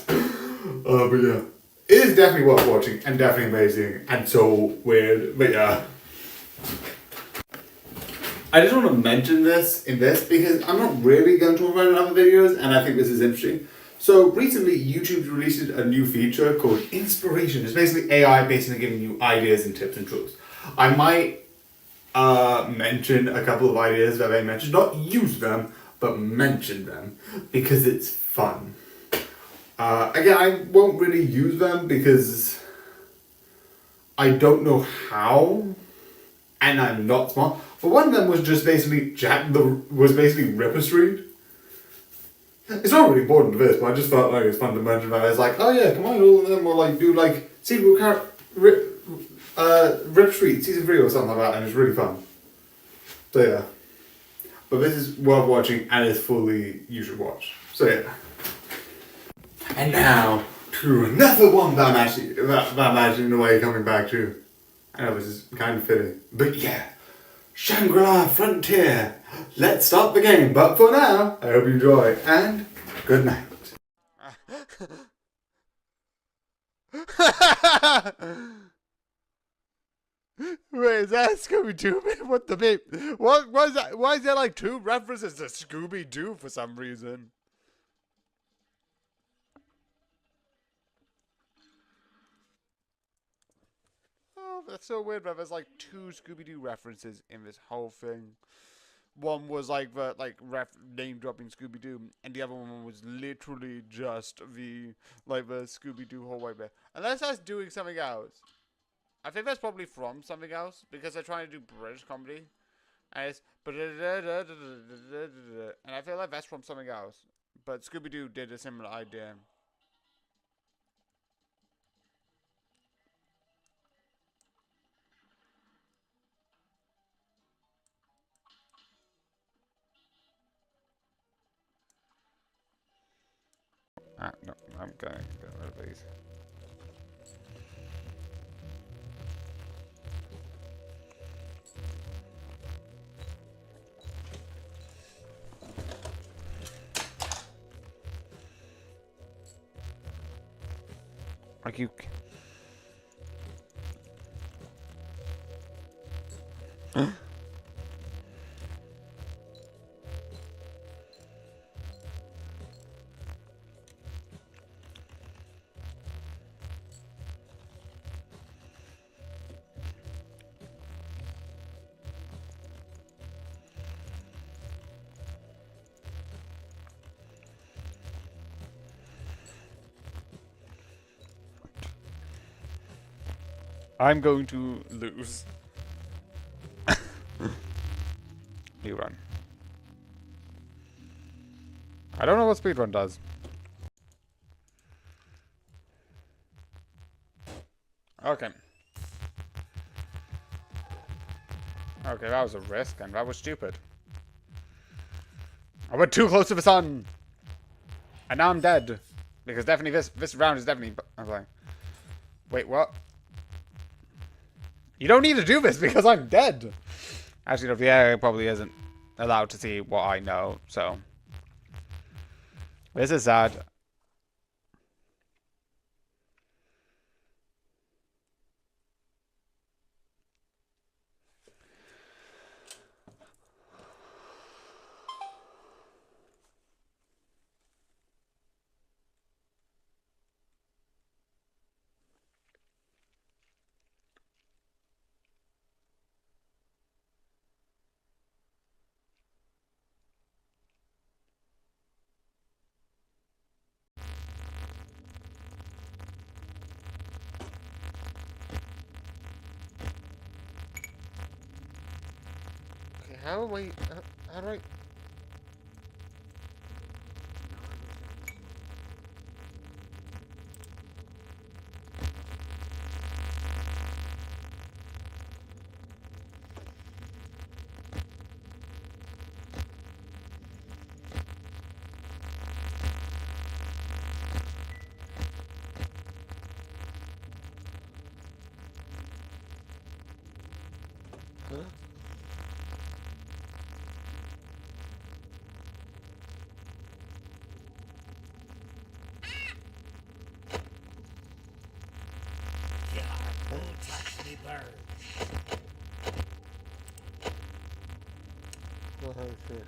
But yeah. It is definitely worth watching and definitely amazing and so weird. But yeah. I just want to mention this in this because I'm not really going to talk about it in other videos and I think this is interesting. So recently YouTube released a new feature called Inspiration. It's basically AI basically giving you ideas and tips and tools. I might mention a couple of ideas that they mentioned, not use them, but mention them because it's fun. Again, I won't really use them because I don't know how and I'm not smart. But one of them was just basically Ripper Street. It's not really important to this, but I just felt like it was fun to mention that. It's like, oh yeah, come on, all of them will like do like sequel Ripper Street season 3 or something like that, and it's really fun. So yeah. But this is worth watching and it's fully you should watch. So yeah. And now to another one that I'm actually in a way coming back to. I know this is kind of fitting. But yeah. Shangri-La Frontier. Let's start the game. But for now, I hope you enjoy and good night. Wait, is that Scooby-Doo? What the beep? What was that? Why is there like 2 references to Scooby-Doo for some reason? Oh, that's so weird, but there's like 2 Scooby-Doo references in this whole thing. One was like the name dropping Scooby-Doo, and the other one was literally just the Scooby-Doo hallway bit. Unless that's doing something else. I think that's probably from something else because they're trying to do British comedy, and it's and I feel like that's from something else. But Scooby-Doo did a similar idea. No, I'm going to get rid of these. Like you. I'm going to lose. New run. I don't know what speedrun does. Okay. Okay, that was a risk, and that was stupid. I went too close to the sun! And now I'm dead. Because definitely this round is definitely... I was like... Wait, what? You don't need to do this because I'm dead! Actually, no, the area probably isn't allowed to see what I know, so... This is sad. Okay, how do I... How do I... Who touched me bird? Oh, shit.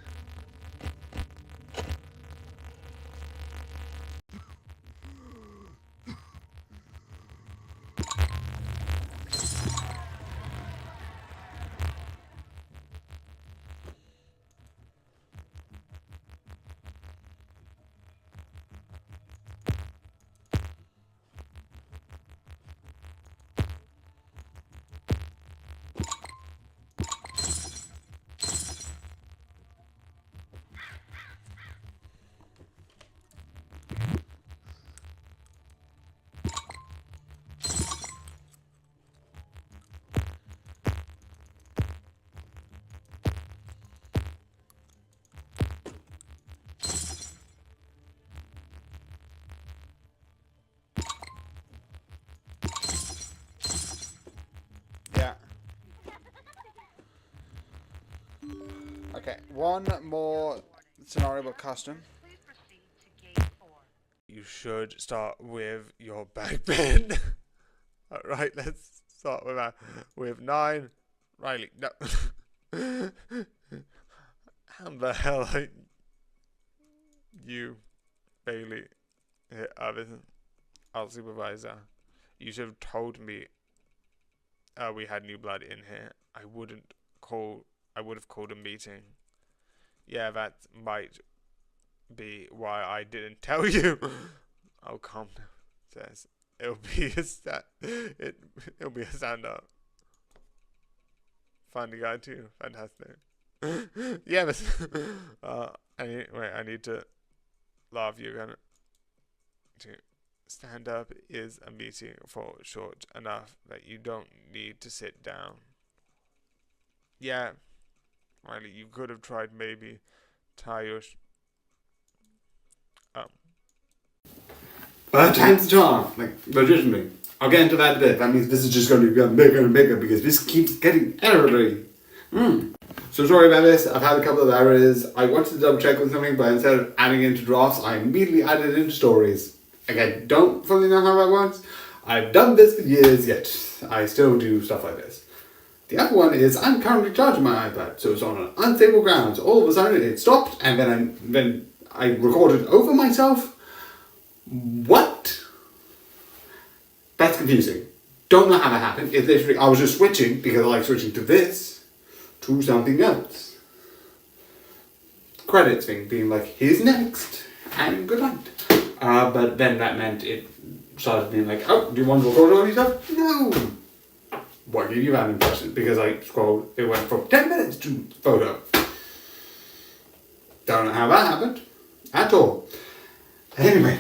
Yeah. Okay, one more scenario about custom. Please proceed to gate 4. You should start with your backbend. Alright, let's start with that. With 9. Riley, no. How the hell are you, Bailey, hit Avison, our supervisor? You should have told me we had new blood in here. I would have called a meeting. Yeah, that might be why I didn't tell you. Oh, calm down. Says it'll be a stand up. Funny guy too. Fantastic. Yeah, but I need to laugh you again. To stand up is a meeting for short enough that you don't need to sit down. Yeah, Riley, you could have tried maybe tie your Time's charm, like legitimately. I'll get into that in a bit. That means this is just going to get bigger and bigger because this keeps getting error-y. So sorry about this. I've had a couple of errors. I wanted to double check on something, but instead of adding into drafts, I immediately added into stories. Again, don't fully know how that works. I've done this for years, yet I still do stuff like this. The other one is I'm currently charging my iPad, so it's on an unstable ground. So all of a sudden it stopped, and then I recorded over myself. What? That's confusing. Don't know how that happened. It literally, I was just switching because I like switching to this to something else. Credits thing being like, here's next, and good night. But then that meant it started being like, oh, do you want to record all these stuff? No. What gave you that impression? Because I scrolled, it went from 10 minutes to photo. Don't know how that happened at all. Anyway,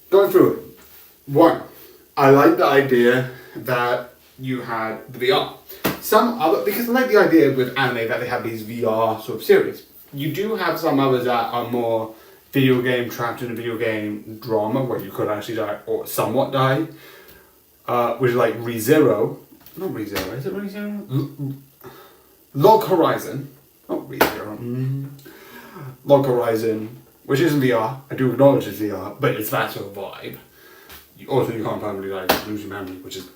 going through it. One, I like the idea that you had the VR. Some other, because I like the idea with anime that they have these VR sort of series. You do have some others that are more video game, trapped in a video game drama where you could actually die or somewhat die. Which is like ReZero. Not ReZero, is it ReZero? Log Horizon. Not ReZero. Log Horizon, which isn't VR. I do acknowledge it's VR, but it's that sort of vibe. You can't permanently die, lose your memory, which is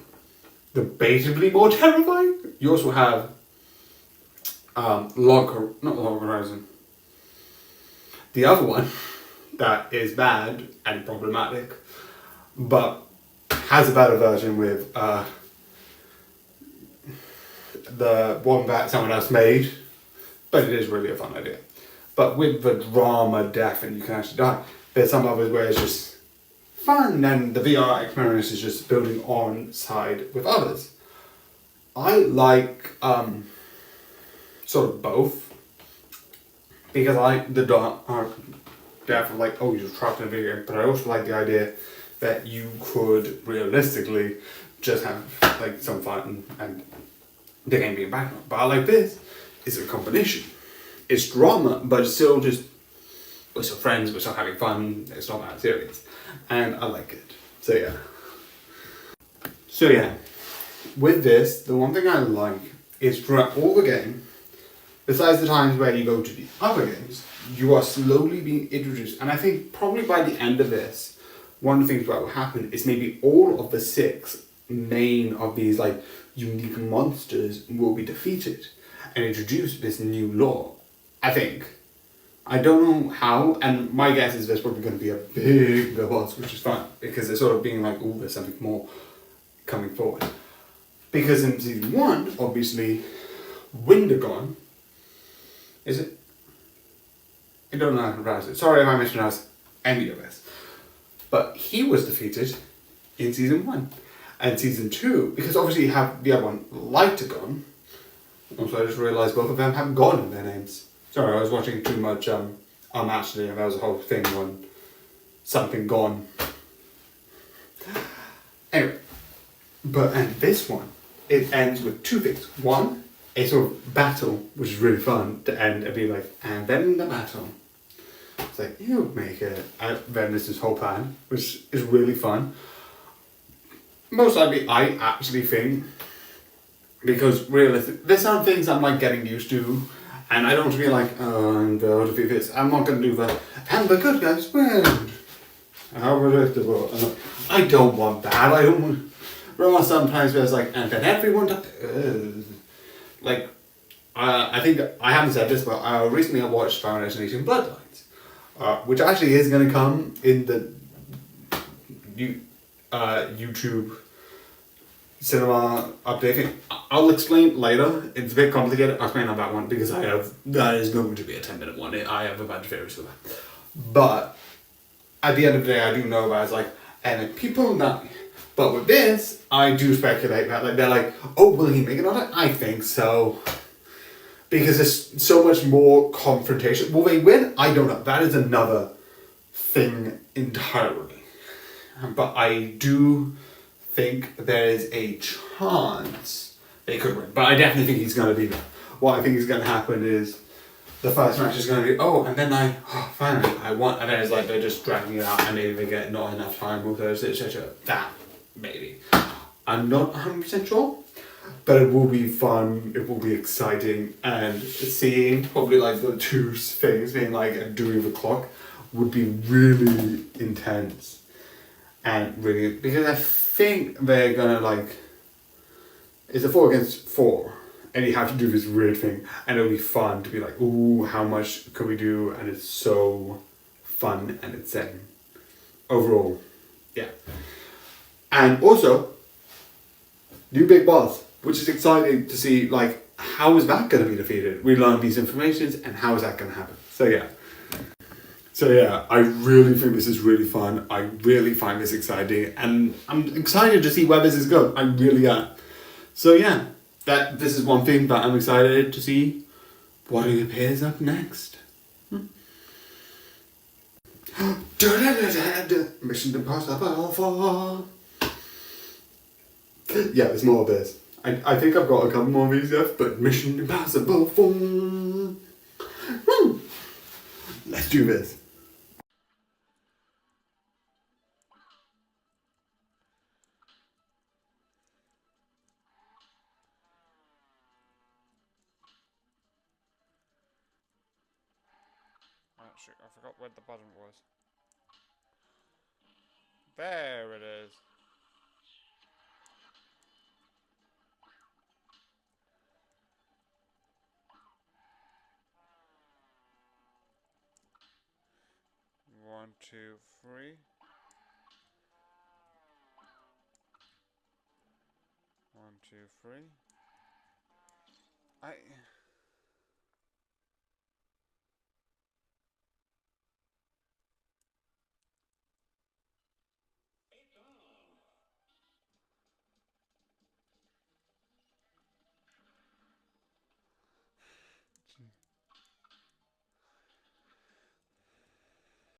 debatably more terrifying. You also have not Log Horizon. The other one that is bad and problematic, but has a better version with the one that someone else made, but it is really a fun idea. But with the drama, death, and you can actually die. There's some others where it's just fun, and the VR experience is just building on side with others. I like sort of both, because I like the death of like, oh, you're trapped in a video game, but I also like the idea that you could realistically just have like some fun and the game being background. But I like this. It's a combination. It's drama, but it's still just, we're still friends, we're still having fun, it's not that serious. And I like it. So yeah. With this, the one thing I like is throughout all the game, besides the times where you go to the other games, you are slowly being introduced. And I think probably by the end of this, one of the things that will happen is maybe all of the 6 main of these like unique monsters will be defeated and introduce this new lore. I think. I don't know how, and my guess is there's probably going to be a big boss, which is fun, because it's sort of being like, oh, there's something more coming forward. Because in season 1, obviously, Windagon, is it? I don't know how to pronounce it. Sorry if I mispronounced any of this. But he was defeated in season 1. And season 2, because obviously you have the other one, Lightagon. Also, I just realised both of them have Gon in their names. Sorry, I was watching too much Actually, and there was a whole thing on something gone. Anyway, and this one, it ends with 2 things. One, a sort of battle, which is really fun to end and be like, and then the battle. It's like, you make it. And then there's this whole plan, which is really fun. Most likely, I actually think, because realistically, there's some things I'm like getting used to, and I don't want to be like, oh, I'm going to defeat this. I'm not going to do that. And the good guys win. How predictable. I don't want that. I don't want. Remember sometimes where it's like, and then everyone died. Like, I think, I haven't said this, but recently I watched Final Destination Bloodlines, which actually is going to come in the YouTube cinema updating. I'll explain later. It's a bit complicated. I'll explain on that one because that is going to be a 10-minute one. I have a bunch of theories for that. But at the end of the day, I do know that it's like, and if people die. But with this, I do speculate that like they're like, oh, will he make another? I think so. Because there's so much more confrontation. Will they win? I don't know. That is another thing entirely. But I do think there is a chance they could win. But I definitely think he's going to be there. What I think is going to happen is the first match is going to be, and then finally, I won. And then it's like they're just dragging it out and maybe they get not enough time with Thursday, etc. That, maybe. I'm not 100% sure. But it will be fun, it will be exciting, and seeing probably like the 2 things being like doing the clock would be really intense and really, because I think they're gonna like, it's a 4 against 4 and you have to do this weird thing and it'll be fun to be like, ooh, how much could we do? And it's so fun and it's overall, yeah. And also, new big boss, which is exciting to see, like, how is that going to be defeated? We learn these informations and how is that going to happen? So yeah, I really think this is really fun. I really find this exciting and I'm excited to see where this is going. I really am. So yeah, this is one thing that I'm excited to see what appears up next. Mission Impossible 4. Yeah, there's more of this. I think I've got a couple more of these left, but Mission Impossible 4. Let's do this. Shoot, I forgot where the button was. There it is. One, two, three. One, two, three.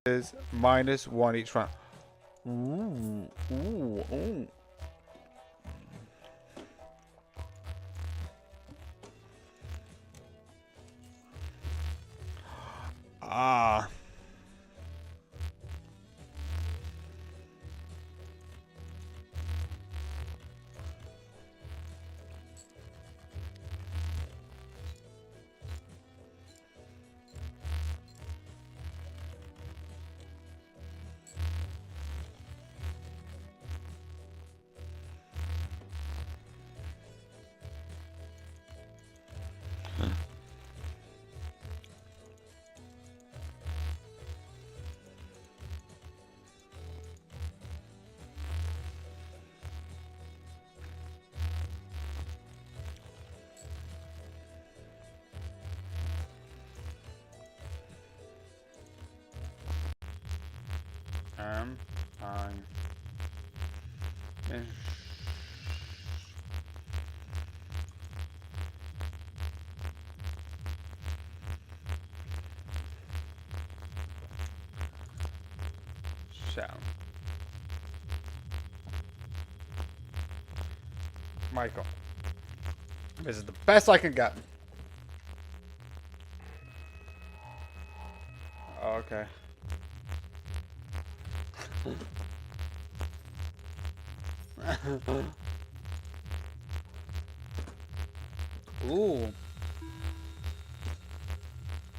Is -1 each round. Ooh, ooh, ooh. Ah. Shall. Michael, this is the best I can get. Okay. Ooh.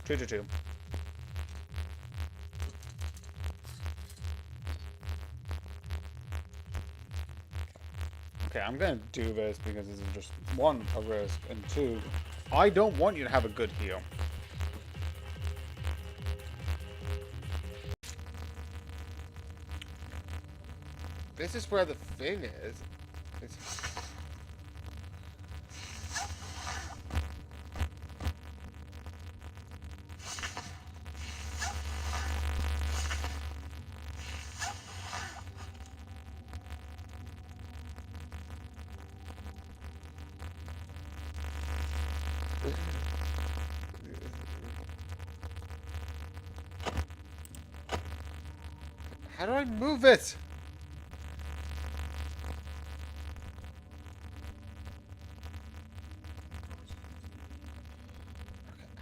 2-2. Okay, I'm gonna do this because this is just one, a risk, and two, I don't want you to have a good heal. This is where the thing is. How do I move it?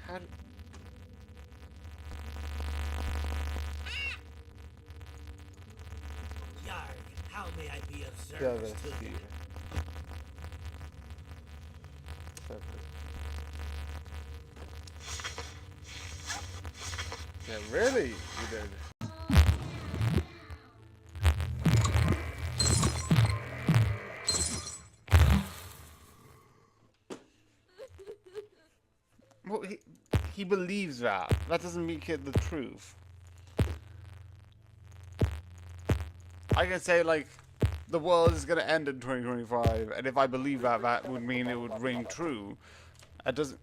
How do... Yarg, how may I be of service to you? Yeah, really? you did. Well, he believes that. That doesn't make it the truth. I can say, like, the world is going to end in 2025, and if I believe that, that would mean it would ring true. That doesn't...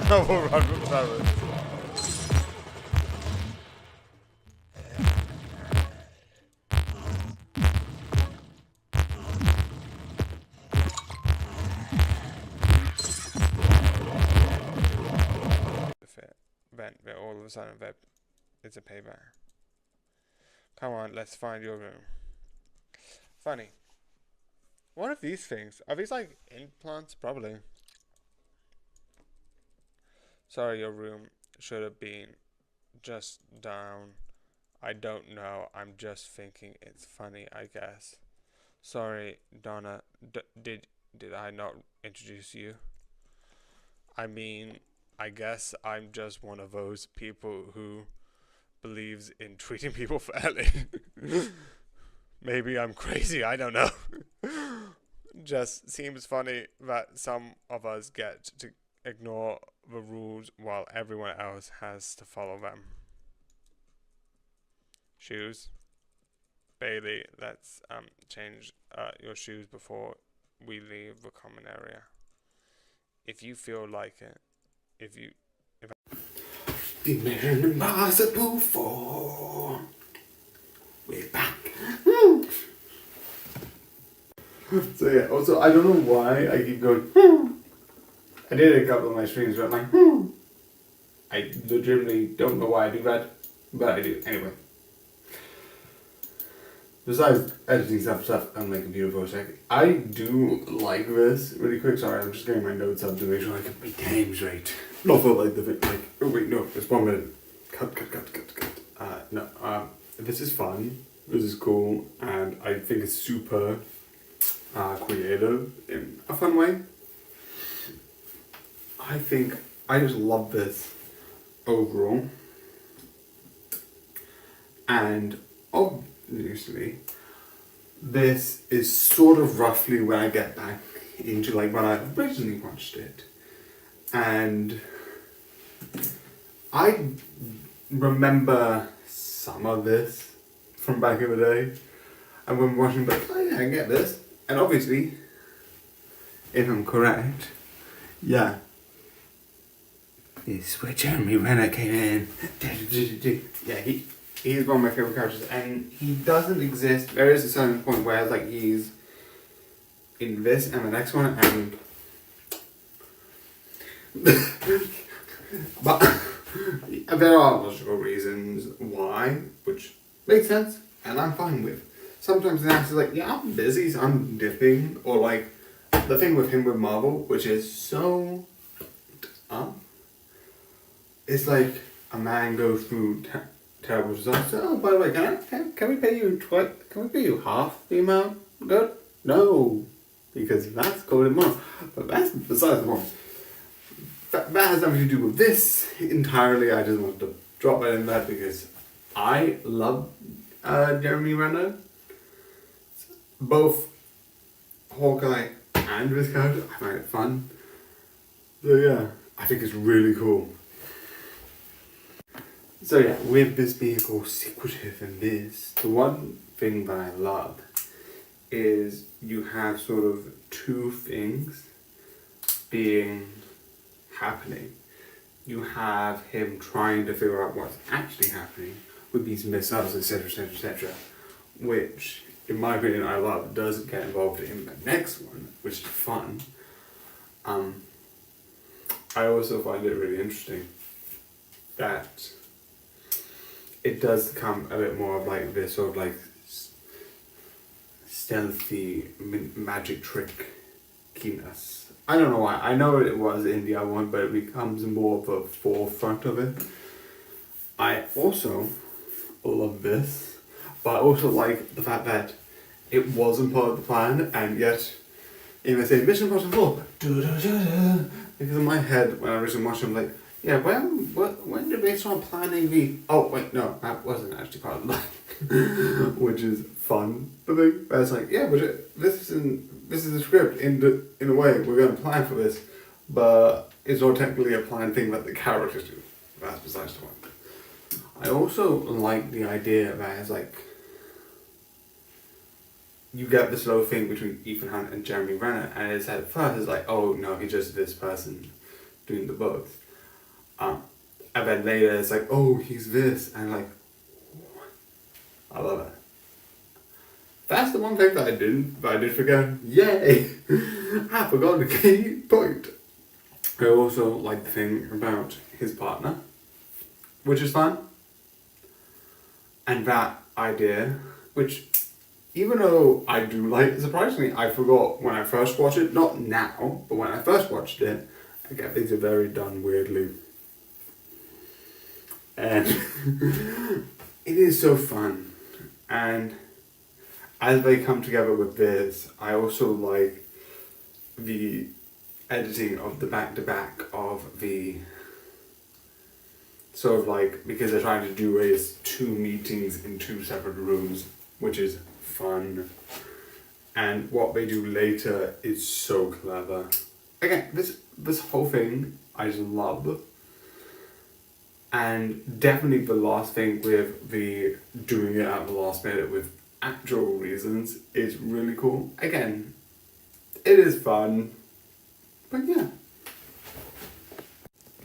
I will run from Cyrus. Vent, but all of a sudden, it's a payback. Come on, let's find your room. Funny. What are these things? Are these like implants? Probably. Sorry, your room should have been just down. I don't know. I'm just thinking it's funny, I guess. Sorry, Donna. Did I not introduce you? I mean, I guess I'm just one of those people who believes in treating people fairly. Maybe I'm crazy, I don't know. Just seems funny that some of us get to ignore the rules while everyone else has to follow them. Shoes. Bailey, let's change your shoes before we leave the common area. If you feel like it. The Mission Impossible 4. We're back. So yeah, also I don't know why I keep going. I did a couple of my streams where I'm like, I legitimately don't know why I do that, but I do anyway. Besides editing stuff on my computer for a sec, I do like this. Really quick, sorry, I'm just getting my notes up to make sure I can make names right. Not for like the like. Oh wait, no, it's 1 minute. Cut. No, this is fun. This is cool, and I think it's super creative in a fun way. I just love this overall, and obviously, this is sort of roughly when I get back into like when I originally watched it, and I remember some of this from back in the day, and when watching back, oh yeah, I get this, and obviously, if I'm correct, yeah. It's where Jeremy Renner came in. Yeah, he's one of my favourite characters, and he doesn't exist. There is a certain point where like he's in this and the next one, and but there are logical reasons why, which makes sense, and I'm fine with. Sometimes the answer's like, yeah, I'm busy, so I'm dipping, or like the thing with him with Marvel, which is so it's like a man goes through terrible disaster. Oh, by the way, can we pay you Can we pay you half the amount? Good? No, because that's called him off. But that's besides the point. That has nothing to do with this entirely. I just wanted to drop it in there because I love Jeremy Renner. Both Hawkeye and this character, I find it fun. So yeah, I think it's really cool. So yeah, with this being all secretive and this, the one thing that I love is you have sort of two things being happening. You have him trying to figure out what's actually happening with these missiles, etc., which, in my opinion, I love. Doesn't get involved in the next one, which is fun. I also find it really interesting that it does become a bit more of like this sort of like stealthy magic trick riskiness. I don't know why. I know it was in the other one, but it becomes more of a forefront of it. I also love this, but I also like the fact that it wasn't part of the plan, and yet, if I say Mission Impossible 4, because in my head, when I originally watched it, I'm like, yeah, when did they start planning the... Oh, wait, no, that wasn't actually part of the plan. Which is fun, I think. But it's like, yeah, but this is a script, in a way, we're going to plan for this, but it's not technically a planned thing that the characters do. That's besides the point. I also like the idea that it's like, you get this little thing between Ethan Hunt and Jeremy Renner, and it's at first it's like, oh no, he's just this person doing the books. And then later it's like, oh, he's this, and like, what? I love it. That's the one thing that I did forget. Yay! I forgot the key point. I also like the thing about his partner, which is fun. And that idea, which, even though I do like it, surprisingly, I forgot when I first watched it, not now, but when I first watched it, again, things are very done weirdly. And it is so fun. And as they come together with this, I also like the editing of the back-to-back of the sort of like, because they're trying to do is 2 meetings in 2 separate rooms, which is fun. And what they do later is so clever. Again, this whole thing I just love. And definitely the last thing with the doing it at the last minute with actual reasons is really cool. Again, it is fun, but yeah.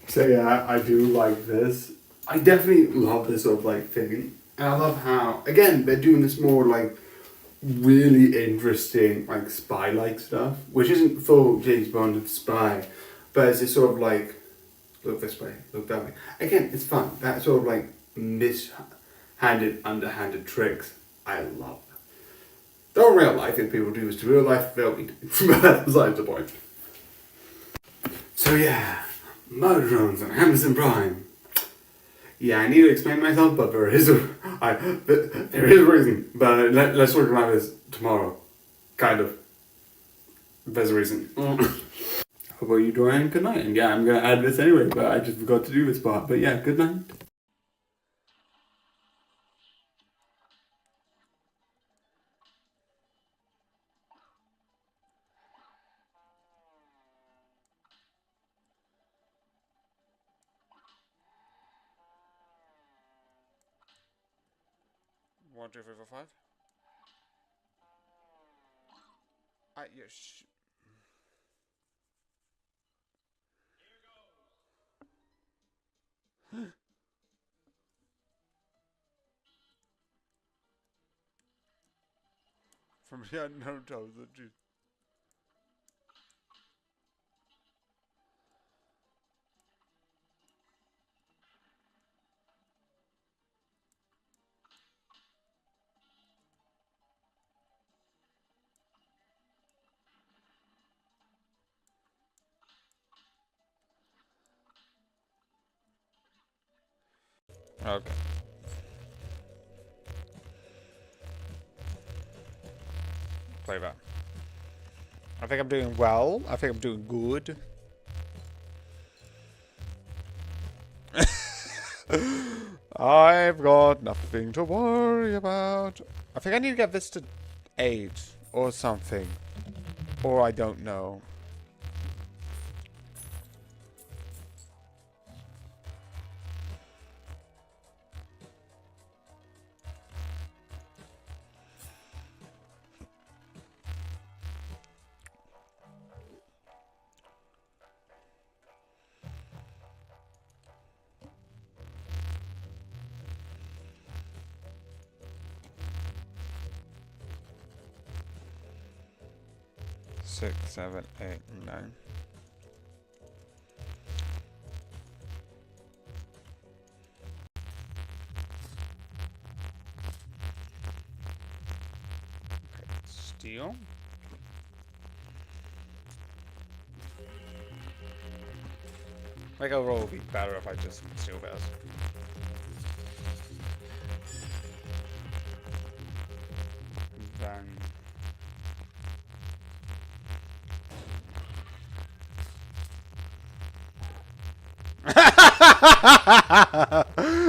So yeah, I do like this. I definitely love this sort of like thing. And I love how, again, they're doing this more like really interesting like spy-like stuff, which isn't full James Bond spy, but it's this sort of like, look this way, look that way. Again, it's fun. That sort of like mishanded, underhanded tricks, I love. Though in real life, if people do this to real life, they'll be that's besides the point. So yeah, Murder Drones and Amazon Prime. Yeah, I need to explain myself, but there is a reason. But let's talk about this tomorrow. Kind of. There's a reason. How about you, Dorian? Good night. And yeah, I'm gonna add this anyway, but I just forgot to do this part. But yeah, good night. One, two, three, four, five. Yes. From the unknown toes, the juice. Okay. Play that. I think I'm doing well. I think I'm doing good. I've got nothing to worry about. I think I need to get this to 8 or something. Or I don't know. Six, 7, 8, 9. Okay, steel. Like overall, it'd be better if I just steal this. Then.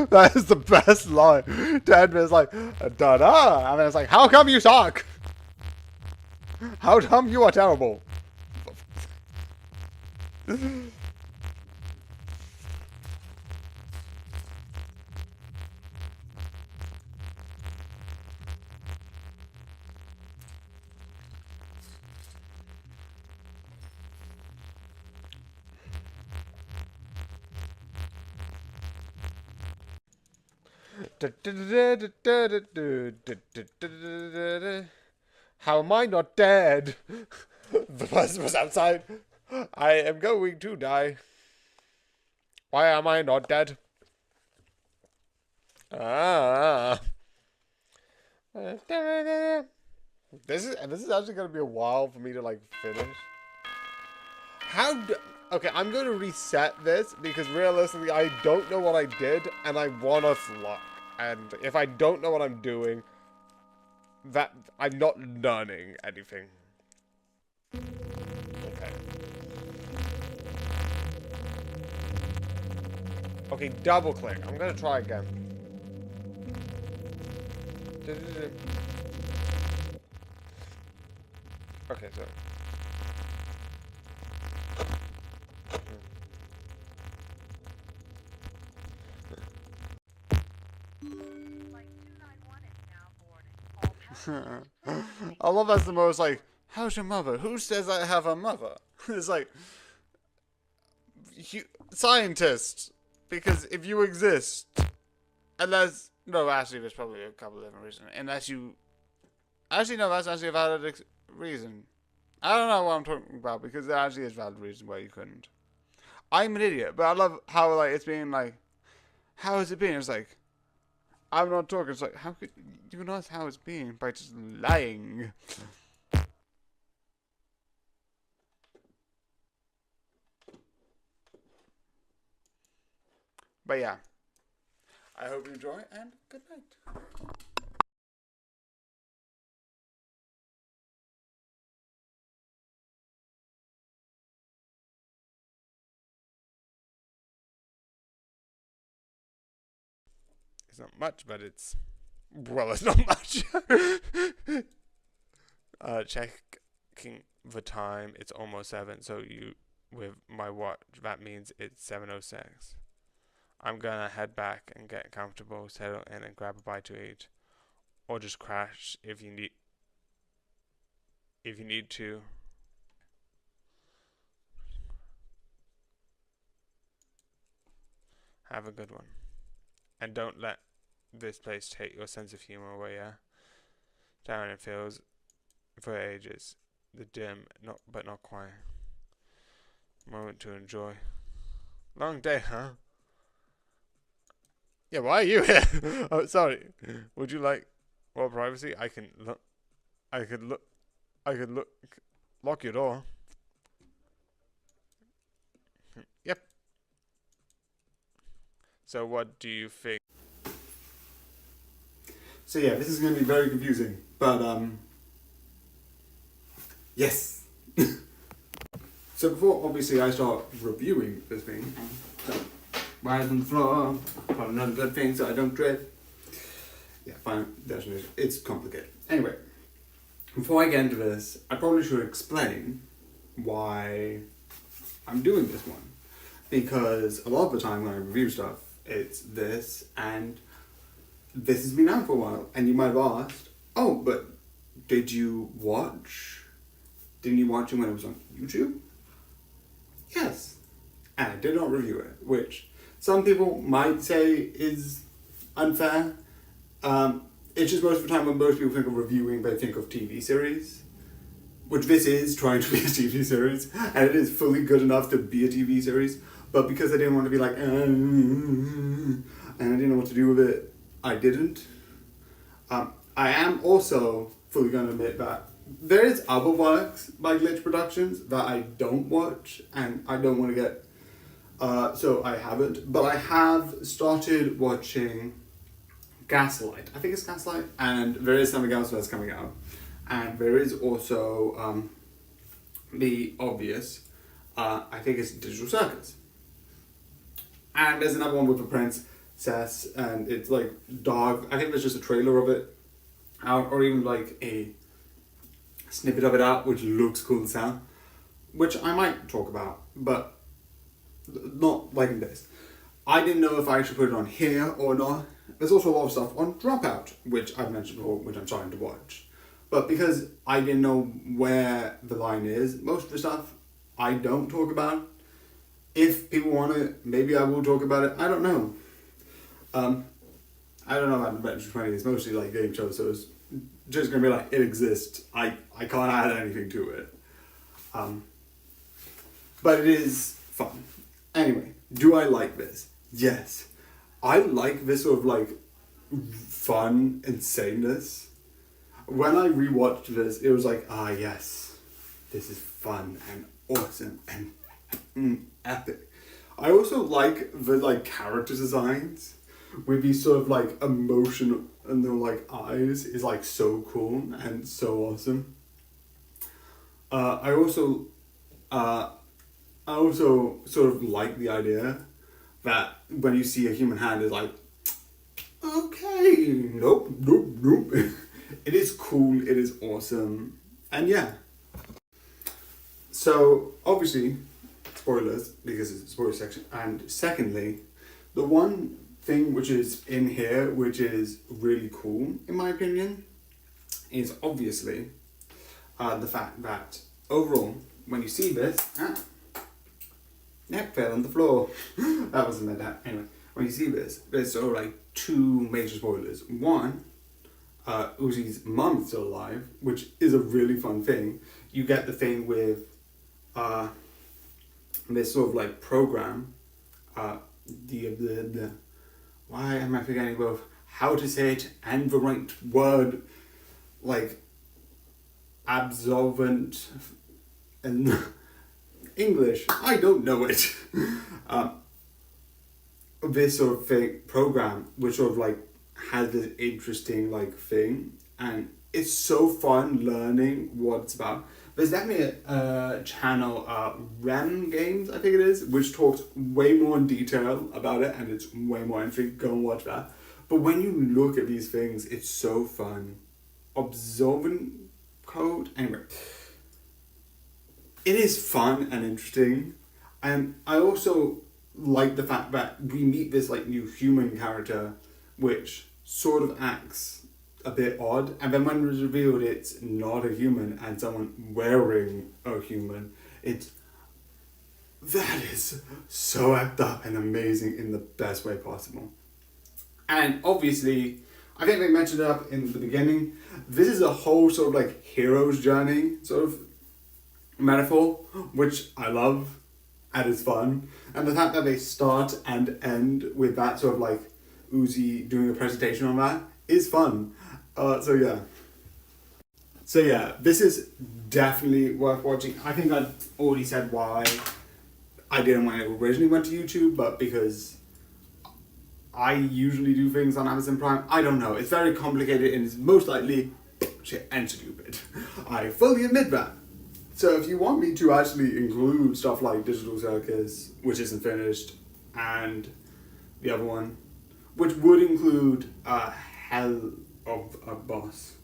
That is the best line. Dad was like, da-da. And then it's like, how come you suck? How come you are terrible? How am I not dead? The person was outside. I am going to die. Why am I not dead? This is actually gonna be a while for me to like finish. Okay, I'm gonna reset this because realistically I don't know what I did and I want us luck. And if I don't know what I'm doing, that I'm not learning anything. Okay. Okay, double click. I'm gonna try again. Okay, so. Flight 291 is now boarding. All passengers, please proceed. I love that's the most like, how's your mother? Who says I have a mother? It's like, scientists. Because if you exist, unless, no, actually there's probably a couple of different reasons. Unless you, actually no, that's actually a valid reason. I don't know what I'm talking about because there actually is a valid reason why you couldn't. I'm an idiot, but I love how like it's being like, how has it been? It's like, I'm not talking. It's like, how could you know how it's been by just lying? But yeah, I hope you enjoy and good night. It's not much, but it's, well, it's not much. Checking the time, it's almost 7, so you, with my watch, that means it's 7:06. I'm gonna head back and get comfortable, settle in and grab a bite to eat. Or just crash if you need to. Have a good one. And don't let this place take your sense of humor away, yeah? Down it feels for ages. The dim, but not quiet. Moment to enjoy. Long day, huh? Yeah, why are you here? Oh, sorry. Would you like more privacy? I could lock your door. Yep. So what do you think? So yeah, this is going to be very confusing, but yes. So before obviously I start reviewing this thing, rise on the floor, put another good thing so I don't trip. Yeah, fine, it's complicated. Anyway, before I get into this, I probably should explain why I'm doing this one. Because a lot of the time when I review stuff, it's this, and this has been out for a while, and you might have asked, oh, but didn't you watch it when it was on YouTube? Yes. And I did not review it, which some people might say is unfair. It's just most of the time when most people think of reviewing, they think of TV series, which this is trying to be a TV series, and it is fully good enough to be a TV series, but because I didn't want to be like, and I didn't know what to do with it, I didn't. I am also fully going to admit that there is other works by Glitch Productions that I don't watch, and I don't want to get So I haven't, but I have started watching Gaslight. I think it's Gaslight, and there is something else that's coming out. And there is also The Obvious. I think it's Digital Circus. And there's another one with a princess, and it's like dark. I think there's just a trailer of it out, or even like a snippet of it out, which looks cool as hell, which I might talk about, but not like this. I didn't know if I should put it on here or not. There's also a lot of stuff on Dropout, which I've mentioned before, which I'm trying to watch. But because I didn't know where the line is, most of the stuff I don't talk about. If people want it, maybe I will talk about it. I don't know. I don't know about Adventure 20. It's mostly like game shows, so it's just going to be like, it exists. I can't add anything to it. But it is fun. Anyway, do I like this? Yes. I like this sort of like fun insaneness. When I rewatched this, it was like, yes, this is fun and awesome and epic. I also like the like character designs with these sort of like emotional and the like eyes is like so cool and so awesome. I also sort of like the idea that when you see a human hand, it's like, okay, nope. It is cool, it is awesome, and yeah. So, obviously, spoilers, because it's a spoiler section, and secondly, the one thing which is in here, which is really cool, in my opinion, is obviously the fact that, overall, when you see this, that fell on the floor. That wasn't meant to happen. Anyway, when you see this, there's sort of like two major spoilers. One, Uzi's mum is still alive, which is a really fun thing. You get the thing with this sort of like program, why am I forgetting both how to say it and the right word, like absolvent and English, I don't know it. This sort of thing, program, which sort of like has this interesting like thing, and it's so fun learning what it's about. There's definitely a channel, REM Games, I think it is, which talks way more in detail about it, and it's way more interesting. Go and watch that. But when you look at these things, it's so fun. Absolvent code, anyway. It is fun and interesting, and I also like the fact that we meet this like new human character, which sort of acts a bit odd, and then when it's revealed it's not a human and someone wearing a human, that is so amped up and amazing in the best way possible. And obviously, I think they mentioned it up in the beginning, this is a whole sort of like hero's journey sort of metaphor, which I love and is fun. And the fact that they start and end with that sort of like Uzi doing a presentation on that is fun. So yeah, this is definitely worth watching. I think I've already said why I didn't when it originally went to YouTube, but because I usually do things on Amazon Prime. I don't know, it's very complicated and it's most likely shit and stupid. I fully admit that. So if you want me to actually include stuff like Digital Circus, which isn't finished, and the other one, which would include Hell of a Boss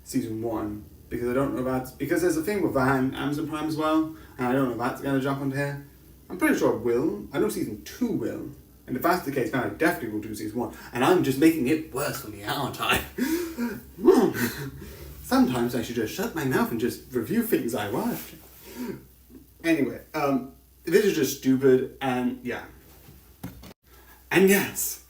Season 1, because I don't know because there's a thing with that and Amazon Prime as well, and I don't know if that's going to jump onto here. I'm pretty sure it will. I know Season 2 will, and if that's the case, then I definitely will do Season 1, and I'm just making it worse for me, aren't I? Sometimes I should just shut my mouth and just review things I watch. Anyway, this is just stupid, and yeah. And yes,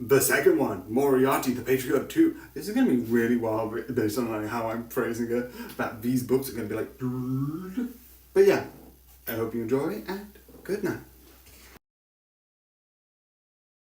the second one, Moriarty, the Patriot 2. This is going to be really wild based on like how I'm phrasing it, that these books are going to be like... But yeah, I hope you enjoy, and good night.